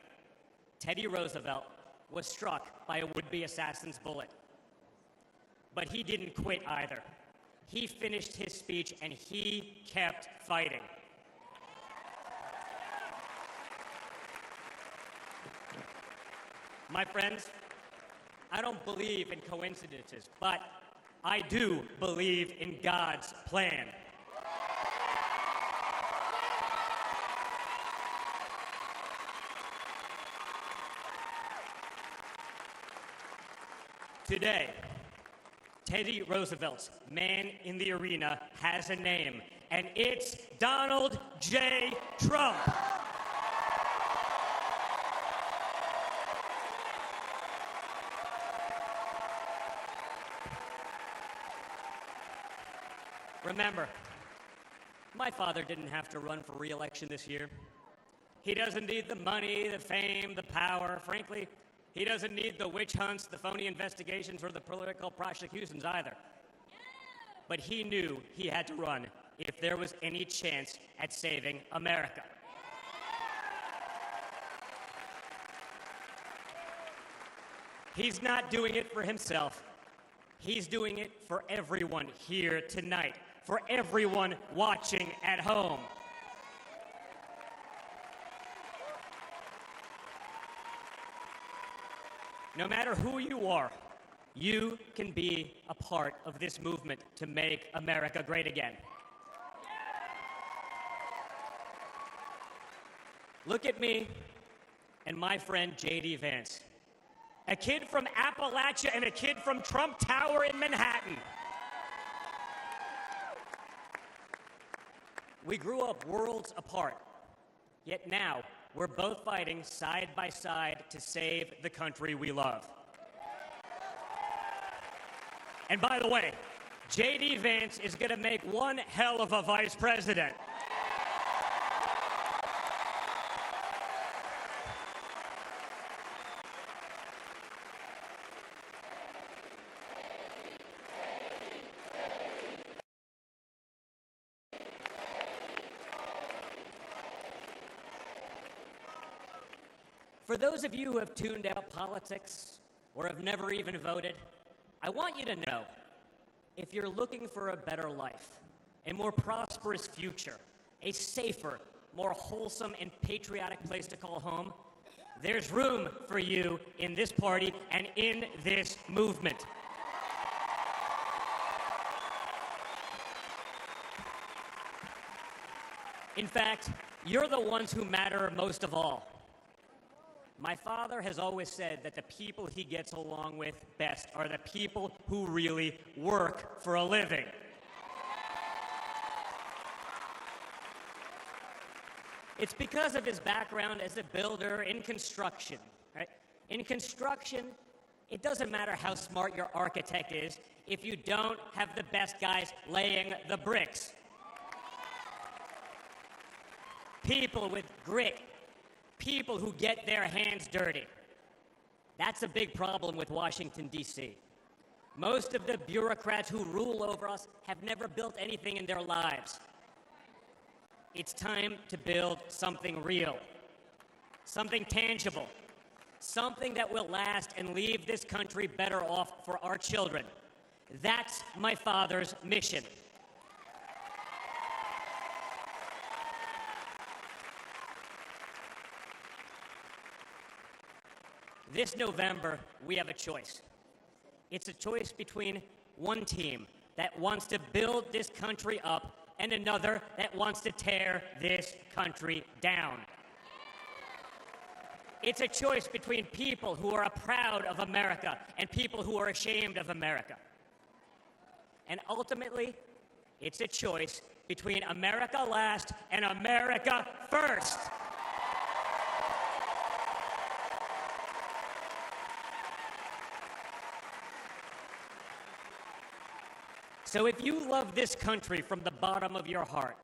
Teddy Roosevelt was struck by a would-be assassin's bullet. But he didn't quit either. He finished his speech and he kept fighting. My friends, I don't believe in coincidences, but I do believe in God's plan. Today, Teddy Roosevelt's man in the arena has a name, and it's Donald J. Trump. Remember, my father didn't have to run for re-election this year. He doesn't need the money, the fame, the power. Frankly, he doesn't need the witch hunts, the phony investigations, or the political prosecutions either. But he knew he had to run if there was any chance at saving America. He's not doing it for himself. He's doing it for everyone here tonight, for everyone watching at home. No matter who you are, you can be a part of this movement to make America great again. Look at me and my friend J.D. Vance, a kid from Appalachia and a kid from Trump Tower in Manhattan. We grew up worlds apart, yet now we're both fighting side by side to save the country we love. And by the way, J.D. Vance is going to make one hell of a vice president. For those of you who have tuned out politics or have never even voted, I want you to know, if you're looking for a better life, a more prosperous future, a safer, more wholesome and patriotic place to call home, there's room for you in this party and in this movement. In fact, you're the ones who matter most of all. My father has always said that the people he gets along with best are the people who really work for a living. It's because of his background as a builder in construction, right? In construction, it doesn't matter how smart your architect is if you don't have the best guys laying the bricks. People with grit, people who get their hands dirty. That's a big problem with Washington, D.C. Most of the bureaucrats who rule over us have never built anything in their lives. It's time to build something real, something tangible, something that will last and leave this country better off for our children. That's my father's mission. This November, we have a choice. It's a choice between one team that wants to build this country up and another that wants to tear this country down. It's a choice between people who are proud of America and people who are ashamed of America. And ultimately, it's a choice between America last and America first. So if you love this country from the bottom of your heart,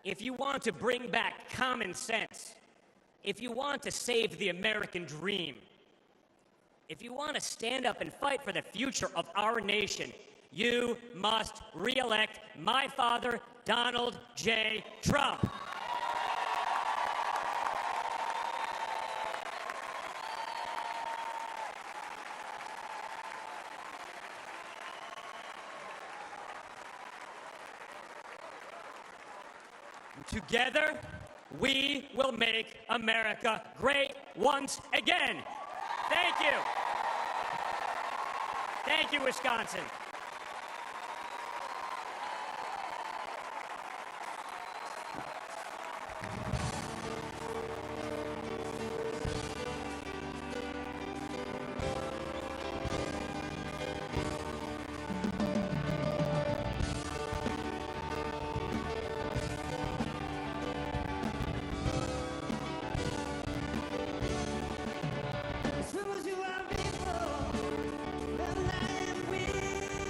if you want to bring back common sense, if you want to save the American dream, if you want to stand up and fight for the future of our nation, you must re-elect my father, Donald J. Trump. Together, we will make America great once again. Thank you. Thank you, Wisconsin. As soon as you are people, well, I am with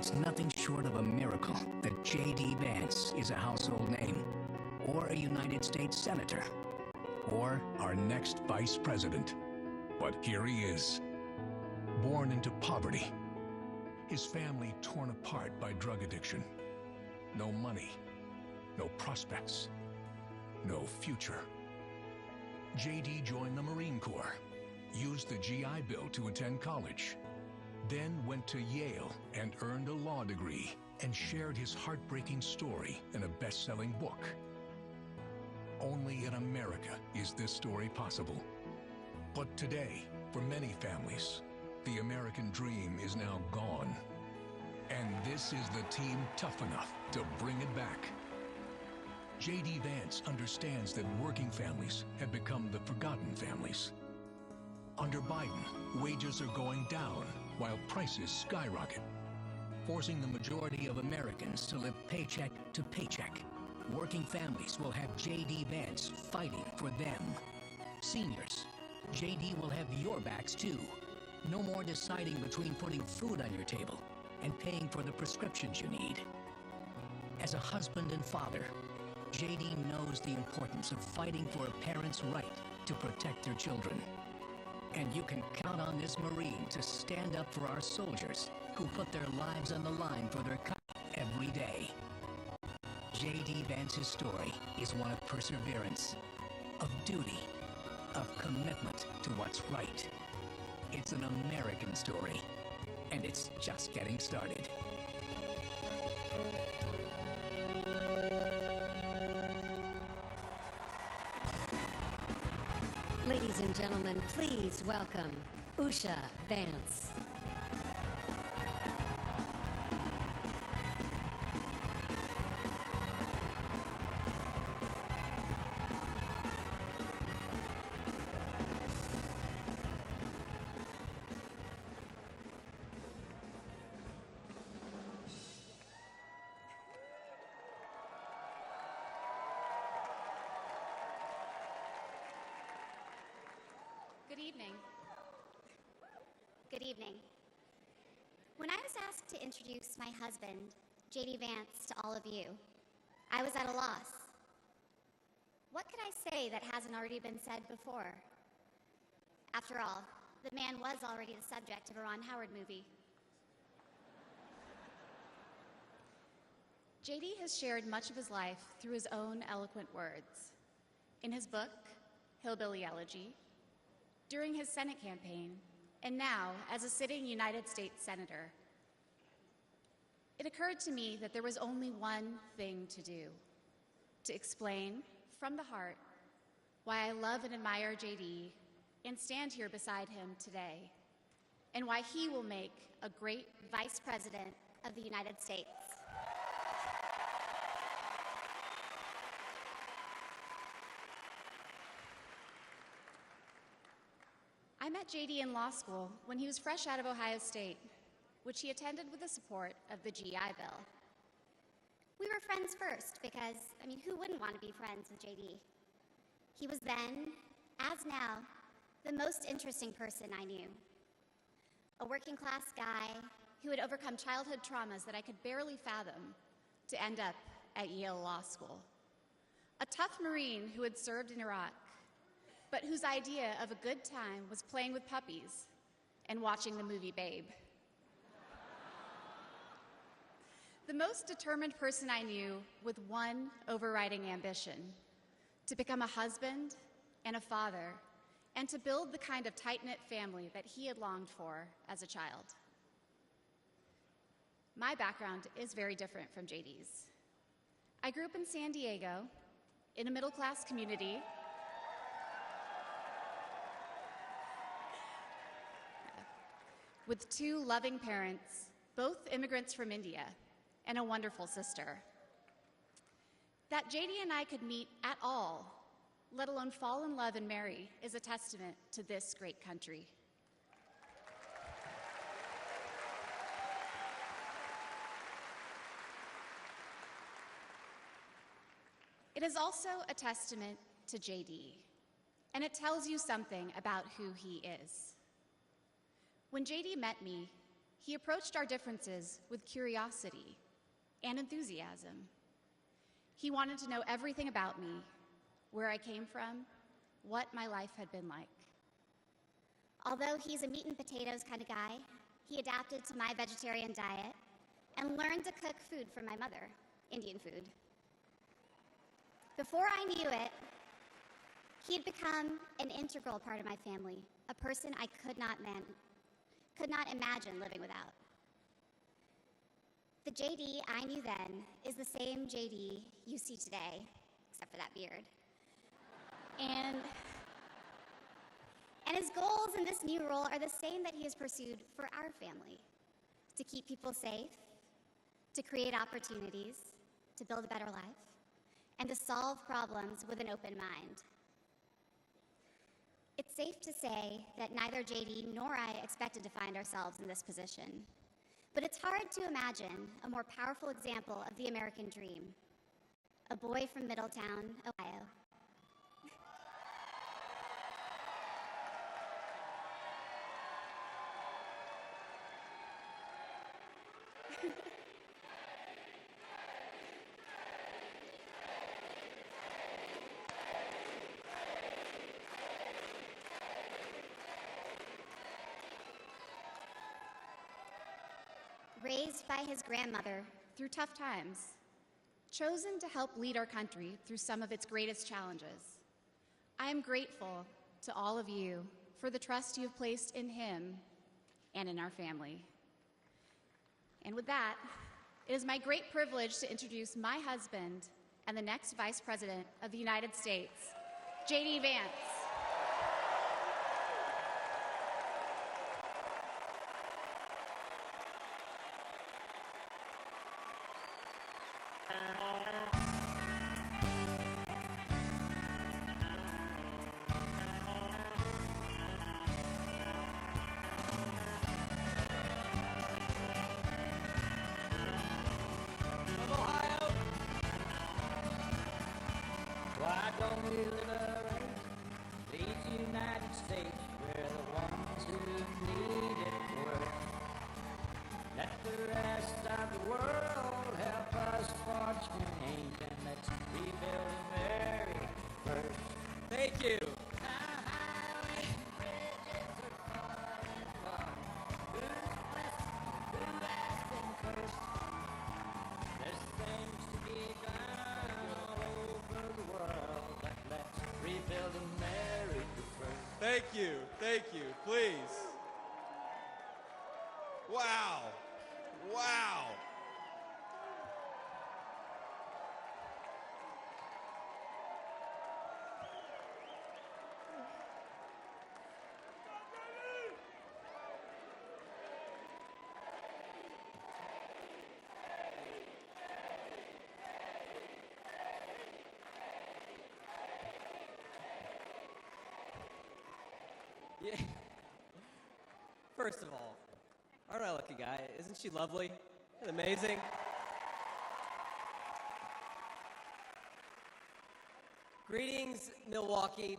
It's nothing short of a miracle that J.D. Vance is a household name, or a United States Senator, or our next vice president. But here he is, born into poverty, his family torn apart by drug addiction. No money, no prospects, no future. J.D. joined the Marine Corps, used the GI Bill to attend college, then went to Yale and earned a law degree and shared his heartbreaking story in a best-selling book. Only in America is this story possible. But today, for many families, the American dream is now gone. And this is the team tough enough to bring it back. J.D. Vance understands that working families have become the forgotten families. Under Biden, wages are going down while prices skyrocket, forcing the majority of Americans to live paycheck to paycheck. Working families will have J.D. Vance fighting for them. Seniors, J.D. will have your backs too. No more deciding between putting food on your table and paying for the prescriptions you need. As a husband and father, J.D. knows the importance of fighting for a parent's right to protect their children. And you can count on this Marine to stand up for our soldiers who put their lives on the line for their country every day. J.D. Vance's story is one of perseverance, of duty, of commitment to what's right. It's an American story, and it's just getting started. Ladies and gentlemen, please welcome Usha Vance. Good evening. Good evening. When I was asked to introduce my husband, J.D. Vance, to all of you, I was at a loss. What could I say that hasn't already been said before? After all, the man was already the subject of a Ron Howard movie. J.D. has shared much of his life through his own eloquent words. In his book, Hillbilly Elegy, during his Senate campaign, and now as a sitting United States Senator. It occurred to me that there was only one thing to do: to explain from the heart why I love and admire J.D. and stand here beside him today, and why he will make a great Vice President of the United States. I met J.D. in law school when he was fresh out of Ohio State, which he attended with the support of the GI Bill. We were friends first because, who wouldn't want to be friends with J.D.? He was then, as now, the most interesting person I knew. A working class guy who had overcome childhood traumas that I could barely fathom to end up at Yale Law School. A tough Marine who had served in Iraq, but whose idea of a good time was playing with puppies and watching the movie Babe. The most determined person I knew with one overriding ambition: to become a husband and a father, and to build the kind of tight-knit family that he had longed for as a child. My background is very different from JD's. I grew up in San Diego, in a middle-class community with two loving parents, both immigrants from India, and a wonderful sister. That JD and I could meet at all, let alone fall in love and marry, is a testament to this great country. It is also a testament to JD, and it tells you something about who he is. When JD met me, He approached our differences with curiosity and enthusiasm. He wanted to know everything about me, where I came from, what my life had been like. Although he's a meat and potatoes kind of guy, he adapted to my vegetarian diet and learned to cook food from my mother, Indian food. Before I knew it, he had become an integral part of my family, a person I could not imagine living without. The JD I knew then is the same JD you see today, except for that beard. And his goals in this new role are the same that he has pursued for our family: to keep people safe, to create opportunities, to build a better life, and to solve problems with an open mind. It's safe to say that neither JD nor I expected to find ourselves in this position, but it's hard to imagine a more powerful example of the American dream: a boy from Middletown, Ohio. Raised by his grandmother through tough times, chosen to help lead our country through some of its greatest challenges, I am grateful to all of you for the trust you have placed in him and in our family. And with that, it is my great privilege to introduce my husband and the next Vice President of the United States, J.D. Vance. Why don't we liberate these United States? We're the ones who need it worst. Let the rest of the world help us for change, and let's rebuild America first. Thank you. There's things to be done all over the world, but let's rebuild America first. Thank you. Thank you. Please. Wow. Wow. Yeah. First of all, aren't I a lucky guy? Isn't she lovely? Isn't it amazing? Greetings, Milwaukee,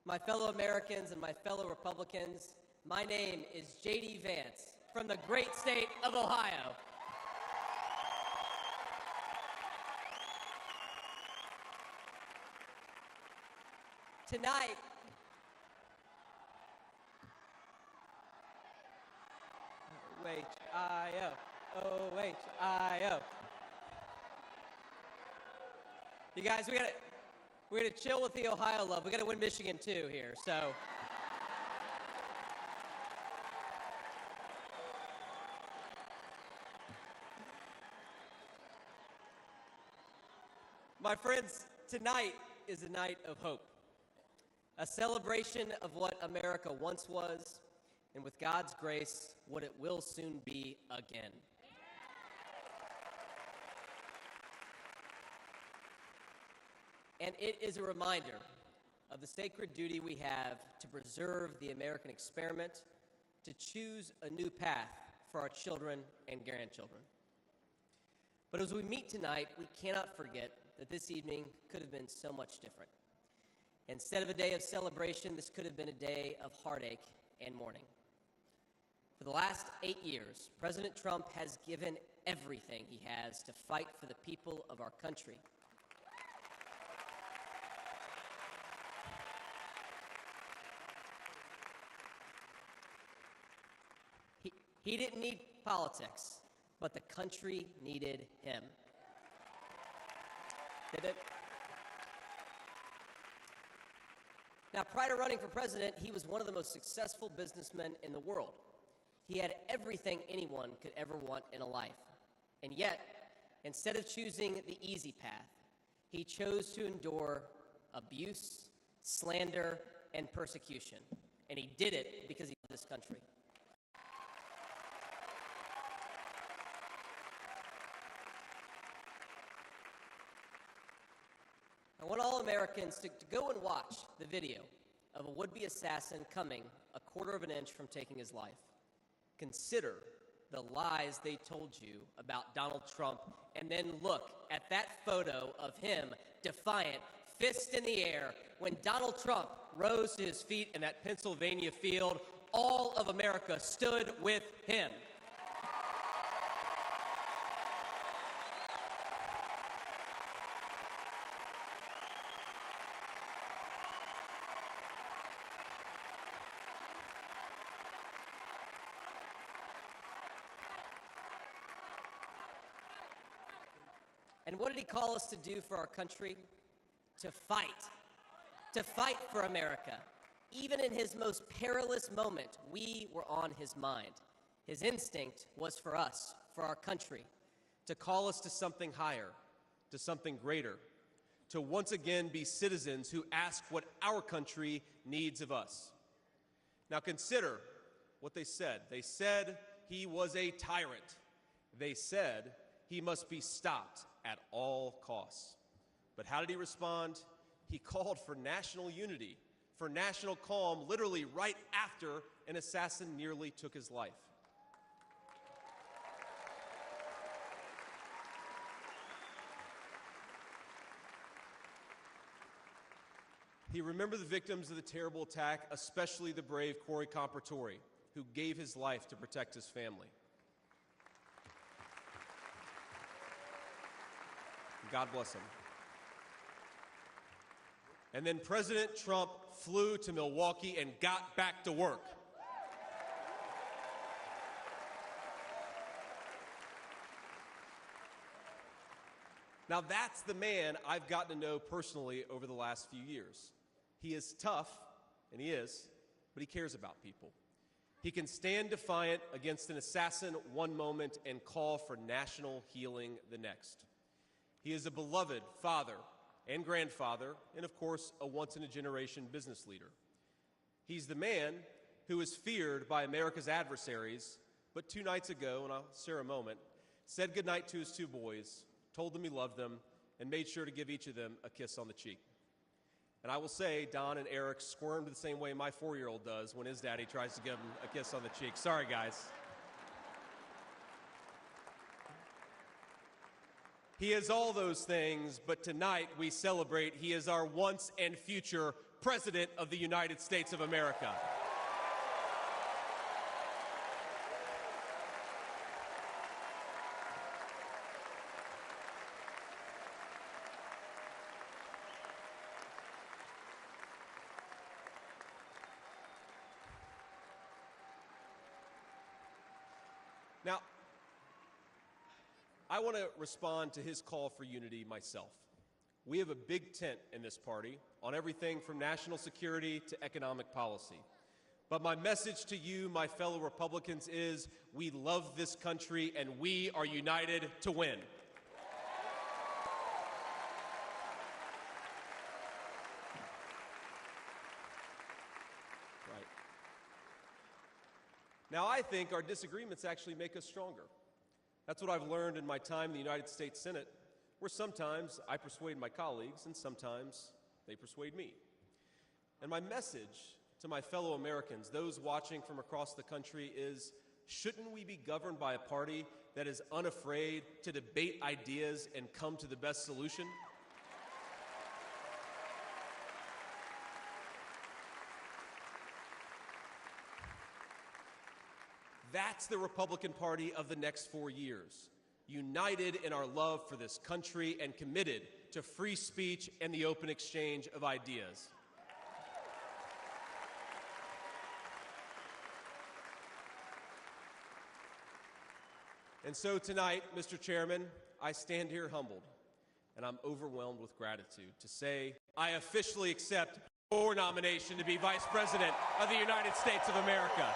my fellow Americans and my fellow Republicans. My name is J.D. Vance from the great state of Ohio. Tonight, O-H-I-O, O-H-I-O. You guys, we're gonna chill with the Ohio love. We gotta win Michigan too here, so. My friends, tonight is a night of hope. A celebration of what America once was, and with God's grace, what it will soon be again. And it is a reminder of the sacred duty we have to preserve the American experiment, to choose a new path for our children and grandchildren. But as we meet tonight, we cannot forget that this evening could have been so much different. Instead of a day of celebration, this could have been a day of heartache and mourning. For the last 8 years, President Trump has given everything he has to fight for the people of our country. He didn't need politics, but the country needed him. Did it? Now, prior to running for president, he was one of the most successful businessmen in the world. He had everything anyone could ever want in a life. And yet, instead of choosing the easy path, he chose to endure abuse, slander, and persecution. And he did it because he loved this country. I want all Americans to go and watch the video of a would-be assassin coming a quarter of an inch from taking his life. Consider the lies they told you about Donald Trump, and then look at that photo of him, defiant, fist in the air. When Donald Trump rose to his feet in that Pennsylvania field, all of America stood with him. And what did he call us to do for our country? To fight. To fight for America. Even in his most perilous moment, we were on his mind. His instinct was for us, for our country. To call us to something higher, to something greater. To once again be citizens who ask what our country needs of us. Now consider what they said. They said he was a tyrant. They said he must be stopped at all costs. But how did he respond? He called for national unity, for national calm, literally right after an assassin nearly took his life. He remembered the victims of the terrible attack, especially the brave Corey Compertori, who gave his life to protect his family. God bless him. And then President Trump flew to Milwaukee and got back to work. Now that's the man I've gotten to know personally over the last few years. He is tough, and he is, but he cares about people. He can stand defiant against an assassin one moment and call for national healing the next. He is a beloved father and grandfather, and of course, a once-in-a-generation business leader. He's the man who is feared by America's adversaries, but 2 nights ago, and I'll share a moment, said goodnight to his 2 boys, told them he loved them, and made sure to give each of them a kiss on the cheek. And I will say, Don and Eric squirmed the same way my 4-year-old does when his daddy tries to give him a kiss on the cheek. Sorry, guys. He is all those things, but tonight we celebrate he is our once and future President of the United States of America. Now, I want to respond to his call for unity myself. We have a big tent in this party on everything from national security to economic policy. But my message to you, my fellow Republicans, is we love this country and we are united to win. Right. Now, I think our disagreements actually make us stronger. That's what I've learned in my time in the United States Senate, where sometimes I persuade my colleagues and sometimes they persuade me. And my message to my fellow Americans, those watching from across the country, is shouldn't we be governed by a party that is unafraid to debate ideas and come to the best solution? That's the Republican Party of the next 4 years, united in our love for this country and committed to free speech and the open exchange of ideas. And so tonight, Mr. Chairman, I stand here humbled, and I'm overwhelmed with gratitude to say I officially accept your nomination to be Vice President of the United States of America.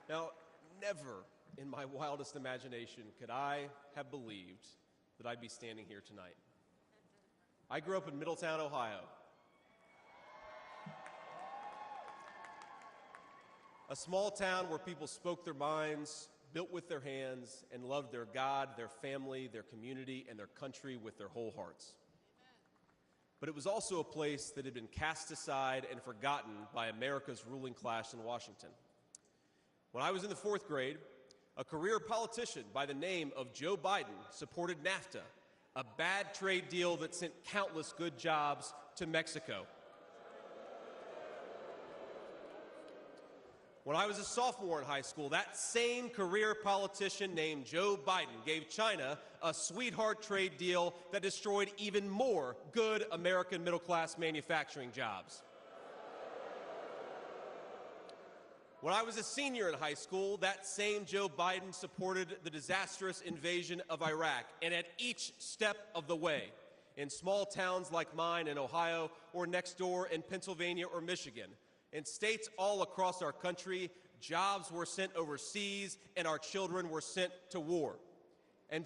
Now, never in my wildest imagination could I have believed that I'd be standing here tonight. I grew up in Middletown, Ohio. A small town where people spoke their minds, built with their hands, and loved their God, their family, their community, and their country with their whole hearts. But it was also a place that had been cast aside and forgotten by America's ruling class in Washington. When I was in the 4th grade, a career politician by the name of Joe Biden supported NAFTA, a bad trade deal that sent countless good jobs to Mexico. When I was a sophomore in high school, that same career politician named Joe Biden gave China a sweetheart trade deal that destroyed even more good American middle-class manufacturing jobs. When I was a senior in high school, that same Joe Biden supported the disastrous invasion of Iraq, and at each step of the way, in small towns like mine in Ohio or next door in Pennsylvania or Michigan, in states all across our country, jobs were sent overseas and our children were sent to war. And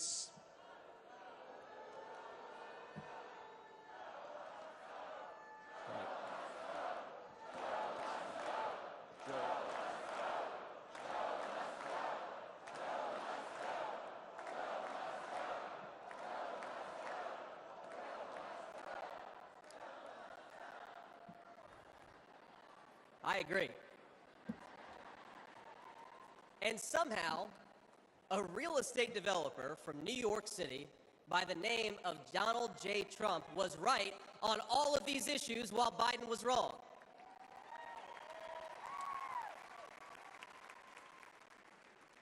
I agree. And somehow, a real estate developer from New York City by the name of Donald J. Trump was right on all of these issues while Biden was wrong.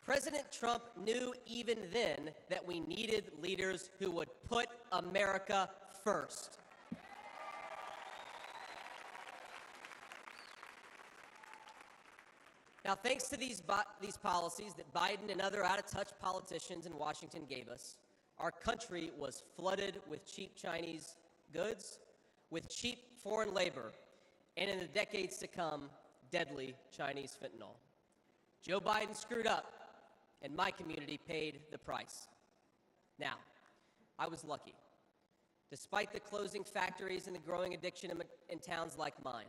President Trump knew even then that we needed leaders who would put America first. Now, thanks to these policies that Biden and other out-of-touch politicians in Washington gave us, our country was flooded with cheap Chinese goods, with cheap foreign labor, and in the decades to come, deadly Chinese fentanyl. Joe Biden screwed up, and my community paid the price. Now, I was lucky. Despite the closing factories and the growing addiction in towns like mine,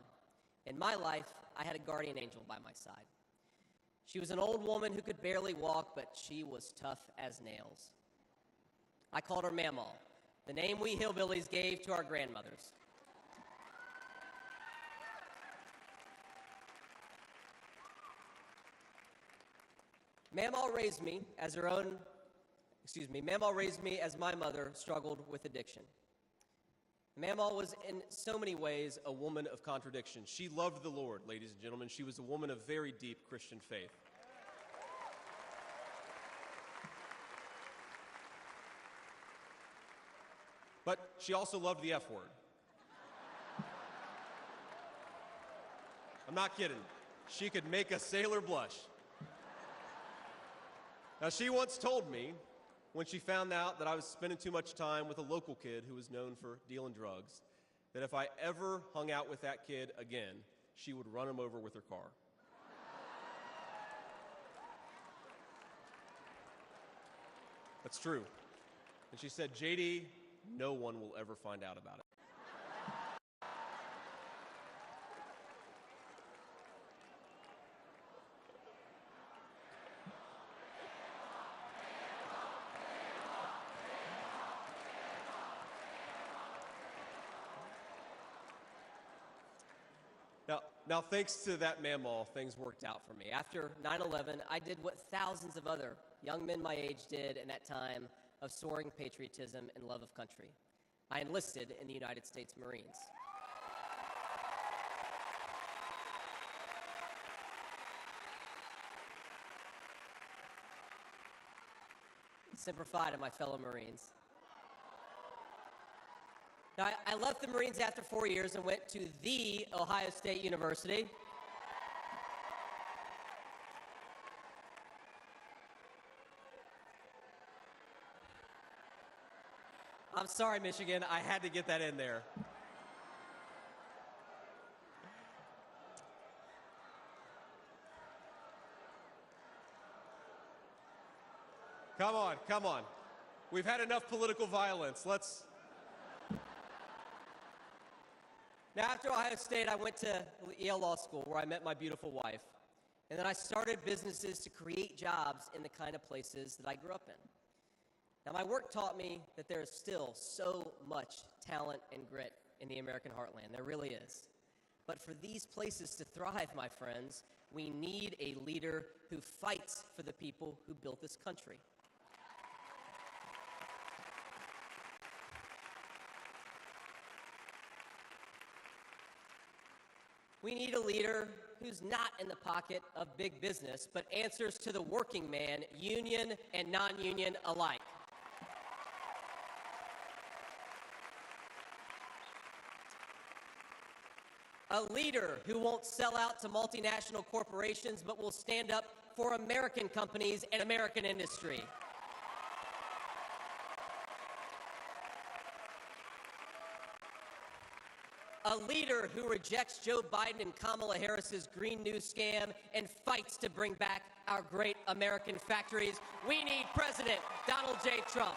in my life, I had a guardian angel by my side. She was an old woman who could barely walk, but she was tough as nails. I called her Mamaw, the name we hillbillies gave to our grandmothers. Mamaw raised me as my mother struggled with addiction. Mamaw was in so many ways a woman of contradiction. She loved the Lord, ladies and gentlemen. She was a woman of very deep Christian faith. But she also loved the F word. I'm not kidding. She could make a sailor blush. Now, she once told me, when she found out that I was spending too much time with a local kid who was known for dealing drugs, that if I ever hung out with that kid again, she would run him over with her car. That's true. And she said, JD, no one will ever find out about it. Now, thanks to that mammal, things worked out for me. After 9/11, I did what thousands of other young men my age did in that time of soaring patriotism and love of country. I enlisted in the United States Marines. Semper Fi to my fellow Marines. Now, I left the Marines after 4 years and went to the Ohio State University. I'm sorry, Michigan, I had to get that in there. Come on, come on. We've had enough political violence. Now, after Ohio State, I went to Yale Law School, where I met my beautiful wife. And then I started businesses to create jobs in the kind of places that I grew up in. Now, my work taught me that there is still so much talent and grit in the American heartland. There really is. But for these places to thrive, my friends, we need a leader who fights for the people who built this country. We need a leader who's not in the pocket of big business, but answers to the working man, union and non-union alike. A leader who won't sell out to multinational corporations, but will stand up for American companies and American industry. A leader who rejects Joe Biden and Kamala Harris's Green New scam and fights to bring back our great American factories. We need President Donald J. Trump.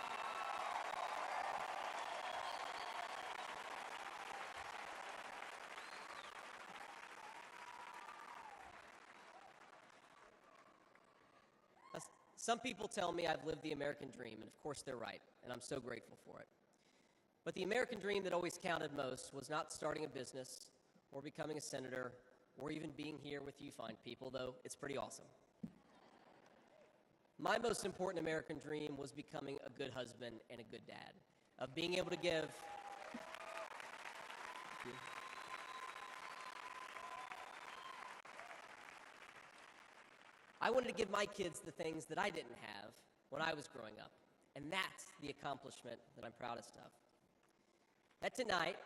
Some people tell me I've lived the American dream, and of course they're right, and I'm so grateful for it. But the American dream that always counted most was not starting a business or becoming a senator or even being here with you fine people, though it's pretty awesome. My most important American dream was becoming a good husband and a good dad, of being able to give... I wanted to give my kids the things that I didn't have when I was growing up, and that's the accomplishment that I'm proudest of. That tonight,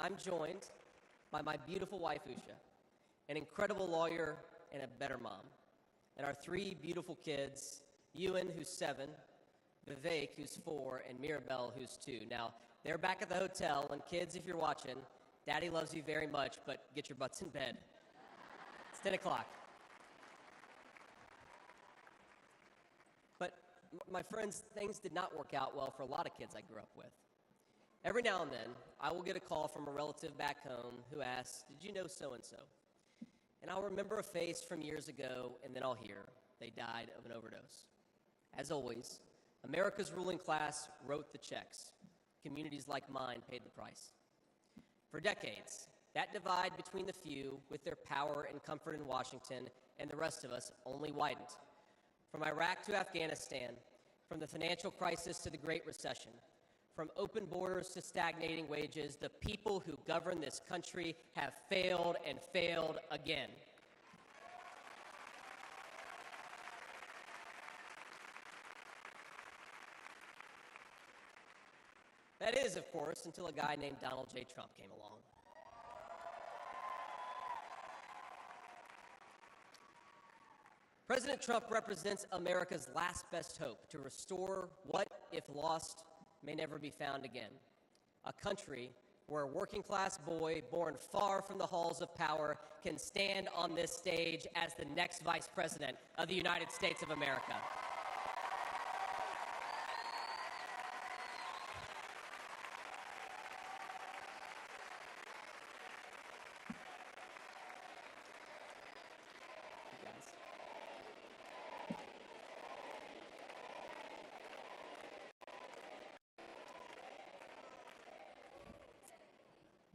I'm joined by my beautiful wife, Usha, an incredible lawyer and a better mom, and our three beautiful kids, Ewan, who's 7, Vivek, who's 4, and Mirabelle, who's 2. Now, they're back at the hotel, and kids, if you're watching, Daddy loves you very much, but get your butts in bed. It's 10 o'clock. But, my friends, things did not work out well for a lot of kids I grew up with. Every now and then, I will get a call from a relative back home who asks, "Did you know so-and-so?" And I'll remember a face from years ago, and then I'll hear, "They died of an overdose." As always, America's ruling class wrote the checks. Communities like mine paid the price. For decades, that divide between the few with their power and comfort in Washington and the rest of us only widened. From Iraq to Afghanistan, from the financial crisis to the Great Recession, from open borders to stagnating wages, the people who govern this country have failed and failed again. That is, of course, until a guy named Donald J. Trump came along. President Trump represents America's last best hope to restore what, if lost, may never be found again. A country where a working-class boy born far from the halls of power can stand on this stage as the next Vice President of the United States of America.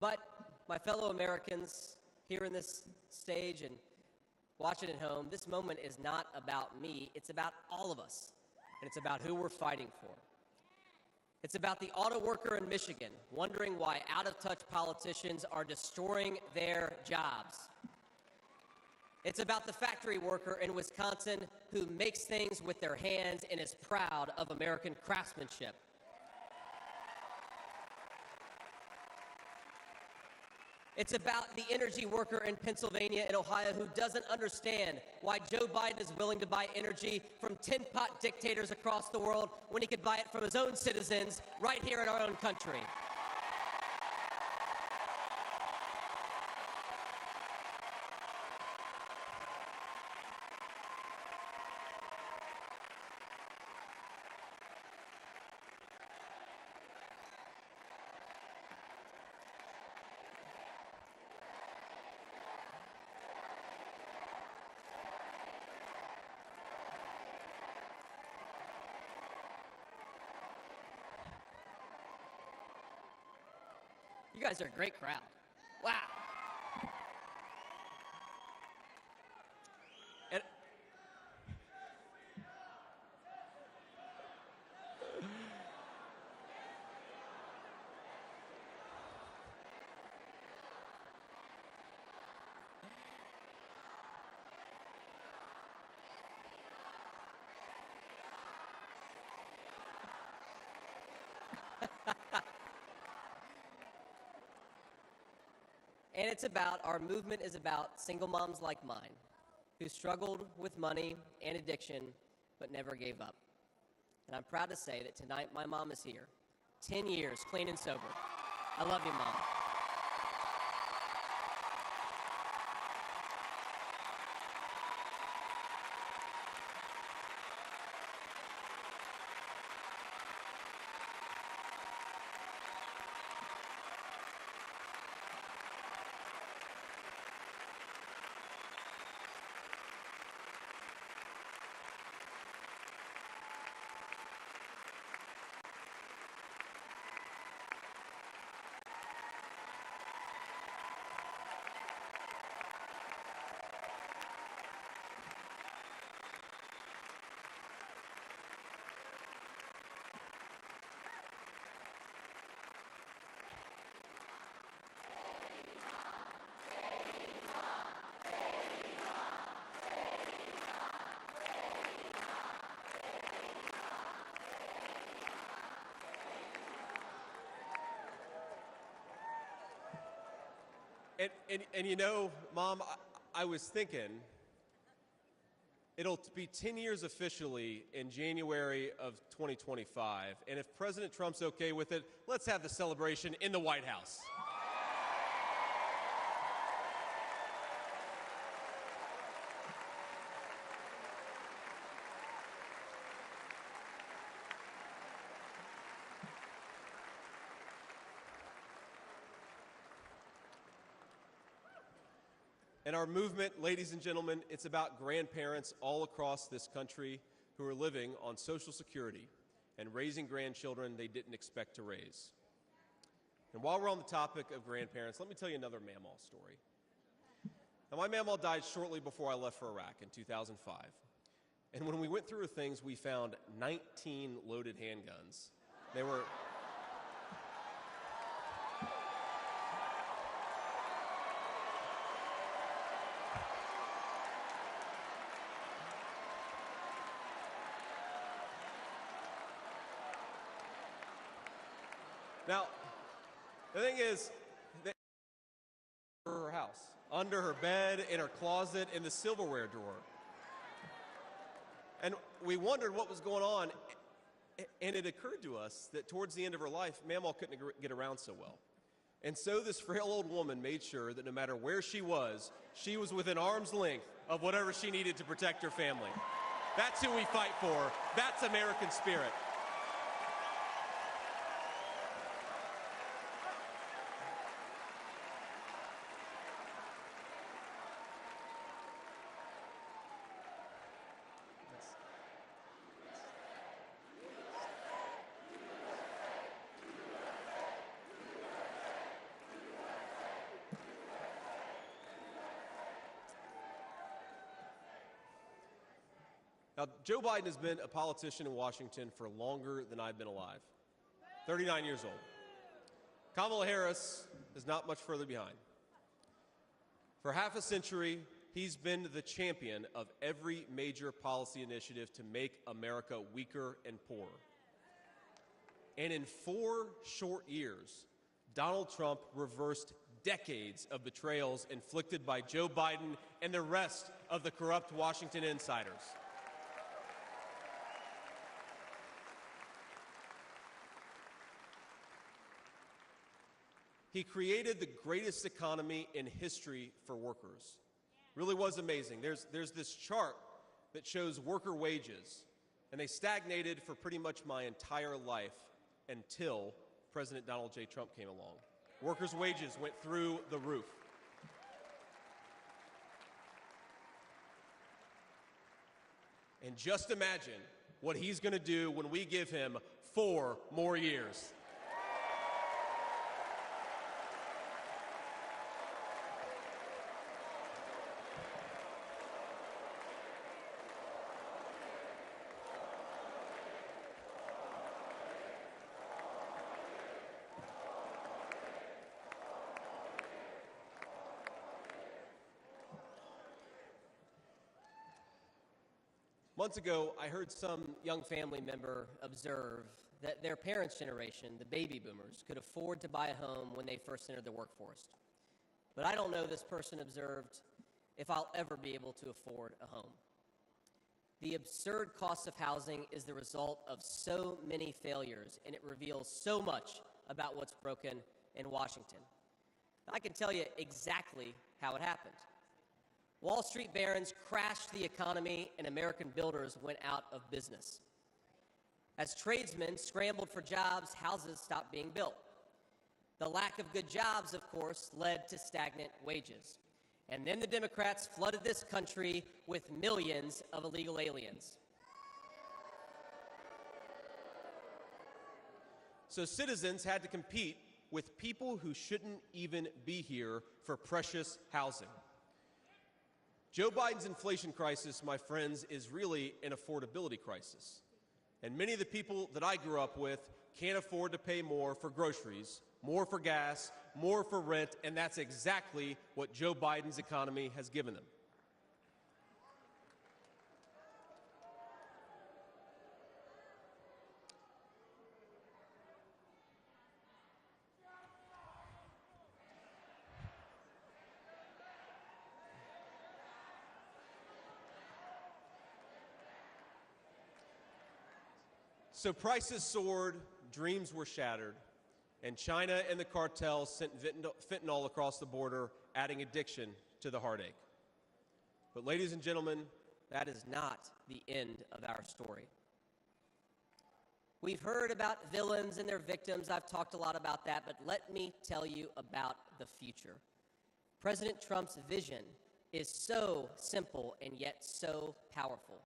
But, my fellow Americans, here in this stage and watching at home, this moment is not about me, it's about all of us, and it's about who we're fighting for. It's about the auto worker in Michigan wondering why out-of-touch politicians are destroying their jobs. It's about the factory worker in Wisconsin who makes things with their hands and is proud of American craftsmanship. It's about the energy worker in Pennsylvania and Ohio who doesn't understand why Joe Biden is willing to buy energy from tin-pot dictators across the world when he could buy it from his own citizens right here in our own country. You guys are a great crowd. Wow. And And it's about, our movement is about single moms like mine who struggled with money and addiction but never gave up. And I'm proud to say that tonight my mom is here, 10 years clean and sober. I love you, Mom. And you know, Mom, I was thinking, it'll be 10 years officially in January of 2025, and if President Trump's okay with it, let's have the celebration in the White House. And our movement, ladies and gentlemen, it's about grandparents all across this country who are living on Social Security and raising grandchildren they didn't expect to raise. And while we're on the topic of grandparents, let me tell you another Mamaw story. Now, my Mamaw died shortly before I left for Iraq in 2005. And when we went through her things, we found 19 loaded handguns. They were... Now, the thing is, her house, under her bed, in her closet, in the silverware drawer. And we wondered what was going on, and it occurred to us that towards the end of her life, Mamaw couldn't get around so well. And so this frail old woman made sure that no matter where she was within arm's length of whatever she needed to protect her family. That's who we fight for. That's American spirit. Now, Joe Biden has been a politician in Washington for longer than I've been alive, 39 years old. Kamala Harris is not much further behind. For half a century, he's been the champion of every major policy initiative to make America weaker and poorer. And in 4 short years, Donald Trump reversed decades of betrayals inflicted by Joe Biden and the rest of the corrupt Washington insiders. He created the greatest economy in history for workers. Really was amazing. There's this chart that shows worker wages, and they stagnated for pretty much my entire life until President Donald J. Trump came along. Workers' wages went through the roof. And just imagine what he's going to do when we give him 4 more years. Months ago, I heard some young family member observe that their parents' generation, the baby boomers, could afford to buy a home when they first entered the workforce. But I don't know, this person observed, if I'll ever be able to afford a home. The absurd cost of housing is the result of so many failures, and it reveals so much about what's broken in Washington. I can tell you exactly how it happened. Wall Street barons crashed the economy, and American builders went out of business. As tradesmen scrambled for jobs, houses stopped being built. The lack of good jobs, of course, led to stagnant wages. And then the Democrats flooded this country with millions of illegal aliens. So citizens had to compete with people who shouldn't even be here for precious housing. Joe Biden's inflation crisis, my friends, is really an affordability crisis. And many of the people that I grew up with can't afford to pay more for groceries, more for gas, more for rent, and that's exactly what Joe Biden's economy has given them. So prices soared, dreams were shattered, and China and the cartels sent fentanyl across the border, adding addiction to the heartache. But ladies and gentlemen, that is not the end of our story. We've heard about villains and their victims. I've talked a lot about that, but let me tell you about the future. President Trump's vision is so simple and yet so powerful.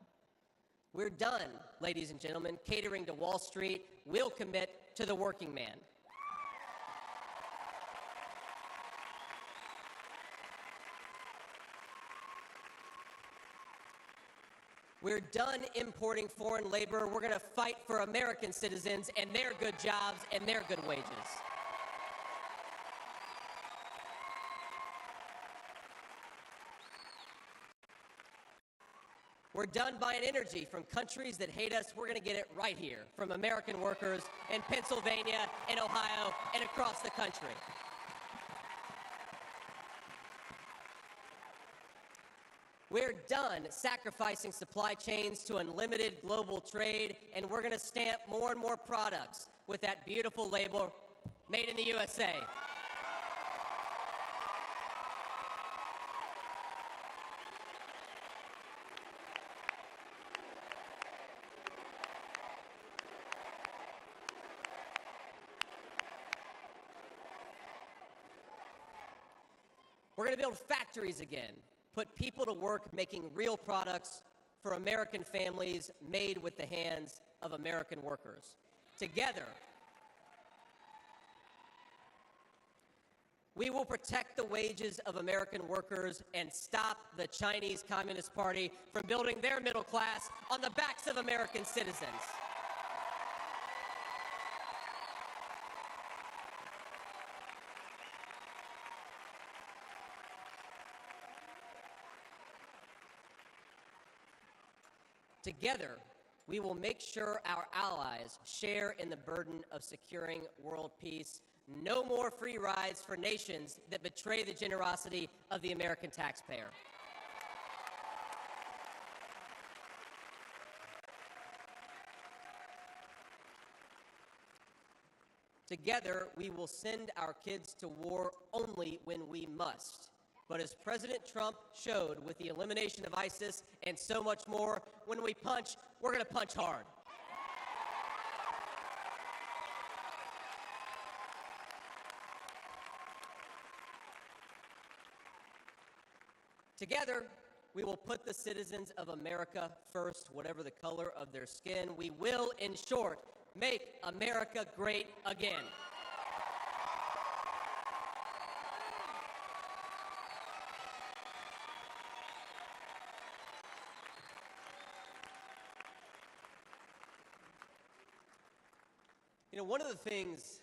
We're done, ladies and gentlemen, catering to Wall Street. We'll commit to the working man. We're done importing foreign labor. We're going to fight for American citizens and their good jobs and their good wages. We're done buying energy from countries that hate us. We're going to get it right here from American workers in Pennsylvania and Ohio and across the country. We're done sacrificing supply chains to unlimited global trade, and we're going to stamp more and more products with that beautiful label, Made in the USA. We're going to build factories again, put people to work making real products for American families made with the hands of American workers. Together, We will protect the wages of American workers and stop the Chinese Communist Party from building their middle class on the backs of American citizens. Together, we will make sure our allies share in the burden of securing world peace. No more free rides for nations that betray the generosity of the American taxpayer. Together, we will send our kids to war only when we must. But as President Trump showed with the elimination of ISIS and so much more, when we punch, we're going to punch hard. Together, we will put the citizens of America first, whatever the color of their skin. We will, in short, make America great again. You know, one of the things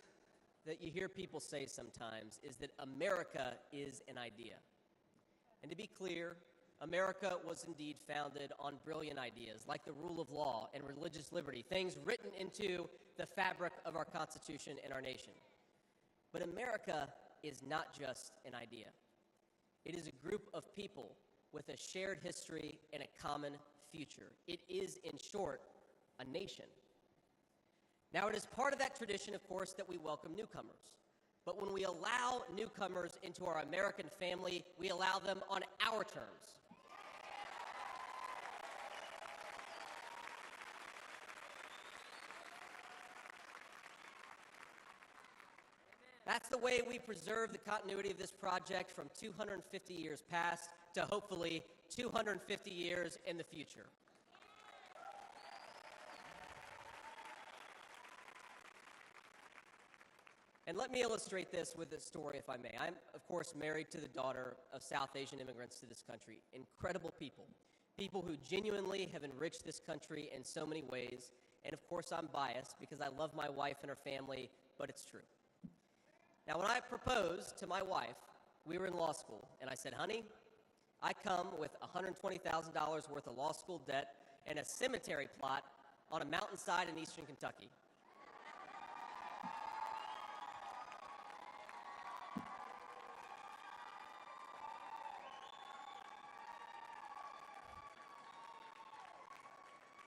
that you hear people say sometimes is that America is an idea. And to be clear, America was indeed founded on brilliant ideas like the rule of law and religious liberty, things written into the fabric of our Constitution and our nation. But America is not just an idea. It is a group of people with a shared history and a common future. It is, in short, a nation. Now, it is part of that tradition, of course, that we welcome newcomers. But when we allow newcomers into our American family, we allow them on our terms. That's the way we preserve the continuity of this project from 250 years past to hopefully 250 years in the future. And let me illustrate this with a story, if I may. I'm, of course, married to the daughter of South Asian immigrants to this country. Incredible people. People who genuinely have enriched this country in so many ways. And, of course, I'm biased because I love my wife and her family, but it's true. Now, when I proposed to my wife, we were in law school, and I said, honey, I come with $120,000 worth of law school debt and a cemetery plot on a mountainside in eastern Kentucky.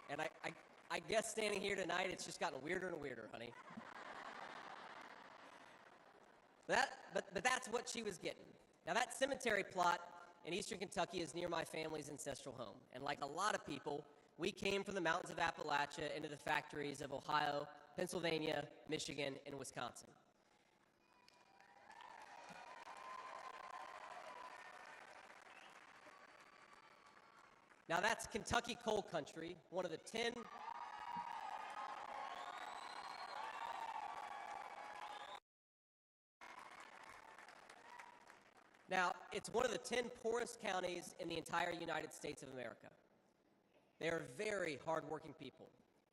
And I guess standing here tonight, it's just gotten weirder and weirder, honey. But that's what she was getting. Now, that cemetery plot in eastern Kentucky is near my family's ancestral home. And like a lot of people, we came from the mountains of Appalachia into the factories of Ohio, Pennsylvania, Michigan, and Wisconsin. Now, that's Kentucky coal country, one of the 10 Now, it's one of the 10 poorest counties in the entire United States of America. They're very hardworking people,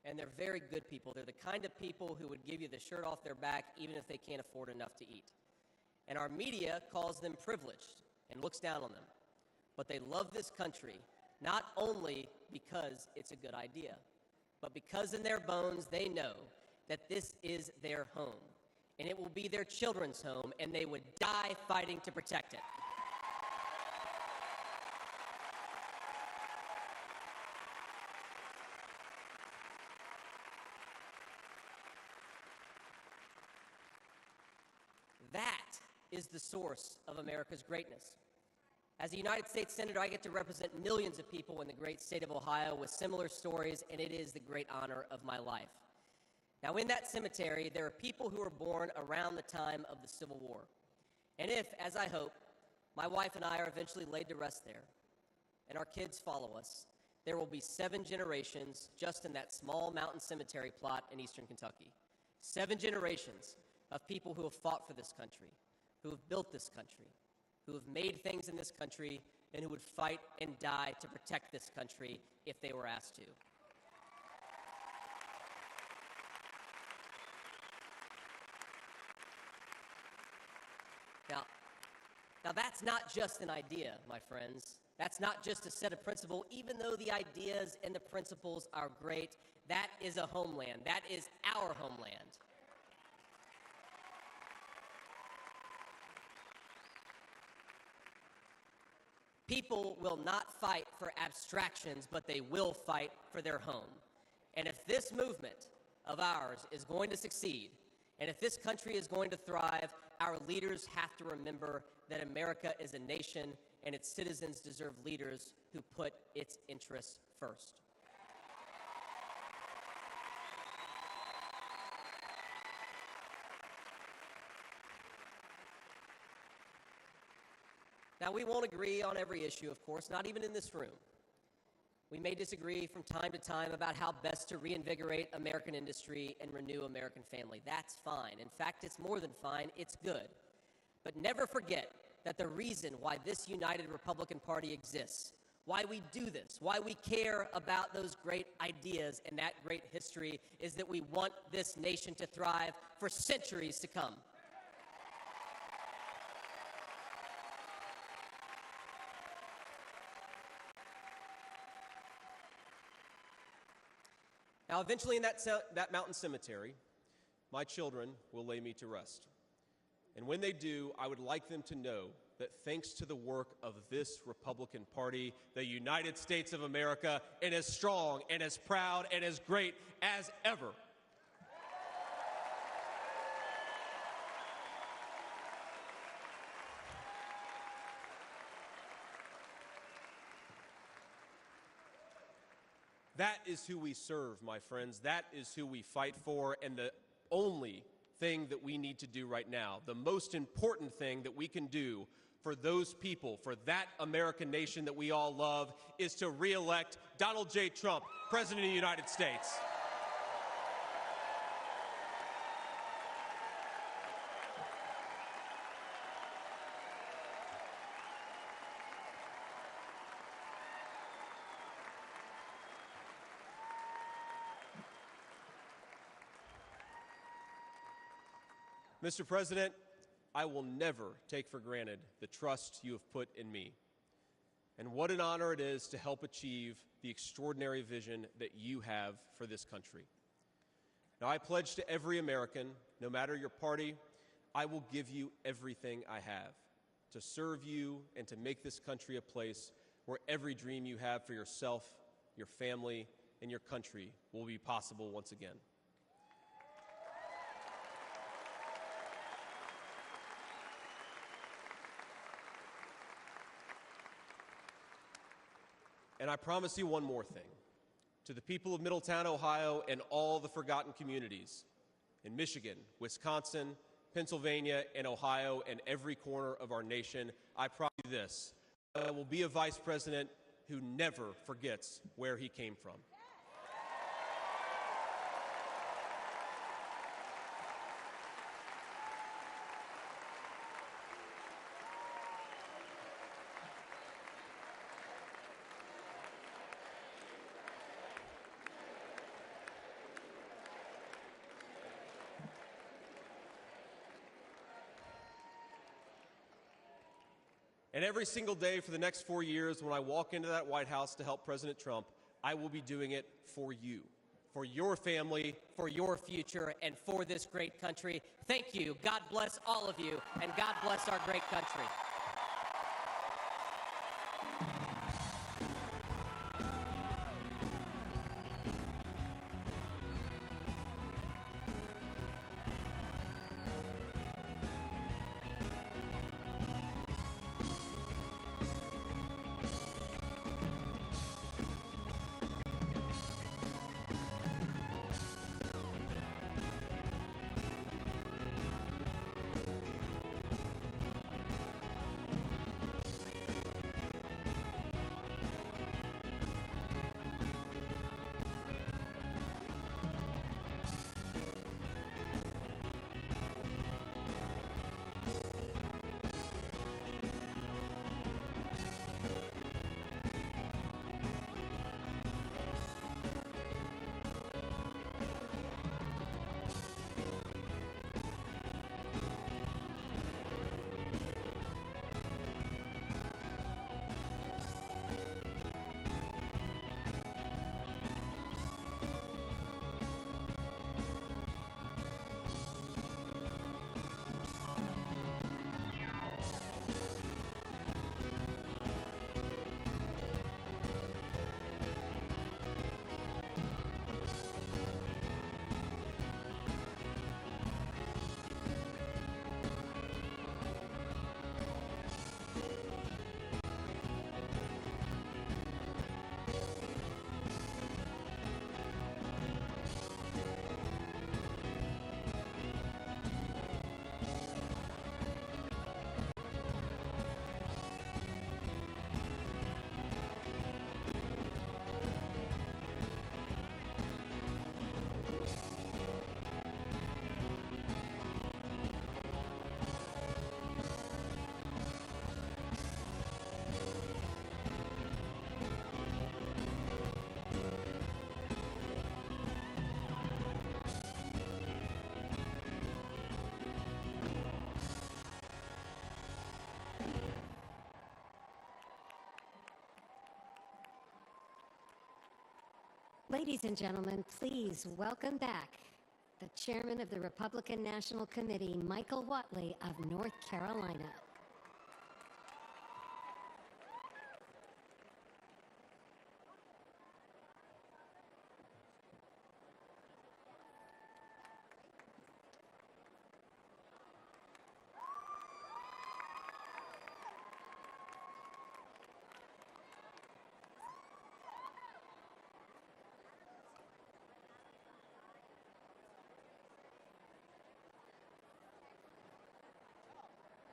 and they're very good people. They're the kind of people who would give you the shirt off their back even if they can't afford enough to eat. And our media calls them privileged and looks down on them. But they love this country, not only because it's a good idea, but because in their bones they know that this is their home. And it will be their children's home, and they would die fighting to protect it. That is the source of America's greatness. As a United States Senator, I get to represent millions of people in the great state of Ohio with similar stories, and it is the great honor of my life. Now, in that cemetery, there are people who were born around the time of the Civil War. And if, as I hope, my wife and I are eventually laid to rest there, and our kids follow us, there will be 7 generations just in that small mountain cemetery plot in eastern Kentucky. 7 generations of people who have fought for this country, who have built this country, who have made things in this country, and who would fight and die to protect this country if they were asked to. Now that's not just an idea, my friends. That's not just a set of principles. Even though the ideas and the principles are great, that is a homeland. That is our homeland. People will not fight for abstractions, but they will fight for their home. And if this movement of ours is going to succeed, and if this country is going to thrive, our leaders have to remember that America is a nation and its citizens deserve leaders who put its interests first. Now, we won't agree on every issue, of course, not even in this room. We may disagree from time to time about how best to reinvigorate American industry and renew American family. That's fine. In fact, it's more than fine. It's good. But never forget that the reason why this United Republican Party exists, why we do this, why we care about those great ideas and that great history, is that we want this nation to thrive for centuries to come. Now, eventually in that mountain cemetery, my children will lay me to rest. And when they do, I would like them to know that thanks to the work of this Republican Party, the United States of America is as strong and as proud and as great as ever. That is who we serve, my friends. That is who we fight for. And the only thing that we need to do right now, the most important thing that we can do for those people, for that American nation that we all love, is to re-elect Donald J. Trump, President of the United States. Mr. President, I will never take for granted the trust you have put in me. And what an honor it is to help achieve the extraordinary vision that you have for this country. Now, I pledge to every American, no matter your party, I will give you everything I have to serve you and to make this country a place where every dream you have for yourself, your family, and your country will be possible once again. And I promise you one more thing. To the people of Middletown, Ohio, and all the forgotten communities in Michigan, Wisconsin, Pennsylvania, and Ohio, and every corner of our nation, I promise you this: I will be a vice president who never forgets where he came from. And every single day for the next 4 years, when I walk into that White House to help President Trump, I will be doing it for you, for your family, for your future, and for this great country. Thank you. God bless all of you, and God bless our great country. Ladies and gentlemen, please welcome back the chairman of the Republican National Committee, Michael Whatley of North Carolina.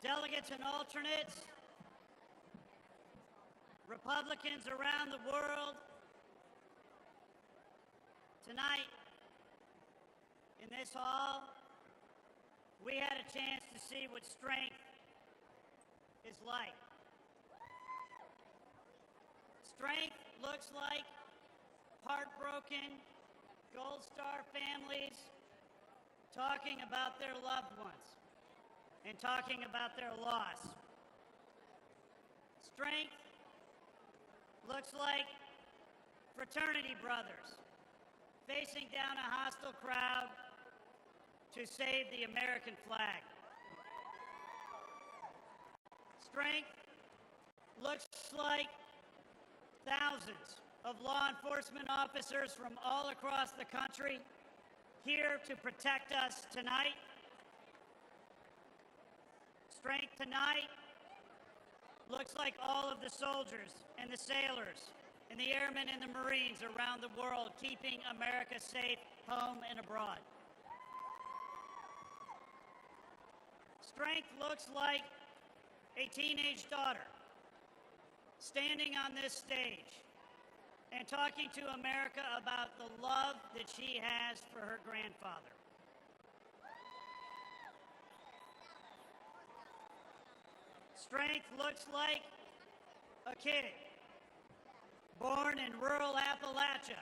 Delegates and alternates, Republicans around the world, tonight in this hall, we had a chance to see what strength is like. Strength looks like heartbroken Gold Star families talking about their loved ones and talking about their loss. Strength looks like fraternity brothers facing down a hostile crowd to save the American flag. Strength looks like thousands of law enforcement officers from all across the country here to protect us tonight. Strength tonight looks like all of the soldiers and the sailors and the airmen and the Marines around the world keeping America safe home and abroad. Strength looks like a teenage daughter standing on this stage and talking to America about the love that she has for her grandfather. Strength looks like a kid born in rural Appalachia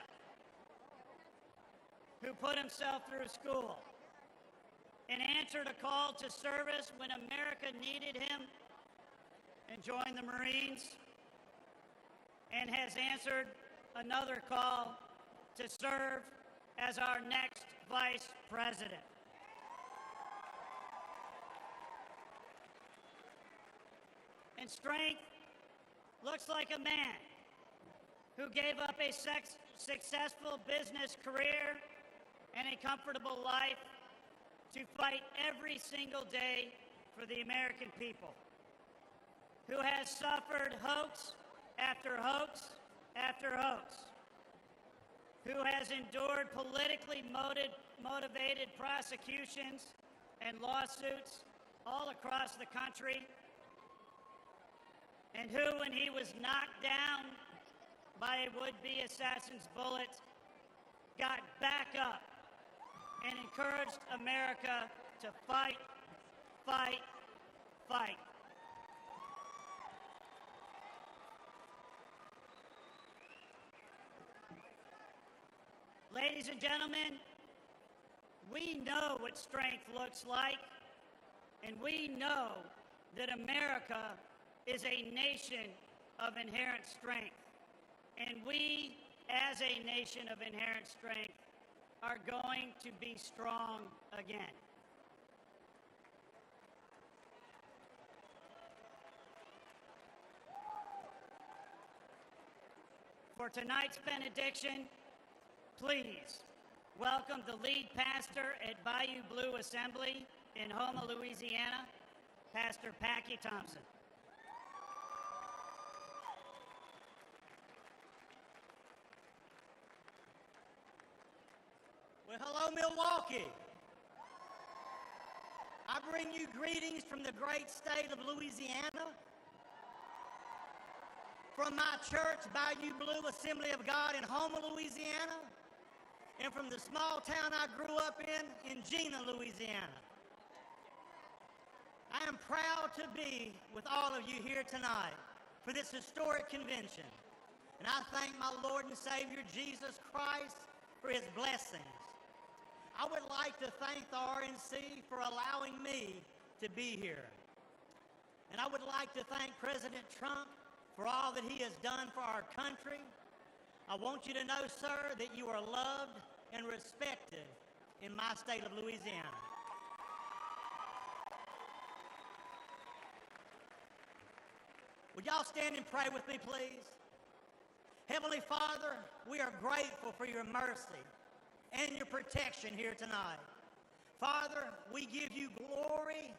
who put himself through school and answered a call to service when America needed him and joined the Marines, and has answered another call to serve as our next vice president. And strength looks like a man who gave up a successful business career and a comfortable life to fight every single day for the American people, who has suffered hoax after hoax after hoax, who has endured politically motivated prosecutions and lawsuits all across the country, and who, when he was knocked down by a would-be assassin's bullet, got back up and encouraged America to fight, fight, fight. Ladies and gentlemen, we know what strength looks like, and we know that America is a nation of inherent strength. And we, as a nation of inherent strength, are going to be strong again. For tonight's benediction, please welcome the lead pastor at Bayou Blue Assembly in Houma, Louisiana, Pastor Packy Thompson. Well, hello, Milwaukee. I bring you greetings from the great state of Louisiana, from my church, Bayou Blue Assembly of God in Houma, Louisiana, and from the small town I grew up in Jena, Louisiana. I am proud to be with all of you here tonight for this historic convention, and I thank my Lord and Savior Jesus Christ for his blessings. I would like to thank the RNC for allowing me to be here. And I would like to thank President Trump for all that he has done for our country. I want you to know, sir, that you are loved and respected in my state of Louisiana. Would y'all stand and pray with me, please? Heavenly Father, we are grateful for your mercy and your protection here tonight. Father, we give you glory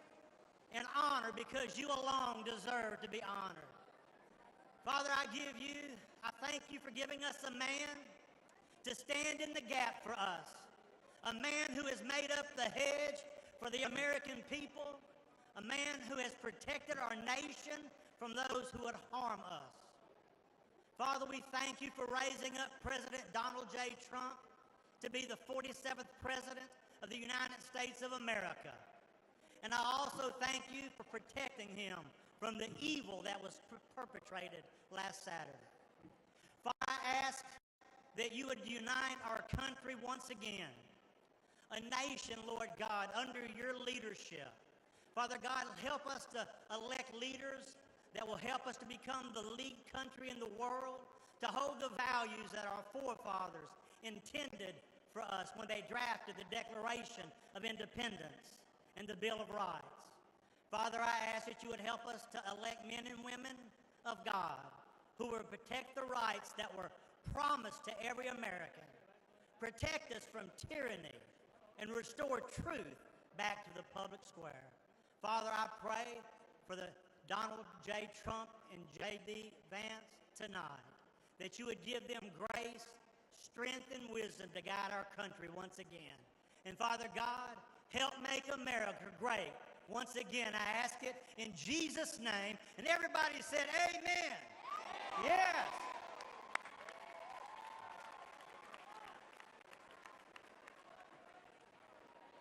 and honor because you alone deserve to be honored. Father, I thank you for giving us a man to stand in the gap for us, a man who has made up the hedge for the American people, a man who has protected our nation from those who would harm us. Father, we thank you for raising up President Donald J. Trump to be the 47th President of the United States of America. And I also thank you for protecting him from the evil that was perpetrated last Saturday. Father, I ask that you would unite our country once again, a nation, Lord God, under your leadership. Father God, help us to elect leaders that will help us to become the lead country in the world, to hold the values that our forefathers intended for us when they drafted the Declaration of Independence and the Bill of Rights. Father, I ask that you would help us to elect men and women of God who will protect the rights that were promised to every American, protect us from tyranny, and restore truth back to the public square. Father, I pray for the Donald J. Trump and J.D. Vance tonight, that you would give them grace, strength, and wisdom to guide our country once again. And Father God, help make America great. Once again, I ask it in Jesus' name. And everybody said, amen. Yes.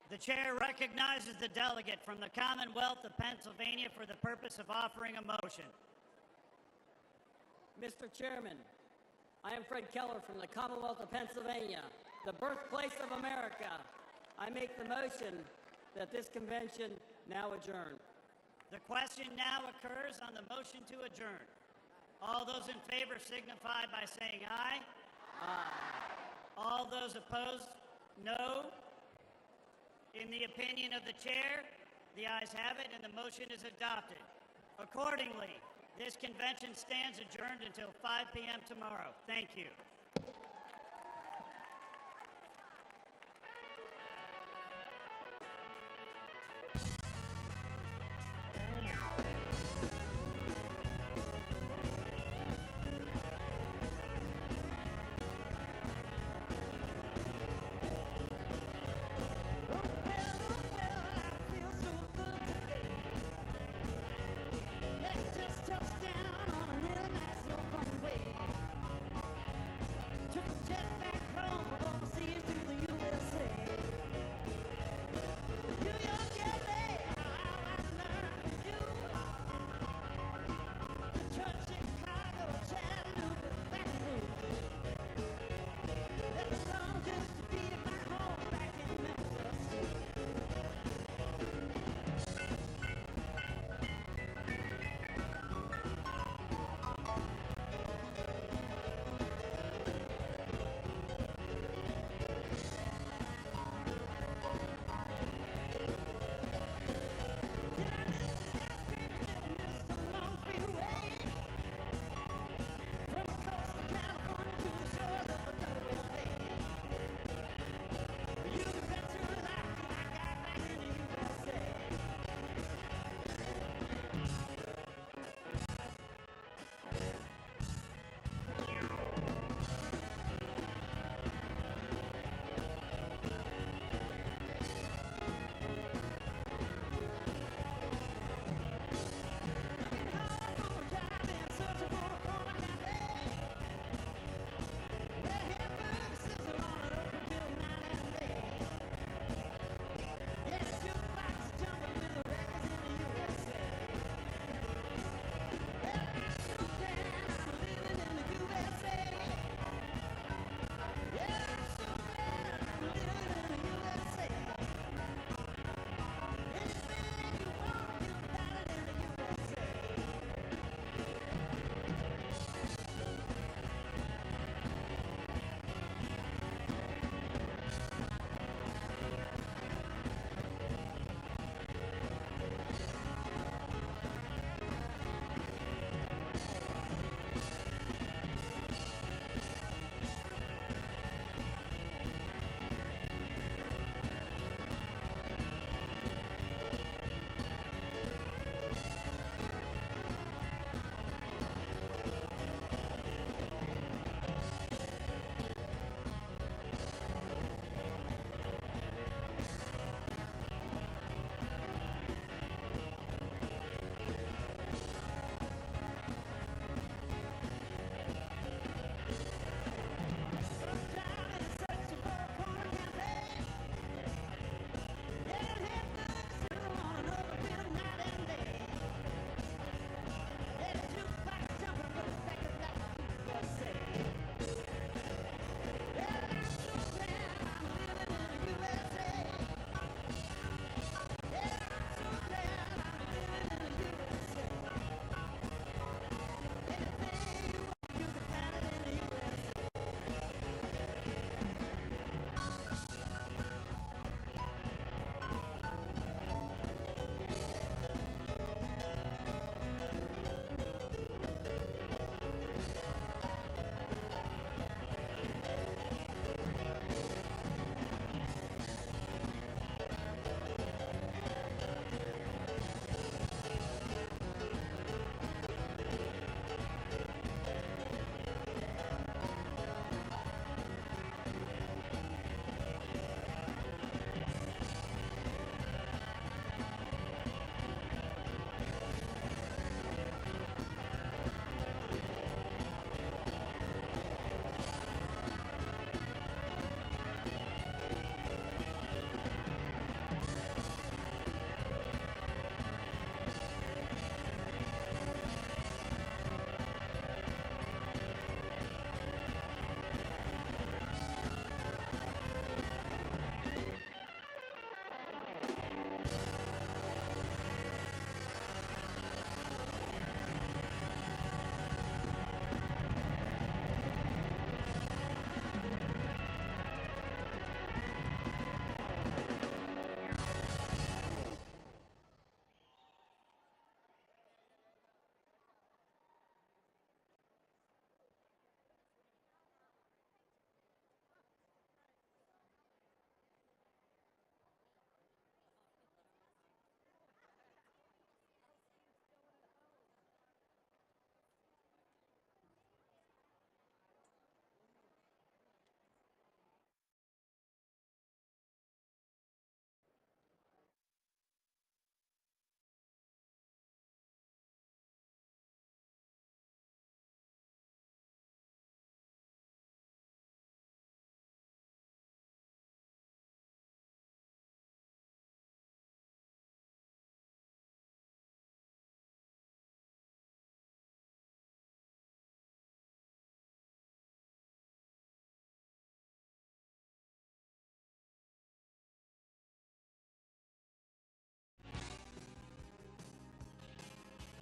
The chair recognizes the delegate from the Commonwealth of Pennsylvania for the purpose of offering a motion. Mr. Chairman, I am Fred Keller from the Commonwealth of Pennsylvania, the birthplace of America. I make the motion that this convention now adjourn. The question now occurs on the motion to adjourn. All those in favor signify by saying aye. Aye. All those opposed, no. In the opinion of the chair, the ayes have it and the motion is adopted. Accordingly, this convention stands adjourned until 5 p.m. tomorrow. Thank you.